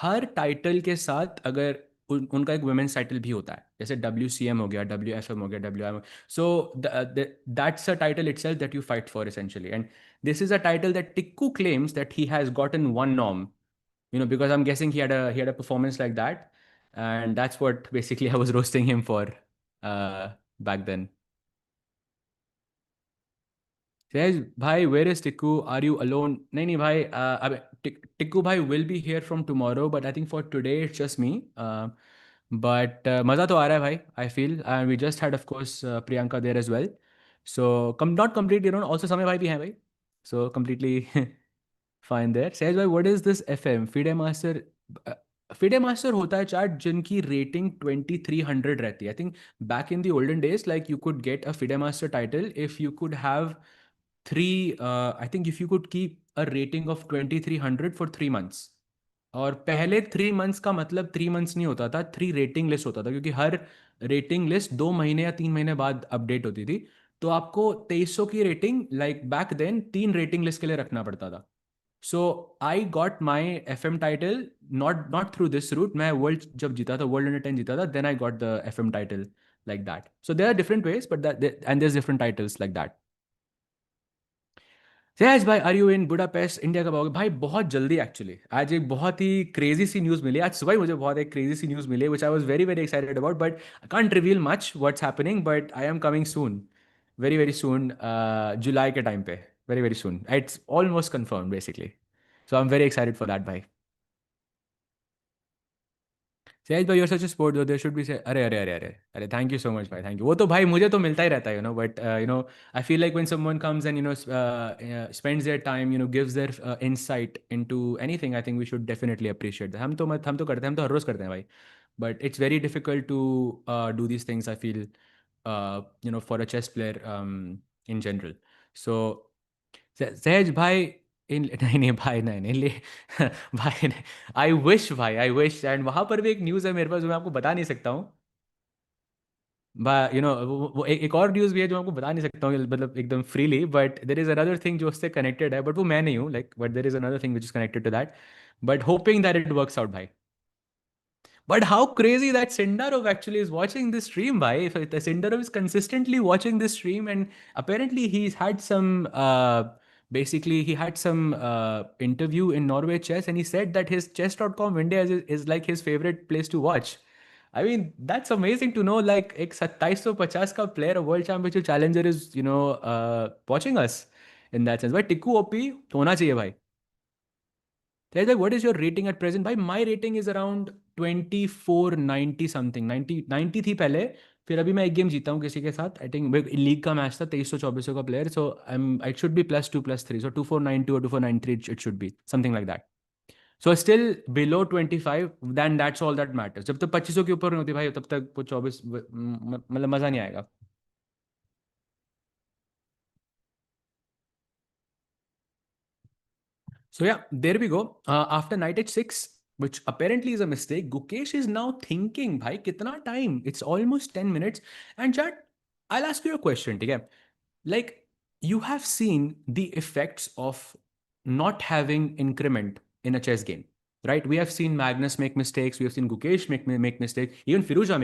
हर title के साथ अगर उनका एक women's title भी होता है जैसे WCM हो गया WFM हो गया WIM so that's a title itself that you fight for essentially and this is a title that Tikku claims that he has gotten one norm because I'm guessing he had a performance like that, and that's what basically I was roasting him for back then. Says, bhai, where is Tikku? Are you alone? नहीं नहीं भाई, अब Tikku भाई will be here from tomorrow, but I think for today it's just me. But मज़ा तो आ रहा है भाई. I feel, and we just had of course Priyanka there as well. So not completely wrong. Also समय भाई भी हैं भाई. So completely फाइन देयर सहज भाई what is this FM FIDE master FIDE master होता है चार्ट जिनकी रेटिंग 2300 रहती है I think back in the olden days like you could get a FIDE master title if you could have three I think if you could keep a rating of 2300 for 3 months और पहले 3 months का मतलब 3 months नहीं होता था 3 rating list होता था क्योंकि हर रेटिंग लिस्ट 2 महीने या 3 महीने बाद अपडेट होती थी तो आपको 2300 की rating like back then 3 rating list के लिए रखना पड़ता था so I got my FM title not through this route मैं वर्ल्ड जब जीता था वर्ल्ड अंडर 10 जीता था then I got the FM title like that so there are different ways but and there different titles like that Sahaj भाई are you in Budapest India कब आओगे भाई बहुत जल्दी एक्चुअली आज एक बहुत ही क्रेजी सी न्यूज़ मिली आज सुबह ही मुझे बहुत एक क्रेजी सी न्यूज़ मिली which I was very very excited about but I can't reveal much what's happening but I am coming soon very very soon जुलाई के टाइम पे very very soon it's almost confirm basically so I am very excited for that भाई सहज भाई you're such sport though there should be say अरे अरे अरे अरे अरे थैंक यू सो मच भाई थैंक यू वो तो भाई मुझे तो मिलता ही रहता है but I feel like when someone comes and spends their time gives their insight into anything I think we should definitely appreciate that हम तो करते हैं हम तो हर रोज करते हैं भाई but it's very difficult to do these things I feel for a chess player in general so सहज भाई इन नहीं नहीं भाई नहीं नहीं ले भाई आई विश भाई आई विश एंड वहां पर भी एक न्यूज़ है मेरे पास जो मैं आपको बता नहीं सकता हूँ वो एक और न्यूज़ भी है जो मैं आपको बता नहीं सकता हूँ मतलब एकदम freely but there is another thing जो उससे कनेक्टेड है बट वो मैं नहीं हूँ like but there is another thing which is connected to that but hoping that it works out भाई but how crazy that Sindarov actually is watching this stream, bhai. If the Sindarov is consistently watching this stream, and apparently he's had some, basically he had some interview in Norway chess, and he said that his chess.com India is like his favorite place to watch. I mean, that's amazing to know. Like, एक 2750 का player, a world championship challenger is, watching us in that sense. But Tikku OP होना चाहिए भाई. They're like, what is your rating at present? Bhai, my rating is around 2490 something. 90 थी पहले फिर अभी मैं एक गेम जीता हूँ किसी के साथ, आई थिंक लीग का मैच था, 2324 का player, so I am it should be +2 +3, so 2492 और 2493 it should be something like that. So still below 25, then that's all that matters. जब तक 2500 के ऊपर नहीं होती भाई, तब तक वो 24 मतलब मज़ा नहीं आएगा. So yeah, there we go. After knight h6, which apparently is a mistake, Gukesh is now thinking, bhai, kitna time? It's almost 10 minutes. And chat, I'll ask you a question, okay? Like, you have seen the effects of not having increment in a chess game, right? We have seen Magnus make mistakes. We have seen Gukesh make mistakes. Even Firuza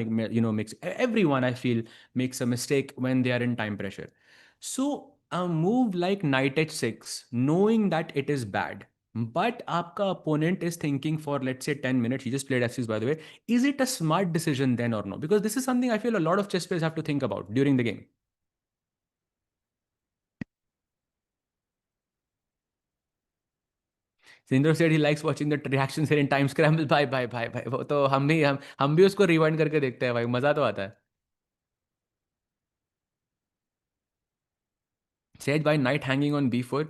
makes, everyone I feel makes a mistake when they are in time pressure. So a move like knight h6, knowing that it is bad, but aapka opponent is thinking for, let's say, 10 minutes, he just played f6 by the way, is it a smart decision then or no? Because this is something I feel a lot of chess players have to think about during the game. Sindro said he likes watching the reactions here in time scramble. Bye bye bye bye. वो तो हम भी उसको rewind करके देखते हैं भाई, मजा तो आता है. Said by knight hanging on b4.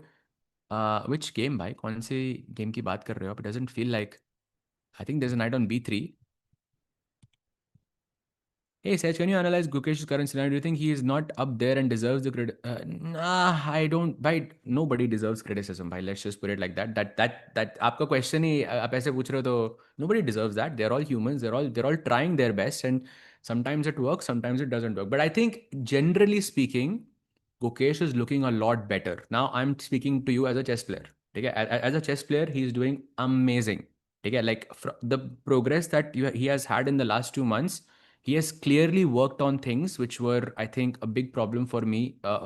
Which game भाई, कौन से गेम की बात कर रहे हो आप? It doesn't feel like. I think there's a knight on b3. Hey Saj, can you analyze Gukesh's current scenario? Do you think he is not up there and deserves the credit? Nah, I don't. Bhai, nobody deserves criticism. Bhai, let's just put it like that. That आपका question ही आप ऐसे पूछ रहे हो तो nobody deserves that. They're all humans. They're all trying their best, and sometimes it works, sometimes it doesn't work. But I think generally speaking, Gukesh is looking a lot better. Now I'm speaking to you as a chess player. Okay, as a chess player, he's doing amazing. Okay, like the progress that he has had in the last 2 months, he has clearly worked on things which were, I think, a big problem for me,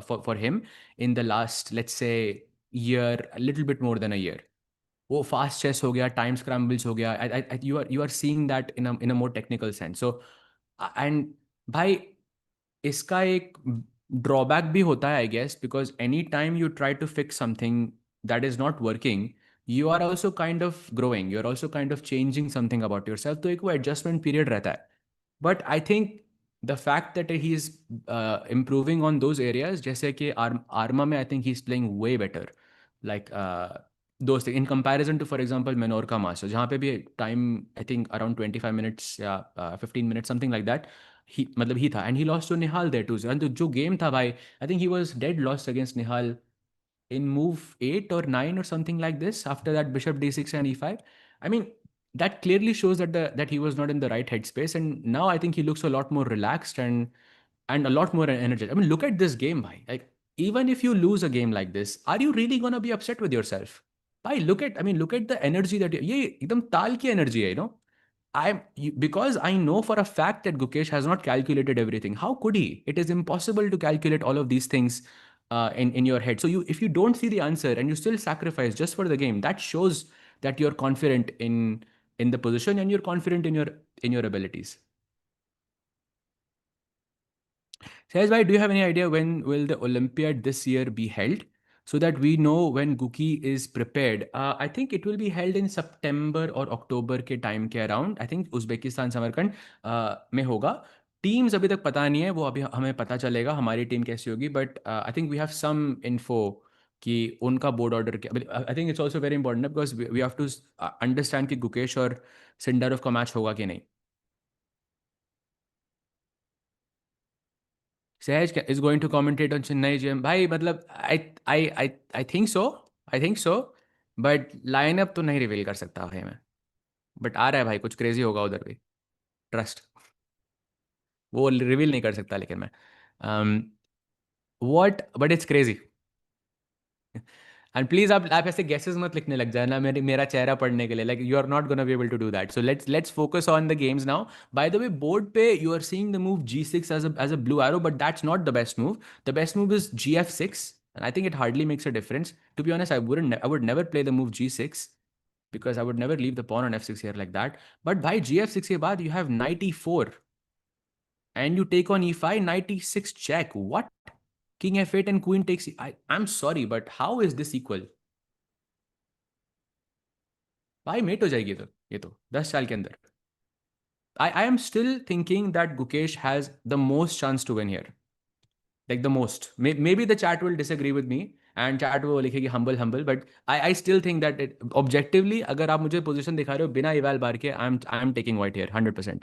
for him in the last, let's say, year, a little bit more than a year. वो fast chess हो गया, time scrambles हो गया, you are seeing that in a more technical sense. So and भाई, इसका एक drawback भी होता है I guess, because any time you try to fix something that is not working, you are also kind of growing, you are also kind of changing something about yourself, तो एक वो adjustment period रहता है. But I think the fact that he is improving on those areas, जैसे कि Arma में I think he's playing way better. Like those things in comparison to, for example, Menorca Master, जहाँ पे भी time I think around 25 minutes या 15 minutes something like that. मतलब ही था, and he lost to Nihal there too. And जो game था भाई, I think he was dead lost against Nihal in move 8 or 9 or something like this, after that bishop d6 and e5. I mean, that clearly shows that he was not in the right headspace, and now I think he looks a lot more relaxed and a lot more energetic. I mean, look at this game, bhai. Like, even if you lose a game like this, are you really going to be upset with yourself? Bhai, look at the energy that ये एकदम ताल की energy है, you know. Because I know for a fact that Gukesh has not calculated everything. How could he? It is impossible to calculate all of these things in your head. So if you don't see the answer and you still sacrifice just for the game, that shows that you're confident in the position and you're confident in your abilities. Says, why do you have any idea when will the Olympiad this year be held? So that we know when Guki is prepared. I think it will be held in September or October के time के around. I think Uzbekistan Samarkand में होगा. Teams अभी तक पता नहीं है, वो अभी हमें पता चलेगा हमारी टीम कैसी होगी. But I think we have some info कि उनका बोर्ड ऑर्डर क्या. I think it's also very important because we have to understand कि गुकेश और सिंडरफ का मैच होगा कि नहीं. Sehaj is going to commentate on Chennai GM. भाई मतलब I think so. I think so. But lineup तो नहीं रिवील कर सकता भाई मैं. बट आ रहा है भाई, कुछ क्रेजी होगा उधर भी. ट्रस्ट. वो रिवील नहीं कर सकता लेकिन मैं. What, but it's crazy. And please आप ऐसे गेसेस मत लिखने लग जाए ना मेरा चेहरा पढ़ने के लिए. Like you are not gonna be able to do that. So let's focus on the games now. By the way, board पे you are seeing the move g6 as a blue arrow, but that's not the best move. The best move is gf6, and I think it hardly makes a difference. To be honest, I would never play the move g6 because I would never leave the pawn on f6 here like that. But by gf6 के बाद you have knight e4 and you take on e5, knight e6 check. What? King f8 and queen takes. I'm sorry, but how is this equal? भाई met हो जाएगी तो ये तो 10 साल के अंदर. I am still thinking that Gukesh has the most chance to win here. Like the most. Maybe the chat will disagree with me and chat वो लिखेगी humble, but I still think that objectively अगर आप मुझे position दिखा रहे हो बिना eval बार के I'm taking white here 100%.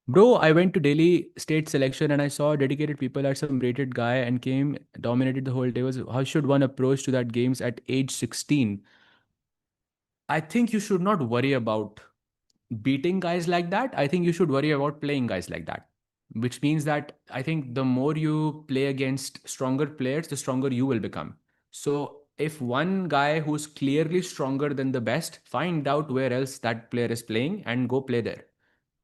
Bro, I went to Delhi state selection and I saw dedicated people at some rated guy and came dominated the whole day. Was how should one approach to that games at age 16? I think you should not worry about beating guys like that. I think you should worry about playing guys like that, which means that I think the more you play against stronger players, the stronger you will become. So if one guy who's clearly stronger than the best, find out where else that player is playing and go play there.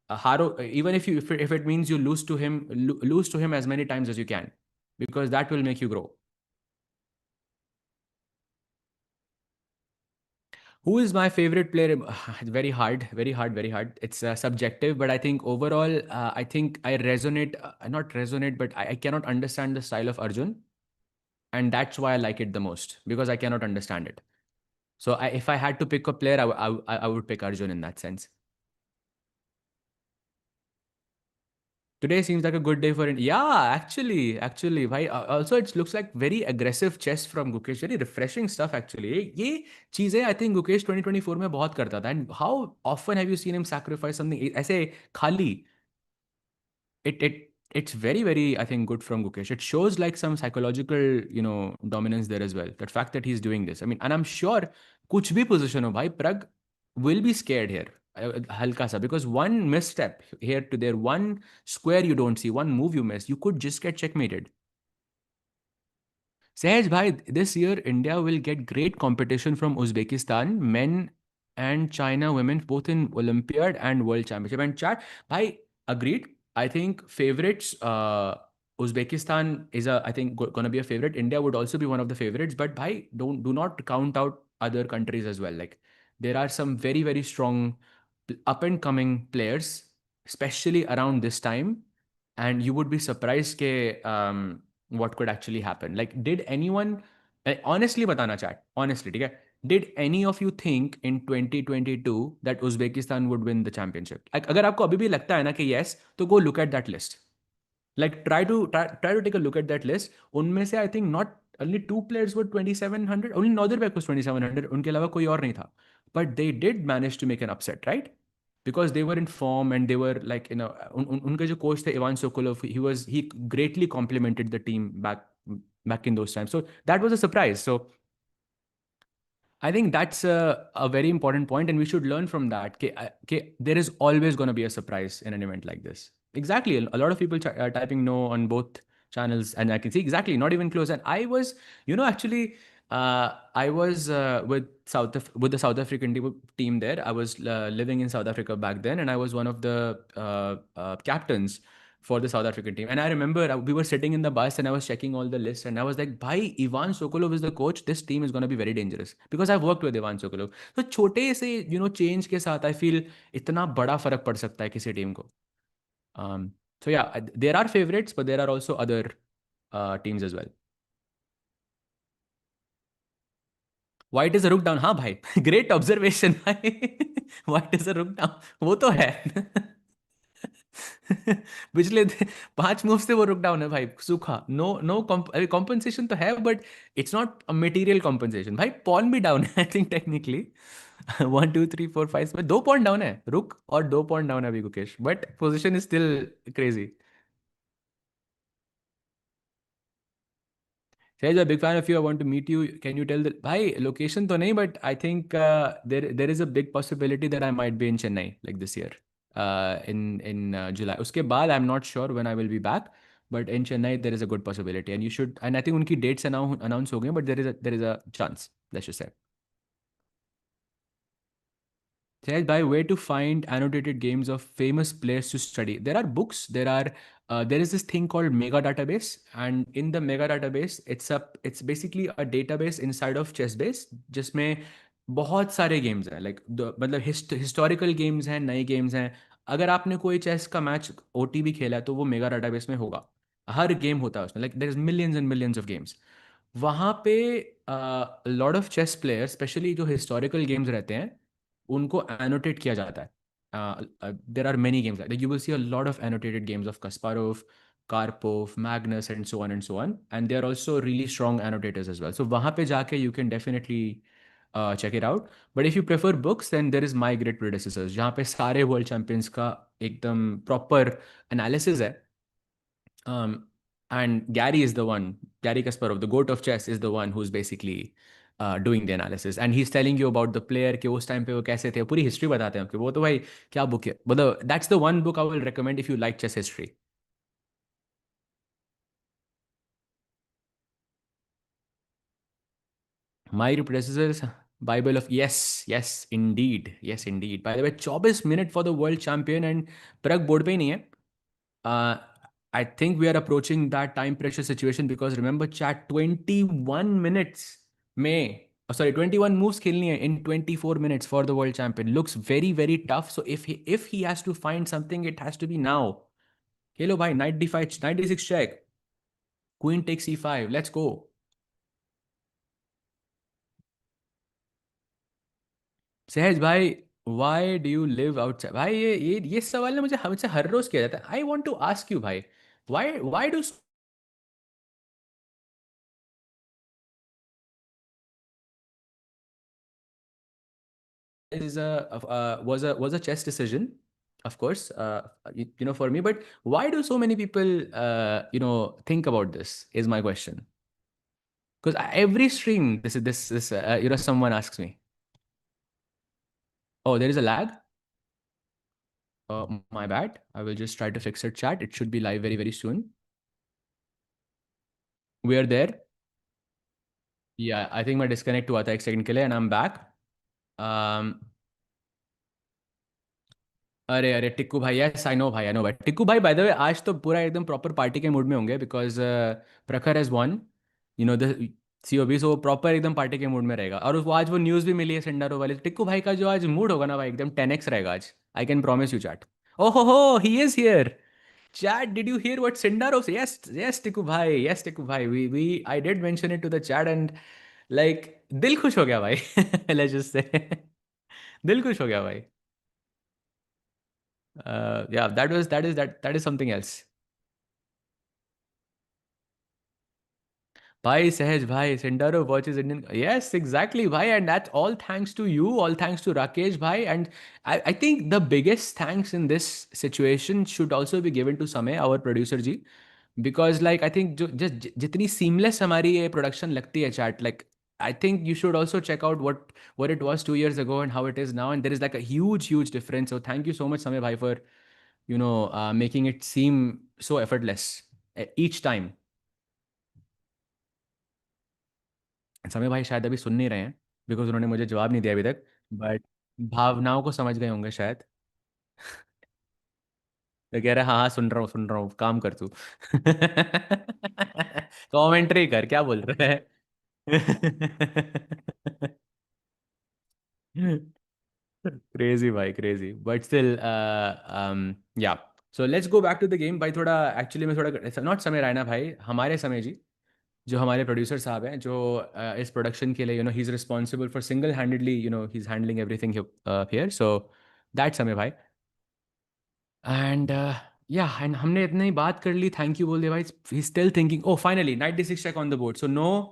Haro, even if it means you lose to him as many times as you can, because that will make you grow. Who is my favorite player? Very hard, very hard, very hard. It's subjective, but I think overall, I think I resonate, not resonate, but I cannot understand the style of Arjun. And that's why I like it the most, because I cannot understand it. So if I had to pick a player, I would pick Arjun in that sense. Today seems like a good day for it. Yeah, actually, why? Also, it looks like very aggressive chess from Gukesh. Very refreshing stuff actually. ये चीजें I think Gukesh 2024 में बहुत करता था. And how often have you seen him sacrifice something ऐसे खाली? It's very I think good from Gukesh. It shows like some psychological dominance there as well. That fact that he's doing this. I mean, and I'm sure कुछ भी position हो भाई Prag will be scared here. हल्का सा because one misstep here to there, one square you don't see, one move you miss, you could just get checkmated. Sehaj bhai, this year India will get great competition from Uzbekistan, men and China women, both in Olympiad and World Championship. And chat, bhai, agreed. I think favorites, Uzbekistan is I think gonna be a favorite. India would also be one of the favorites. But bhai, do not count out other countries as well. Like there are some very strong up and coming players, especially around this time, and you would be surprised ke, what could actually happen. Like, did anyone, honestly batana chat, honestly, ठीक है? Did any of you think in 2022 that Uzbekistan would win the championship? Like, अगर आपको अभी भी लगता है ना कि yes, तो go look at that list. Like, try to take a look at that list. उनमें से I think not only two players were 2700, only Norderbeck was 2700. उनके अलावा कोई और नहीं था. But they did manage to make an upset, right? Because they were in form and they were like उनके जो coach थे Ivan Sokolov, he greatly complimented the team back in those times. So that was a surprise. So I think that's a very important point, and we should learn from that. There is always going to be a surprise in an event like this. Exactly. A lot of people are typing no on both channels, and I can see exactly not even close. And I was, actually, I was with the South African team there. I was living in South Africa back then, and I was one of the captains for the South African team. And I remember we were sitting in the bus and I was checking all the lists and I was like, bhai, Ivan Sokolov is the coach. This team is going to be very dangerous because I've worked with Ivan Sokolov. So छोटे से change के साथ I feel इतना बड़ा फर्क पड़ सकता है किसी टीम को. So yeah, there are favorites, but there are also other teams as well. White is a rook down. हाँ भाई, great observation भाई. White is a rook down. वो तो है. पिछले 5 मूव से वो रुक डाउन है भाई, सूखा. नो कॉम्पनसेशन तो है but it's not a material compensation. भाई पॉन भी डाउन है आई थिंक टेक्निकली. 1 2 3 4 5 में 2 पॉइंट डाउन है रुक और 2 पॉइंट डाउन है अभी Gukesh, but position is still crazy. Sahej, a big fan of you. I want to meet you. Can you tell the भाई location तो नहीं, but I think there is a big possibility that I might be in Chennai like this year in July. उसके बाद I'm not sure when I will be back, but in Chennai there is a good possibility, and you should. And I think उनकी dates announce हो गए, but there is a chance. Let's just say. Says by where to find annotated games of famous players to study. There are books. There is this thing called mega database, and in the mega database, it's basically a database inside of Chessbase, जिसमें बहुत सारे games हैं. Like मतलब historical games हैं, नए games हैं. अगर आपने कोई chess का match OT भी खेला है तो वो mega database में होगा. हर game होता है उसमें. Like there is millions and millions of games. वहाँ पे lot of chess players, especially जो historical games रहते हैं, उनको एनोटेट किया जाता है. there are many games like you will see a lot of annotated games of Kasparov, Karpov, Magnus, and so on and so on. And they are also really strong annotators as well. So वहाँ पे जाके you can definitely check it out. But if you prefer books, then there is My Great Predecessors, जहाँ पे सारे world champions का एकदम proper analysis है. Um, and Gary is the one, Gary Kasparov, the goat of chess, is the one who's basically doing the analysis. And he's telling you about the player कि उस time पे वो कैसे थे, पूरी history बताते हैं आपको. वो तो भाई क्या book है. मतलब that's the one book I will recommend if you like chess history. My predecessors, Bible of yes, indeed, yes, indeed. By the way, 24 minute for the world champion and Prag board पे ही नहीं है. Uh, I think we are approaching that time pressure situation because remember, chat 21 minutes May. Oh, sorry, 21 moves खेलनी है in 24 minutes for the world champion. Looks very, very tough. So if he has to find something, it has to be now. Hello, bhai, knight d5, knight d6 check. Queen takes e5. Let's go. सहज भाई, why do you live outside? भाई ये सवाल ना मुझे हमसे हर रोज किया जाता है. I want to ask you भाई, why do is a was a chess decision, of course, you know, for me. But why do so many people you know, think about this? Is my question. Because every stream, this you know, someone asks me, oh, there is a lag. My bad. I will just try to fix it. Chat. It should be live very very soon. We are there. Yeah, I think my disconnect हुआ था एक second के लिए, and I'm back. Um, अरे अरे टिक्कू भाई, yes I know भाई, I know भाई. टिक्कू भाई, बाय द वे, आज तो पूरा एकदम प्रॉपर पार्टी के मूड में होंगे बिकॉज प्रखर has one, you know, the COB. So proper एकदम पार्टी के मूड में रहेगा. और वो आज वो न्यूज़ भी मिली है सेंडारो वाली. टिक्कू भाई का जो आज मूड होगा ना भाई, एकदम 10x रहेगा आज. I can promise you chat. ओहो हो, he is here. Chat, did you hear what Sindaro said? Yes, yes, Tiku bhai, yes, Tiku bhai. I did mention it to the chat, and like, दिल खुश हो गया भाई. Let's just say, दिल खुश हो गया भाई. Yeah, that is something else. Bhai Sehaj bhai, Sindaro watches Indian. Yes, exactly, bhai, and that's all thanks to you, all thanks to Rakesh bhai, and I think the biggest thanks in this situation should also be given to Samay, our producer ji, because like I think जो just जितनी seamless हमारी ये production लगती है chat, like I think you should also check out what it was 2 years ago and how it is now, and there is like a huge difference. So thank you so much Samay bhai for, you know, making it seem so effortless each time. समय भाई शायद अभी सुन नहीं रहे हैं because उन्होंने मुझे जवाब नहीं दिया अभी तक. बट भावनाओं को समझ गए होंगे शायद. तो कह रहे हैं हाँ हाँ, सुन रहा हूँ, काम कर तू. कमेंट्री कर, क्या बोल रहे हैं. क्रेजी भाई, crazy. But still yeah. So let's go back to the game भाई. थोड़ा एक्चुअली मैं थोड़ा नॉट समय रायना भाई, हमारे समय जी, जो हमारे प्रोड्यूसर साहब हैं, जो इस प्रोडक्शन के लिए, you know, he is responsible for single handedly, you know, he is handling everything here. So that समय भाई. एंड या, एंड हमने इतनी ही बात कर ली, थैंक यू बोल दिया भाई. He still thinking. Oh finally knight d six check on the board. So no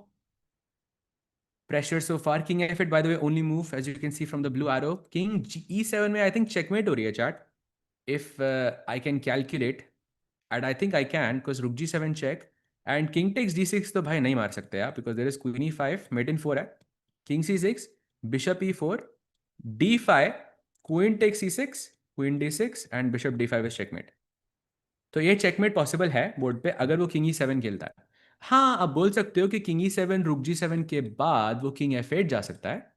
pressure so far. King f8, by the way, only move as you can see from the blue arrow. King e7 में I think checkmate हो रही है chat. If I can calculate, and I think I can, because rook g7 check and king takes d6 तो भाई नहीं मार सकते आप, because there is queen e5, mate in 4 है. King c6, bishop e4, d5, queen takes c6, queen d6 and bishop d5 is checkmate. तो ये checkmate possible है बोर्ड पे अगर वो किंग ई7 खेलता है. हाँ, आप बोल सकते हो कि किंग ई7 रुक जी7 के बाद वो किंग एफ8 जा सकता है.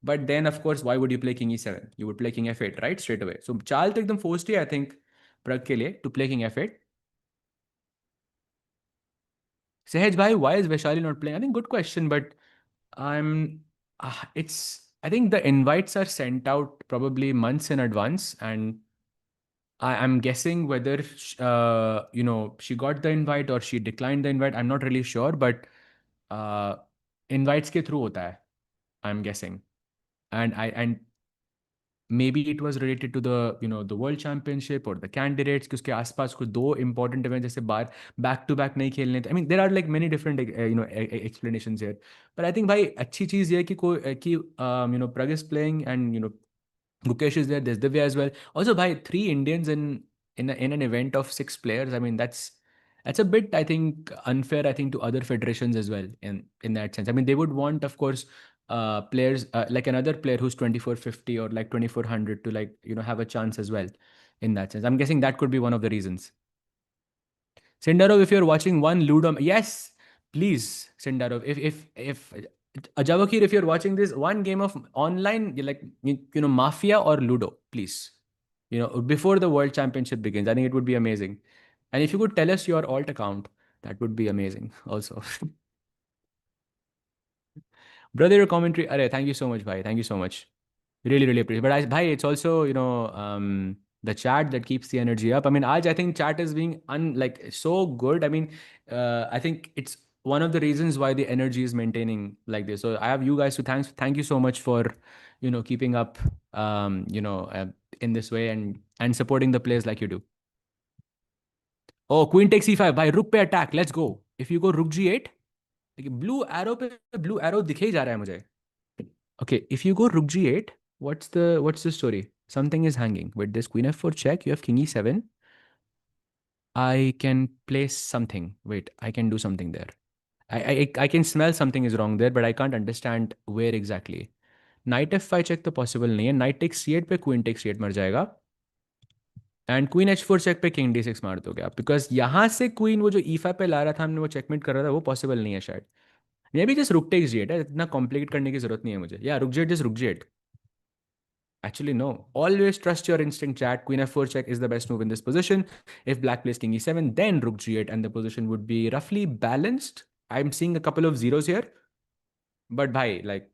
But then of course why would you play king ई7? You would play king f eight right, straight away. So चाल तो एकदम फोर्स्ड ही आई थिंक प्रग के लिए टू प्ले किंग एफ8. सहज भाई, why is Vaishali not playing? I think good question, but I M it's I think the invites are sent out probably months in advance, and I'm guessing whether you know, she got the invite or she declined the invite. I'm not really sure, but uh, invites के through होता है, I'm guessing. And maybe it was related to the the world championship or the candidates कि उसके आसपास कोई दो important events जैसे बार back to back नहीं खेलने थे. I mean there are like many different explanations here, but I think भाई अच्छी चीज़ ये है कि कोई कि Pragg is playing and Gukesh is there. There's Divya as well. Also, by three Indians in an event of six players. I mean, that's a bit, I think, unfair. I think to other federations as well. In that sense, I mean, they would want, of course, players like another player who's 2450 or like 2400 to like have a chance as well. In that sense, I'm guessing that could be one of the reasons. Sindarov, if you're watching one Ludo, yes, please, Sindarov. If Javakir, if you're watching this one game of online, like Mafia or Ludo, please. Before the World Championship begins, I think it would be amazing. And if you could tell us your alt account, that would be amazing. Also, brother, your commentary. Arey, thank you so much, bhai. Thank you so much. Really, really appreciate. But bhai, it's also the chat that keeps the energy up. I mean, I think chat is being like so good. I mean, I think it's one of the reasons why the energy is maintaining like this. So I have you guys to thank you so much for keeping up in this way and supporting the players like you do. Oh, queen takes e5 by rook पे attack. Let's go. If you go rook g8, देखिए blue arrow पे blue arrow दिखे ही जा रहा है मुझे. Okay, if you go rook g8, what's the story? Something is hanging. With this queen f4 check, you have king e7. I can place something. Wait, I can do something there. I can smell something is wrong there, but I can't understand where exactly. Knight f5 check तो possible नहीं है. Knight takes c8 पे queen takes c8 मर जाएगा. And queen h4 check पे king d6 मार दोगे आप, बिकॉज यहाँ से क्वीन वो जो e5 पे ला रहा था हमने, वो चेकमेट कर रहा था, वो पॉसिबल नहीं है शायद. May be just rook takes g8 है, इतना कॉम्प्लिकेट करने की जरूरत नहीं है मुझे. या रुक g8, जस्ट रुक g8. Actually, no. Always trust your instinct, chat. Queen f4 check is the best move in this position. If black plays king e7, then rook g8, and the position would be roughly balanced. I'm seeing a couple of zeros here. But bhai, like,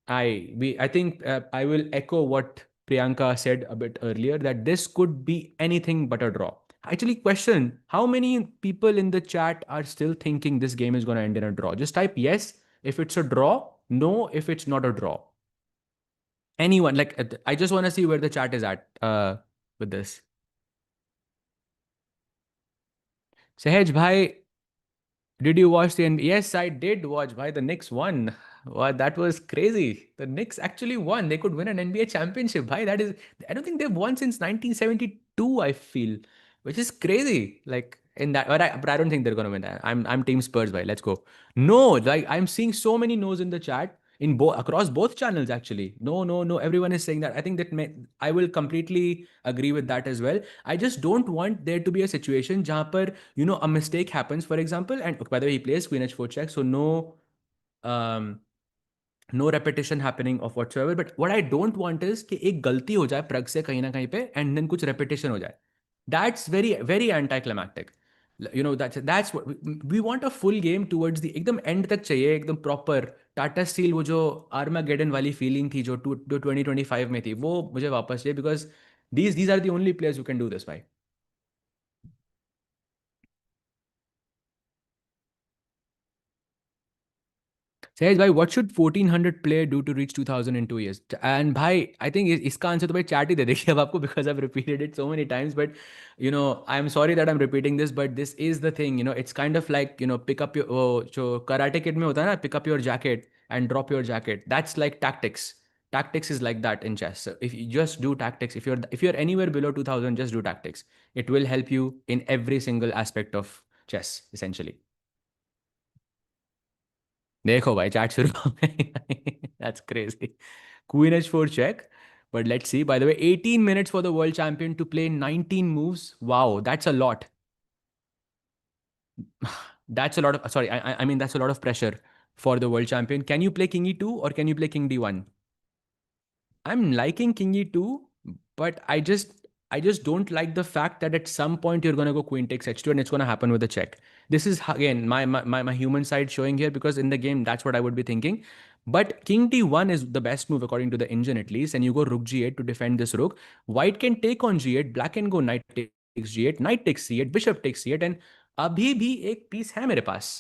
I think I will echo what Priyanka said a bit earlier, that this could be anything but a draw. Actually, question, how many people in the chat are still thinking this game is going to end in a draw? Just type yes if it's a draw, no if it's not a draw. Anyone, like, I just want to see where the chat is at with this. Sahej bhai, did you watch the NBA? Yes, I did watch. Bhai, the Knicks won. Wow, that was crazy. The Knicks actually won. They could win an NBA championship. Bhai, that is, I don't think they've won since 1972, I feel, which is crazy. Like in that, but I don't think they're gonna win. I'm Team Spurs, bhai. Let's go. No, like I'm seeing so many no's in the chat in both across both channels actually. No, no, no. Everyone is saying that. I think that I will completely agree with that as well. I just don't want there to be a situation जहाँ पर a mistake happens, for example, and by the way he plays queen h4 check, so um, no repetition happening of whatsoever. But what I don't want is कि एक गलती हो जाए प्रग से कहीं ना कहीं पे and then कुछ repetition हो जाए. That's very very anticlimactic. That's what we want. A full game towards the एकदम end तक चाहिए, एकदम proper टाटा स्टील, वो जो आर्मागेडन वाली फीलिंग थी जो 2025 में थी, वो मुझे वापस चाहिए, because these are the only players who can do this. By Sahej bhai, what should 1400 player do to reach 2000 in 2 years? And bhai, I think इसका आंसर तो भाई चैट ही दे देगी अब आपको, because I've repeated it so many times. But I'm sorry that I'm repeating this, but this is the thing. It's kind of like pick up your जो karate kid में होता है ना, pick up your jacket and drop your jacket. That's like tactics. Tactics is like that in chess. So if you just do tactics, if you're anywhere below 2000, just do tactics. It will help you in every single aspect of chess, essentially. देखो भाई chat शुरू हो गई. That's crazy. Queen h4 check. But let's see. By the way, 18 minutes for the world champion to play 19 moves. Wow, that's a lot. That's a lot of, sorry, I mean, that's a lot of pressure for the world champion. Can you play king e2 or can you play king d1? I'm liking king e2, but I just don't like the fact that at some point you're going to go queen takes h2 and it's going to happen with a check. This is again my human side showing here, because in the game that's what I would be thinking. But king d1 is the best move according to the engine at least, and you go rook g8 to defend this rook. White can take on g8, black can go knight takes g8, knight takes c8, bishop takes c8, and अभी भी एक piece है मेरे पास.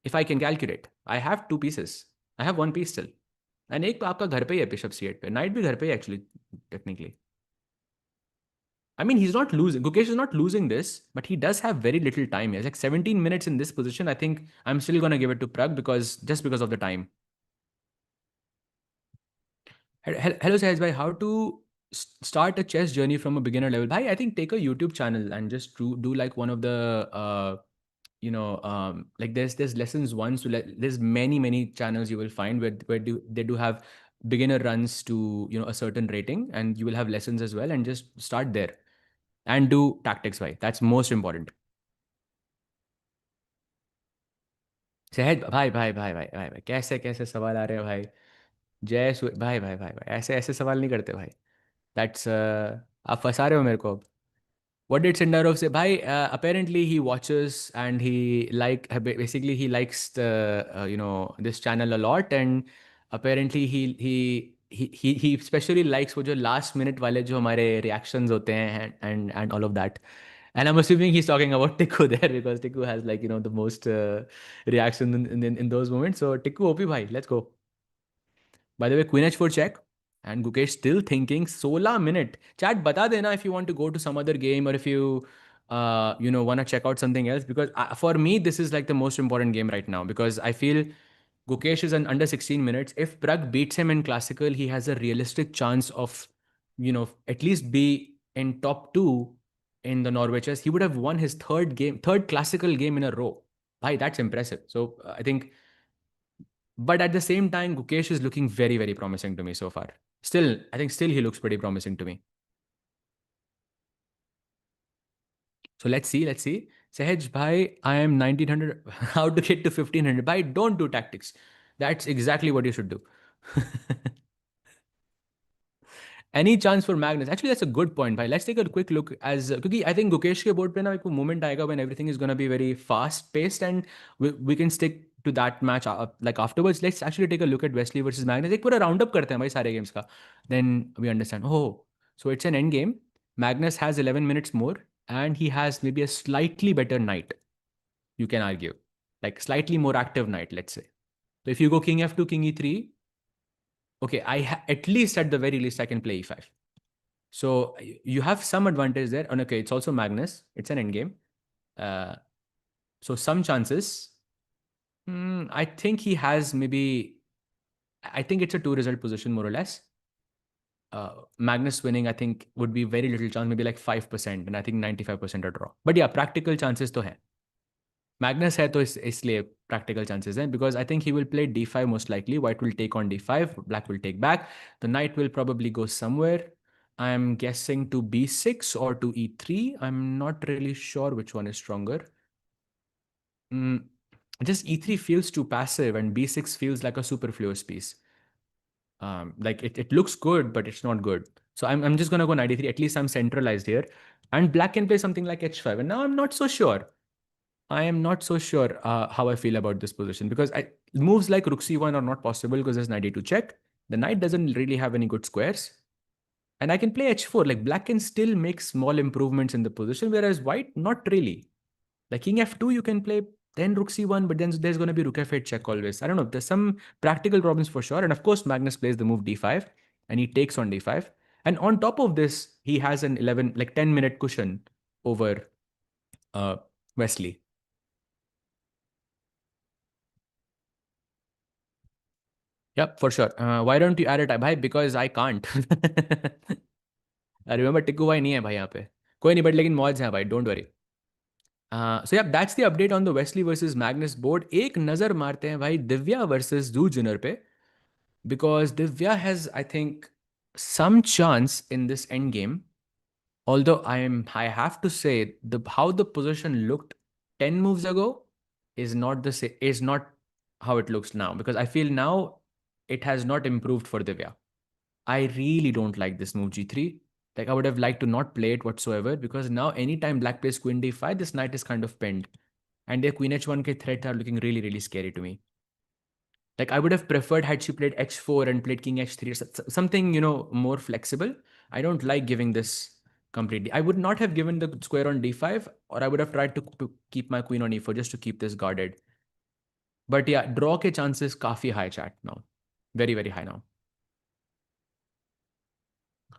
If I can calculate, I have two pieces. I have one piece still. And एक आपका घर पे ही है बिशप c8 पे, नाइट भी घर पे ही actually technically. I mean, he's not losing. Gukesh is not losing this, but he does have very little time. He has like 17 minutes in this position. I think I'm still gonna give it to Prag because just because of the time. Hello, Sahaj bhai. How to start a chess journey from a beginner level? Bhai, I think take a YouTube channel and just do like one of the like there's lessons once to there's many channels you will find where they do have beginner runs to a certain rating, and you will have lessons as well, and just start there and do tactics. Bhai, that's most important. सहज भाई भाई भाई भाई भाई भाई कैसे कैसे सवाल आ रहे हैं भाई. भाई भाई भाई भाई ऐसे ऐसे सवाल नहीं करते भाई. दैट्स आप फंसा रहे हो मेरे को अब. What did Sindarov say? Bhai, apparently he watches and he basically he likes this channel a lot, and apparently he especially likes वो जो last minute वाले जो हमारे reactions होते हैं and all of that. And I'm assuming he's talking about Tikku there because Tikku has like the most reaction in those moments. So Tikku OP bhai, let's go. By the way, Queen H4 check. And Gukesh still thinking 16 minute. Chat bata dena if you want to go to some other game, or if you want to check out something else, because for me this is like the most important game right now, because I feel Gukesh is an under 16 minutes. If Prag beats him in classical, he has a realistic chance of at least be in top 2 in the Norway chess. He would have won his third classical game in a row. Bhai, that's impressive. So I think, but at the same time, Gukesh is looking very, very promising to me so far. Still, I think still he looks pretty promising to me. So let's see, let's see. Sahaj, bhai, I am 1900. How to get to 1500? Bhai, don't do tactics. That's exactly what you should do. Any chance for Magnus? Actually, that's a good point, bhai. Let's take a quick look as because I think Gukesh ke board pe na ek moment aega when everything is gonna be very fast paced, and we can stick to that match like afterwards. Let's actually take a look at Wesley versus Magnus. एक पूरा round up करते हैं भाई सारे games का. Then we understand. Oh, so it's an end game. Magnus has 11 minutes more, and he has maybe a slightly better knight. You can argue, like slightly more active knight. Let's say. So if you go King F2, King E3, okay, at least at the very least I can play E5. So you have some advantage there. And okay, it's also Magnus. It's an endgame. Uh, so some chances. I think he has maybe. I think it's a two-result position more or less. Magnus winning, I think, would be very little chance, maybe like 5%, and I think 95% a draw. But yeah, practical chances to hai. Magnus है तो इसलिए practical chances हैं, because I think he will play d5 most likely. White will take on d5, black will take back. The knight will probably go somewhere. I'm guessing to b6 or to e3. I'm not really sure which one is stronger. Just e3 feels too passive, and b6 feels like a superfluous piece. Like it looks good, but it's not good. So I'm just gonna go knight e3. At least I'm centralized here. And black can play something like h5. And now I'm not so sure. I am not so sure how I feel about this position, because moves like rook c1 are not possible because there's knight e2 check. The knight doesn't really have any good squares. And I can play h4. Like black can still make small improvements in the position, whereas white, not really. Like king f2, you can play then rook c1, but then there's going to be rook f8 check always. I don't know. There's some practical problems for sure. And of course, Magnus plays the move d5 and he takes on d5. And on top of this, he has an 10-minute cushion over Wesley. Yep, for sure. Why don't you add it? Bhai, because I can't. I remember Tikku भाई नहीं है भाई यहाँ पे. कोई नहीं, but लेकिन मौज है भाई. Don't worry. So yeah, that's the update on the Wesley versus Magnus board. एक नजर मारते हैं भाई Divya versus Zoo Junior पे, because Divya has, I think, some chance in this end game. Although I have to say how the position looked 10 moves ago is not how it looks now, because I feel now it has not improved for Divya. I really don't like this move g3. Like I would have liked to not play it whatsoever, because now anytime black plays queen d5, this knight is kind of pinned. And their queen h1 ke threats are looking really, really scary to me. Like I would have preferred had she played h4 and played king h3 or something, more flexible. I don't like giving this completely. I would not have given the square on d5, or I would have tried to keep my queen on e4 just to keep this guarded. But yeah, draw ke chances काफी high chat now. very, very high now.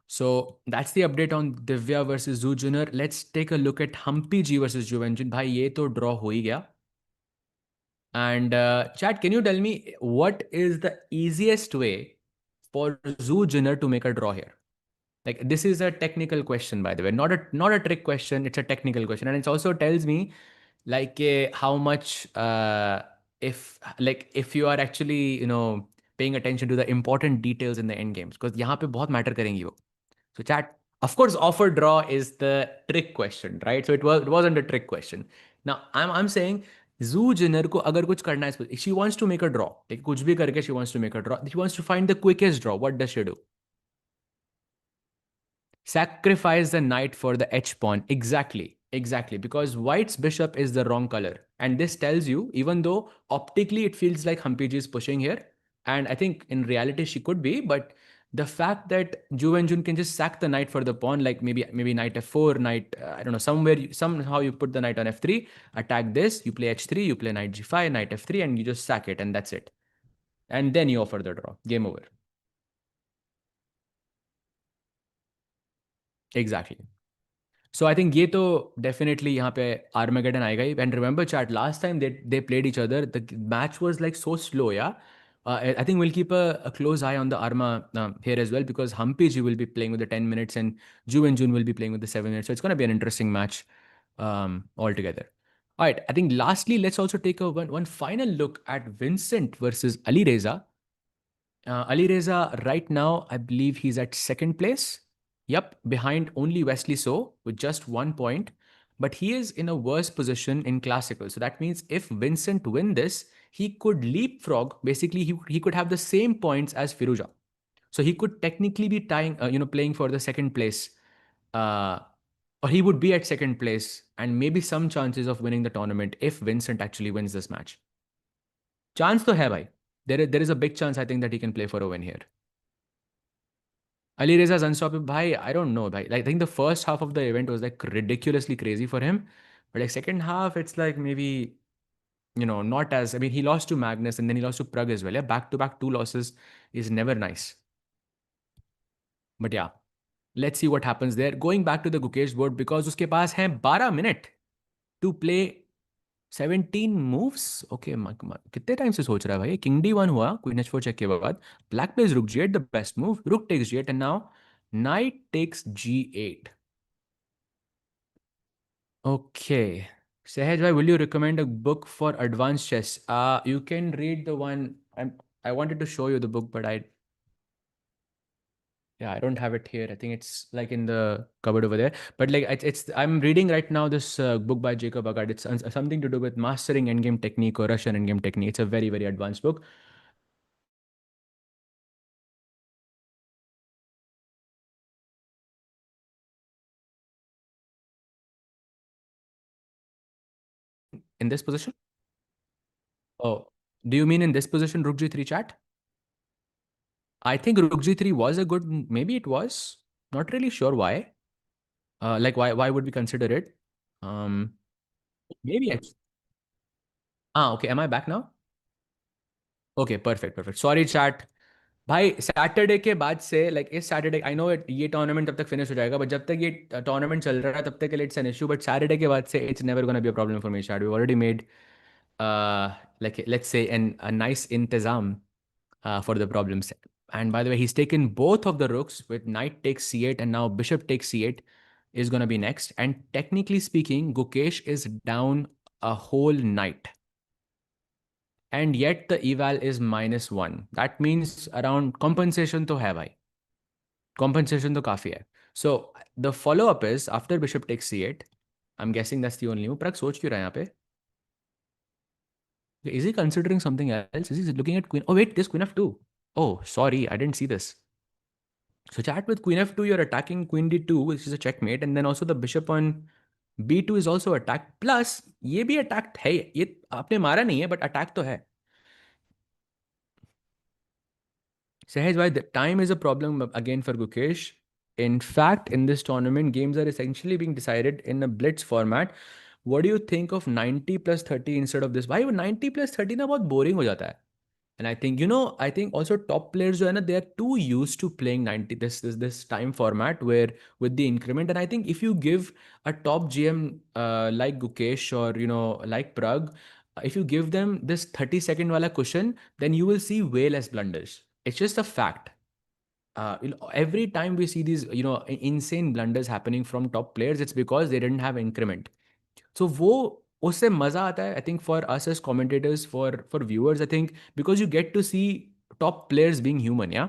So that's the update on Divya versus Zhu Junar. Let's take a look at Humpy G versus Juvenjun. भाई ये तो draw हो ही गया. And chat, can you tell me what is the easiest way for Zhu Junar to make a draw here? Like this is a technical question, by the way, not a trick question. It's a technical question, and it also tells me like how much if you are actually paying attention to the important details in the end games, because यहाँ पे बहुत matter करेंगी वो. So chat, of course, offer draw is the trick question, right? So it wasn't a trick question. Now I'm saying Zhu Jinner को अगर कुछ करना है, she wants to make a draw. like कुछ भी करके she wants to make a draw. She wants to find the quickest draw. What does she do? Sacrifice the knight for the h pawn. Exactly. Because white's bishop is the wrong color. And this tells you, even though optically it feels like Hampiji is pushing here, and I think in reality she could be, but the fact that Ju and Jun can just sack the knight for the pawn, like maybe knight f4, knight, I don't know, somehow you put the knight on f3, attack this, you play h3, you play knight g5, knight f3, and you just sack it, and that's it. And then you offer the draw. Game over. Exactly. So I think ये तो definitely यहाँ पे Armageddon आएगा ही. And remember chat, last time they played each other, the match was like so slow, yeah. I think we'll keep a close eye on the Arma here as well, because Humpy G will be playing with the 10 minutes and Ju and Jun will be playing with the 7 minutes. So it's going to be an interesting match altogether. All right, I think lastly, let's also take one final look at Vincent versus Ali Reza. Ali Reza, right now, I believe he's at second place. Yep, behind only Wesley So with just 1 point. But he is in a worse position in classical. So that means if Vincent win this, he could leapfrog. Basically, he could have the same points as Firuja. So he could technically be tying, playing for the second place. Or he would be at second place and maybe some chances of winning the tournament if Vincent actually wins this match. Chance to hai bhai. There is a big chance I think that he can play for a win here. Ali Reza's unstoppable. Bhai, I don't know. Bhai. Like, I think the first half of the event was like ridiculously crazy for him. But like second half, it's like maybe, not as, I mean, he lost to Magnus and then he lost to Prag as well. Yeah, back to back 2 losses is never nice. But yeah, let's see what happens there. Going back to the Gukesh board, because उसके पास है 12 minute to play 17 moves. Okay, कितने time से सोच रहा है भाई? King D1 हुआ, Queen H4 check के बाद. Black plays Rook G8, the best move. Rook takes G8 and now Knight takes G8. Okay. Sehaj bhai, will you recommend a book for advanced chess? You can read the one. I wanted to show you the book, but I don't have it here. I think it's like in the cupboard over there. But like I'm reading right now this book by Jacob Agard. It's something to do with mastering endgame technique or Russian endgame technique. It's a very, very advanced book. In this position? Oh, do you mean in this position, Rook G3 chat? I think Rook G3 was a good, maybe it was. Not really sure why. Like why would we consider it? Maybe it's. Okay. Am I back now? Okay, perfect. Sorry chat. भाई Saturday के बाद से like इस Saturday I know ये tournament तब तक finish हो जाएगा, बट जब तक ये टूर्नामेंट चल रहा है तब तक के लिए it's an issue, but Saturday के बाद से it's never gonna be a problem for me chat. We already made like let's say a nice intizam for the problems. And by the way, he's taken both of the rooks with knight takes c8 and now bishop takes c8 is going to be next. And technically speaking, Gukesh is down a whole knight. And yet the eval is -1. That means around compensation to hai bhai. Compensation to काफी hai. So the follow up is after bishop takes c8. I'm guessing that's the only move. Prag सोच क्यों रहा है यहाँ पे? Is he considering something else? Is he looking at queen? Oh wait, this queen f2. Oh, sorry, I didn't see this. So chat, with queen f2, you're attacking queen d2, which is a checkmate, and then also the bishop on b2 is also attacked. Plus, ये भी attacked है. ये आपने मारा नहीं है, but attack तो है. Sahaj, why the time is a problem again for Gukesh. In fact, in this tournament, games are essentially being decided in a blitz format. What do you think of 90 plus 30 instead of this? Why 90 plus 30 ना बहुत boring हो जाता है. And I think, I think also top players, they are too used to playing 90 this time format where with the increment. And I think if you give a top GM like Gukesh or like Prag, if you give them this 30-second wala cushion, then you will see way less blunders. It's just a fact. Every time we see these insane blunders happening from top players, it's because they didn't have increment. So वो उससे मजा आता है, I think, for us as commentators, for viewers, I think, because you get to see top players being human, yeah,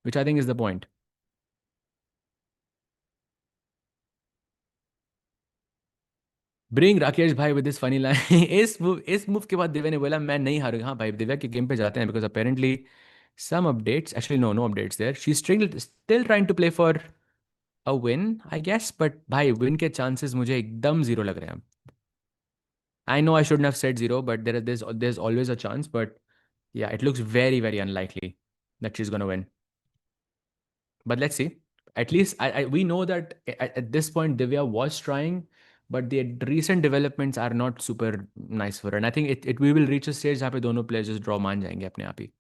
which I think is the point. Bring Rakesh भाई with this funny line. इस move के बाद दिव्या ने बोला मैं नहीं हारूंगा. हाँ भाई, दिव्या के गेम पे जाते हैं, because apparently some updates, actually no updates there, she's still trying to play for a win, I guess, but भाई win के chances मुझे एकदम zero लग रहे हैं. I know I shouldn't have said zero, but there's always a chance. But yeah, it looks very, very unlikely that she's gonna win. But let's see. At least we know that at this point Divya was trying, but the recent developments are not super nice for her. And I think we will reach a stage where दोनों players just draw मान जाएंगे अपने आप ही.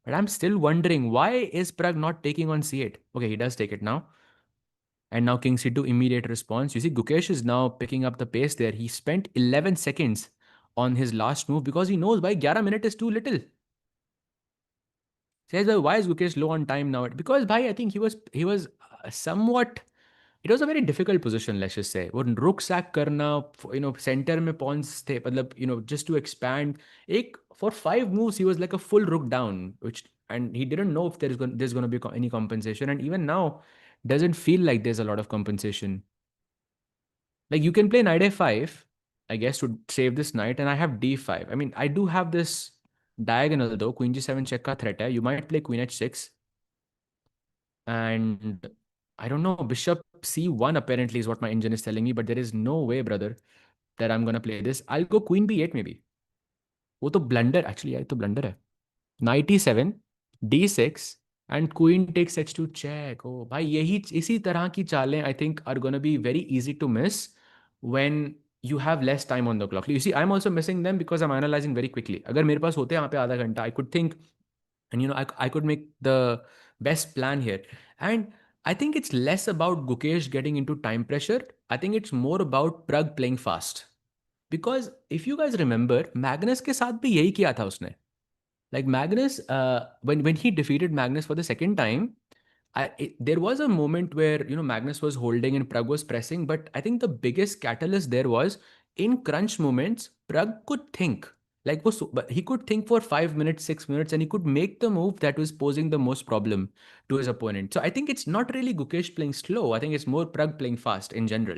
But I'm still wondering, why is Prag not taking on C8? Okay, he does take it now. And now King C2, immediate response. You see, Gukesh is now picking up the pace there. He spent 11 seconds on his last move because he knows by 11 minutes is too little. Says, why is Gukesh low on time now? Because bhai, I think he was somewhat. It was a very difficult position, let's just say. वो रुक sack करना, center में pawns थे, मतलब just to expand. For 5 moves he was like a full rook down, and he didn't know if there's going to be any compensation, and even now doesn't feel like there's a lot of compensation. Like you can play knight a5, I guess, to save this knight, and I have d5. I mean, I do have this diagonal though. Queen g7 check ka threat hai. You might play queen h6, and I don't know. Bishop c1 apparently is what my engine is telling me, but there is no way, brother, that I'm gonna play this. I'll go queen b8 maybe. वो तो blunder actually, यार, ये तो blunder है. Knight e7, d6, and queen takes h2 check. Oh भाई, यही इसी तरह की चालें I think are gonna be very easy to miss when you have less time on the clock. You see, I'm also missing them because I'm analyzing very quickly. अगर मेरे पास होते यहाँ पे आधा घंटा, I could think, and I could make the best plan here. And I think it's less about Gukesh getting into time pressure. I think it's more about Prag playing fast. Because if you guys remember, Magnus के साथ भी यही किया था उसने. Like Magnus, when he defeated Magnus for the second time, there was a moment where Magnus was holding and Prag was pressing, but I think the biggest catalyst there was in crunch moments. Prag could think, but he could think for 5 minutes, 6 minutes, and he could make the move that was posing the most problem to his opponent. So I think it's not really Gukesh playing slow. I think it's more Prag playing fast in general.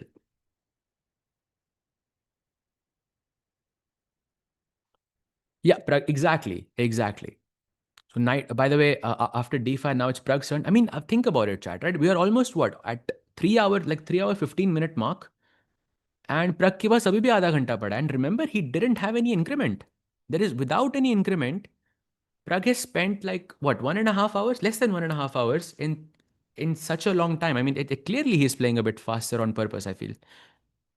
Yeah, Prag, exactly. So knight. By the way, after d5, now it's Prag's turn. I mean, think about it, chat. Right? We are almost what at 3 hour, like 3 hour 15 minute mark, and Prag के पास अभी भी आधा घंटा पड़ा. And remember, he didn't have any increment. There is without any increment. Prag has spent like what 1.5 hours, less than 1.5 hours in such a long time. I mean, clearly he's playing a bit faster on purpose, I feel.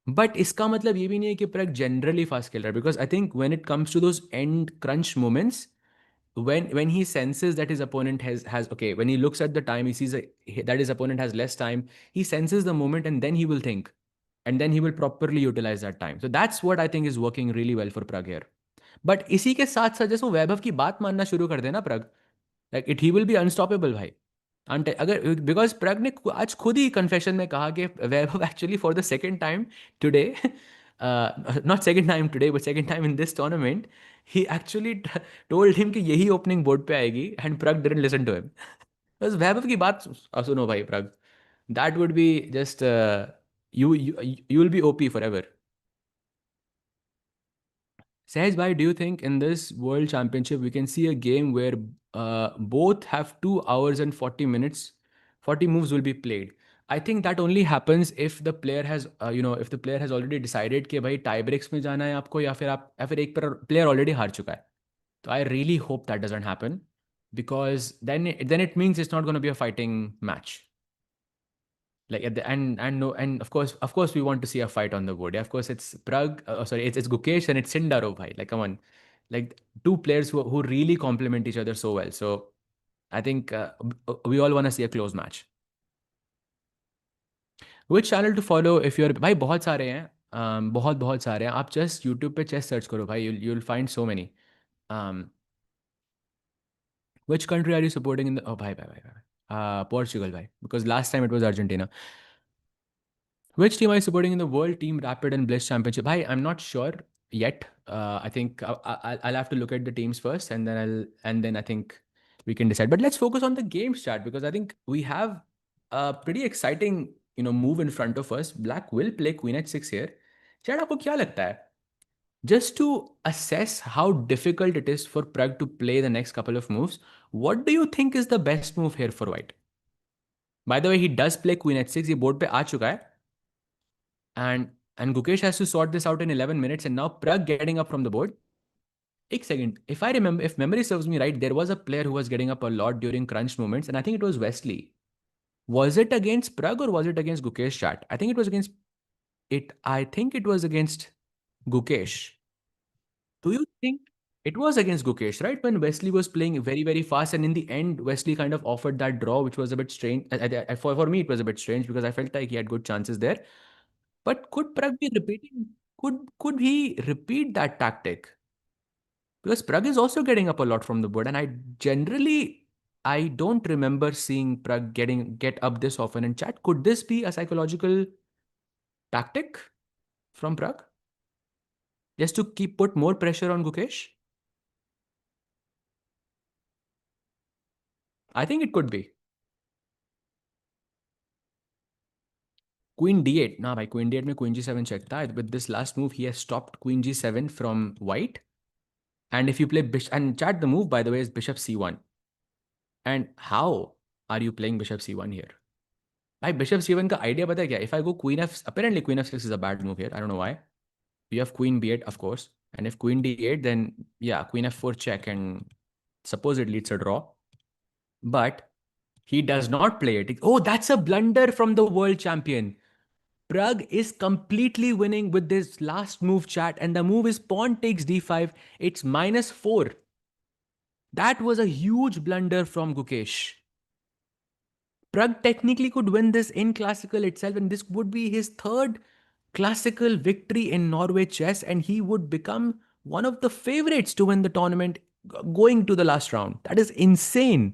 But इसका मतलब ये भी नहीं है कि Prag generally fast खेल रहा है, because I think when it comes to those end crunch moments, when he senses that his opponent has okay, when he looks at the time, he sees that his opponent has less time, he senses the moment, and then he will think, and then he will properly utilize that time. So that's what I think is working really well for Prag here. But इसी के साथ साथ जैसे वो वैभव की बात मानना शुरू कर देना Prag, like he will be unstoppable भाई. अगर बिकॉज प्रग ने आज खुद ही कन्फेशन में कहा कि Vaibhav actually for the second time today, not second time today but second time in this tournament, he actually told him कि यही ओपनिंग बोर्ड पे आएगी, and Pragg didn't listen to him. बस वैभव की बात सुनो भाई Pragg, that would be just you will be OP forever. Sahaj bhai, do you think in this World Championship we can see a game where both have 2 hours and 40 minutes, 40 moves will be played? I think that only happens if the player has, if the player has already decided कि भाई tie breaks में जाना है आपको, या फिर एक player already हार चुका है. So I really hope that doesn't happen, because then it means it's not going to be a fighting match. Like at the and no, and of course we want to see a fight on the board. Yeah, of course it's Prag, sorry, it's Gukesh and it's Sindaro bhai. Like come on, like two players who really complement each other so well. So I think we all want to see a close match. Which channel to follow if you're भाई बहुत सारे हैं बहुत बहुत सारे हैं आप just YouTube पे chess search करो भाई you'll find so many um, which country are you supporting in the oh bhai Portugal bhai because last time it was Argentina. Which team are you supporting in the World Team Rapid and Bliss Championship? Hi, I'm not sure yet. I think I'll have to look at the teams first, and then I think we can decide. But let's focus on the games chat because I think we have a pretty exciting move in front of us. Black will play Queen h6 here. Chat, आपको क्या लगता है? Just to assess how difficult it is for Prag to play the next couple of moves, what do you think is the best move here for White? By the way, he does play Queen h6. ये board पे आ चुका है. And Gukesh has to sort this out in 11 minutes, and now Prag getting up from the board. एक second, if memory serves me right, there was a player who was getting up a lot during crunch moments, and I think it was Wesley. Was it against Prag or was it against Gukesh chat? I think it was against it. I think it was against Gukesh. Do you think it was against Gukesh, right? When Wesley was playing very, very fast, and in the end, Wesley kind of offered that draw, which was a bit strange. For me, it was a bit strange because I felt like he had good chances there. But could Prag be repeating? Could he repeat that tactic? Because Prag is also getting up a lot from the board, and I don't remember seeing Prag get up this often in chat. Could this be a psychological tactic from Prag? Just to put more pressure on Gukesh? I think it could be. Queen d8. Nah, by Queen d8 में Queen g7 check था. With this last move, he has stopped Queen g7 from white. And if you play bishop, and chat, the move by the way is bishop c1. And how are you playing bishop c1 here? भाई bishop c1 का idea पता है क्या? If I go queen f, apparently queen f6 is a bad move here. I don't know why. You have queen b8, of course. And if queen d8, then yeah, queen f4 check, and supposedly it's a draw. But he does not play it. Oh, that's a blunder from the world champion. Prag is completely winning with this last move, chat, and the move is pawn takes d5. It's -4. That was a huge blunder from Gukesh. Prag technically could win this in classical itself, and this would be his third classical victory in Norway chess, and he would become one of the favorites to win the tournament going to the last round. That is insane.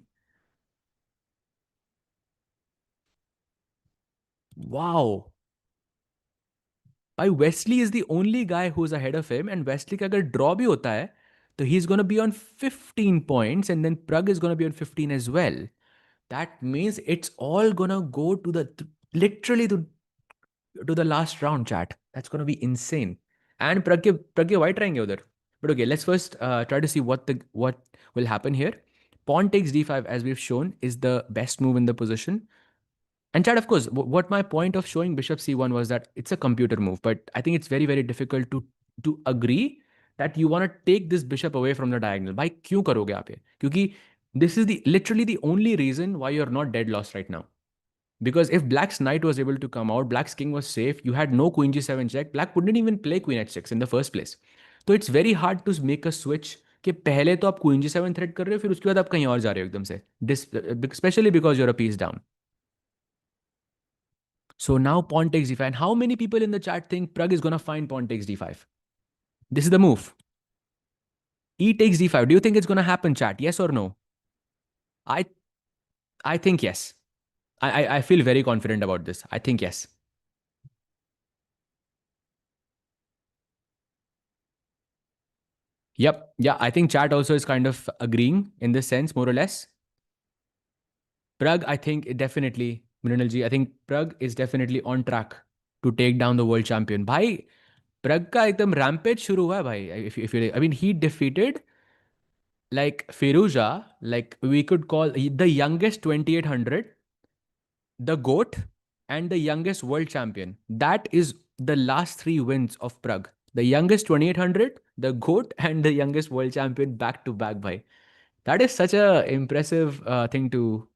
Wow. Wesley is the only guy who's ahead of him, and Wesley का अगर draw भी होता है, so he's going to be on 15 points, and then Prag is going to be on 15 as well. That means it's all going to go to literally to the last round, chat. That's going to be insane. And Pragya white रहेंगे उधर. But okay, let's first try to see what will happen here. Pawn takes d5, as we've shown, is the best move in the position. And chat, of course, what my point of showing bishop c1 was that it's a computer move, but I think it's very, very difficult to agree that you want to take this bishop away from the diagonal. भाई क्यों करोगे आप ये? क्योंकि this is literally the only reason why you're not dead lost right now. Because if Black's knight was able to come out, Black's king was safe, you had no queen g7 check, Black wouldn't even play queen h6 in the first place. So it's very hard to make a switch कि पहले तो आप queen g7 thread कर रहे हो, फिर उसके बाद आप कहीं और जा रहे हो एकदम से. Especially because you're a piece down. So now pawn takes d5. And how many people in the chat think Prag is going to find pawn takes d5? This is the move. E takes d5. Do you think it's going to happen, chat? Yes or no? I I think yes. I feel very confident about this. I think yes. Yep. Yeah, I think chat also is kind of agreeing in this sense, more or less. Prag, I think definitely, Mrinal ji, I think Prag is definitely on track to take down the world champion. भाई Prag का एकदम rampage शुरू हुआ है भाई. If you, I mean, he defeated like Firuza, like we could call the youngest 2800, the GOAT, and the youngest world champion. That is the last three wins of Prag. The youngest 2800, the GOAT, and the youngest world champion back to back by. That is such a impressive thing to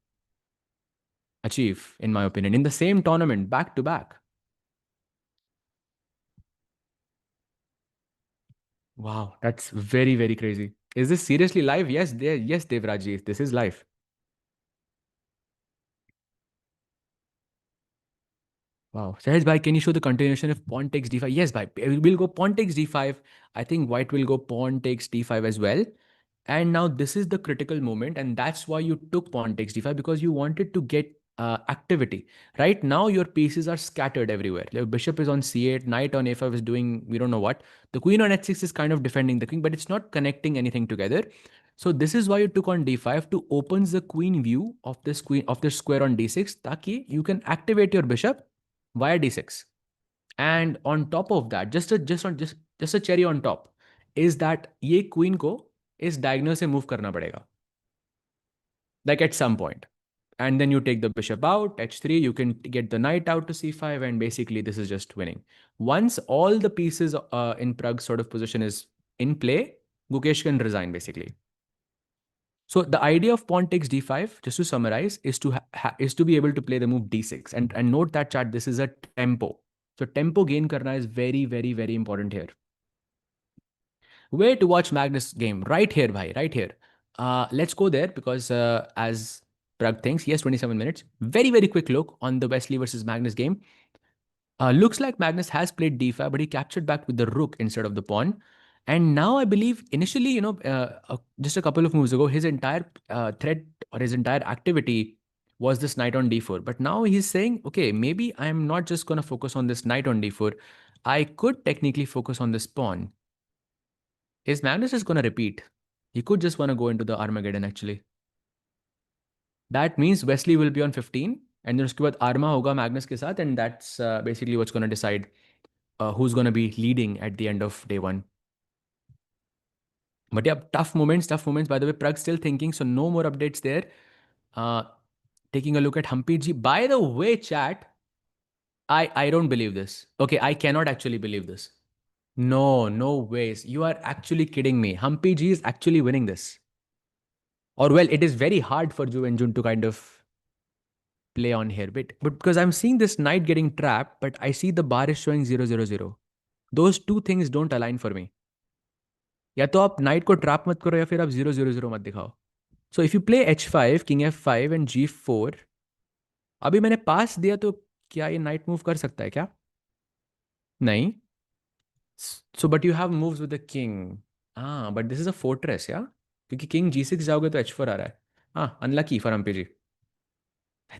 achieve, in my opinion, in the same tournament, back to back. Wow, that's very, very crazy. Is this seriously live? Yes, there. Yes, Devraji, this is live. Wow. Sahaj bhai, can you show the continuation of pawn takes d5? Yes, bhai. We'll go pawn takes d5. I think white will go pawn takes d5 as well. And now this is the critical moment, and that's why you took pawn takes d5 because you wanted to get activity. Right now, your pieces are scattered everywhere. The bishop is on c8, knight on a5 is doing we don't know what. The queen on h6 is kind of defending the king, but it's not connecting anything together. So this is why you took on d5 to opens the queen view of this square on d6, ताकि you can activate your bishop via d6. And on top of that, just a cherry on top is that ये queen को इस diagonal से move करना पड़ेगा, like at some point. And then you take the bishop out, h3, you can get the knight out to c5, and basically this is just winning. Once all the pieces in Prague sort of position is in play, Gukesh can resign basically. So the idea of pawn takes d5, just to summarize, is to be able to play the move d6. And note that chat, this is a tempo. So tempo gain karna is very, very, very important here. Where to watch Magnus game? Right here, bhai, right here. Let's go there because as Prag thinks, yes, 27 minutes. Very, very quick look on the Wesley versus Magnus game. Looks like Magnus has played d5, but he captured back with the rook instead of the pawn. And now I believe initially, just a couple of moves ago, his entire threat or his entire activity was this knight on d4. But now he's saying, okay, maybe I'm not just going to focus on this knight on d4. I could technically focus on this pawn. Is Magnus just going to repeat? He could just want to go into the Armageddon actually. That means Wesley will be on 15 and then उसके बाद Arma होगा Magnus के साथ, and that's basically what's going to decide who's going to be leading at the end of day one. But yeah, tough moments, tough moments. By the way, Prag still thinking, so no more updates there. Uh, Taking a look at Humpy G. By the way, chat, I don't believe this. Okay, I cannot actually believe this. No, no ways. You are actually kidding me. Humpy G is actually winning this. Or well, it is very hard for Ju and Jun to kind of play on here. But because I'm seeing this knight getting trapped, but I see the bar is showing 000. Those two things don't align for me. या तो आप night को trap मत करो या फिर आप 000 मत दिखाओ. So if you play h5, king f5 and g4, अभी मैंने पास दिया तो क्या ये नाइट मूव कर सकता है क्या? नहीं. So but you have moves with the king. But this is a fortress, yeah? क्योंकि king g6 जाओगे तो h4 आ रहा है. Unlucky for Ampiji.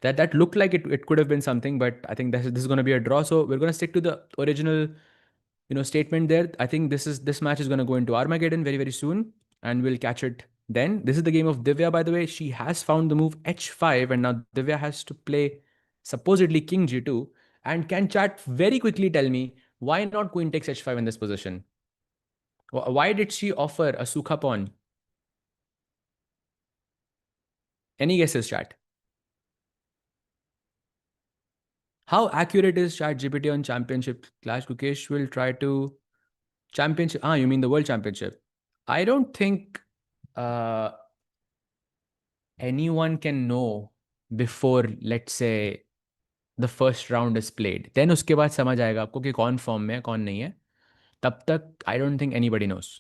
That looked like it could have been something, but I think this is going to be a draw. So we're going to stick to the original statement there. I think this match is going to go into Armageddon very, very soon, and we'll catch it then. This is the game of Divya, by the way. She has found the move h5, and now Divya has to play supposedly king g2. And can chat very quickly tell me why not queen takes h5 in this position? Why did she offer a sukha pawn? Any guesses, chat? How accurate is ChatGPT on championship clash? Gukesh will try to championship. You mean the world championship? I don't think uh, anyone can know before, let's say, the first round is played. Then उसके बाद समझ आएगा आपको कि कौन form में है कौन नहीं है. तब तक I don't think anybody knows.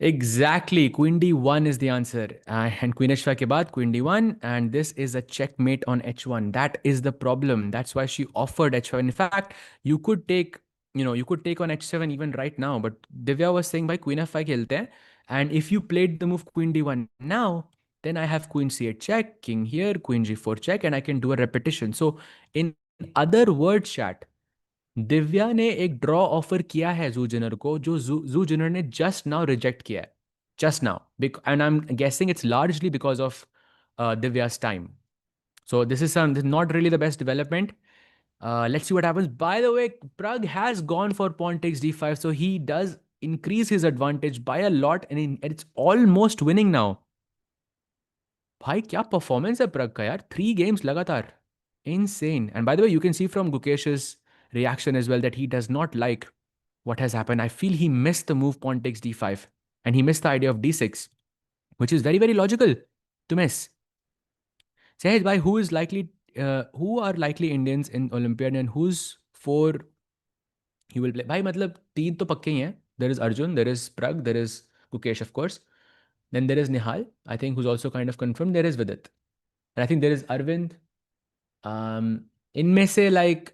Exactly. Queen d1 is the answer. And Queen h5 ke baad Queen d1. And this is a checkmate on h1. That is the problem. That's why she offered h5. In fact, you could take, you could take on h7 even right now. But Divya was saying, by Queen f5 khelte hain. And if you played the move Queen d1 now, then I have Queen c8 check, King here, Queen g4 check, and I can do a repetition. So in other words, chat, Divya ने एक draw offer किया है जू zener को, जो जू zener ने just now reject किया है. Just now. And I am guessing it's largely because of Divya's time. So this is not really the best development. Let's see what happens. By the way, Prag has gone for pawn takes d5, so he does increase his advantage by a lot, and it's almost winning now. भाई क्या performance है प्रग का यार, 3 games लगातार. Insane. And by the way, you can see from Gukesh's reaction as well that he does not like what has happened. I feel he missed the move pawn takes d5 and he missed the idea of d6, which is very, very logical to miss. Sahej bhai, who are likely Indians in Olympiad, and who's 4 he will play भाई, मतलब तीन तो पक्के ही हैं. There is Arjun, there is Pragg, there is Gukesh of course. Then there is Nihal, I think, who's also kind of confirm. There is Vidit, I think there is Arvind. इनमें से like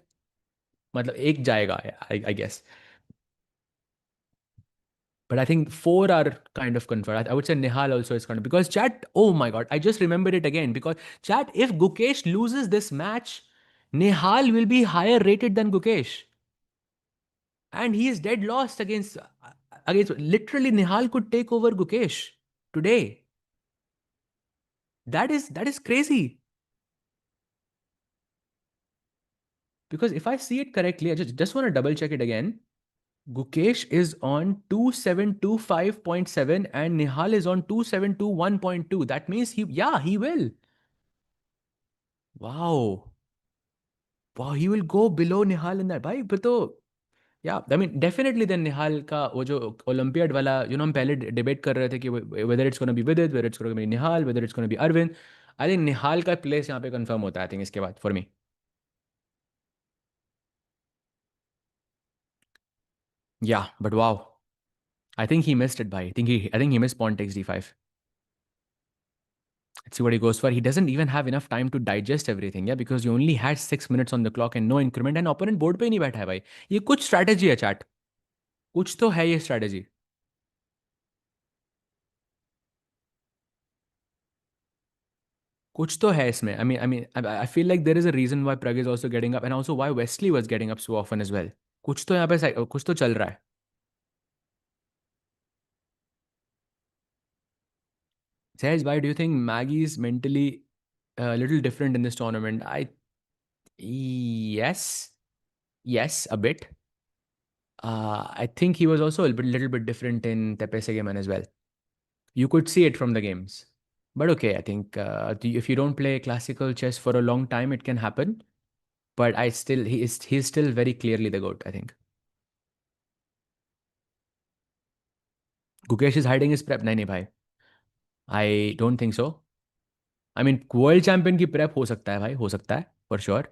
मतलब एक जाएगा, I guess. But I think four are kind of confirmed. I would say Nihal also is confirmed because chat. Oh my god, I just remembered it again because chat. If Gukesh loses this match, Nihal will be higher rated than Gukesh, and he is dead lost against literally Nihal could take over Gukesh today. That is crazy. Because if I see it correctly, I just want to double check it again. Gukesh is on 2725.7 and Nihal is on 2721.2. That means he will. Wow. Wow, he will go below Nihal in that. भाई फिर तो, yeah, I mean definitely then Nihal का वो जो Olympiad वाला, हम पहले debate कर रहे थे कि whether it's going to be Vidit, whether it's going to be Nihal, whether it's going to be Arvind. I think Nihal का प्लेस यहाँ पे कंफर्म होता है, I think इसके बाद for me. Yeah, but wow. I think he missed it, bhai. I think he missed pawn takes d5. Let's see what he goes for. He doesn't even have enough time to digest everything, yeah, because you only had 6 minutes on the clock and no increment, and opponent board पे ही नहीं बैठा है भाई. ये कुछ strategy है chat. कुछ तो है ये strategy. कुछ तो है इसमें. I feel like there is a reason why Prag is also getting up and also why Wesley was getting up so often as well. कुछ तो यहाँ पे कुछ तो चल रहा है. Sahaj, why do you think Maggie is mentally a little different in this tournament? Yes, yes, a bit. I think he was also a little bit different in Tepe Segeman as well. You could see it from the games. But okay, I think if you don't play classical chess for a long time, it can happen. But he's still very clearly the GOAT, I think. Gukesh is hiding his prep. नहीं नहीं भाई. I don't think so. I mean, world champion की prep हो सकता है भाई, हो सकता है, for sure.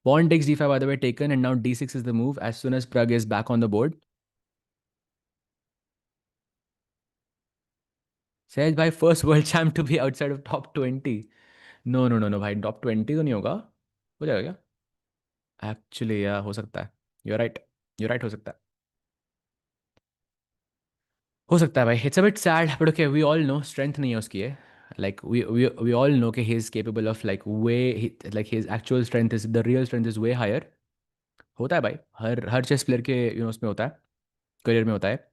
Pawn takes d5 by the way taken and now d6 is the move as soon as Prag is back on the board. Sahaj भाई, first world champ to be outside of top 20. No no no no भाई, top 20 तो नहीं होगा. हो जाएगा क्या? Actually या हो सकता है. यू राइट, यू राइट, हो सकता है. हो सकता है भाई. It's a bit sad but okay, we all know strength नहीं है उसकी है. लाइक वी ऑल नो कि he is capable of like way, like his actual strength is the real strength is way higher. होता है भाई, हर हर chess player के उसमें होता है, करियर में होता है.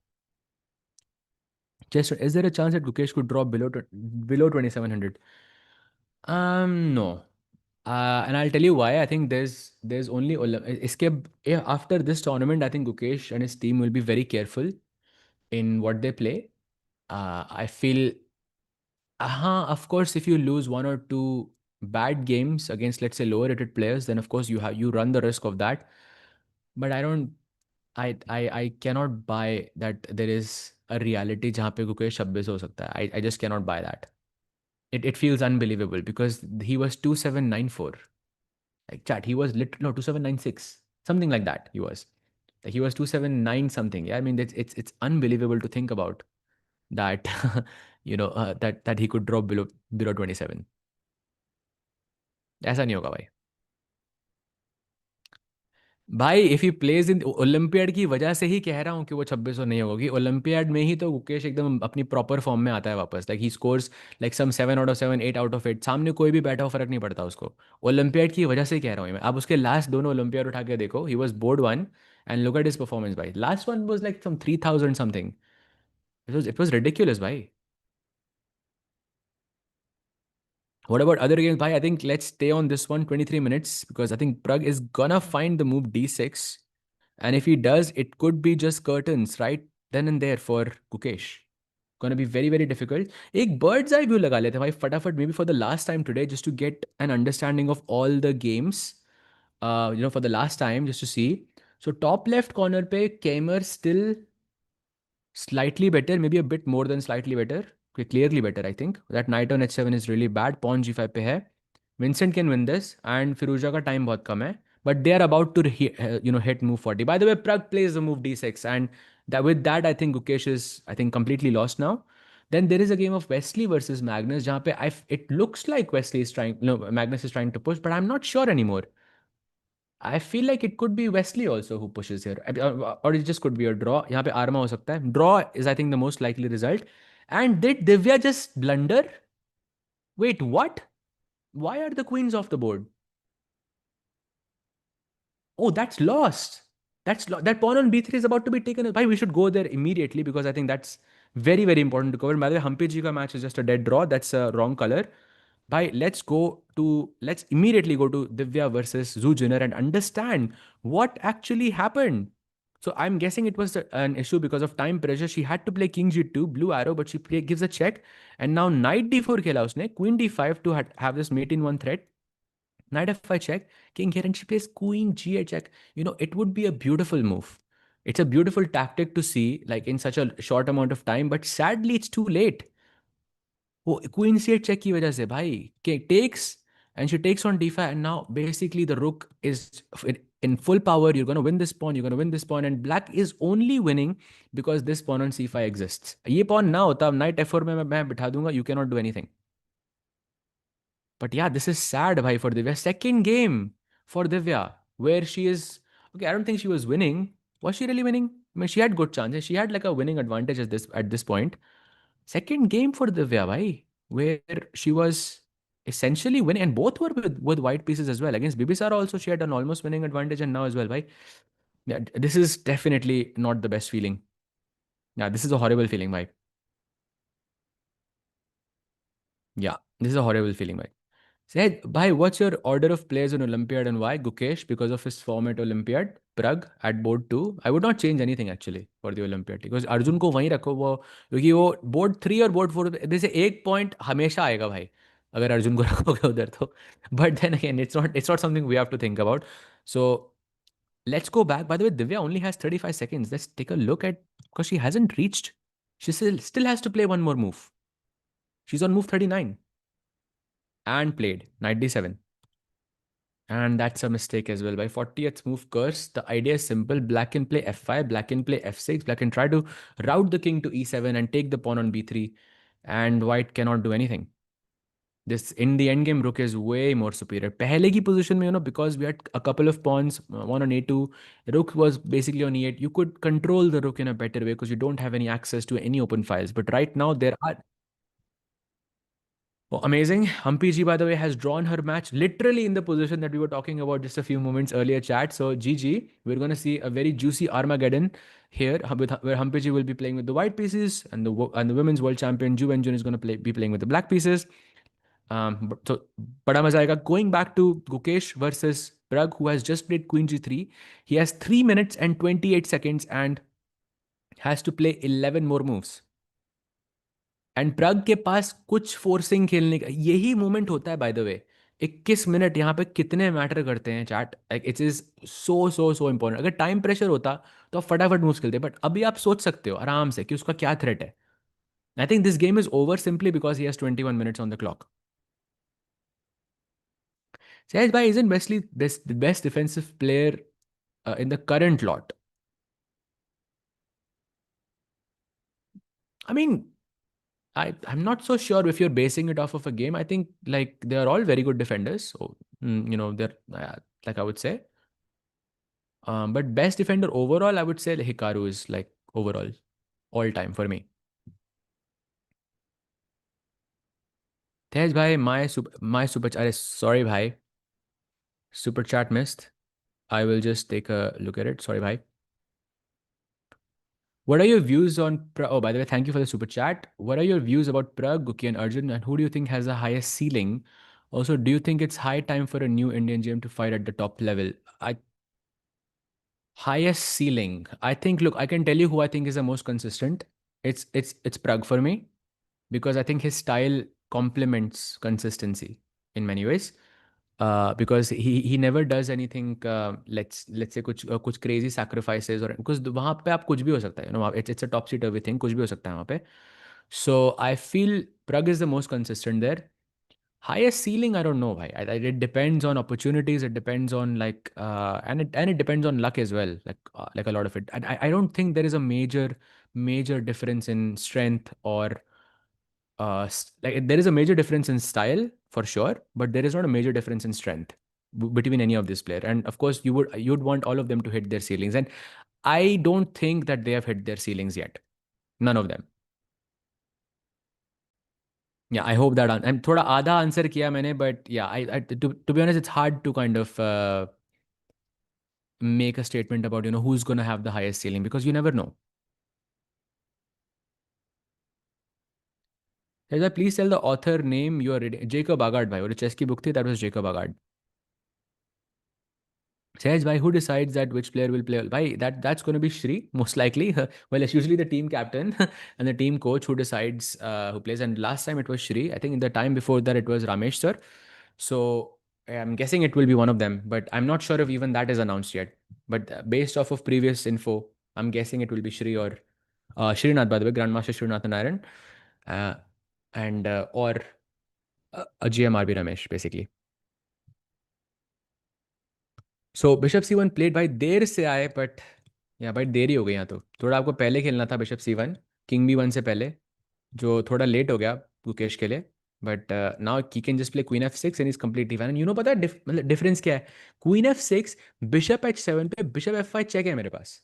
Chess, is there a chance that Gukesh could drop below 2700? No. And I'll tell you why. I think there's only escape after this tournament. I think Gukesh and his team will be very careful in what they play. I feel, of course, if you lose one or two bad games against, let's say, lower rated players, then of course you run the risk of that. But I don't, I cannot buy that there is a reality जहाँ पे Gukesh 26 हो सकता है. I just cannot buy that. It feels unbelievable because he was 2794. Like chat, he was 2796, something like that. He was 279 something. Yeah, I mean it's unbelievable to think about that. That he could drop below 27. ऐसा नहीं होगा भाई. भाई if he plays in olympiad की वजह से ही कह रहा हूँ कि वो 2600 नहीं होगी. ओलंपियाड में ही तो गुकेश एकदम अपनी प्रॉपर फॉर्म में आता है वापस. Like he scores like some 7/7, 8/8. सामने कोई भी बैठा हो फर्क नहीं पड़ता उसको. ओलंपियाड की वजह से ही कह रहा हूँ मैं. आप उसके लास्ट दोनों ओलंपियाड उठा के देखो. He was board one and look at his performance भाई. Last one was like some 3000 something. It was ridiculous भाई. What about other games? Bhai, I think let's stay on this one 23 minutes because I think Prag is gonna find the move d6. And if he does, it could be just curtains right then and there for Gukesh. Gonna be very, very difficult. एक bird's eye view लगा लेते हैं भाई फटाफट, maybe for the last time today, just to get an understanding of all the games. For the last time, just to see. So top left corner पे Kamer still slightly better, maybe a bit more than slightly better. Okay, clearly better, I think. That knight on h7 is really bad. Pawn g5 पे है. Vincent can win this and Firuza का time बहुत कम है. but they are about to hit move 40. By the way, Prag plays the move d6, and that with that, I think Gukesh is, I think, completely lost now. Then there is a game of Wesley versus Magnus, जहाँ पे it looks like Wesley is trying, no, Magnus is trying to push, but I'm not sure anymore. I feel like it could be Wesley also who pushes here, or it just could be a draw. यहाँ पे Arma हो सकता है. Draw is, I think, the most likely result. And did Divya just blunder? Wait, what? Why are the queens off the board? Oh, that's lost. That pawn on b3 is about to be taken. Why we should go there immediately, because I think that's very, very important to cover. By the way, Hampi ji ka match is just a dead draw. That's a wrong color. Bhai, let's immediately go to Divya versus Zujiner and understand what actually happened. So I'm guessing it was an issue because of time pressure. She had to play King G2, blue arrow, but gives a check. And now Knight D4 khela usne, Queen D5 to have this mate in one threat. Knight F5 check, King here, and she plays Queen G8 check. It would be a beautiful move. It's a beautiful tactic to see, like in such a short amount of time, but sadly it's too late. वो queen C8 check की वजह से भाई takes, and she takes on d5, and now basically the rook is in full power. You're going to win this pawn, you're going to win this pawn, and black is only winning because this pawn on c5 exists. ये pawn ना होता, knight f4 में मैं बिठा दूंगा, you cannot do anything. But yeah, this is sad, bhai, for Divya. Second game for Divya, where she is, okay, I don't think she was winning. Was she really winning? I mean, she had good chances. She had like a winning advantage at this point. Second game for Divya, bhai, where she was essentially winning, and both were with white pieces as well. Against Bibisara also, she had an almost winning advantage, and now as well, bhai. Yeah, this is definitely not the best feeling. Yeah, this is a horrible feeling, bhai. Yeah, this is a horrible feeling, bhai. Said, bhai, what's your order of players on Olympiad and why? Gukesh, because of his form at Olympiad. Prag at board 2. I would not change anything actually for the Olympiad, because Arjun को वहीं रखो वो, क्योंकि वो board 3 और board 4 में से एक पॉइंट हमेशा आएगा भाई, अगर अर्जुन को रखोगे उधर तो. But then again it's not something we have to think about. So let's go back. By the way, Divya only has 35 seconds. Let's take a look at, because she hasn't reached. She still has to play one more move. She's on move 39 and played knight d7. And that's a mistake as well. By 40th move curse, the idea is simple. Black can play f5, black can play f6, black can try to route the king to e7 and take the pawn on b3, and white cannot do anything. This, in the endgame, rook is way more superior. Pehle ki position mein, because we had a couple of pawns, one on a2, rook was basically on e8. You could control the rook in a better way because you don't have any access to any open files. But right now, there are. Oh, amazing. Humpy ji, by the way, has drawn her match literally in the position that we were talking about just a few moments earlier, chat. So, GG, we're going to see a very juicy Armageddon here, where Humpy ji will be playing with the white pieces, and the women's world champion Ju Wenjun is going to be playing with the black pieces. So, bada maza aayega. Going back to Gukesh versus Prag, who has just played Queen G3. He has 3 minutes and 28 seconds and has to play 11 more moves. And प्रग के पास कुछ forcing खेलने का यही moment होता है. Bye the way, 21 minute यहाँ पे कितने मैटर करते हैं chat. Like it is so important. अगर टाइम प्रेशर होता तो आप फटाफट मूव खेलते, बट अभी आप सोच सकते हो आराम से कि उसका क्या थ्रेट है. आई think this game is over simply because he has 21 minutes on the clock. Sayaj bhai, isn't Wesley the best defensive player in the current lot? I mean, I'm not so sure if you're basing it off of a game. I think like they are all very good defenders. So, they're like I would say. But best defender overall, I would say Hikaru is like overall all time for me. Tej bhai, my super chat. Sorry bhai, super chat missed. I will just take a look at it. Sorry bhai. What are your views on Oh, by the way, thank you for the super chat. What are your views about Prag, Guki, and Arjun, and who do you think has the highest ceiling? Also, do you think it's high time for a new Indian GM to fight at the top level? Highest ceiling. I think, look, I can tell you who I think is the most consistent. It's Prag for me, because I think his style complements consistency in many ways. Because he never does anything. Let's say कुछ crazy sacrifices, or because वहाँ पे आप कुछ भी हो सकता है. It's a topsy turvy thing. कुछ भी हो सकता है वहाँ पे. So I feel Prag is the most consistent there. Highest ceiling, I don't know, bhai. It depends on opportunities. It depends on like, and it depends on luck as well. Like a lot of it. And I don't think there is a major difference in strength or like there is a major difference in style for sure, but there is not a major difference in strength between any of these players. And of course, you'd want all of them to hit their ceilings, and I don't think that they have hit their ceilings yet. None of them. Yeah, I hope that and थोड़ा आधा answer किया मैंने, but yeah, to be honest, it's hard to kind of make a statement about who's gonna have the highest ceiling because you never know. Please tell the author name you are reading. Jacob Agard, bhai. और chess की book थी, that was Jacob Agard. Says by who decides that which player will play? By that's going to be Shri most likely. Well, it's usually the team captain and the team coach who decides who plays. And last time it was Shri. I think in the time before that it was Ramesh sir. So I'm guessing it will be one of them, but I'm not sure if even that is announced yet. But based off of previous info, I'm guessing it will be Shri or Srinath, by the way, Grandmaster Srinath Narayan, uh, and or a GMRB Ramesh basically. So bishop c one played भाई देर से आए but या भाई देरी हो गई यहाँ तो थोड़ा आपको पहले खेलना था bishop c one king B one से पहले जो थोड़ा लेट हो गया गुकेश के लिए but now he can just play queen F six and is completely fine you know पता है मतलब डिफरेंस क्या है queen F six bishop H seven पे बिशप एफ फाइव चेक है मेरे पास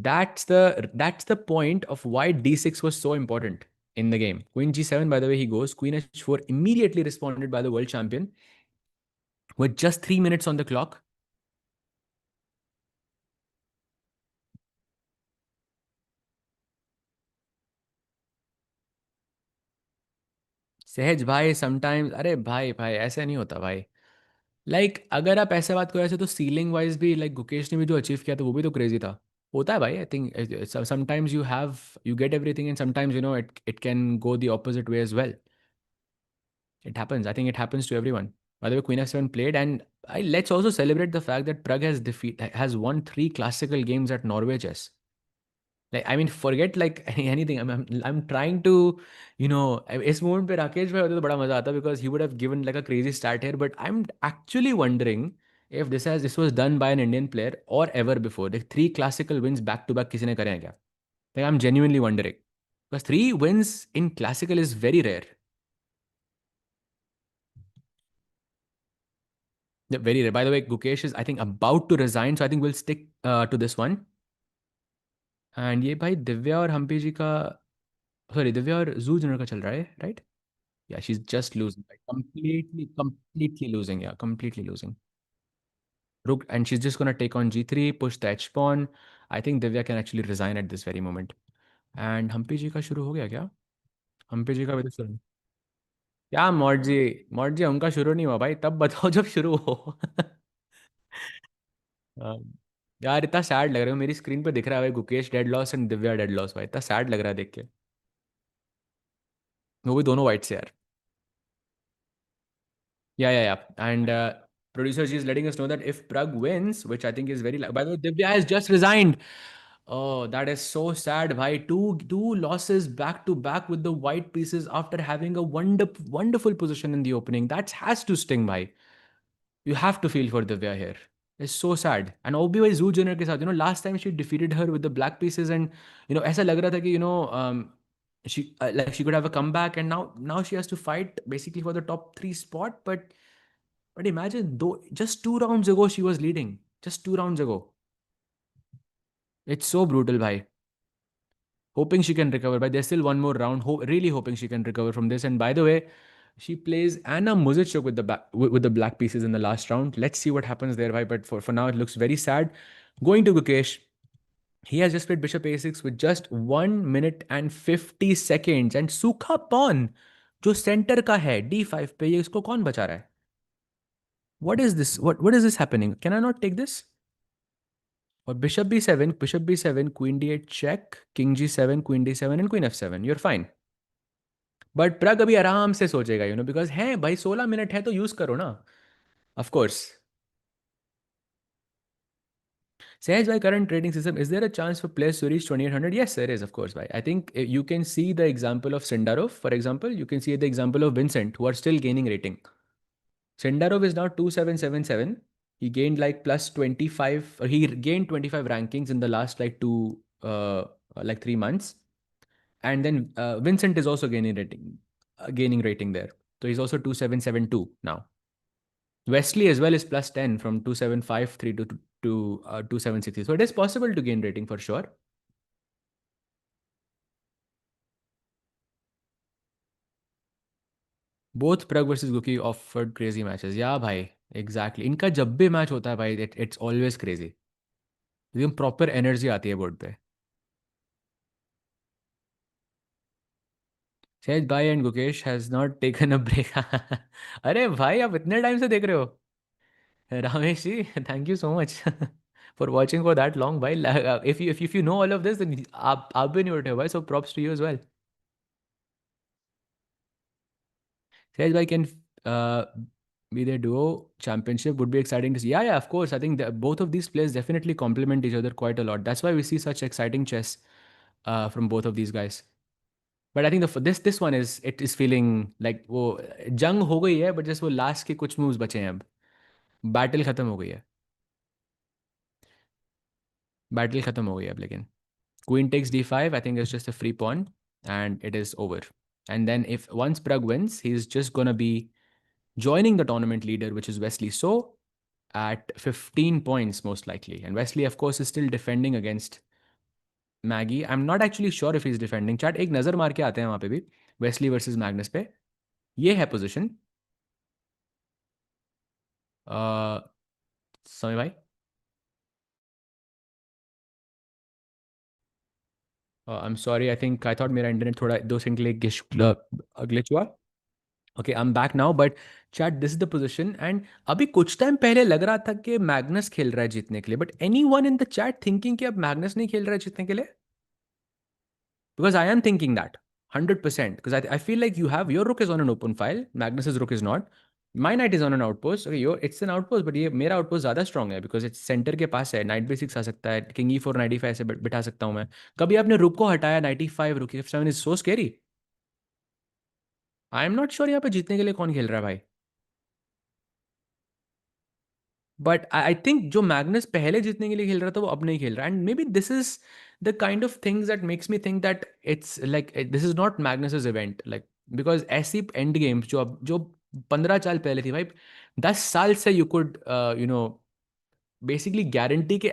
that's the point of why d6 was so important in the game. Queen g7, by the way, he goes. Queen h4 immediately responded by the world champion with just 3 minutes on the clock. सहज भाई sometimes अरे भाई भाई ऐसे नहीं होता भाई अगर आप ऐसे बात करो ऐसे तो सीलिंग वाइज भी गुकेश ने भी जो अचीव किया था वो भी तो क्रेजी था होता है भाई I think sometimes you get everything and sometimes it can go the opposite way as well it happens I think it happens to everyone by the way queen f7 played and let's also celebrate the fact that Prague has won 3 classical games at Norway chess. I mean, forget anything. I'm trying to, इस moment पे राकेश भाई होते तो बड़ा मजा आता because he would have given like a crazy start here. But I'm actually wondering if this was done by an Indian player or ever before. Like 3 classical wins back to back किसी ने करे हैं क्या? Like I'm genuinely wondering because 3 wins in classical is very rare. Yeah, very rare. By the way, Gukesh is I think about to resign, so I think we'll stick to this one. And ये भाई दिव्या और हम्पी जी का sorry Divya और जू जनर का चल रहा है right. Yeah, she's just losing. Like, completely losing. Yeah, completely losing. Rook, and she's just gonna take on g3, push the h pawn. I think Divya can actually resign at this very moment. And Humpy ji का शुरू हो गया क्या? हम्पी जी का भी तो शुरू. क्या मौर्ट जी उनका शुरू नहीं हुआ भाई तब बताओ जब शुरू हो. हाँ. यार इतना सैड लग रहा है मेरी स्क्रीन पे दिख रहा है भाई Gukesh dead loss and Divya dead loss भाई इतना सैड लग रहा है देख के. वो भी दोनों वाइट से यार. Yeah. And producer, she's letting us know that if Prague wins, which I think is very, by the way, Divya has just resigned. Oh, that is so sad, bhai. Two losses back to back with the white pieces after having a wonderful position in the opening. That has to sting, bhai. You have to feel for Divya here. It's so sad. And OBY Zoo Junior के साथ, last time she defeated her with the black pieces and, ऐसा लग रहा था कि, she could have a comeback and now she has to fight basically for the top 3 spot. But imagine, though, just 2 rounds ago she was leading. Just 2 rounds ago. It's so brutal, bhai. Hoping she can recover. But there's still one more round. Really hoping she can recover from this. And by the way, she plays Anna Muzichuk with the black pieces in the last round. Let's see what happens there, bhai. But for now, it looks very sad. Going to Gukesh. He has just played Bishop A6 with just 1 minute and 50 seconds. And सूखा pawn जो center का है D5 पे ये इसको कौन बचा रहा है? What is this? What is this happening? Can I not take this? Or bishop b7, queen d8 check, king g7, queen d7 and queen f7. You're fine. But Pragg अभी आराम से सोचेगा बिकॉज है भाई 16 मिनट है तो यूज करो ना. Of course. Says by current trading system, is there a chance for players to reach 2800? Yes, there is, of course. Bhai. I think you can see the example of Sindarov, for example. You can see the example of Vincent, who are still gaining rating. Sindarov is now 2777. He gained like plus 25, or he gained 25 rankings in the last like like 3 months. And then Vincent is also gaining rating there. So he's also 2772 now. Wesley as well is plus 10 from 2753 to 2760. So it is possible to gain rating for sure. Both Prague versus Guki offered crazy matches. Yeah, भाई, exactly. इनका जब भी match होता है भाई, it's always crazy. एकदम proper energy आती है बोर्ड पे. Says Bhai and Gukesh has not taken a break. अरे भाई, आप इतने टाइम से देख रहे हो? Ramesh ji, thank you so much for watching for that long. Bhai, if you know all of this, then आप भी नहीं उठे हो भाई. So props to you as well. Says Bhai, can uh, be their duo championship would be exciting to see. Yeah, yeah, of course. I think that both of these players definitely complement each other quite a lot. That's why we see such exciting chess from both of these guys. But I think this one is feeling like वो जंग हो गई है, but just वो last के कुछ moves बचे हैं अब. Battle खत्म हो गई है. Battle खत्म हो गई है अब लेकिन. Queen takes d5. I think it's just a free pawn, and it is over. And then if once Prag wins, he's just gonna be joining the tournament leader, which is Wesley So, at 15 points most likely. And Wesley, of course, is still defending against Maggie. I'm not actually sure if he's defending. Chat एक नजर मार के आते हैं वहां पे भी. Wesley versus Magnus पे. ये है position. समय भाई. I'm sorry. I thought मेरा इंटरनेट थोड़ा 2 सेकंड के लिए glitch हुआ. Okay, I'm back now, but chat, this is the position. And अभी कुछ टाइम पहले लग रहा था कि मैग्नस खेल रहा है जीतने के लिए, but anyone in the chat thinking कि अब मैग्नस नहीं खेल रहा है जीतने के लिए? Because I am thinking that 100%. Because I feel like your rook is on an open file, Magnus's rook is not. My knight is on an outpost. Okay, it's an outpost, but ये मेरा outpost ज़्यादा strong है because it's center के पास है. Knight b6 आ सकता है, king e4 knight e5 ऐसे बिठा सकता हूँ मैं. कभी आपने rook को हटाया, knight e5, rook e7 is so scary. I am not sure यहाँ पे जीतने के लिए कौन खेल रहा है भाई. बट आई थिंक जो मैग्नस पहले जीतने के लिए खेल रहा था वो अब नहीं खेल रहा. And may be this is the kind of things that makes me think that it's like this is not Magnus event. Like because ऐसी एंड गेम्स जो 15 साल पहले थी भाई, 10 साल से यू कुड basically guarantee कि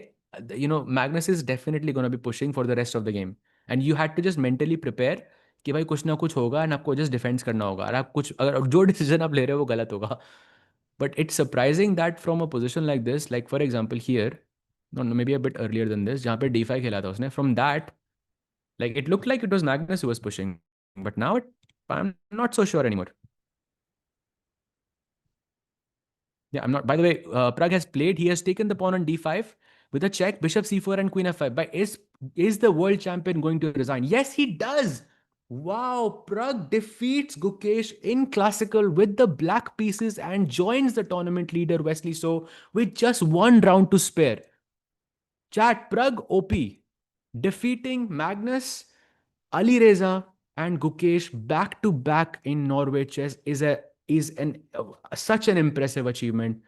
Magnus is definitely going to be pushing for the rest of the game, and you had to just mentally prepare कि भाई कुछ ना कुछ होगा and आपको just defense करना होगा. और आप कुछ अगर जो डिसीजन आप ले रहे हो वो गलत होगा. But it's surprising that from a position like this, like for example here, no, maybe a bit earlier than this, जहाँ पे d5 खेला था उसने, from that, like it looked like it was Magnus who was pushing, but now I'm not so sure anymore. Yeah, I'm not. By the way, Prag has played. He has taken the pawn on d5 with a check, bishop c4 and queen f5. But is the world champion going to resign? Yes, he does. Wow, Prag defeats Gukesh in classical with the black pieces and joins the tournament leader Wesley So with just one round to spare. Chat, Prag OP defeating Magnus, Ali Reza, and Gukesh back to back in Norway chess is such an impressive achievement.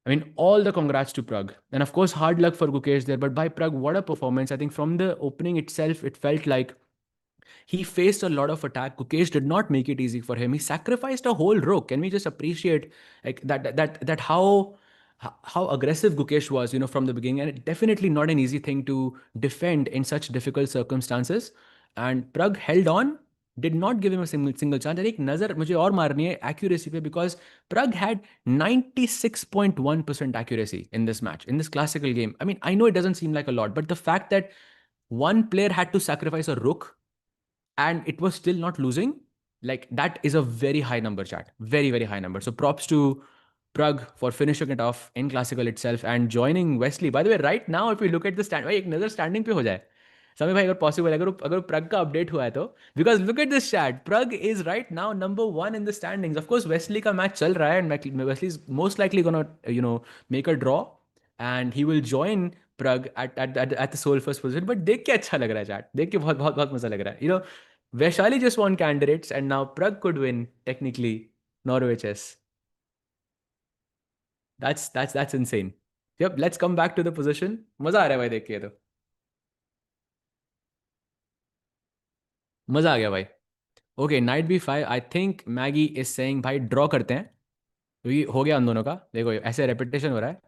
I mean, all the congrats to Prag. And of course, hard luck for Gukesh there. But by Prag, what a performance. I think from the opening itself, it felt like he faced a lot of attack. Gukesh did not make it easy for him. He sacrificed a whole rook. Can we just appreciate like that how aggressive Gukesh was, from the beginning? And definitely not an easy thing to defend in such difficult circumstances. And Prag held on, did not give him a single chance. And एक नजर मुझे और मारनी है accuracy पे, because Prag had 96.1% accuracy in this match, in this classical game. I mean, I know it doesn't seem like a lot, but the fact that one player had to sacrifice a rook and it was still not losing, like that is a very high number, chat. Very, very high number. So props to Prag for finishing it off in classical itself and joining Wesley. By the way, right now, if we look at the stand, भाई एक नजर standing पे हो जाए. समय भाई अगर possible है, अगर Prag का update हुआ है तो, because look at this chat, Prag is right now number 1 in the standings. Of course, Wesley का match चल रहा है and Wesley is most likely gonna make a draw and he will join Prag at the sole first position. But देख के अच्छा लग रहा है chat. देख के बहुत बहुत बहुत मजा लग रहा है. You know, Vaishali just won candidates, and now Prag could win technically Norway chess. That's insane. Yep, let's come back to the position. मजा आ रहा है भाई देख के ये तो. मजा आ गया भाई. Okay, night B5. I think Maggi is saying भाई ड्रॉ करते हैं, क्योंकि हो गया उन दोनों का. देखो ऐसे रेपिटेशन हो रहा है.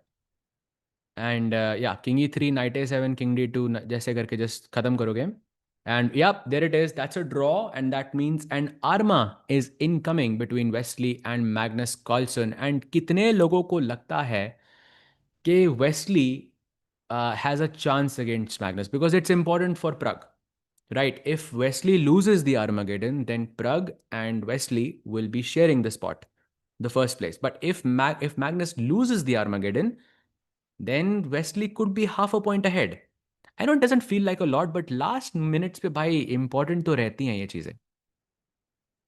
एंड या king E3, night A7, king D2, जैसे करके जस्ट खत्म करो game. And yeah there it is, that's a draw. And that means and arma is incoming between Wesley and Magnus Carlsen. And कितने लोगों को लगता है कि Wesley has a chance against Magnus, because it's important for Prague, right? If Wesley loses the Armageddon, then Prague and Wesley will be sharing the spot, the first place. But if Magnus loses the Armageddon, then Wesley could be half a point ahead. I know it doesn't feel like a lot, but last minutes पे भाई important तो रहती हैं ये चीजें.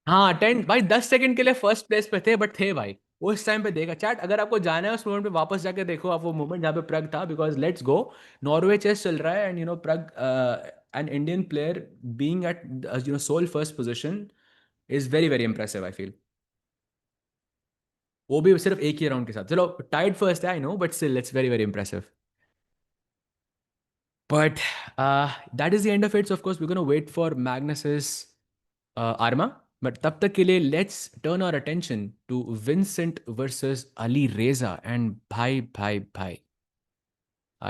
हाँ, 10 भाई 10 second के लिए फर्स्ट प्लेस पे थे, बट थे भाई उस टाइम पे. देखा चैट, अगर आपको जाना है उस मोमेंट पे वापस जाके देखो आप वो मोमेंट जहाँ पे प्रग था. Because let's go, Norway chess चल रहा है, and Pragg, an Indian player being at sole first position is very very impressive I feel. वो भी सिर्फ एक ही राउंड के साथ. चलो टाइड फर्स्ट है I know, but still it's very very impressive. But that is the end of it. So of course we're going to wait for Magnus's Arma. But तब तक के लिए let's turn our attention to Vincent versus Ali Reza. And भाई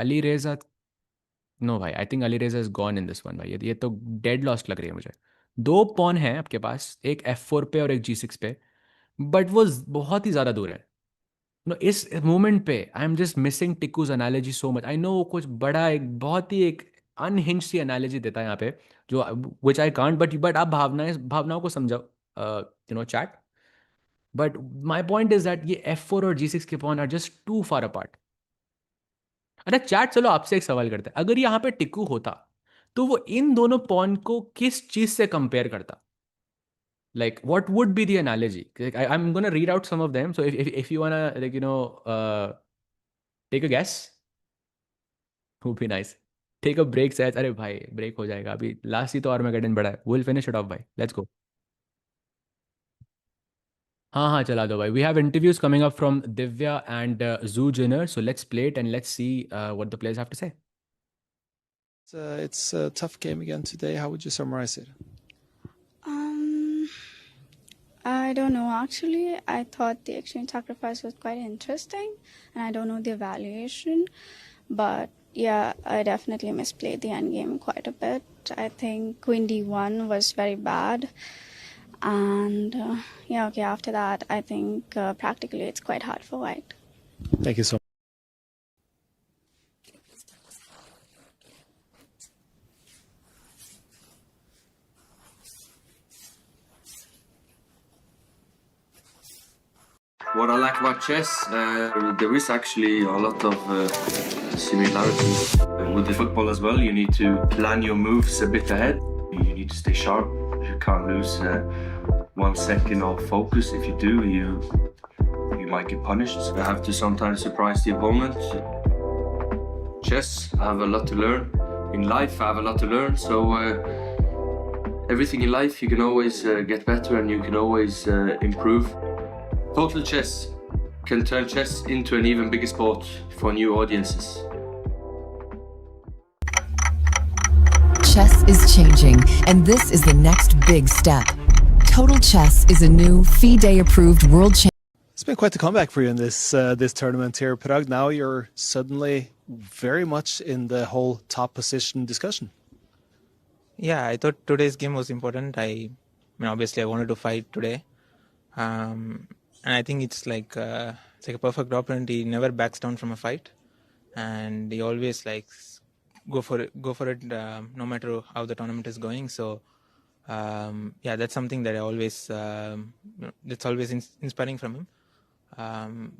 Ali Reza, no भाई, I think Ali रेजा is gone in this one भाई. ये तो डेड लॉस्ट लग रही है मुझे. दो पॉन हैं आपके पास, एक F4 पे और एक G6 पे, बट वो बहुत ही ज़्यादा दूर है. नो इस मोमेंट पे I am just missing Tikku's analogy so much. I know वो कुछ बड़ा एक बहुत ही एक अनहिंज सी एनालॉजी देता है यहाँ पे, जो विच आई कांट. बट आप भावनाओं को समझाओ, chat. But my point is that ये F4 और G6 के pawn are just too far apart. अरे चैट, चलो आपसे एक सवाल करते हैं. अगर यहाँ पे टिक्कू होता तो वो इन दोनों पॉन को किस चीज से कंपेयर करता? Like what would be the analogy? Like, I'm gonna read out some of them, so if you wanna, like, take a guess, would be nice. Take a break says, अरे भाई break हो जाएगा अभी, last ही तो आर्मेगेडन बड़ा है. We'll finish it off भाई, let's go. हाँ हाँ चला दो भाई. We have interviews coming up from Divya and Zoo Jinner, so let's play it and let's see what the players have to say. It's a tough game again today. How would you summarize it? I don't know. Actually, I thought the exchange sacrifice was quite interesting, and I don't know the evaluation. But yeah, I definitely misplayed the endgame quite a bit. I think Queen D1 was very bad. And yeah, okay, after that, I think practically it's quite hard for white. Thank you so much. What I like about chess, there is actually a lot of similarities with the football as well. You need to plan your moves a bit ahead. You need to stay sharp. You can't lose 1 second of focus. If you do, you might get punished. You have to sometimes surprise the opponent. Chess, I have a lot to learn. In life, I have a lot to learn. So everything in life, you can always get better and you can always improve. Total Chess can turn chess into an even bigger sport for new audiences. Chess is changing, and this is the next big step. Total Chess is a new FIDE-approved world champion. It's been quite the comeback for you in this tournament here, PRAGG. Now you're suddenly very much in the whole top position discussion. Yeah, I thought today's game was important. I mean, obviously, I wanted to fight today. And I think it's like a perfect opponent. He never backs down from a fight, and he always go for it, no matter how the tournament is going. So yeah, that's something that I always that's always inspiring from him.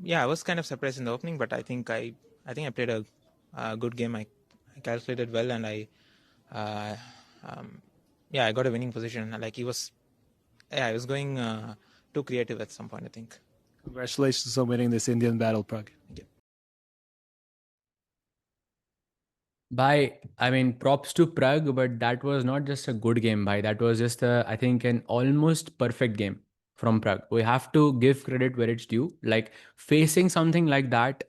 Yeah, I was kind of surprised in the opening, but I think I played a good game. I calculated well, and I got a winning position. I was going too creative at some point, I think. Congratulations on winning this Indian battle, PRAGG. Thank you. Bhai, I mean, props to Prague, but that was not just a good game, bhai. That was just a, I think, an almost perfect game from Prague. We have to give credit where it's due. Like facing something like that,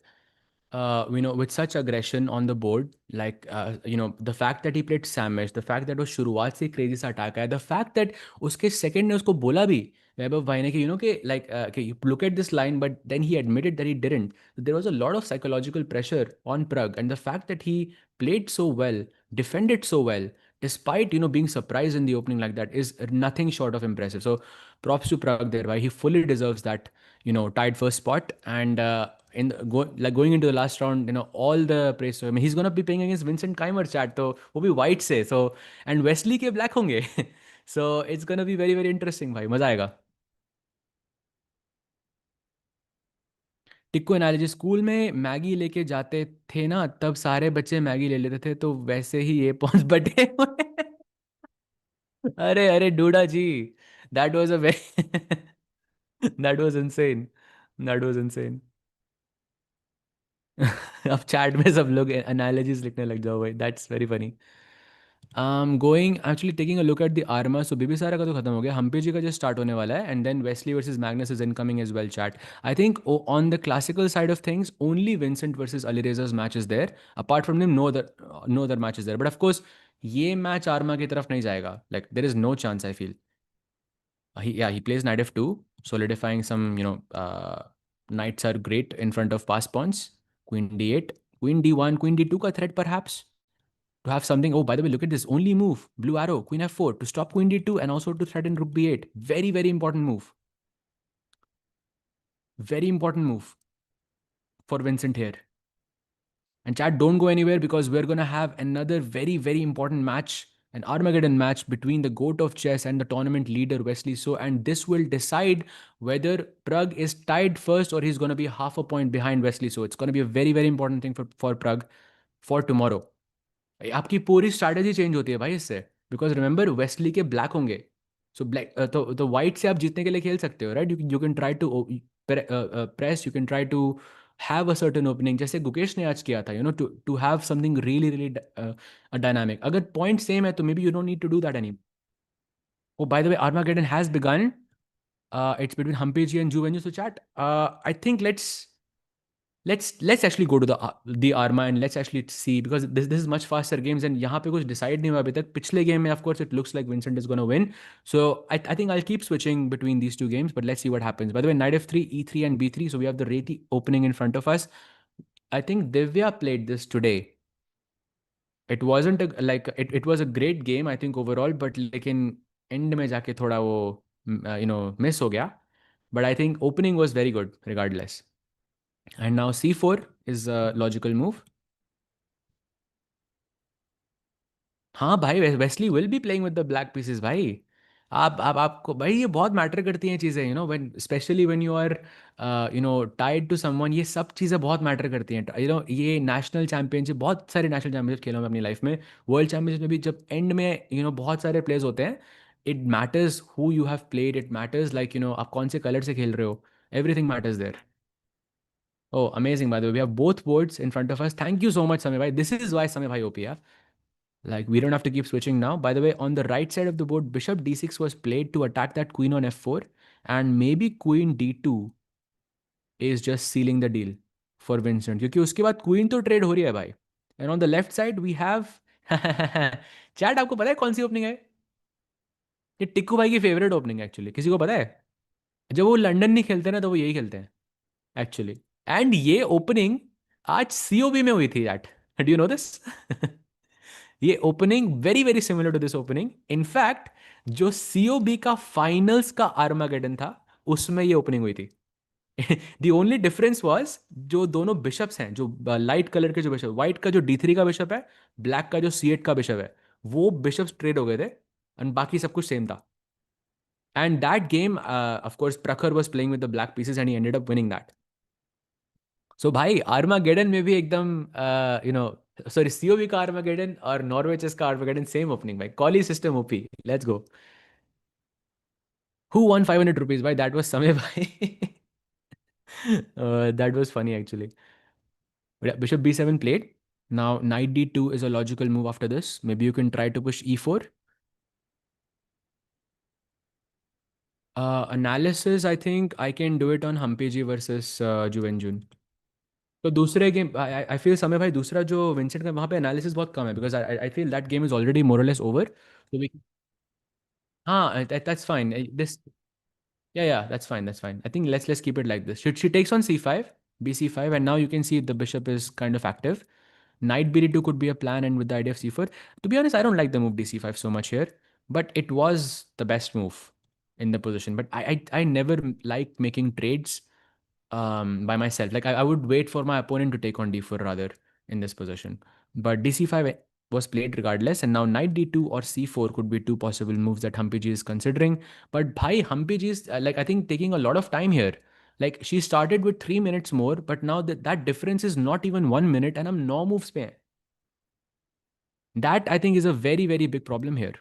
with such aggression on the board, like, the fact that he played Samish, the fact that वो शुरुआत से crazy सा attack है, the fact that उसके second ने उसको बोला भी वैभव भाई ने कि like, you look at this line, but then he admitted that he didn't. There was a lot of psychological pressure on Prague, and the fact that he played so well, defended so well, despite being surprised in the opening like that, is nothing short of impressive. So props to Prague there, why he fully deserves that tied first spot. And going into the last round, all the praise to him. He's gonna be playing against Vincent Keimer, chat, तो वो भी white से, so and Wesley के black होंगे. So it's gonna be very very interesting भाई, मजा आएगा. Tikko analogy, school में मैगी लेके जाते थे ना, तब सारे बच्चे मैगी ले लेते थे, तो वैसे ही ये पॉइंट्स बटे हुए. अरे अरे डूडा जी, that was a very that was insane, that was insane. अब चैट में सब लोग एनालॉजीज लिखने लग जाओ भाई, that's very funny. Going actually taking a look at the armour. So Bibisara का तो खत्म हो गया, हम्पी जी का जो स्टार्ट होने वाला है, and then Wesley versus Magnus is incoming as well, chat. I think on the classical side of things only Vincent versus Alireza's match is there. Apart from him no other match is there, but of course ये match arma की तरफ नहीं जाएगा. Like there is no chance, I feel. He plays knight f2, solidifying some, knights are great in front of pass pawns. Queen d8, queen d1, queen d2 ka threat perhaps. To have something, oh, by the way, look at this. Only move, blue arrow, queen f4 to stop queen d2 and also to threaten rook b8. Very, very important move. Very important move for Vincent here. And chat, don't go anywhere because we're going to have another very, very important match, an Armageddon match between the GOAT of chess and the tournament leader, Wesley So. And this will decide whether Prague is tied first or he's going to be half a point behind Wesley So. It's going to be a very, very important thing for Prague for tomorrow. आपकी पूरी strategy change होती है भाई इससे, because remember vastly के black होंगे. So black तो white से आप जीतने के लिए खेल सकते हो, right. You can try to press, you can try to have a certain opening, जैसे गुकेश ने आज किया था, to to have something really really dynamic. अगर पॉइंट सेम है तो may be you don't need to do that any. Oh by the way, armageddon has begun. It's between Hampeji and Juventus. So chat, I think let's actually go to the Arma and let's actually see, because this is much faster games and यहाँ पे कुछ decide नहीं हुआ अभी तक. पिछले game में of course it looks like Vincent is going to win, so I think I'll keep switching between these two games, but let's see what happens. By the way, knight f3, e3 and b3, so we have the Reti opening in front of us. I think Divya played this today. It wasn't it was a great game I think overall, but लेकिन end में जाके थोड़ा वो miss हो गया. But I think opening was very good regardless. And now c4 is a logical move. हाँ भाई, Wesley will be playing with the black pieces भाई. आपको भाई ये बहुत मैटर करती हैं चीज़ें, when specially when you are tied to someone. ये सब चीज़ें बहुत मैटर करती हैं. ये नेशनल चैंपियनशिप, बहुत सारे नेशनल चैंपियनशिप खेला मैं अपनी लाइफ में. वर्ल्ड चैंपियनशिप में भी जब एंड में बहुत सारे प्लेयर्स होते हैं, it matters who you have played. It matters like आप कौन से कलर से खेल रहे हो. Everything matters there. Oh, amazing, by the way. We have both boards in front of us. Thank you so much, Samay Bhai. This is why Samay Bhai OP. Like, we don't have to keep switching now. By the way, on the right side of the board, bishop d6 was played to attack that queen on f4. And maybe queen d2 is just sealing the deal for Vincent. क्योंकि उसके बाद queen तो trade हो रही है भाई. And on the left side, we have... Chat, आपको पता है कौन सी ओपनिंग है? ये टिक्कू भाई की फेवरेट ओपनिंग है एक्चुअली. किसी को पता है? जब वो लंदन नहीं खेलते ना, तो वो यही खेलते हैं एक्चुअली. एंड ये ओपनिंग आज सीओबी में हुई थी. That do you know this? ये opening very very similar to this opening. In fact जो सीओबी का फाइनल्स का आर्मागेडन था, उसमें ये ओपनिंग हुई थी. द ओनली डिफरेंस वाज जो दोनों बिशप्स हैं, जो लाइट कलर के जो बिशप, व्हाइट का जो d3 का बिशप है, ब्लैक का जो c8 का बिशप है, वो बिशप्स ट्रेड हो गए थे एंड बाकी सब कुछ सेम था. And that game of course Prakhar was playing with the black pieces and he ended up winning that. So भाई आर्मागेडन में भी एकदम सॉरी, सीओबी का आर्मागेडन और नॉर्वे चेस का आर्मागेडन सेम ओपनिंग भाई. Colle system OP. Let's go. Who won 500 rupees भाई? That was Samay भाई. That was funny actually. Bishop b7 played. Now knight d2 is a logical move after this. Maybe you can try to push e4. Analysis, I think I can do it on Hampiji versus Juvenjun. तो दूसरे game I feel समय भाई दूसरा जो Vincent का वहाँ पे analysis बहुत कम है because I feel that game is already मोर और लेस ओवर तो वी हाँ that's fine this yeah, that's fine, that's fine. I think let's keep it like this. She takes on c5, bc5, and now you can see the bishop is kind of active. Knight bd2 could be a plan, and with the idea of c4. To be honest, I don't like the move dc5 so much here, but it was the best move in the position. But I never like making trades by myself. Like I would wait for my opponent to take on d4 rather in this position. But dc5 was played regardless, and now knight d2 or c4 could be two possible moves that Humpy is considering. But bhai, Humpy is like I think taking a lot of time here. Like she started with 3 minutes more, but now that difference is not even 1 minute, and I'm no moves pe. That I think is a very big problem here.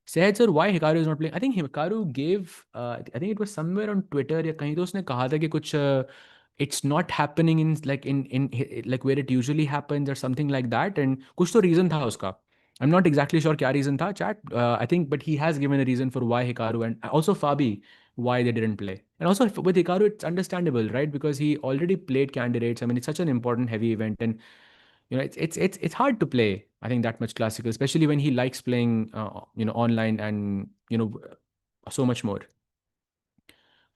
Said sir, why Hikaru is not playing? I think Hikaru gave, I think it was somewhere on Twitter या कहीं तो उसने कहा था कि कुछ it's not happening in like where it usually happens or something like that, and कुछ तो reason था उसका. I'm not exactly sure क्या reason था chat. I think, but he has given a reason for why Hikaru and also Fabi why they didn't play. And also with Hikaru, it's understandable, right? Because he already played candidates. I mean, it's such an important heavy event, and it's hard to play. I think that much classical, especially when he likes playing online and so much more.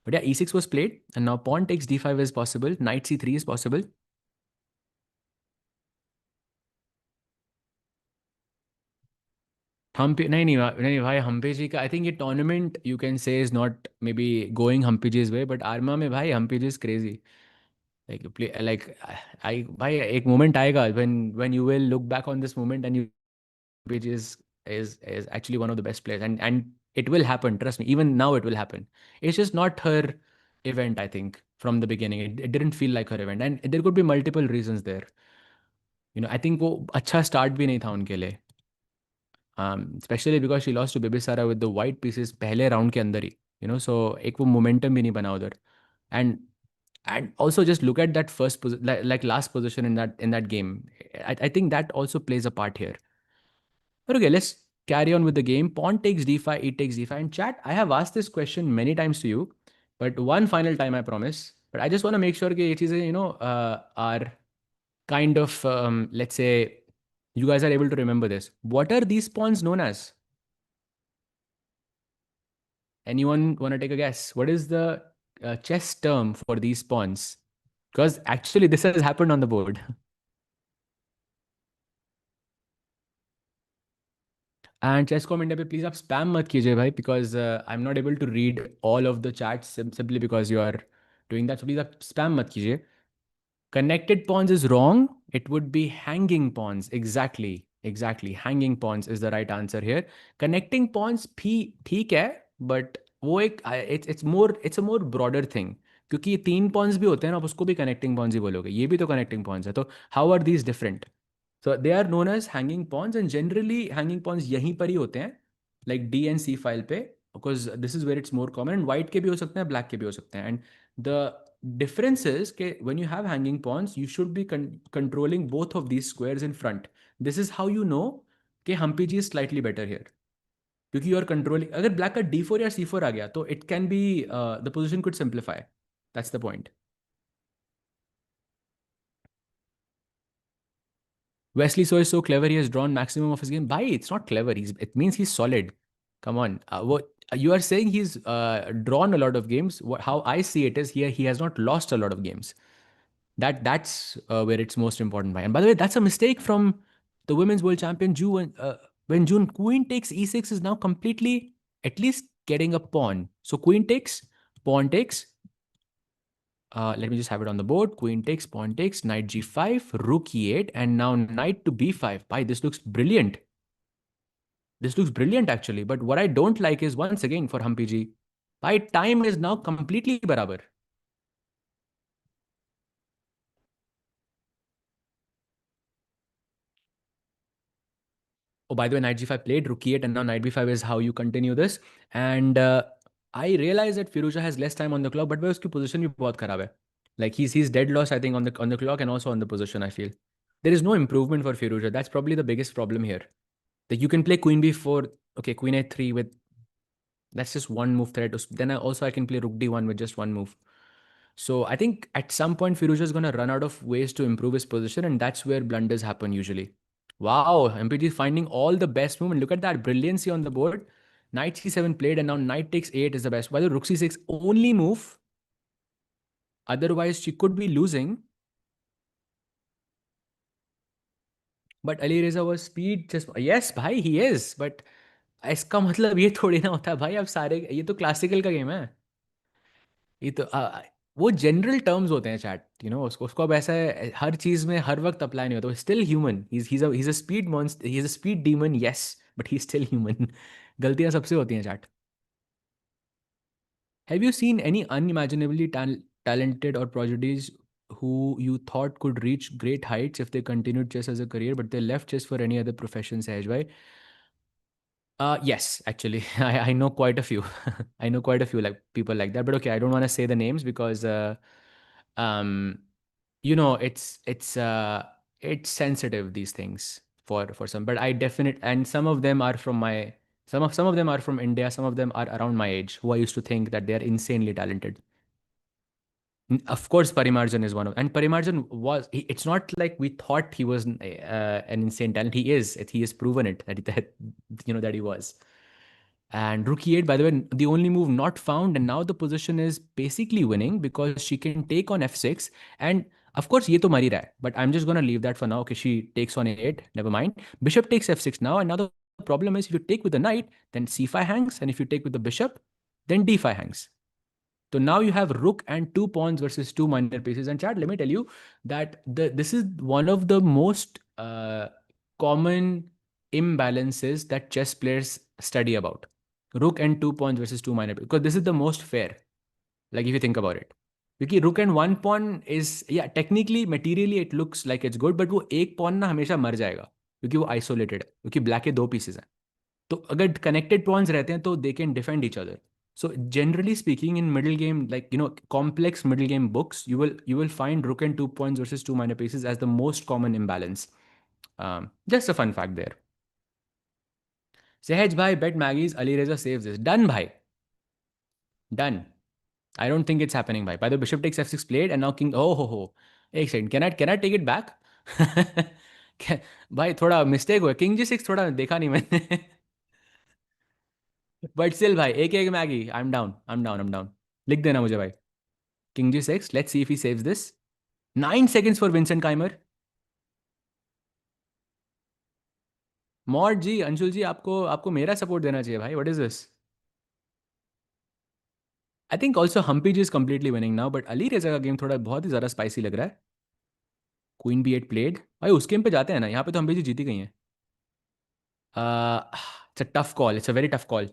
But yeah, e6 was played, and now pawn takes d5 is possible. Knight c3 is possible. Humpy, नहीं भाई हम्पी जी का I think ये tournament you can say is not maybe going Humpy ji's way, but Arma में भाई Humpy ji is crazy. Like you play like I भाई एक moment आएगा when you will look back on this moment and you which is actually one of the best players, and it will happen, trust me. Even now it will happen. It's just not her event. I think from the beginning it didn't feel like her event, and there could be multiple reasons there. I think वो अच्छा start भी नहीं था उनके लिए, especially because she lost to Bibisara with the white pieces पहले round के अंदर ही, so एक वो momentum भी नहीं बना उधर. And also just look at that first like last position in that game. I think that also plays a part here. But okay, let's carry on with the game. Pawn takes d5, e takes d5. And chat, I have asked this question many times to you, but one final time I promise. But I just want to make sure that it is, are kind of, let's say, you guys are able to remember this. What are these pawns known as? Anyone want to take a guess? What is the chess term for these pawns? Because actually, this has happened on the board. And chess com India पे please आप spam मत कीजिए भाई because I am not able to read all of the chats simply because you are doing that, so please आप spam मत कीजिए. Connected pawns is wrong. It would be hanging pawns. Exactly. Hanging pawns is the right answer here. Connecting pawns भी ठीक है, but वो एक it's a more broader thing. क्योंकि ये तीन pawns भी होते हैं ना, आप उसको भी connecting pawns ही बोलोगे. ये भी तो connecting pawns है. तो how are these different? So they are known as hanging pawns, and generally hanging pawns यहीं पर ही होते हैं, like D and C file पे, because this is where it's more common. And white के भी हो सकते हैं, black के भी हो सकते हैं. And the difference is that when you have hanging pawns, you should be controlling both of these squares in front. This is how you know कि Humpy G is slightly better here. क्योंकि you are controlling. अगर black का D4 या C4 आ गया, तो it can be the position could simplify. That's the point. Wesley So is so clever. He has drawn maximum of his game. Bhai, it's not clever. It means he's solid. Come on. What you are saying? He's drawn a lot of games. How I see it is he has not lost a lot of games. That's where it's most important. Bhai. And by the way, that's a mistake from the women's world champion Ju. When June queen takes e6 is now completely at least getting a pawn. So queen takes, pawn takes. Let me just have it on the board. Queen takes, pawn takes, knight g5, rook e8, and now knight to b5. Bhai, this looks brilliant. This looks brilliant actually. But what I don't like is once again for Humpy G, bhai, time is now completely barabar. Oh, by the way, knight g5 played, rook e8, and now knight b5 is how you continue this. And I realize that Firuza has less time on the clock, but where uski position bhi bahut kharab hai. Like he's dead loss, I think, on the clock and also on the position, I feel. There is no improvement for Firouzja. That's probably the biggest problem here. That you can play queen b4, okay, queen a3 with that's just one move threat. Then I can play rook d1 with just one move. So I think at some point Firouzja is gonna run out of ways to improve his position, and that's where blunders happen usually. Wow, MPG is finding all the best movement. Look at that brilliancy on the board. Knight c7 played, and now knight takes 8 is the best. While the rook c6 only move, otherwise she could be losing. But Ali Reza was speed just yes भाई he is, but इसका मतलब ये थोड़ी ना होता है भाई अब सारे ये तो क्लासिकल का गेम है ये तो वो जनरल टर्म्स होते हैं चैट उसको उसको अब ऐसा है हर चीज में हर वक्त अप्लाई नहीं होता still human he is a speed monster he is a speed demon yes but he still human गलतियां सबसे होती हैं chat have you seen any unimaginably talented or prodigies who you thought could reach great heights if they continued chess as a career but they left chess for any other profession Sahaj bhai? Yes, actually, I know quite a few. I know quite a few like people like that. But okay, I don't want to say the names because, um, it's sensitive these things for some. But I definitely and some of them are from India. Some of them are around my age who I used to think that they are insanely talented. Of course, Parimarjan is one of, and Parimarjan it's not like we thought he was an insane talent. He is. He has proven it that he was. And rook e8, by the way, the only move not found, and now the position is basically winning because she can take on f6. And of course, ye to mari raha hai, but I'm just gonna leave that for now. Okay, she takes on a8. Never mind. Bishop takes f6 now, and now the problem is if you take with the knight, then c5 hangs, and if you take with the bishop, then d5 hangs. So now you have rook and two pawns versus two minor pieces. And chat, let me tell you that this is one of the most common imbalances that chess players study about. Rook and two pawns versus two minor pieces. Because this is the most fair. Like if you think about it. क्योंकि rook and one pawn is yeah technically materially it looks like it's good but वो एक pawn ना हमेशा मर जाएगा क्योंकि वो isolated है क्योंकि black के दो pieces हैं तो अगर connected pawns रहते हैं तो they can defend each other. So generally speaking, in middle game, like complex middle game books, you will find rook and two pawns versus two minor pieces as the most common imbalance. Just a fun fact there. Sehaj bhai bet Maggie's Ali Reza saves this. Done bhai. Done. I don't think it's happening bhai. By the bishop takes f6 played and now king. Oh ho ho. एक second. Can I take it back? भाई थोड़ा mistake हुआ king g six थोड़ा देखा नहीं मैंने but still भाई एक मैगी आई एम डाउन लिख देना मुझे भाई king g six let's see if he saves this 9 seconds for Vincent Keymer mod ji Anshul ji आपको आपको मेरा सपोर्ट देना चाहिए भाई what is this I think also Humpy ji is completely winning now but Alireza का गेम थोड़ा बहुत ही ज़्यादा स्पाइसी लग रहा है क्वीन बी एट प्लेड भाई उस गेम पे जाते हैं ना यहाँ पे तो हम्पी जी जीती गई हैं it's a tough call it's a very tough call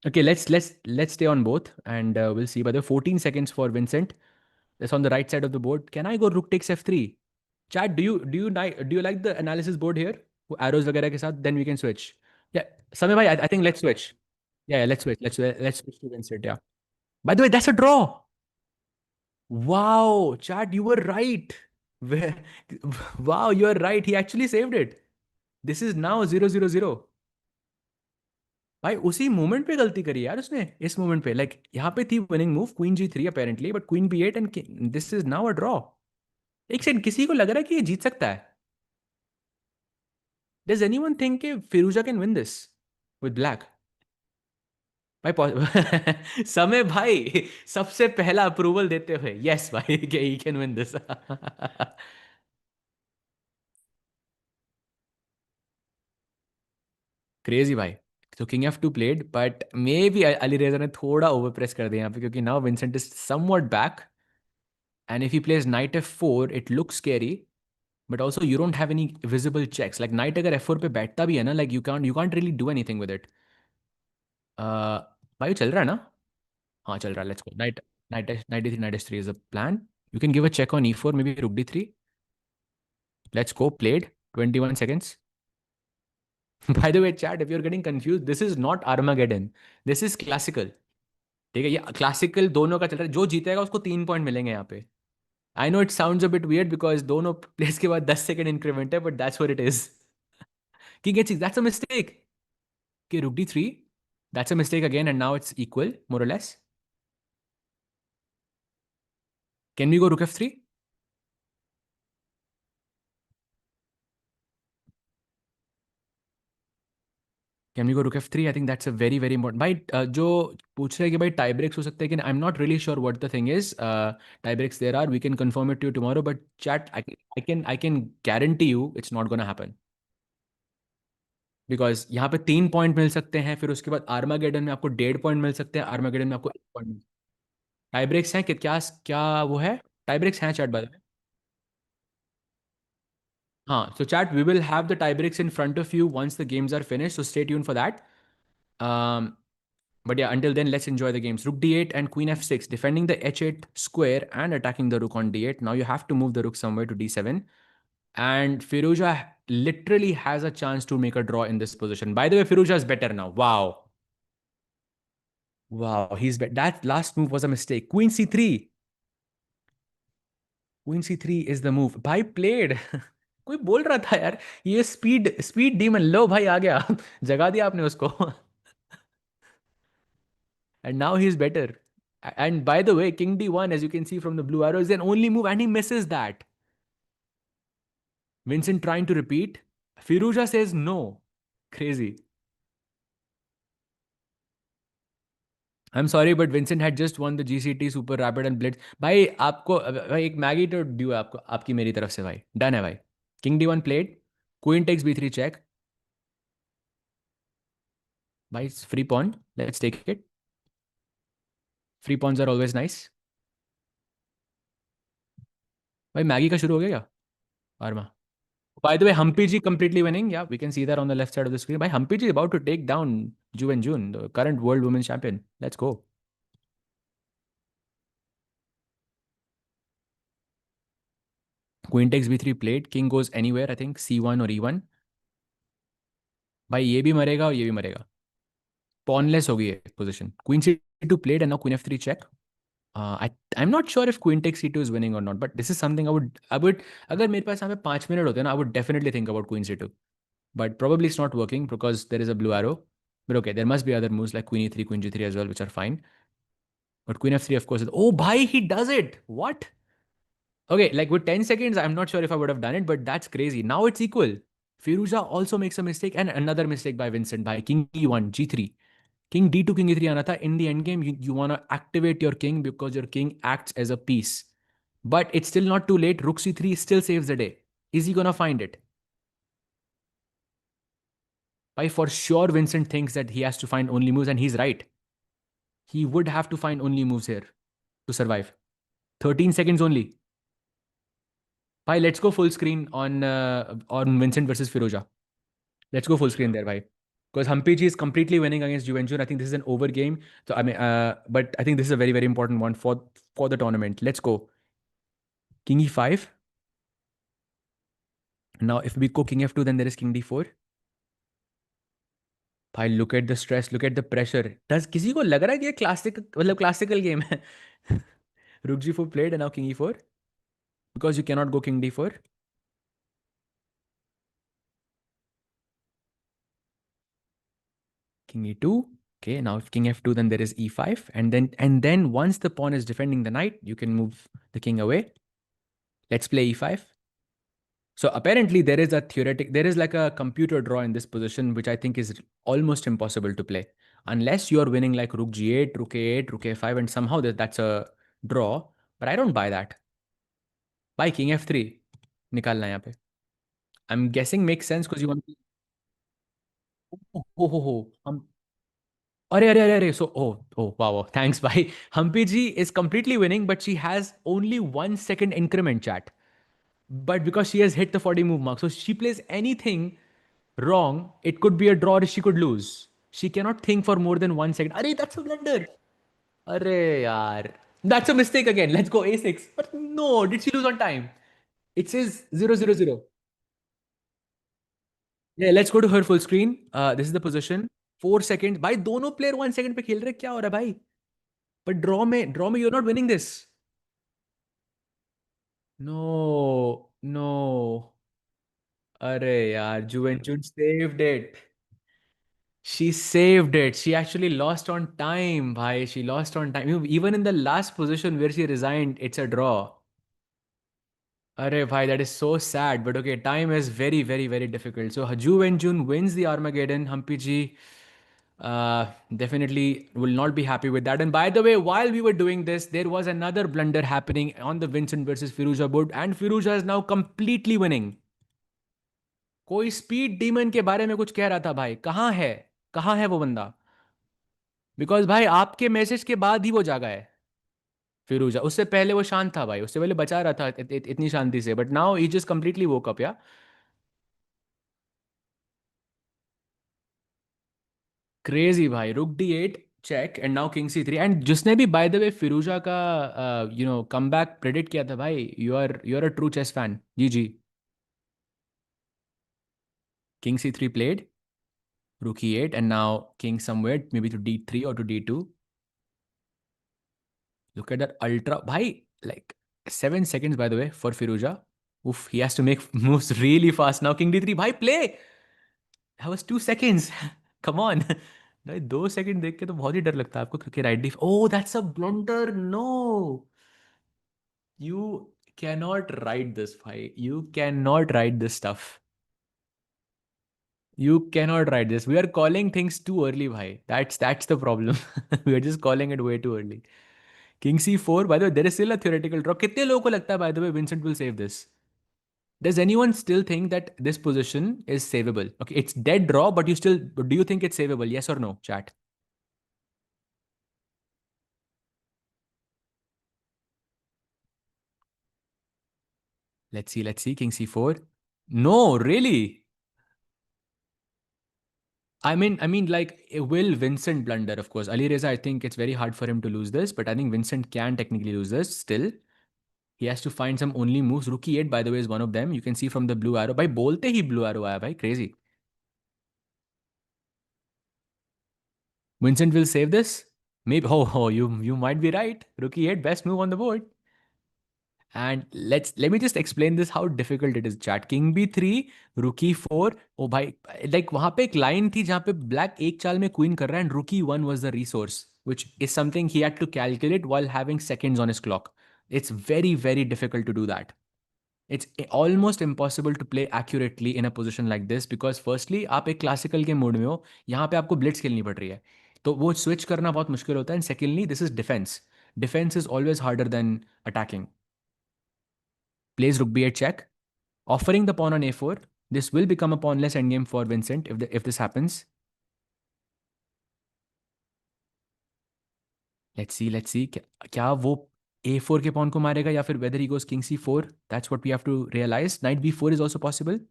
Okay, let's stay on both, and we'll see. By the way, 14 seconds for Vincent. That's on the right side of the board. Can I go rook takes f3? Chat, do you like the analysis board here? Arrows वगैरह के साथ, then we can switch. Yeah, Samir bhai, I think let's switch. Yeah, let's switch. Let's switch to Vincent. Yeah. By the way, that's a draw. Wow, chat, you were right. Where- Wow, you are right. He actually saved it. This is now 0-0-0. भाई उसी moment पे गलती करी यार उसने इस moment पे like यहाँ पे थी विनिंग मूव क्वीन जी3 apparently but queen b eight and this is now a draw एक सेकंड किसी को लग रहा है कि ये जीत सकता है डज एनीवन थिंक कि Firouzja can win this with black भाई समय भाई सबसे पहला अप्रूवल देते हुए यस भाई he can win this crazy भाई तो king F two played but may be Ali रेजा ने थोड़ा ओवर प्रेस कर दिया यहाँ पे क्योंकि now Vincent is somewhat back and if he plays knight f4 it looks scary but also you don't have any visible checks like knight अगर f4 पे बैठता भी है ना like you can't really do anything with it भाई चल रहा है ना हाँ चल रहा है let's go knight d3 knight h3 is a plan you can give a check on e4 maybe rook d3 let's go played 21 seconds by the way chat if you're getting confused this is not Armageddon this is classical ठीक है ये classical दोनों का चल रहा है जो जीतेगा उसको 3 पॉइंट मिलेंगे यहाँ पे I know it sounds a bit weird because दोनों प्लेस के बाद 10 सेकंड इंक्रीमेंट है, but that's what it is. King h6, that's a mistake. Okay, rook d3. That's a mistake again, and now it's equal, more or less. Can we go rook f3? Can we go rook f3? I think that's a very, very important. भाई जो पूछ रहे हैं कि भाई tie breaks हो सकते हैं कि I'm not really sure what the thing is. Tie breaks there are. We can confirm it to you tomorrow. But chat, I can guarantee you it's not gonna happen. Because यहाँ पे 3 point मिल सकते हैं, फिर उसके बाद Armageddon में आपको 1.5 point मिल सकते हैं, आर्मागेडन में आपको 1 पॉइंट। टाई ब्रेक्स हैं कि क्या क्या वो है? टाई ब्रेक्स हैं चैट बाय द वे। हाँ, so chat, we will have the tie breaks in front of you once the games are finished, so stay tuned for that. Um, but yeah, until then, let's enjoy the games. Rook d8 and queen f6, defending the h8 square and attacking the rook on d8. Now you have to move the rook somewhere to d7. And Firouzja literally has a chance to make a draw in this position. By the way, Firouzja is better now. Wow. Wow, he's better. That last move was a mistake. Queen c3. Queen c3 is the move. भाई played. कोई बोल रहा था यार, ये speed demon लो भाई आ गया। जगा दिया आपने उसको। And now he's better. And by the way, king d1, as you can see from the blue arrow, is an only move and he misses that. Vincent trying to repeat. Firuza says no. Crazy. I'm sorry, but Vincent had just won the GCT Super Rapid and Blitz. भाई आपको भाई एक Maggi तो due है आपको, आपकी मेरी तरफ से भाई। डन है भाई। King d1 played. Queen takes b3 check. भाई free pawn. Let's take it. Free pawns are always nice. भाई मैगी का शुरू हो गया क्या? Arma. By the way, Humpy G completely winning. Yeah, we can see that on the left side of the screen. By Humpy G about to take down Ju and June, the current world women's champion. Let's go. Queen takes b3 played. King goes anywhere. I think c1 or e1. भाई ये भी मरेगा और ये भी मरेगा। Pawnless हो गई है position. Queen c2 played and now queen f3 check. I'm not sure if queen takes c2 is winning or not, but this is something I would अगर मेरे पास यहाँ पे 5 मिनट होते ना, I would definitely think about queen c2. But probably it's not working because there is a blue arrow. But okay, there must be other moves like queen e3, queen g3 as well, which are fine. But queen f3, of course, is, oh, bhai, he does it. What? Okay, like with 10 seconds, I'm not sure if I would have done it, but that's crazy. Now it's equal. Firuza also makes a mistake and another mistake by Vincent by king e1, g3. King d2, king e3 आना था. In the end game, you want to activate your king because your king acts as a piece. But it's still not too late. Rook c3 still saves the day. Is he going to find it? By for sure, Vincent thinks that he has to find only moves, and he's right. He would have to find only moves here to survive. 13 seconds only. Bhai, let's go full screen on Vincent versus Firoja. Let's go full screen there, bhai. Because Humpy G is completely winning against Juventus. I think this is an over game. So I mean, but I think this is a very, very important one for the tournament. Let's go. King e5. Now, if we go king f2, then there is king d4. भाई look at the stress, look at the pressure. Does किसी को लग रहा है कि ये classical game है? Rook g4 played and now king e4 because you cannot go king d4. King e2. Okay, now if king f2, then there is e5, and then once the pawn is defending the knight, you can move the king away. Let's play e5. So apparently there is like a computer draw in this position, which I think is almost impossible to play unless you are winning like rook g8, rook a8, rook a5, and somehow that's a draw. But I don't buy that. By king f3, निकालना है यहाँ पे. I'm guessing makes sense because you want. हम अरे अरे अरे अरे, so wow, thanks bhai. Humpy G is completely winning, but she has only 1 second increment, chat. But because she has hit the 40 move mark, so she plays anything wrong, it could be a draw or she could lose. She cannot think for more than 1 second. Arey, that's a blunder. Arey yaar. That's a mistake again. Let's go a6. But no, did she lose on time? It says 000. Yeah, let's go to her full screen. This is the position. 4 seconds. भाई दोनों player 1 second पे खेल रहे, क्या हो रहा है भाई? But draw में you're not winning this. No, no. अरे यार, Juventus saved it. She saved it. She actually lost on time, bhai. She lost on time. Even in the last position where she resigned, it's a draw. Arey bhai, that is so sad. But okay, time is very, very, very difficult. So Juventus wins the Armageddon. Humpy ji definitely will not be happy with that. And by the way, while we were doing this, there was another blunder happening on the Vincent versus Firuza board, and Firuza is now completely winning. कोई speed demon के बारे में कुछ कह रहा था भाई, कहाँ है वो बंदा? बिकॉज भाई आपके मैसेज के बाद ही वो जागा है फिरूजा। उससे पहले वो शांत था भाई, उससे पहले बचा रहा था इतनी शांति से, but now he just completely woke up yeah. Crazy भाई, rook d eight check and now king c three. And जिसने भी बाय द वे फिरूजा का कम बैक प्रेडिक्ट किया था भाई, you are a true chess fan. G G. King c three played, rook e eight and now king somewhere maybe to d three और to d two. Look at that ultra, bhai, like 7 seconds by the way for Firuja. Oof, he has to make moves really fast now. King D3, bhai, play. That was 2 seconds. Come on. भाई 2 second देख के तो बहुत ही डर लगता है आपको, क्योंकि right d, oh that's a blunder, no, you cannot write this भाई, you can not write this stuff, you cannot write this. We are calling things too early bhai, that's the problem. We are just calling it way too early. King c4, by the way, there is still a theoretical draw. कितने लोगों को लगता है, by the way, Vincent will save this? Does anyone still think that this position is savable? Okay, it's dead draw, but do you think it's savable? Yes or no, chat? Let's see. King c4. No, really? I mean, like, will Vincent blunder? Of course, Ali Reza, I think it's very hard for him to lose this, but I think Vincent can technically lose this still. He has to find some only moves. Rook e8, by the way, is one of them. You can see from the blue arrow. Bhai, bolte hi blue arrow aaya, bhai. Crazy. Vincent will save this? Maybe. Oh, you might be right. Rook e8, best move on the board. And let me just explain this how difficult it is. Chat, king b3, rook e4. Oh भाई, like वहां पे एक line थी जहां पे black एक चाल में क्वीन कर रहा है, and rook e1 was the resource, which is something he had to calculate while having seconds on his clock. It's very, very difficult to do that. It's almost impossible to play accurately in a position like this, because firstly आप एक classical के mode में हो, यहाँ पे आपको Blitz खेलनी पड़ रही है, तो वो स्विच करना बहुत मुश्किल होता है। And secondly, this is defence, defence is always harder than attacking. Plays rook b8 check, offering the pawn on a4. This will become a pawnless endgame for Vincent if this happens. Let's see. क्या वो a4 के pawn को मारेगा, या फिर whether he goes king c4? That's what we have to realize. Knight b4 is also possible.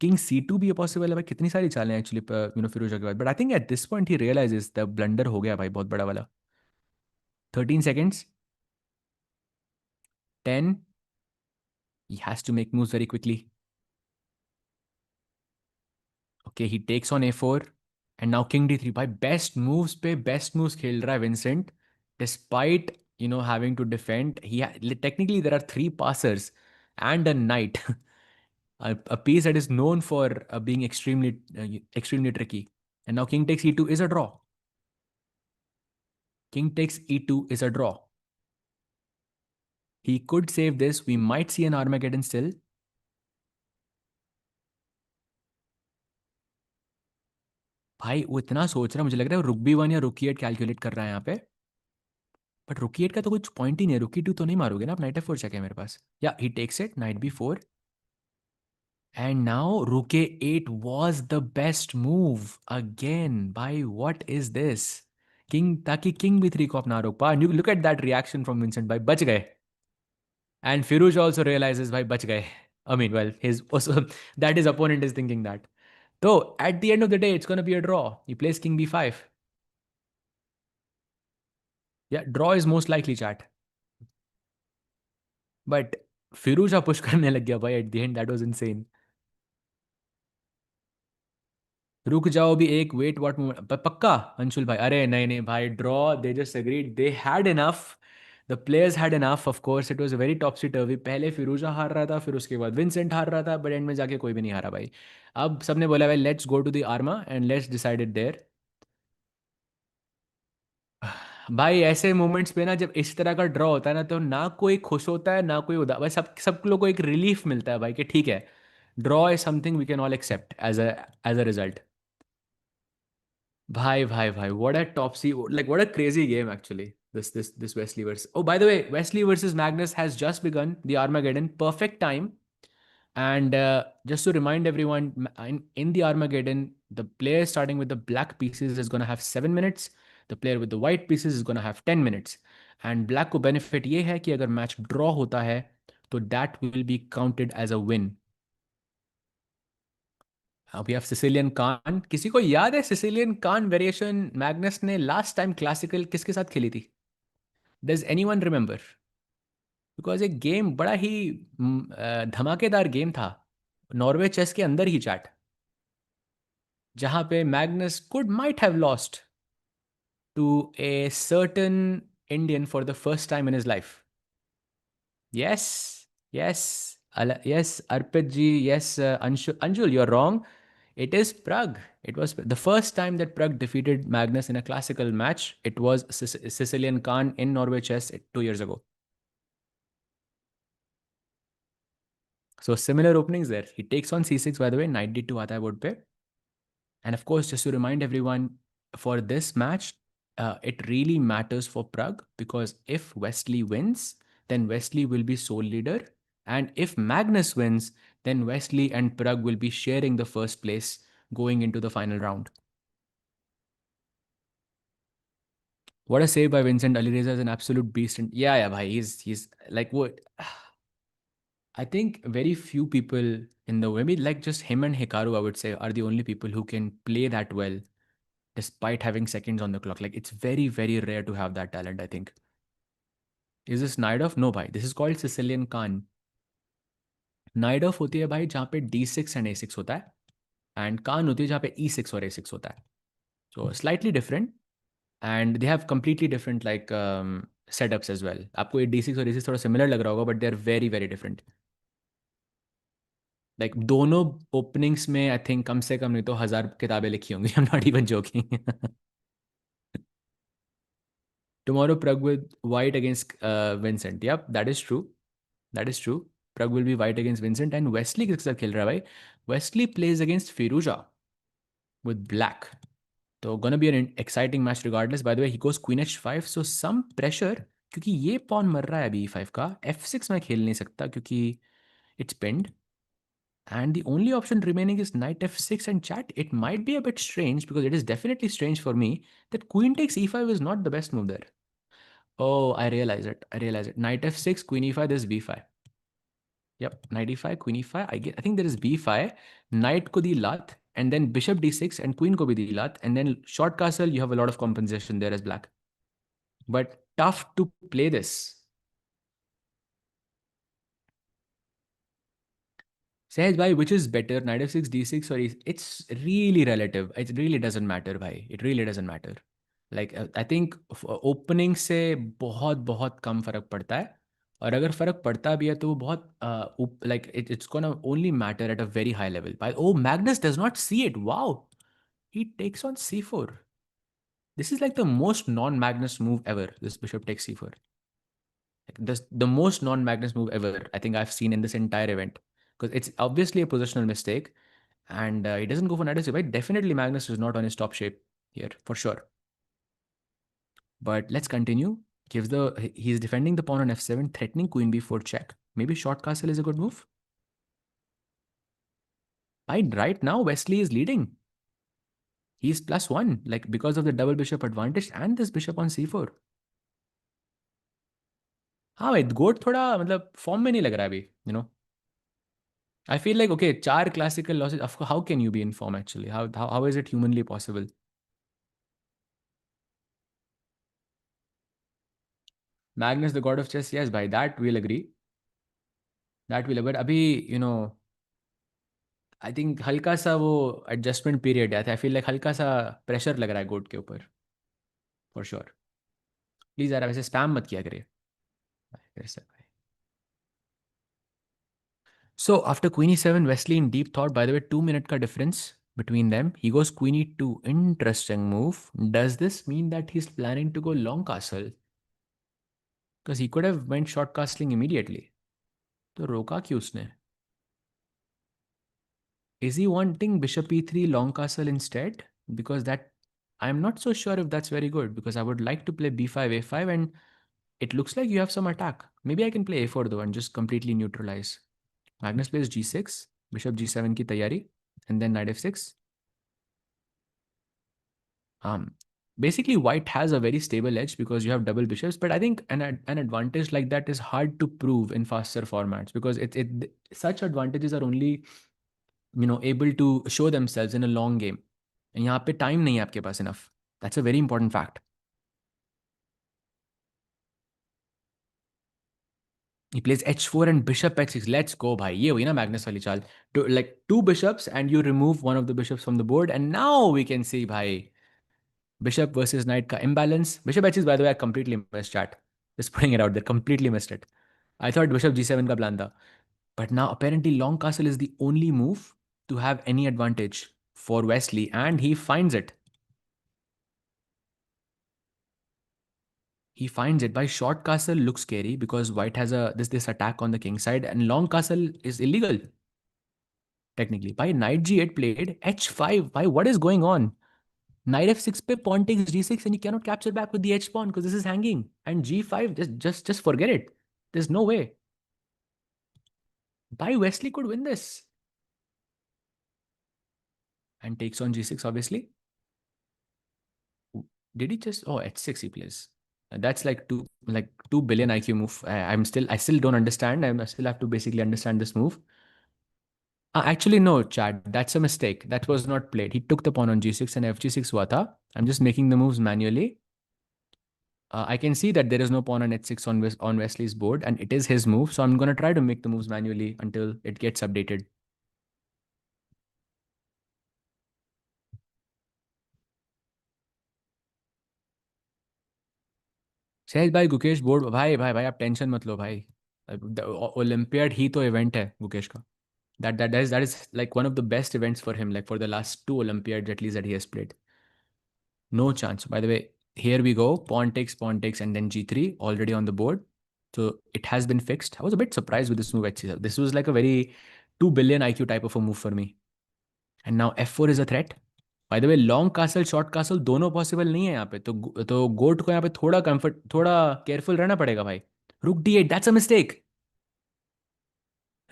King c2 भी possible है भाई। कितनी सारी चालें एक्चुअली फिरोजा के बाद, but I think at this point he realizes the blunder हो गया भाई, बहुत बड़ा वाला। 13 seconds, 10, he has to make moves very quickly. Okay, he takes on a4 and now king d3 भाई, बेस्ट मूव्स पे बेस्ट मूव्स खेल रहा है Vincent, despite having to defend. Technically there are three passers and a knight, a piece that is known for being extremely tricky. And now king takes e2 is a draw. King takes e2 is a draw. He could save this. We might see an Armageddon still. भाई वो इतना सोच रहा है, मुझे लग रहा है रुक बी वन या रुक एट कैलकुलेट कर रहा है यहाँ पे, बट रुक एट का तो कुछ पॉइंट ही नहीं है। रुक टू तो नहीं मारोगे ना आप? नाइट एफ4 चेक है मेरे पास, yeah he takes it, knight b four. And now rook eight was the best move again भाई, व्हाट इज दिस? किंग, ताकि किंग बी थ्री को अपना रोक पा। You look at that reaction from Vincent भाई, बच गए। एंड फिरोज ऑल्सो रियलाइजेस भाई बच गए। I mean, well, his also, that his opponent is thinking that. So at the end of the day, it's going to be a draw. He plays king b5. Yeah, draw is most likely, chat. But Firuza push करने लग गया भाई at the end. That was insane. रुक जाओ भी एक wait what moment पक्का अंशुल भाई, अरे नहीं नहीं भाई, draw, they just agreed, they had enough, the players had enough, of course it was a very topsy turvy, पहले फिरोजा हार रहा था, फिर उसके बाद विंसेंट हार रहा था, बट एंड में जाके कोई भी नहीं हारा भाई। अब सबने बोला भाई let's go to the arma and let's decide it there. भाई ऐसे मोमेंट्स पे ना, जब इस तरह का ड्रॉ होता है ना, तो ना कोई खुश होता है ना कोई उदास, भाई सब सब लोग को एक रिलीफ मिलता है भाई कि ठीक है, draw is something we can all accept as a result. भाई भाई भाई, what a topsy, like what a crazy game actually. This Wesley versus, oh by the way, Wesley versus Magnus has just begun, the Armageddon, perfect time. And just to remind everyone, in the Armageddon, the player starting with the black pieces is going to have 7 minutes. The player with the white pieces is going to have 10 minutes. And black को benefit ये है कि अगर match draw होता है तो that will be counted as a win. We have Sicilian Kan, किसी को याद है सिसिलियन कान वेरिएशन मैग्नस ने लास्ट टाइम क्लासिकल किसके साथ खेली थी? Does anyone remember? बिकॉज एक गेम बड़ा ही धमाकेदार गेम था, नॉर्वे चेस के अंदर ही चैट, जहां पे Magnus could might have lost to a certain Indian for the first time in his life. Yes, yes, yes Arpit ji, yes Anshul, Anshul you are wrong. It is Prague. It was the first time that Prague defeated Magnus in a classical match. It was Sicilian Khan in Norway chess 2 years ago. So similar openings there. He takes on c6, by the way, knight d2 आता है board पे. And of course, just to remind everyone, for this match, it really matters for Prague, because if Wesley wins, then Wesley will be sole leader. And if Magnus wins, then Wesley and Prague will be sharing the first place going into the final round. What a save by Vincent. Alireza is an absolute beast. And yeah, bhai, he's like what? I think very few people in the, maybe like just him and Hikaru, I would say, are the only people who can play that well despite having seconds on the clock. Like it's very, very rare to have that talent, I think. Is this Naidov? No, bhai. This is called Sicilian Khan. Naidov होती है भाई जहाँ पे D6 and A6 होता है, and Khan होती है जहाँ पे E6 और A6 होता है. So slightly different, and they have completely different like setups as well. आपको ये D6 और A6 थोड़ा similar लग रहा होगा, but they are very, very different. Like दोनों openings में I think कम से कम नहीं तो 1000 किताबें लिखी होंगी. I'm not even joking. Tomorrow, Prag with white against Vincent. Yep, that is true. That is true. Prag will be white against Vincent. And Wesley किसके साथ खेल रहा है भाई? Wesley plays against Firuza with black. So gonna be an exciting match regardless. By the way, he goes queen h5. So some pressure, क्योंकि ये pawn मर रहा है अभी e5 का. f6 मैं खेल नहीं सकता क्योंकि it's pinned. And the only option remaining is knight f6 and chat. It might be a bit strange, because it is definitely strange for me that queen takes e5 is not the best move there. Oh, I realize it. I realize it. Knight f6, queen e5, there's b5. Yep, knight e5, queen e5. I think there is b5. Knight ko di lat, and then bishop d6, and queen ko bhi di lat, and then short castle. You have a lot of compensation there as black. But tough to play this. Sahaj bhai, which is better, knight f6, d6, or it's really relative. It really doesn't matter, bhai. It really doesn't matter. Like I think opening से बहुत बहुत कम फर्क पड़ता है, और अगर फर्क पड़ता भी है तो वो बहुत like it's gonna only matter at a very high level. Oh, Magnus does not see it. Wow, he takes on c4. This is like the most non-Magnus move ever. This bishop takes c4. Like this, the most non-Magnus move ever I think I've seen in this entire event, because it's obviously a positional mistake, and he doesn't go for knight f6. Right? Definitely Magnus is not on his top shape here for sure. But let's continue. He's defending the pawn on f7, threatening queen b4 check. Maybe short castle is a good move. Right now, Wesley is leading. He's +1, like because of the double bishop advantage and this bishop on c4. हाँ भाई, गोट थोड़ा मतलब form में नहीं लग रहा है अभी, I feel like, okay, 4 classical losses. Of course, how can you be in form actually? How is it humanly possible? Magnus, the god of chess. Yes, by that we'll agree. That we'll agree. But abhi, I think हल्का सा वो adjustment period है, I feel like हल्का सा pressure लग रहा है गोट के ऊपर, फॉर श्योर। प्लीज यार वैसे स्पैम मत किया करिए फिर से भाई। So after queen e7, Wesley in deep thought. By the way, 2 minute का difference between them. He goes queen e2. Interesting move. Does this mean that he's planning to go long castle? Because he could have went short castling immediately. तो रोका क्यों उसने? Is he wanting bishop e3 long castle instead? Because that I'm not so sure if that's very good, because I would like to play b5 a5 and it looks like you have some attack. Maybe I can play a4 though and just completely neutralize. Magnus plays g6, bishop g7 की तैयारी, and then knight f6. Um, Basically, white has a very stable edge because you have double bishops. But I think an advantage like that is hard to prove in faster formats, because it such advantages are only able to show themselves in a long game. And यहाँ पे time नहीं है आपके पास enough. That's a very important fact. He plays h4 and bishop h6. Let's go, bhai. ये हुई ना Magnus वाली चाल. Like two bishops and you remove one of the bishops from the board, and now we can see, bhai. Bishop versus knight ka imbalance. Bishop h6, by the way, I completely missed chat. Just putting it out there, completely missed it. I thought bishop g7 ka plan tha. But now apparently long castle is the only move to have any advantage for Wesley, and he finds it. He finds it. By short castle looks scary because white has this attack on the king side, and long castle is illegal technically. By knight g8 played h5. By what is going on? Knight f6 pe pawn takes g6 and you cannot capture back with the h pawn because this is hanging. And g5, just forget it. There's no way. By Wesley could win this. And takes on g6 obviously. Did he just h6 he plays. That's like 2 billion IQ move. I still don't understand. I still have to basically understand this move. Actually, no, Chad. That's a mistake. That was not played. He took the pawn on g6 and fg6 हुआ था. I'm just making the moves manually. I can see that there is no pawn on h6 on Wesley's board, and it is his move. So I'm going to try to make the moves manually until it gets updated. सहज भाई Gukesh board भाई भाई भाई आप tension मत लो भाई. Olympiad ही तो event है गुकेश का. That is like one of the best events for him, like for the last two Olympiads at least that he has played. No chance. By the way, here we go. Pawn takes, and then g3 already on the board. So it has been fixed. I was a bit surprised with this move actually. This was like a very 2 billion IQ type of a move for me. And now f4 is a threat. By the way, long castle, short castle दोनों possible नहीं है यहाँ पे. तो गोट को यहाँ पे थोड़ा careful रहना पड़ेगा भाई. Rook d8, that's a mistake.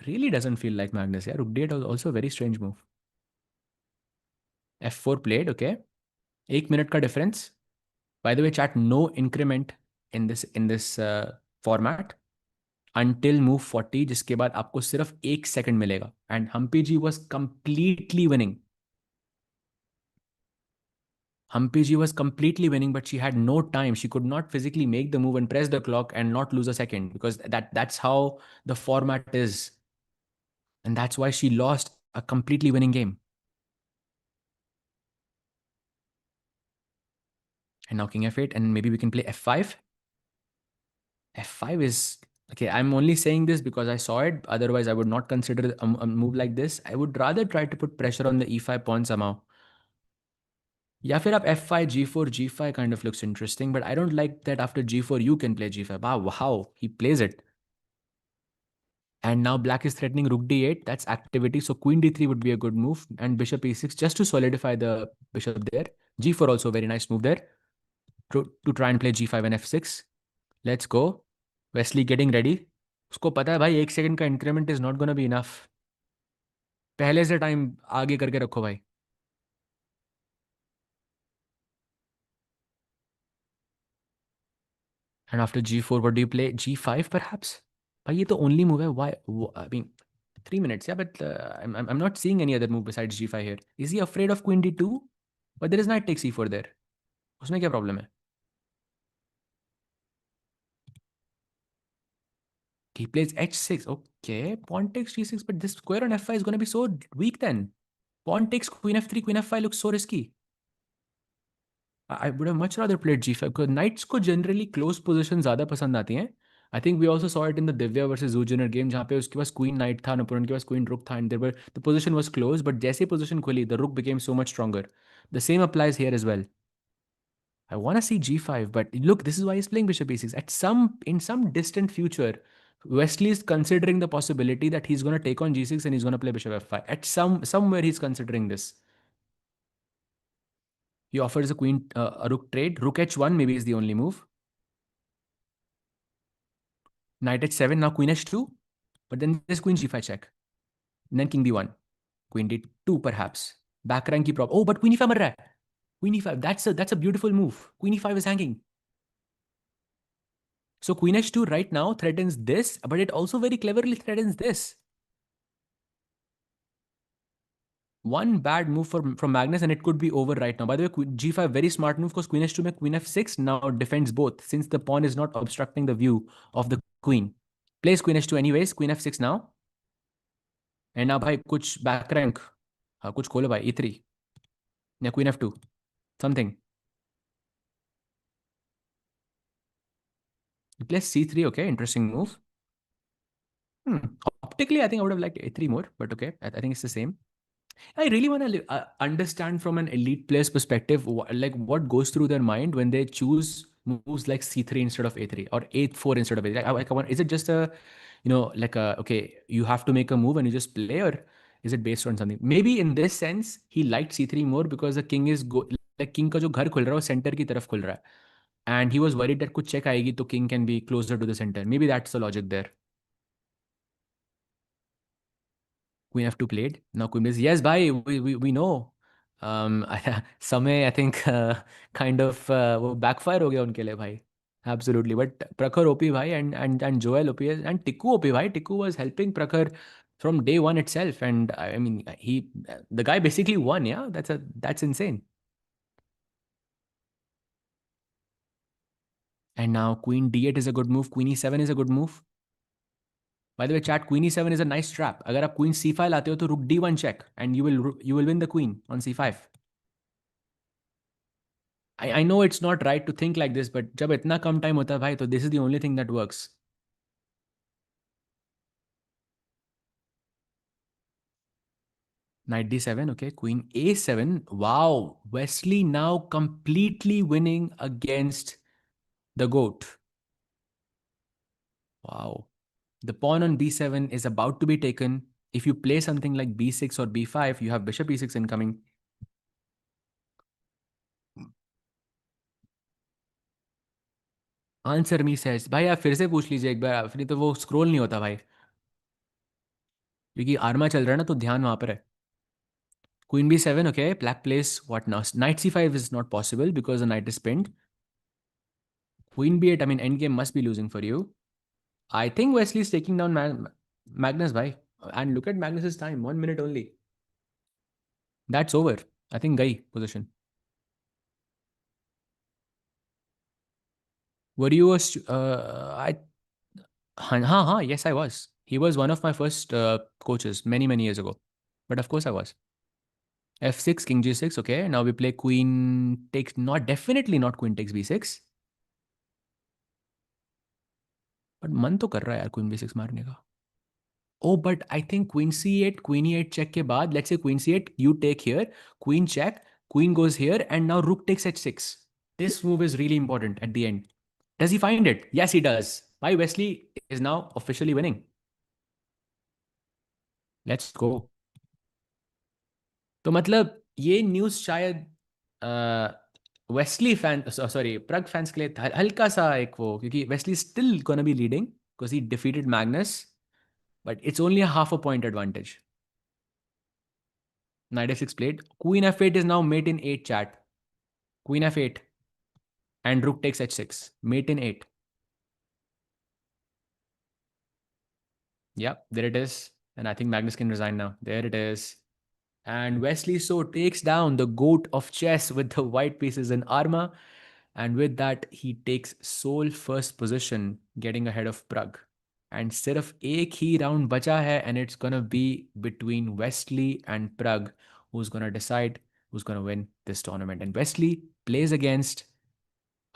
Really doesn't feel like Magnus. Yeah, Rook d8 was also a very strange move. f4 played, okay. 1 minute का difference. By the way, chat, no increment in this format until move 40, जिसके बाद आपको सिर्फ 1 second मिलेगा. And Humpy G was completely winning. Humpy G was completely winning, but she had no time. She could not physically make the move and press the clock and not lose a second, because that's how the format is. And that's why she lost a completely winning game. And now king f8, and maybe we can play f5. f5 is okay. I'm only saying this because I saw it. Otherwise, I would not consider a move like this. I would rather try to put pressure on the e5 pawn somehow. या फिर आप f5 g4 g5 kind of looks interesting, but I don't like that after g4 you can play g5. Wow, he plays it. And now black is threatening rook d8. That's activity. So queen d3 would be a good move, and bishop e6 just to solidify the bishop there. g4 also very nice move there to try and play g5 and f6. Let's go. Wesley getting ready. उसको पता है भाई 1 second का increment is not gonna be enough. पहले से time आगे करके रखो भाई. And after g4, what do you play? g5 perhaps? भाई ये तो only move है. Why? I mean, 3 minutes, yeah, but I'm not seeing any other move besides g5 here. Is he afraid of queen d2? But there is knight takes e4 there. उसमें क्या problem है? He plays h6. Okay, pawn takes g6, but this square on f5 is going to be so weak then. Pawn takes queen f3, queen f5 looks so risky. I would have much rather played g5 because knights को generally close position ज़्यादा पसंद आती हैं. I think we also saw it in the Divya versus Zujiner game जहाँ पे उसके पास queen knight था, opponent के पास queen rook था, and the position was close, but जैसे position खुली, the rook became so much stronger. The same applies here as well. I want to see g5, but look, this is why he's playing bishop e6. In some distant future, Wesley is considering the possibility that he's going to take on g6 and he's going to play bishop f5. At somewhere he's considering this. He offers a rook trade. Rook h1 maybe is the only move. Knight h7, now queen h2. But then there's queen g5 check. And then king b1. Queen d2 perhaps. Back rank ki problem. Oh, but queen e5 mar raha hai. Queen e5. That's a beautiful move. Queen e5 is hanging. So queen h2 right now threatens this, but it also very cleverly threatens this. One bad move from Magnus and it could be over right now. By the way, g5 very smart move because queen h2 में queen f6 now defends both since the pawn is not obstructing the view of the queen. Plays queen h2 anyways, queen f6 now. And now भाई कुछ back rank. हाँ कुछ खोलो भाई e3 या queen f2 something. He plays c3. Okay, interesting move. Optically, I think I would have liked a3 more, but okay, I think it's the same. I really want to understand from an elite player's perspective, like what goes through their mind when they choose moves like c3 instead of a3 or a4 instead of a3. Is it just okay, you have to make a move and you just play, or is it based on something? Maybe in this sense, he liked c3 more because the king is like king का जो घर खुल रहा है वो center की तरफ खुल रहा है, and he was worried that कुछ check आएगी तो king can be closer to the center. Maybe that's the logic there. Queen f2 played. Now queen is yes, bhai. We know. समय I think kind of वो backfire हो गया उनके लिए भाई. Absolutely. But Prakhar OP bhai and Joel OP and Tikku OP bhai. Tikku was helping Prakhar from day one itself, and I mean the guy basically won. Yeah, that's insane. And now queen d8 is a good move. Queen e7 is a good move. By the way, chat, queen e7 is a nice trap. अगर आप queen c5 लाते हो तो rook d1 check and you will win the queen on c5. I know it's not right to think like this, but जब इतना कम time होता है भाई, तो this is the only thing that works. Knight d7, okay. Queen a7. Wow, Wesley now completely winning against the goat. Wow. The pawn on b7 is about to be taken. If you play something like b6 or b5, you have bishop e6 incoming. Answer me says भाई आप फिर से पूछ लीजिए एक बार, फिर तो वो स्क्रॉल नहीं होता भाई, क्योंकि आर्मा चल रहा है ना तो ध्यान वहां पर है. Queen b7, okay. Black plays what now? Knight c5 is not possible because the knight is pinned. Queen b8, I mean endgame must be losing for you. I think Wesley is taking down Magnus bhai. And look at Magnus's time, 1 minute only. That's over. I think gayi position. Were you yes, I was. He was one of my first coaches many years ago. But of course I was. f6, king g6, okay. Now we play queen takes, definitely not queen takes b6. But मन तो कर रहा है यार queen b6 मारने का. Oh, but I think queen c8, queen e8 check के बाद, let's say queen c8, you take here, queen check, queen goes here, and now rook takes h6. This move is really important at the end. Does he find it? Yes, he does. Why Wesley is now officially winning. Let's go. तो मतलब ये news शायद Wesley fan sorry प्रग fans के लिए हल्का सा एक वो, क्योंकि Wesley still gonna be leading because he defeated Magnus, but it's only a half a point advantage. Knight f6 played. Queen f8 is now mate in 8 chat. Queen f8 and rook takes h6. Mate in 8. Yeah, there it is. And I think Magnus can resign now. There it is. And Wesley so takes down the goat of chess with the white pieces in armor. And with that, he takes sole first position, getting ahead of Prague. And सिर्फ एक ही round बचा है, and it's gonna be between Wesley and Pragg, who's gonna decide who's gonna win this tournament. And Wesley plays against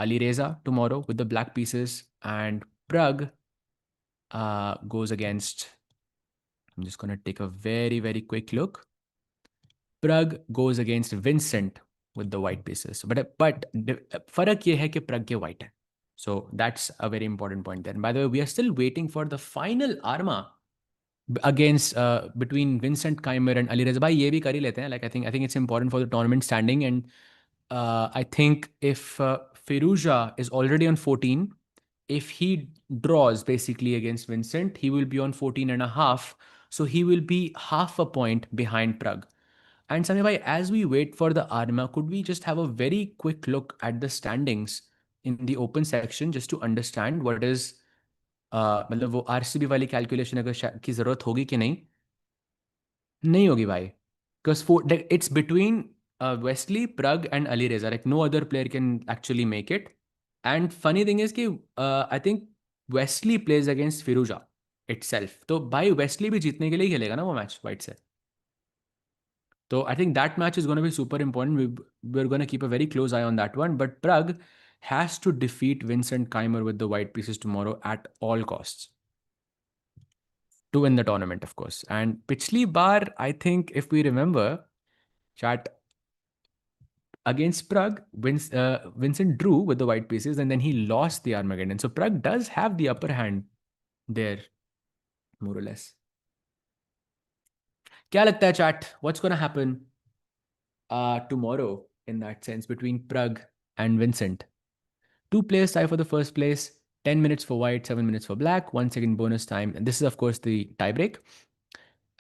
Alireza tomorrow with the black pieces, and Prag goes against. I'm just gonna take a very very quick look. Prag goes against Vincent with the white pieces. But फर्क ये है कि Prag के white है. So that's a very important point there. And by the way, we are still waiting for the final arma against between Vincent Keimer and Ali Reza. भाई ये भी कर ही लेते हैं. Like I think it's important for the tournament standing, and I think if Firuza is already on 14, if he draws basically against Vincent, he will be on 14 and a half. So he will be half a point behind Prag. And Samir bhai, as we wait for the Arma, could we just have a very quick look at the standings in the open section just to understand what is मतलब वो RCB वाली calculation अगर की जरूरत होगी कि नहीं? नहीं होगी भाई, because it's between Wesley, Prag, and Ali Reza. Like no other player can actually make it. And funny thing is कि I think Wesley plays against Firuza itself. तो भाई Wesley भी जीतने के लिए ही खेलेगा ना वो मैच वाइट से. So I think that match is going to be super important. We're going to keep a very close eye on that one. But Prague has to defeat Vincent Keimer with the white pieces tomorrow at all costs to win the tournament, of course. And Pichli Bar, I think if we remember, chat against Prague, Vincent drew with the white pieces and then he lost the Armageddon. So Prague does have the upper hand there, more or less. क्या लगता है chat? What's going to happen tomorrow in that sense between Prague and Vincent? Two players tie for the first place, 10 minutes for white, 7 minutes for black, 1 second bonus time. And this is, of course, the tiebreak.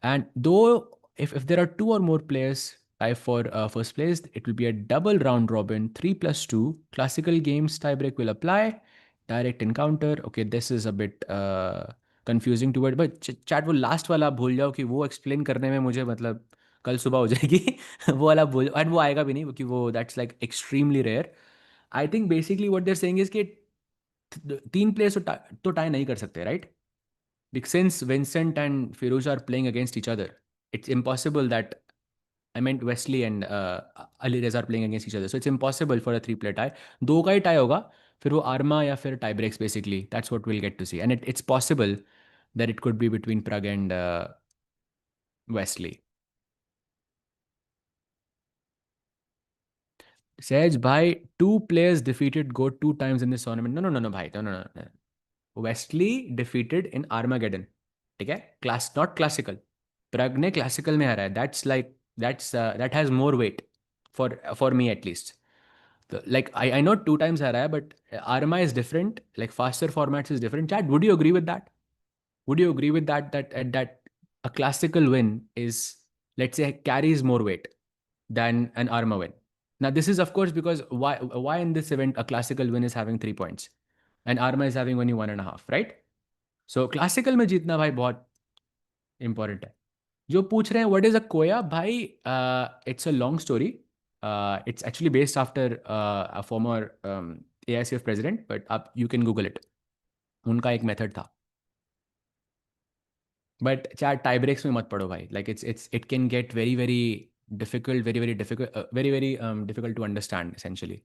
And though if there are two or more players tie for first place, it will be a double round robin, 3+2. Classical games tiebreak will apply. Direct encounter. Okay, this is a bit confusing to it. But chat वो last वाला आप भूल जाओ कि वो explain करने में मुझे मतलब कल सुबह हो जाएगी. वो वाला भूल, and वो आएगा भी नहीं क्योंकि वो that's like extremely rare. I think basically what they're saying is कि तीन प्लेयर्स तो टाई नहीं कर सकते, right? Since Vincent and Firouz are playing against each other, it's impossible that I meant Wesley and Ali Reza are playing against each other. So it's impossible for a three-player tie. दो का ही tie होगा, फिर वो Arma या फिर tie breaks basically. That's what we'll get to see. And it's possible that it could be between Prag and Wesley. Sej, bhai, two players defeated GOAT 2 times in this tournament. No, bhai. No. Wesley defeated in Armageddon. ठीक है? Not classical. Prag ने classical में हराया. That's like that has more weight for me at least. Like I know 2 times हराया, but Arma is different. Like faster formats is different. Chad, would you agree with that? Would you agree with that a classical win is, let's say, carries more weight than an Arma win? Now this is of course because why in this event a classical win is having 3 points and Arma is having only 1.5, right? So classical में जीतना भाई बहुत important है. जो पूछ रहे हैं what is a koya भाई, it's a long story. It's actually based after a former AICF president, but आप you can Google it. उनका एक method था. But chat tie breaks में मत पढ़ो भाई. Like it can get very very difficult, very difficult, very difficult to understand essentially.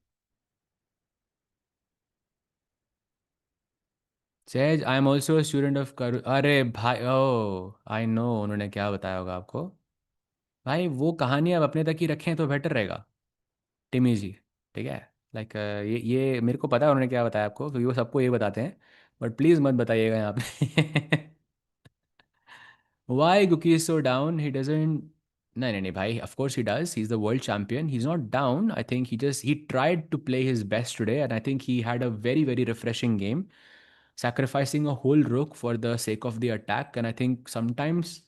Sej, I am also a student of Karu. अरे भाई, ओ I know उन्होंने क्या बताया होगा आपको. भाई वो कहानी आप अपने तक ही रखें तो बेटर रहेगा. टिमी जी, ठीक है. लाइक ये मेरे को पता है उन्होंने क्या बताया आपको क्योंकि वो सबको ये बताते हैं. बट प्लीज़ मत बताइएगा यहाँ पे. Why Guki is so down? He doesn't. No, bhai. Of course he does. He's the world champion. He's not down. I think he tried to play his best today, and I think he had a very, very refreshing game, sacrificing a whole rook for the sake of the attack. And I think sometimes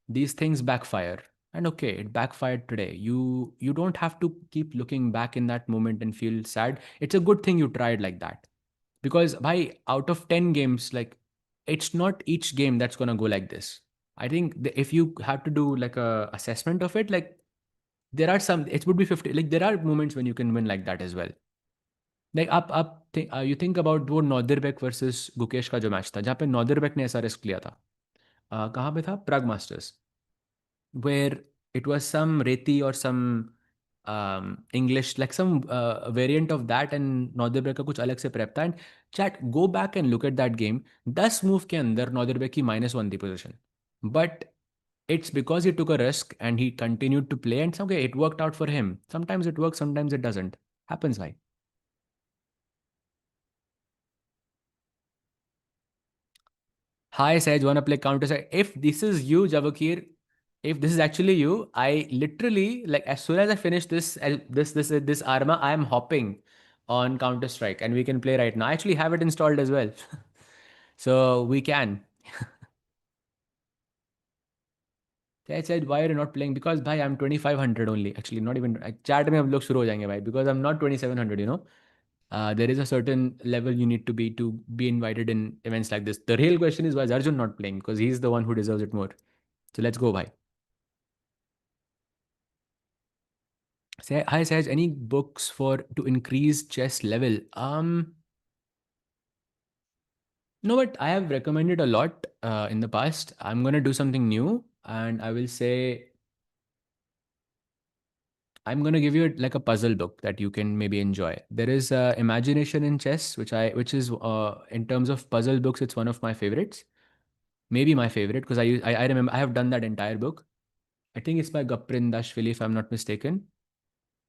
these things backfire. And okay, it backfired today. You don't have to keep looking back in that moment and feel sad. It's a good thing you tried like that. Because by out of 10 games, like it's not each game that's gonna go like this. I think if you have to do like a assessment of it, like there are some, it would be 50, like there are moments when you can win like that as well. Like आप you think about वो नॉर्दरबेक versus Gukesh का जो match था जहाँ पे नॉर्दरबेक ने ऐसा risk लिया था. कहाँ पे था? प्राग masters, where it was some Reti or some English, like some variant of that, and Northern का कुछ अलग से prep था. And chat, go back and look at that game. 10 move के अंदर Northern की -1 थी position. But it's because he took a risk and he continued to play, and okay, it worked out for him. Sometimes it works, sometimes it doesn't. Happens, bhai. Hi, Saj, wanna play counter side? If this is you, Javakir, if this is actually you, I literally, like, as soon as I finish this Arma, I am hopping on Counter Strike, and we can play right now. I actually have it installed as well, so we can. I said, why are you not playing? Because bhai, I'm 2500 only. Actually, not even. Chat में हम लोग शुरू हो जाएंगे भाई. Because I'm not 2700. There is a certain level you need to be invited in events like this. The real question is, why is Arjun not playing? Because he's the one who deserves it more. So let's go, bhai. Say, hi, Saj. Any books for to increase chess level? No, but I have recommended a lot in the past. I'm gonna do something new, and I will say I'm gonna give you like a puzzle book that you can maybe enjoy. There is Imagination in Chess, which is in terms of puzzle books, it's one of my favorites. Maybe my favorite because I remember I have done that entire book. I think it's by Gaprin Dashvili if I'm not mistaken.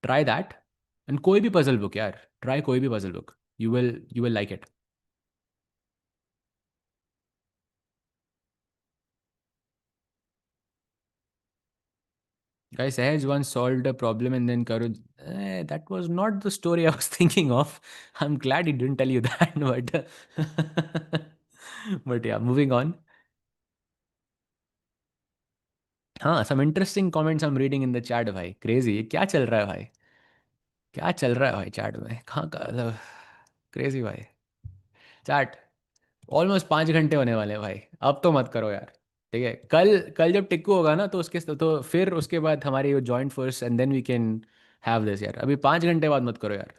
Try that, and कोई भी puzzle book यार. Try कोई भी puzzle book. You will like it. Guys, Sahaj once solved a problem and then Karun. That was not the story I was thinking of. I'm glad he didn't tell you that, but yeah, moving on. हाँ, some interesting comments I'm reading in the chat भाई. Crazy. ये क्या चल रहा है भाई? क्या चल रहा है भाई चैट में? कहाँ का मतलब क्रेजी भाई. चैट ऑलमोस्ट 5 घंटे होने वाले हैं भाई. अब तो मत करो यार. ठीक है, कल कल जब टिक्कू होगा ना तो फिर उसके बाद हमारी joint force and then we can have this यार. अभी 5 घंटे बाद मत करो यार.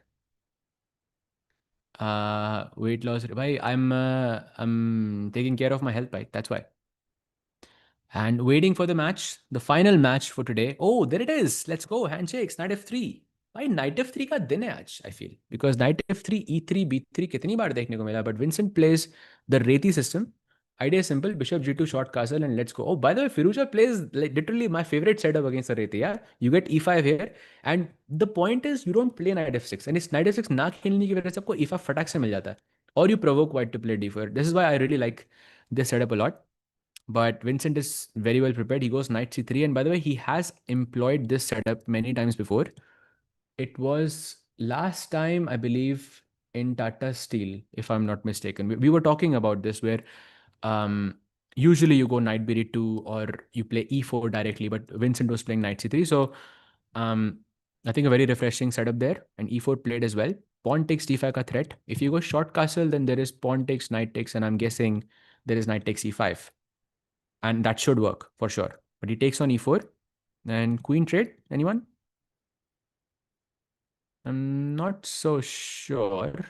Weight loss भाई. I'm taking care of my health भाई. That's why. And waiting for the match, the final match for today. Oh, there it is. Let's go. Handshakes. Knight f3. भाई नाइट एफ थ्री का दिन है आज. I feel because night F three ई3 B3 कितनी बार देखने को मिला. But Vincent plays the रेती system. Idea is simple: Bishop G2, short castle, and let's go. Oh, by the way, Firuza plays like literally my favorite setup against the Reti. Yeah, you get E5 here, and the point is you don't play knight f6, and इस knight f6 ना खेलने की वजह से आपको E5 फटाक से मिल जाता है, or you provoke white to play D4. This is why I really like this setup a lot. But Vincent is very well prepared. He goes knight c3, and by the way, he has employed this setup many times before. It was last time, I believe, in Tata Steel, if I'm not mistaken. We were talking about this where um, usually you go knight b2 or you play e4 directly, but Vincent was playing knight c3. So um, I think a very refreshing setup there. And e4 played as well. Pawn takes d5 ka threat. If you go short castle, then there is pawn takes, knight takes, and I'm guessing there is knight takes e5. And that should work for sure. But he takes on e4 and queen trade. Anyone? I'm not so sure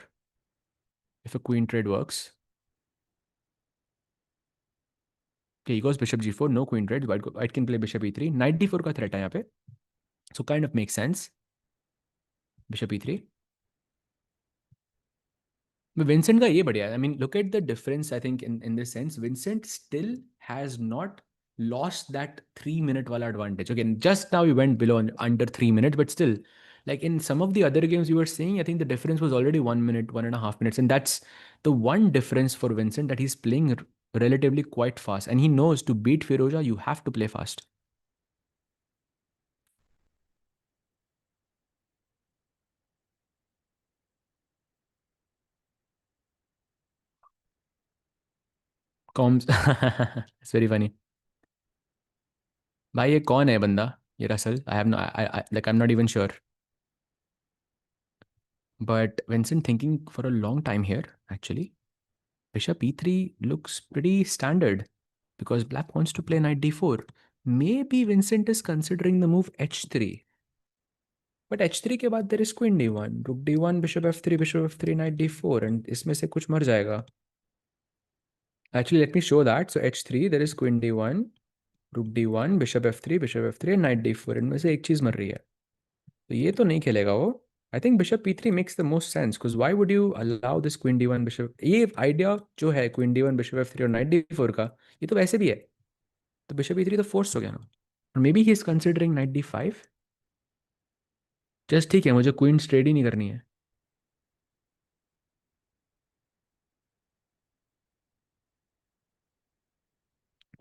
if a queen trade works. Okay, he goes bishop g4, no queen trade. White can play bishop e3. Knight d4 का threat है यहाँ पे. So kind of makes sense. Bishop e3. But Vincent का ये बढ़िया. I mean, look at the difference. I think in this sense, Vincent still has not lost that 3 minute wala advantage. Again, just now we went below under 3 minutes, but still, like in some of the other games you were saying, I think the difference was already 1 minute, 1.5 minutes, and that's the one difference for Vincent, that he's playing relatively quite fast, and he knows to beat Firoja, you have to play fast. Combs. It's very funny. भाई ये कौन है बंदा? ये Russell. I have no, like I'm not even sure. But Vincent thinking for a long time here, actually. Bishop e3 looks pretty standard because black wants to play knight d4. Maybe Vincent is considering the move h3. But h3 के बाद there is queen d1, रुक d1, bishop f3 night d4, and इसमें से कुछ मर जाएगा. Actually, let me show that. So h3, there is queen d1, rook d1, bishop f3 and knight d4. इनमें से एक चीज मर रही है. तो ये तो नहीं खेलेगा वो. I think bishop p3 makes the most sense because why would you allow this queen d1 bishop? ये आइडिया जो है queen d1 bishop f3 और knight d4 का, ये तो वैसे भी है. तो bishop e3 तो फोर्स हो गया ना. और may B he is considering knight d5. Just ठीक है, मुझे क्वीन स्ट्रेट ही नहीं करनी है.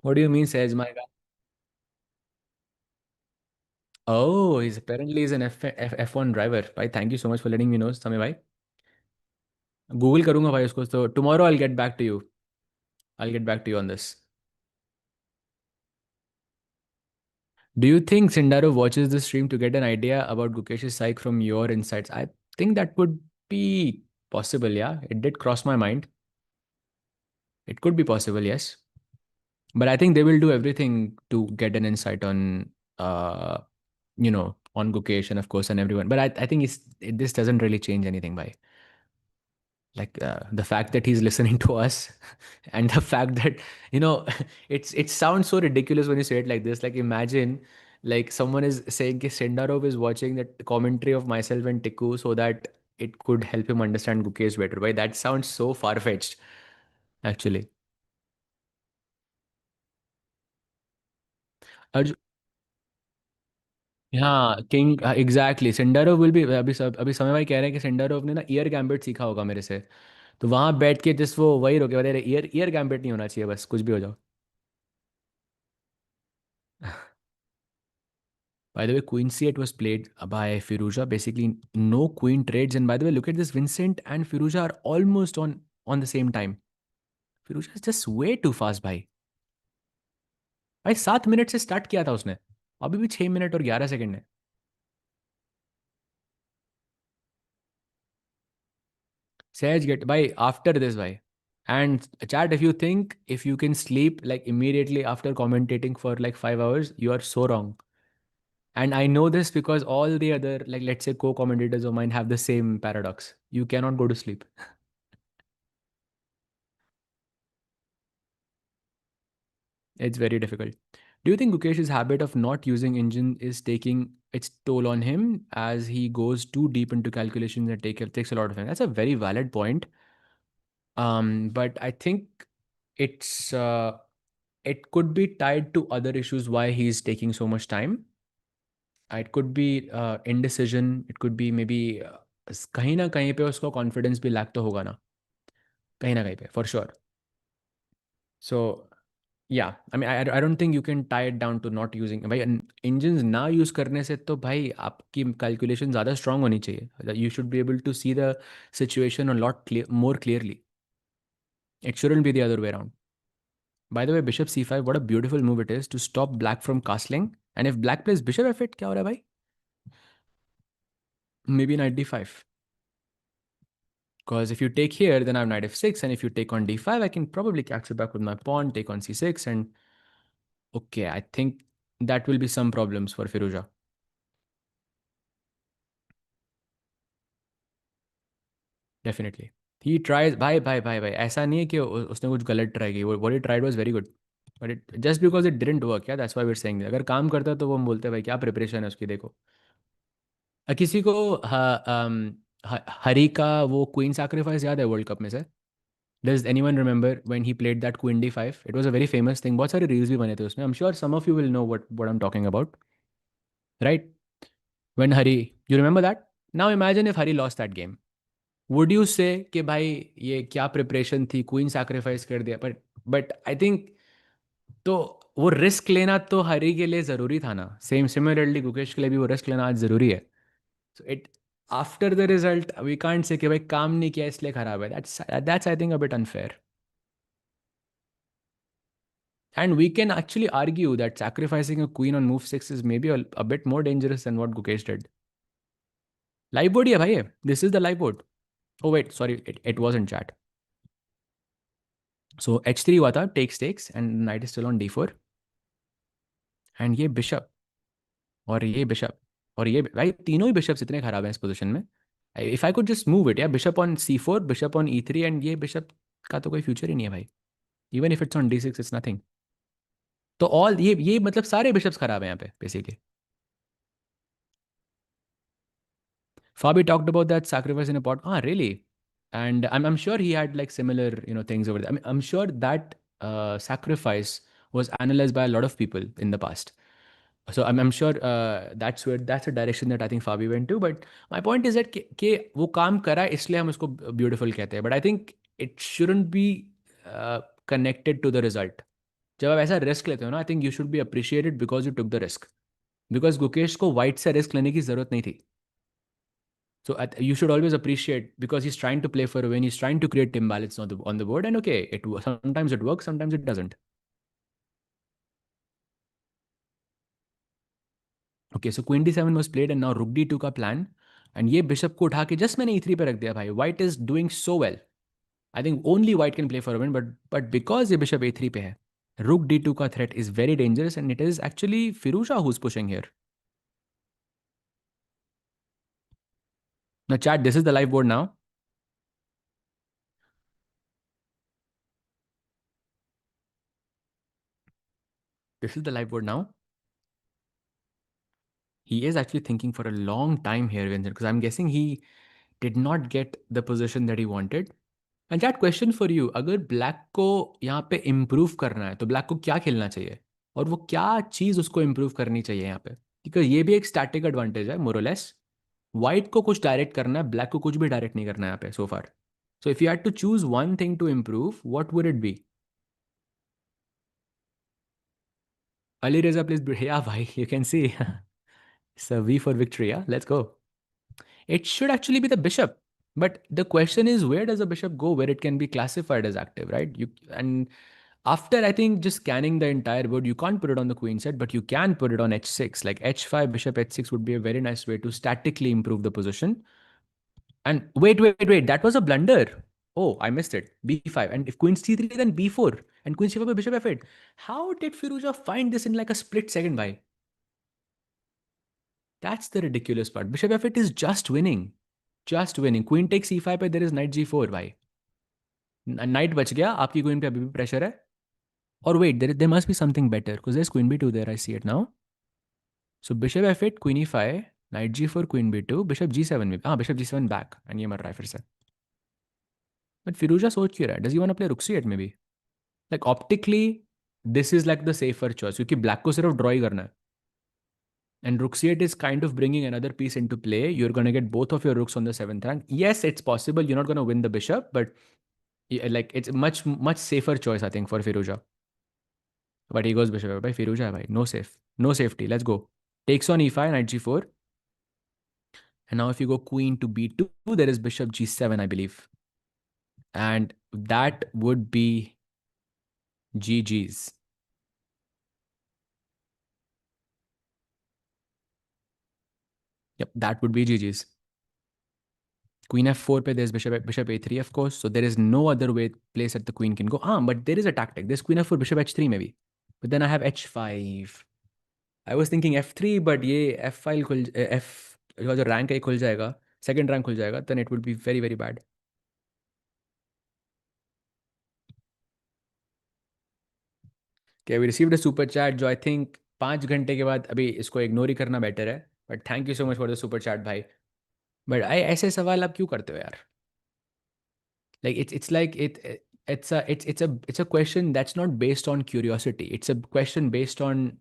What do you mean says my guy? Oh, he's apparently is an F1 driver. भाई thank you so much for letting me know, समय भाई. Google करूंगा भाई उसको. तो tomorrow I get back to you. I get back to you on this. Do you think Sindaro watches the stream to get an idea about Gukesh's psyche from your insights? I think that would be possible. Yeah, it did cross my mind. It could be possible, yes. But I think they will do everything to get an insight on, on Gukesh and of course on everyone. But I think this doesn't really change anything by like the fact that he's listening to us and the fact that you know it sounds so ridiculous when you say it like this. Like imagine like someone is saying कि Sendarov is watching the commentary of myself and Tiku so that it could help him understand Gukesh better. Right? That sounds so far-fetched actually. Arju- हाँ king exactly. Sindarov will be. अभी समय भाई कह रहे हैं कि सेंडरोव ने ना ईयर गैम्बिट सीखा होगा मेरे से. तो वहां बैठ के जिस वो वही रोके बता रहे ईयर ईयर गैम्बिट नहीं होना चाहिए, बस कुछ भी हो जाओ. By the way, Queen C8 was played by Firuza. Basically, no queen trades. And by the way, look at this. Vincent and Firuza are almost on the same time. Firuza is just way too fast, भाई. भाई 7 minute से start किया था उसने. अभी भी 6 minute और 11 second है. Sage get भाई after this भाई. And chat, if you can sleep like immediately after commentating for like 5 hours, you are so wrong. And I know this because all the other, like let's say co-commentators of mine have the same paradox. You cannot go to sleep. It's very difficult. Do you think Gukesh's habit of not using engine is taking its toll on him as he goes too deep into calculations and takes a lot of time? That's a very valid point. But I think it's it could be tied to other issues why he's taking so much time. It could be indecision. It could be maybe कहीं ना कहीं पे उसको confidence भी lack तो होगा ना. कहीं ना कहीं पे for sure. So yeah, I mean, I don't think you can tie it down to not using भाई engines ना use करने से तो भाई आपकी calculation ज़्यादा strong होनी चाहिए. That you should be able to see the situation a lot more clearly. It shouldn't be the other way around. By the way, bishop c5, what a beautiful move it is to stop black from castling. And if black plays bishop f8, क्या हो रहा है भाई? Maybe knight d5. Because if you take here, then I have knight f6, and if you take on d5, I can probably catch it back with my pawn, take on c6, and okay, I think that will be some problems for Firuza. Definitely. He tries, भाई ऐसा नहीं है कि उसने कुछ गलत try की. What he tried was very good. But just because it didn't work, yeah, that's why we're saying that. अगर काम करता तो वो हम बोलते भाई क्या प्रिपरेशन है उसकी देखो. किसी को हरी का वो क्वीन सैक्रिफाइस याद है वर्ल्ड कप में से? Does anyone remember when he played that Queen D5? It was a very famous thing. बहुत सारे reels भी बने थे उसमें. I'm sure some of you will know what I'm talking about, right? When Hari, you remember that? Now imagine if Hari lost that game. Would you say कि भाई ये क्या प्रिपरेशन थी, क्वीन सैक्रिफाइस कर दिया? बट आई थिंक तो वो risk लेना तो हरी के लिए जरूरी था ना. सिमिलरली गुकेश के लिए भी वो रिस्क लेना आज जरूरी है. So it after the result we can't say कि भाई काम नहीं किया इसलिए खराब है. That's I think a bit unfair. And we can actually argue that sacrificing a queen on move 6 is maybe a bit more dangerous than what Gukesh did. Live board hai bhai. This is the live board. Oh wait, sorry, it wasn't chat. So h3 हुआ था, takes and knight is still on d4. And ये bishop और ये bishop. और ये भाई तीनों ही bishops इतने खराब हैं इस पोजीशन में. If I could just move it, या bishop on C4, bishop on E3, and ये बिशप का तो कोई फ्यूचर ही नहीं है भाई. Even if it's on D6 it's nothing. तो ऑल ये मतलब सारे बिशप्स खराब हैं यहाँ पे basically. Fabi talked about that sacrifice in a pot. Ah, really? And I'm sure he had like similar, things over there. I mean, I'm sure that sacrifice was analyzed by a lot of people in the past. So I'm sure that's a direction that I think Fabi went to. But my point is that कि वो काम करा इसलिए हम उसको beautiful कहते हैं. But I think it shouldn't be connected to the result. जब आप ऐसा रिस्क लेते हो ना, I think you should be appreciated because you took the risk. Because Gukesh को white से रिस्क लेने की जरूरत नहीं थी. So you should always appreciate, because he's trying to play for a win. He's trying to create imbalance on the board, and okay, sometimes it works, sometimes it doesn't. Okay, so Queen D7 was played, and now Rook D2 का plan, and ये bishop को उठा के just मैंने E3 पे रख दिया भाई. White is doing so well. I think only White can play for a win, but because ये bishop A3 पे है, Rook D2 का threat is very dangerous, and it is actually Firouzja who's pushing here. Now, chat, this is the live board now. This is the live board now. He is actually thinking for a long time here, Vincent, because I'm guessing he did not get the position that he wanted. And that question for you, अगर black को यहाँ पे improve करना है तो black को क्या खेलना चाहिए, और वो क्या चीज़ उसको इम्प्रूव करनी चाहिए यहाँ पे, बिकॉज ये भी एक स्टैटिक एडवांटेज है मोरलेस. वाइट को कुछ डायरेक्ट करना है, ब्लैक को कुछ भी डायरेक्ट नहीं करना है यहाँ पे so far. So if you had to choose one thing to improve, what would it be? Alireza please, या भाई you can see. So V for victory, yeah? Let's go. It should actually be the bishop. But the question is, where does a bishop go where it can be classified as active, right? And after I think just scanning the entire board, you can't put it on the queen set, but you can put it on H6. Like H5, bishop H6 would be a very nice way to statically improve the position. And wait, that was a blunder. Oh, I missed it. B5. And if queen C3, then B4. And queen C5, bishop F8. How did Firouzja find this in like a split second, by? That's the ridiculous part. Bishop F8 is just winning. Just winning. Queen takes C5 पे there is knight G4 भाई. Knight बच गया, आपकी queen पे अभी भी pressure है. Or wait, there must be something better because there's queen B2 there. I see it now. So bishop F8, queen E5, knight G4, queen B2, bishop G7 में. हाँ, bishop G7 back. And ये मर रहा है फिर से. But Firouzja सोच क्यों रहा है? Does he want to play rook C8 maybe? Like optically, this is like the safer choice क्योंकि black को सिर्फ draw ही करना है. And rook c8 is kind of bringing another piece into play. You're going to get both of your rooks on the 7th rank. Yes, it's possible. You're not going to win the bishop, but like it's a much safer choice, I think, for Firouzja. But he goes bishop by Firouzja. Bhai. No safe. No safety. Let's go. Takes on e5, knight g4. And now if you go queen to b2, there is bishop g7, I believe. And that would be GG's. Yep, that would be GG's. Queen f4 pe there's bishop a3, of course. So there is no other way place that the queen can go. But there is a tactic. There's queen f4, bishop h3 maybe. But then I have h5. I was thinking f3, but ये f file खुल f जो rank है खुल जाएगा, second rank खुल जाएगा, then it would be very very bad. Okay, we received a super chat जो I think 5 घंटे के बाद अभी इसको ignore ही करना better है. But thank you so much for the super chat भाई. But ऐसे सवाल आप क्यों करते हो यार? Like it's like it's a question that's not based on curiosity. It's a question based on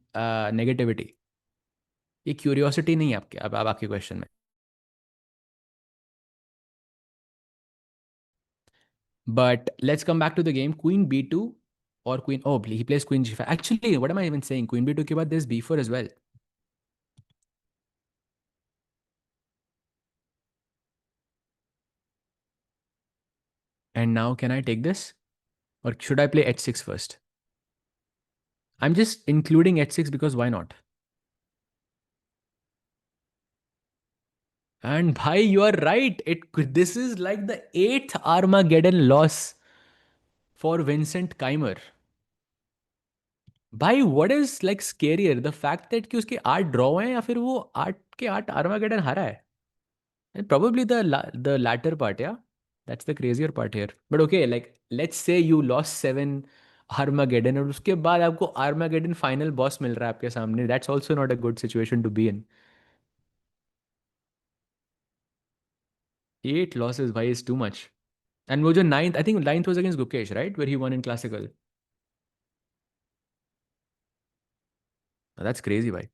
negativity. ये curiosity नहीं है आपके अब आपके question में. But let's come back to the game. Queen b2 or queen. Oh, he plays queen g5. Actually, what am I even saying? Queen b2 के बाद there's b4 as well. And now can I take this? Or should I play h6 first? I'm just including h6 because why not? And bhai, you are right. This is like the 8th Armageddon loss for Vincent Keimer. भाई what is like scarier, the fact that कि उसके 8 draw हैं या फिर वो 8 के 8 Armageddon हारा है? Probably the latter part, yeah. That's the crazier part here. But okay, like let's say you lost 7 Armageddon और उसके बाद आपको Armageddon final boss मिल रहा है आपके सामने. That's also not a good situation to be in. 8 losses, भाई, is too much. And वो जो ninth, I think ninth was against Gukesh, right? Where he won in classical. That's crazy, भाई.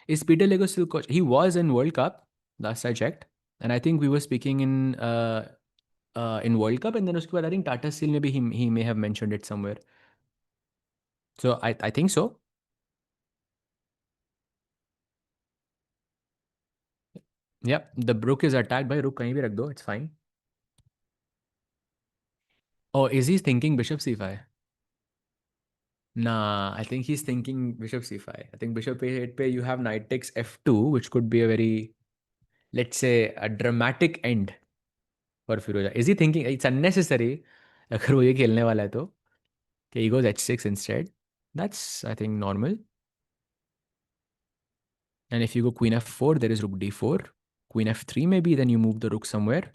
Is Peter Lego still coach? He was in World Cup last I checked, and I think we were speaking in World Cup, and then उसके बाद I think Tata Steel maybe he may have mentioned it somewhere. So I think so. Yep, the Brook is attacked by Rook. कहीं भी रख दो, it's fine. Oh, is he thinking Bishop C5? Nah, I think he's thinking Bishop C5. I think Bishop A8 पे you have Knight takes F2, which could be a very, let's say, a dramatic end for Firoza. Is he thinking it's unnecessary? अगर वो ये खेलने वाला है तो कि he goes H6 instead. That's, I think, normal. And if you go Queen F4, there is Rook D4. Queen F3 maybe, then you move the Rook somewhere.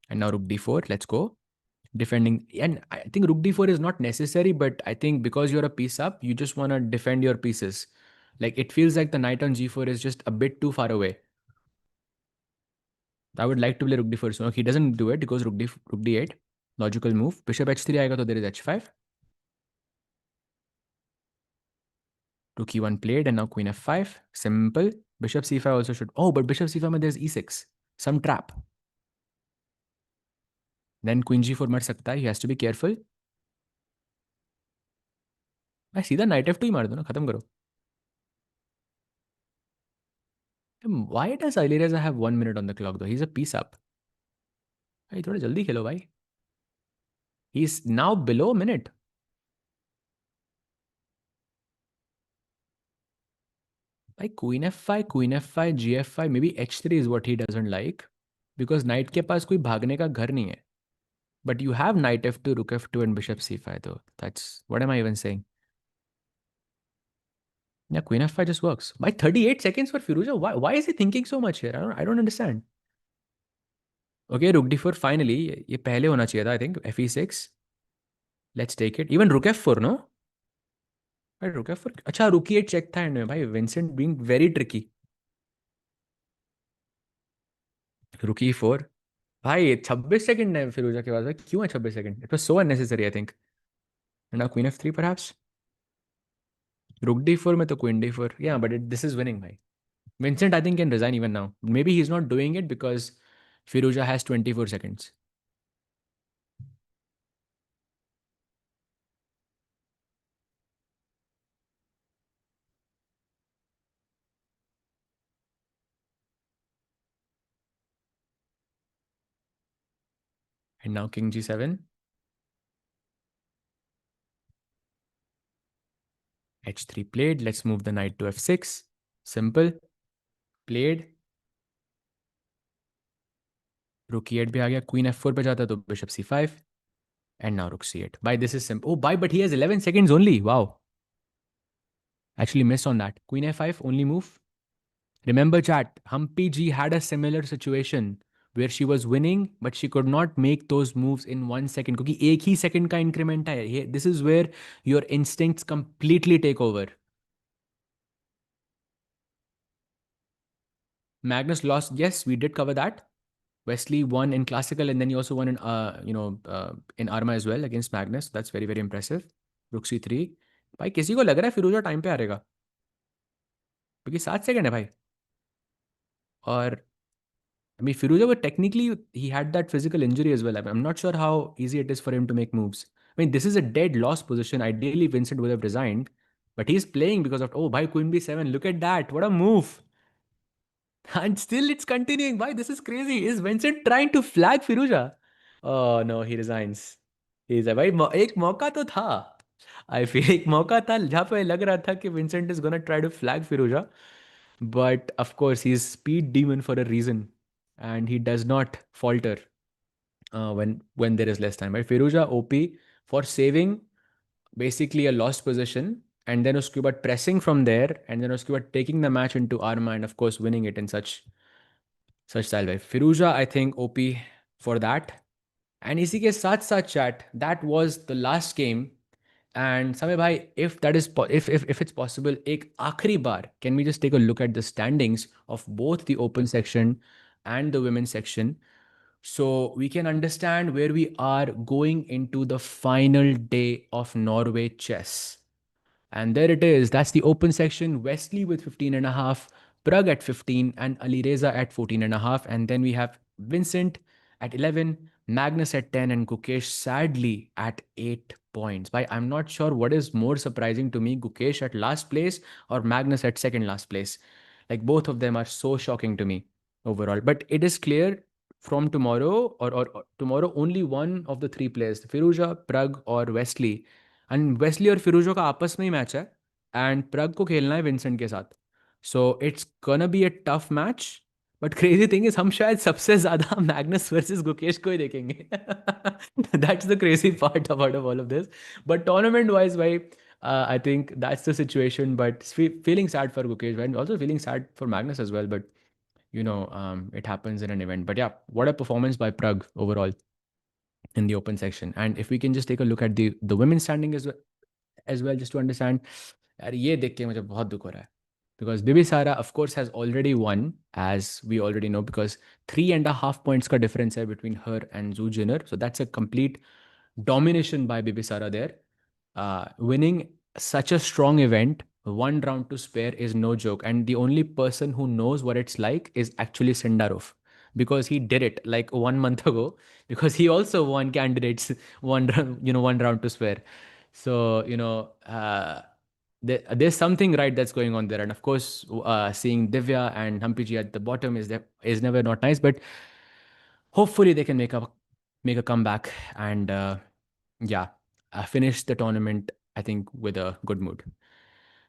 And now Rook D4, let's go. Defending, and I think Rook D4 is not necessary, but I think because you're a piece up, you just want to defend your pieces. Like it feels like the knight on G4 is just a bit too far away. I would like to play Rook D4 so he doesn't do it. He goes Rook D8. Logical move. Bishop H3 आएगा तो there is H5. Rook E1 played and now Queen F5. Simple. Bishop C5 also should. Oh, but Bishop C5 में there's E6. Some trap. Then Queen G4 मर सकता है. He has to be careful. भाई सीधा Knight F2 ही मार दो ना, खत्म करो. Why does Alireza have 1 minute on the clock though? He's a piece up. भाई थोड़ा जल्दी खेलो भाई. He's now below a minute. भाई Queen F5, Queen F5, G5, maybe H3 is what he doesn't like. Because Knight के पास कोई भागने का घर नहीं है. But you have Knight F2, Rook F2 and Bishop C5 though. That's, what am I even saying? Yeah, Queen F5 just works. By 38 seconds for Firuza? Why is he thinking so much here? I don't understand. Okay, Rook D4 finally. ये पहले होना चाहिए था, I think. Fe6. Let's take it. Even Rook F4, no? भाई Rook F4. अच्छा, Rook E8 check था and में भाई. Vincent being very tricky. Rook E4. भाई 26 सेकंड है फिरोजा के पास. भाई क्यों है 26 second? It was so unnecessary, I think. And now Queen F3 perhaps. Rook D4 में तो Queen D4. Yeah, but this is winning, भाई. Vincent, I think, can resign even now. Maybe he's not doing it because Firuza has 24 seconds. And now King G7. H3 played. Let's move the knight to F6. Simple. Played. Rook E8 भी आ गया. Queen F4 पे जाता तो Bishop C5. And now Rook C8. Bye, this is simple. Oh, bye, but he has 11 seconds only. Wow. Actually missed on that. Queen F5, only move. Remember chat, Humpy G had a similar situation where she was winning, but she could not make those moves in 1 second. क्योंकि एक ही second का increment है. This is where your instincts completely take over. Magnus lost. Yes, we did cover that. Wesley won in classical, and then he also won in in Arma as well against Magnus. That's very very impressive. Rook C3. भाई किसी को लग रहा है फिरोजा time पे हारेगा क्योंकि 7 second है भाई. और I mean, Firuza, but technically, he had that physical injury as well. I'm not sure how easy it is for him to make moves. I mean, this is a dead loss position. Ideally, Vincent would have resigned, but he's playing because of, oh, bhai, Queen B7. Look at that. What a move. And still it's continuing. Why? This is crazy. Is Vincent trying to flag Firuza? Oh, no, he resigns. He's like, भाई एक मौका तो था. I feel एक मौका था जहाँ पे लग रहा था कि Vincent is gonna try to flag Firuza. But of course, he's speed demon for a reason. And he does not falter. when there is less time. Right? Firuza OP for saving basically a lost position, and then उसके बाद pressing from there, and then उसके बाद taking the match into Arma, and of course winning it in such style way. Firuza, I think OP for that. And इसी के साथ साथ chat, that was the last game. And Samir bhai, if that is if it's possible, एक आखिरी बार, can we just take a look at the standings of both the open section and the women's section, so we can understand where we are going into the final day of Norway chess. And there it is. That's the open section. Wesley with 15.5, Prag at 15, and Alireza at 14.5. And then we have Vincent at 11, Magnus at 10, and Gukesh sadly at 8 points. But I'm not sure what is more surprising to me, Gukesh at last place or Magnus at second last place. Like both of them are so shocking to me overall. But it is clear from tomorrow or tomorrow, only one of the three players, Firuza, Prag, or Wesley, and Wesley और फिरोजो का आपस में ही match है, and प्रग को खेलना है Vincent के साथ. So it's gonna be a tough match. But crazy thing is हम शायद सबसे ज्यादा मैग्नस वर्सेस गुकेश को ही देखेंगे. That's the crazy part about all of this. But tournament wise भाई, I think that's the situation. But feeling sad for Gukesh, and also feeling sad for Magnus as well. But it happens in an event. But yeah, what a performance by Prag overall in the open section. And if we can just take a look at the women's standing as well, just to understand, यार ये देख के मुझे बहुत दुख हो रहा है, because Bibisara of course has already won, as we already know, because 3.5 points का difference है between her and Zhu Jinner. So that's a complete domination by Bibisara there. Winning such a strong event, one round to spare, is no joke. And the only person who knows what it's like is actually Sendarov, because he did it like 1 month ago, because he also won candidates one round to spare. So there's something right that's going on there. And of course, seeing Divya and Hampiji at the bottom is never not nice. But hopefully they can make a comeback and finish the tournament, I think, with a good mood.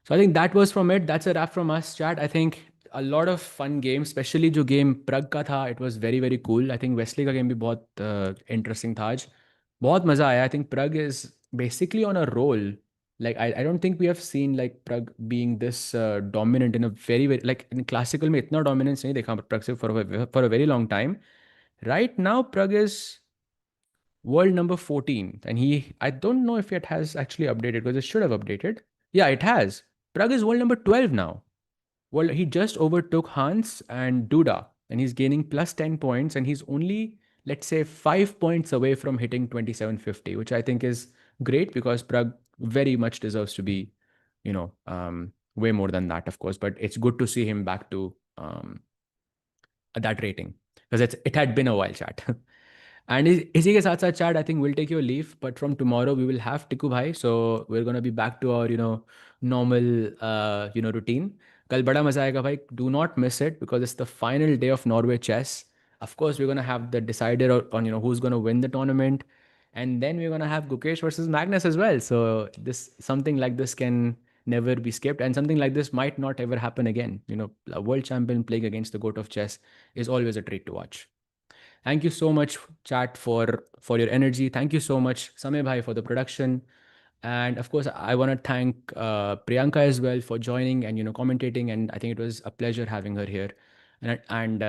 So I think that was from it. That's a wrap from us, chat. I think a lot of fun games, especially जो game Prag का था, it was very very cool. I think Wesley का game भी बहुत interesting था आज. बहुत मजा आया. I think Prag is basically on a roll. Like I don't think we have seen like Prag being this dominant in a very very, like in classical में इतना dominance नहीं देखा Prag से for a very long time. Right now Prag is world number 14, and I don't know if it has actually updated, because it should have updated. Yeah, it has. Prag is world number 12 now. Well, he just overtook Hans and Duda, and he's gaining plus 10 points, and he's only, let's say, 5 points away from hitting 2750, which I think is great, because Prag very much deserves to be, way more than that, of course. But it's good to see him back to that rating, because it had been a while, chat. And इसी के साथ साथ chat, I think we'll take your leave, but from tomorrow we will have Tiku bhai, so we're going to be back to our normal routine. कल बड़ा मजा आएगा भाई. Do not miss it, because it's the final day of Norway chess. Of course, we're going to have the decider on who's going to win the tournament, and then we're going to have Gukesh versus Magnus as well. So something like this can never be skipped, and something like this might not ever happen again. A world champion playing against the GOAT of chess is always a treat to watch. Thank you so much, chat, for your energy. Thank you so much, Samir bhai, for the production. And of course, I want to thank Priyanka as well for joining and commentating. And I think it was a pleasure having her here. And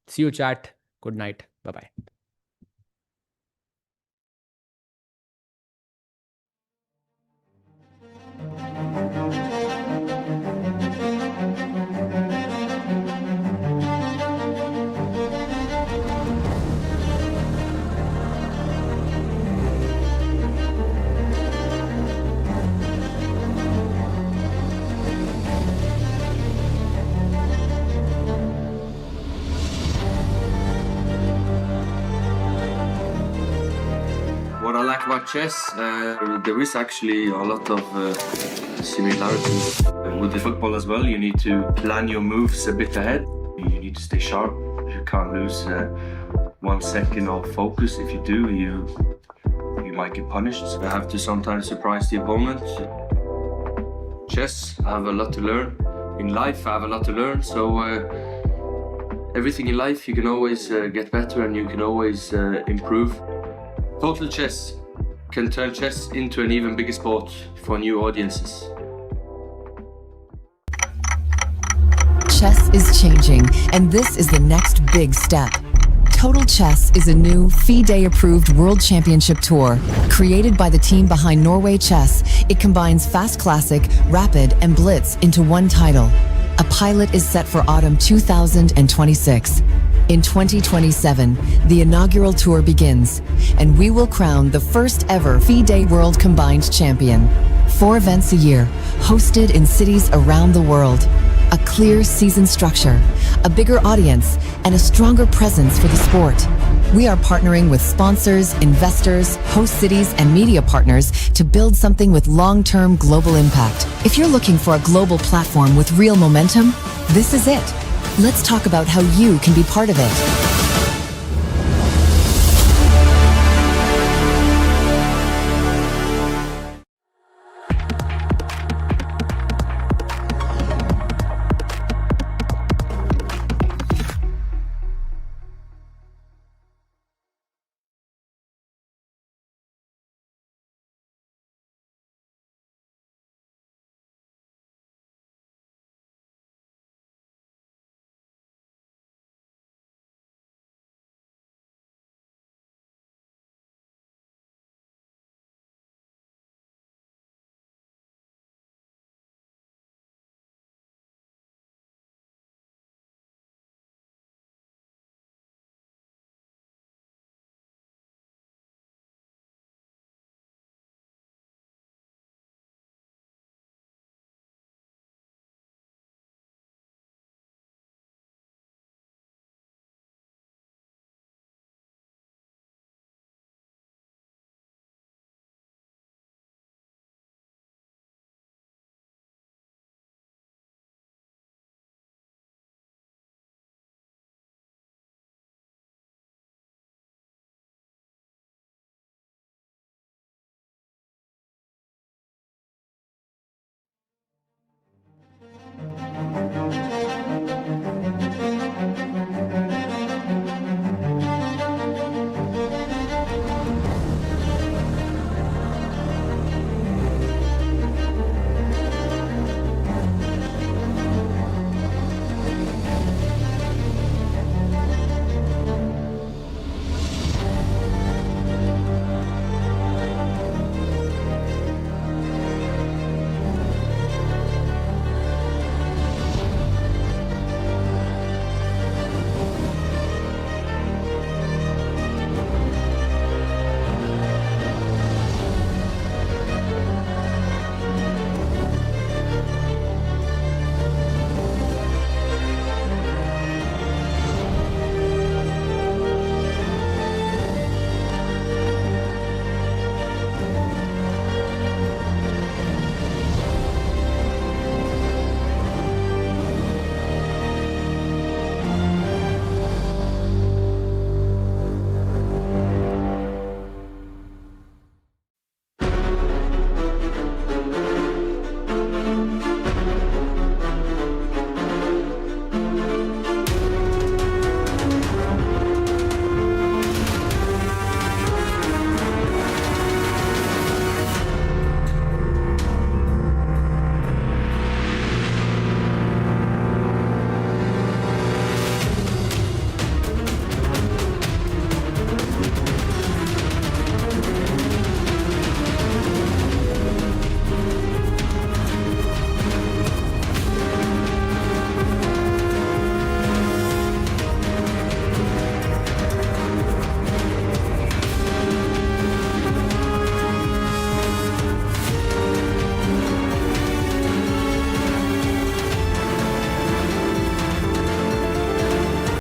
see you, chat. Good night. Bye-bye. What I like about chess, there is actually a lot of similarities with the football as well. You need to plan your moves a bit ahead. You need to stay sharp. You can't lose 1 second of focus. If you do, you might get punished. You have to sometimes surprise the opponent. Chess, I have a lot to learn. In life, I have a lot to learn. So everything in life, you can always get better and you can always improve. Total Chess can turn chess into an even bigger sport for new audiences. Chess is changing, and this is the next big step. Total Chess is a new FIDE-approved World Championship Tour. Created by the team behind Norway Chess, it combines Fast Classic, Rapid, and Blitz into one title. A pilot is set for autumn 2026. In 2027, the inaugural tour begins, and we will crown the first ever FIDE World Combined Champion. 4 events a year, hosted in cities around the world. A clear season structure, a bigger audience, and a stronger presence for the sport. We are partnering with sponsors, investors, host cities, and media partners to build something with long-term global impact. If you're looking for a global platform with real momentum, this is it. Let's talk about how you can be part of it.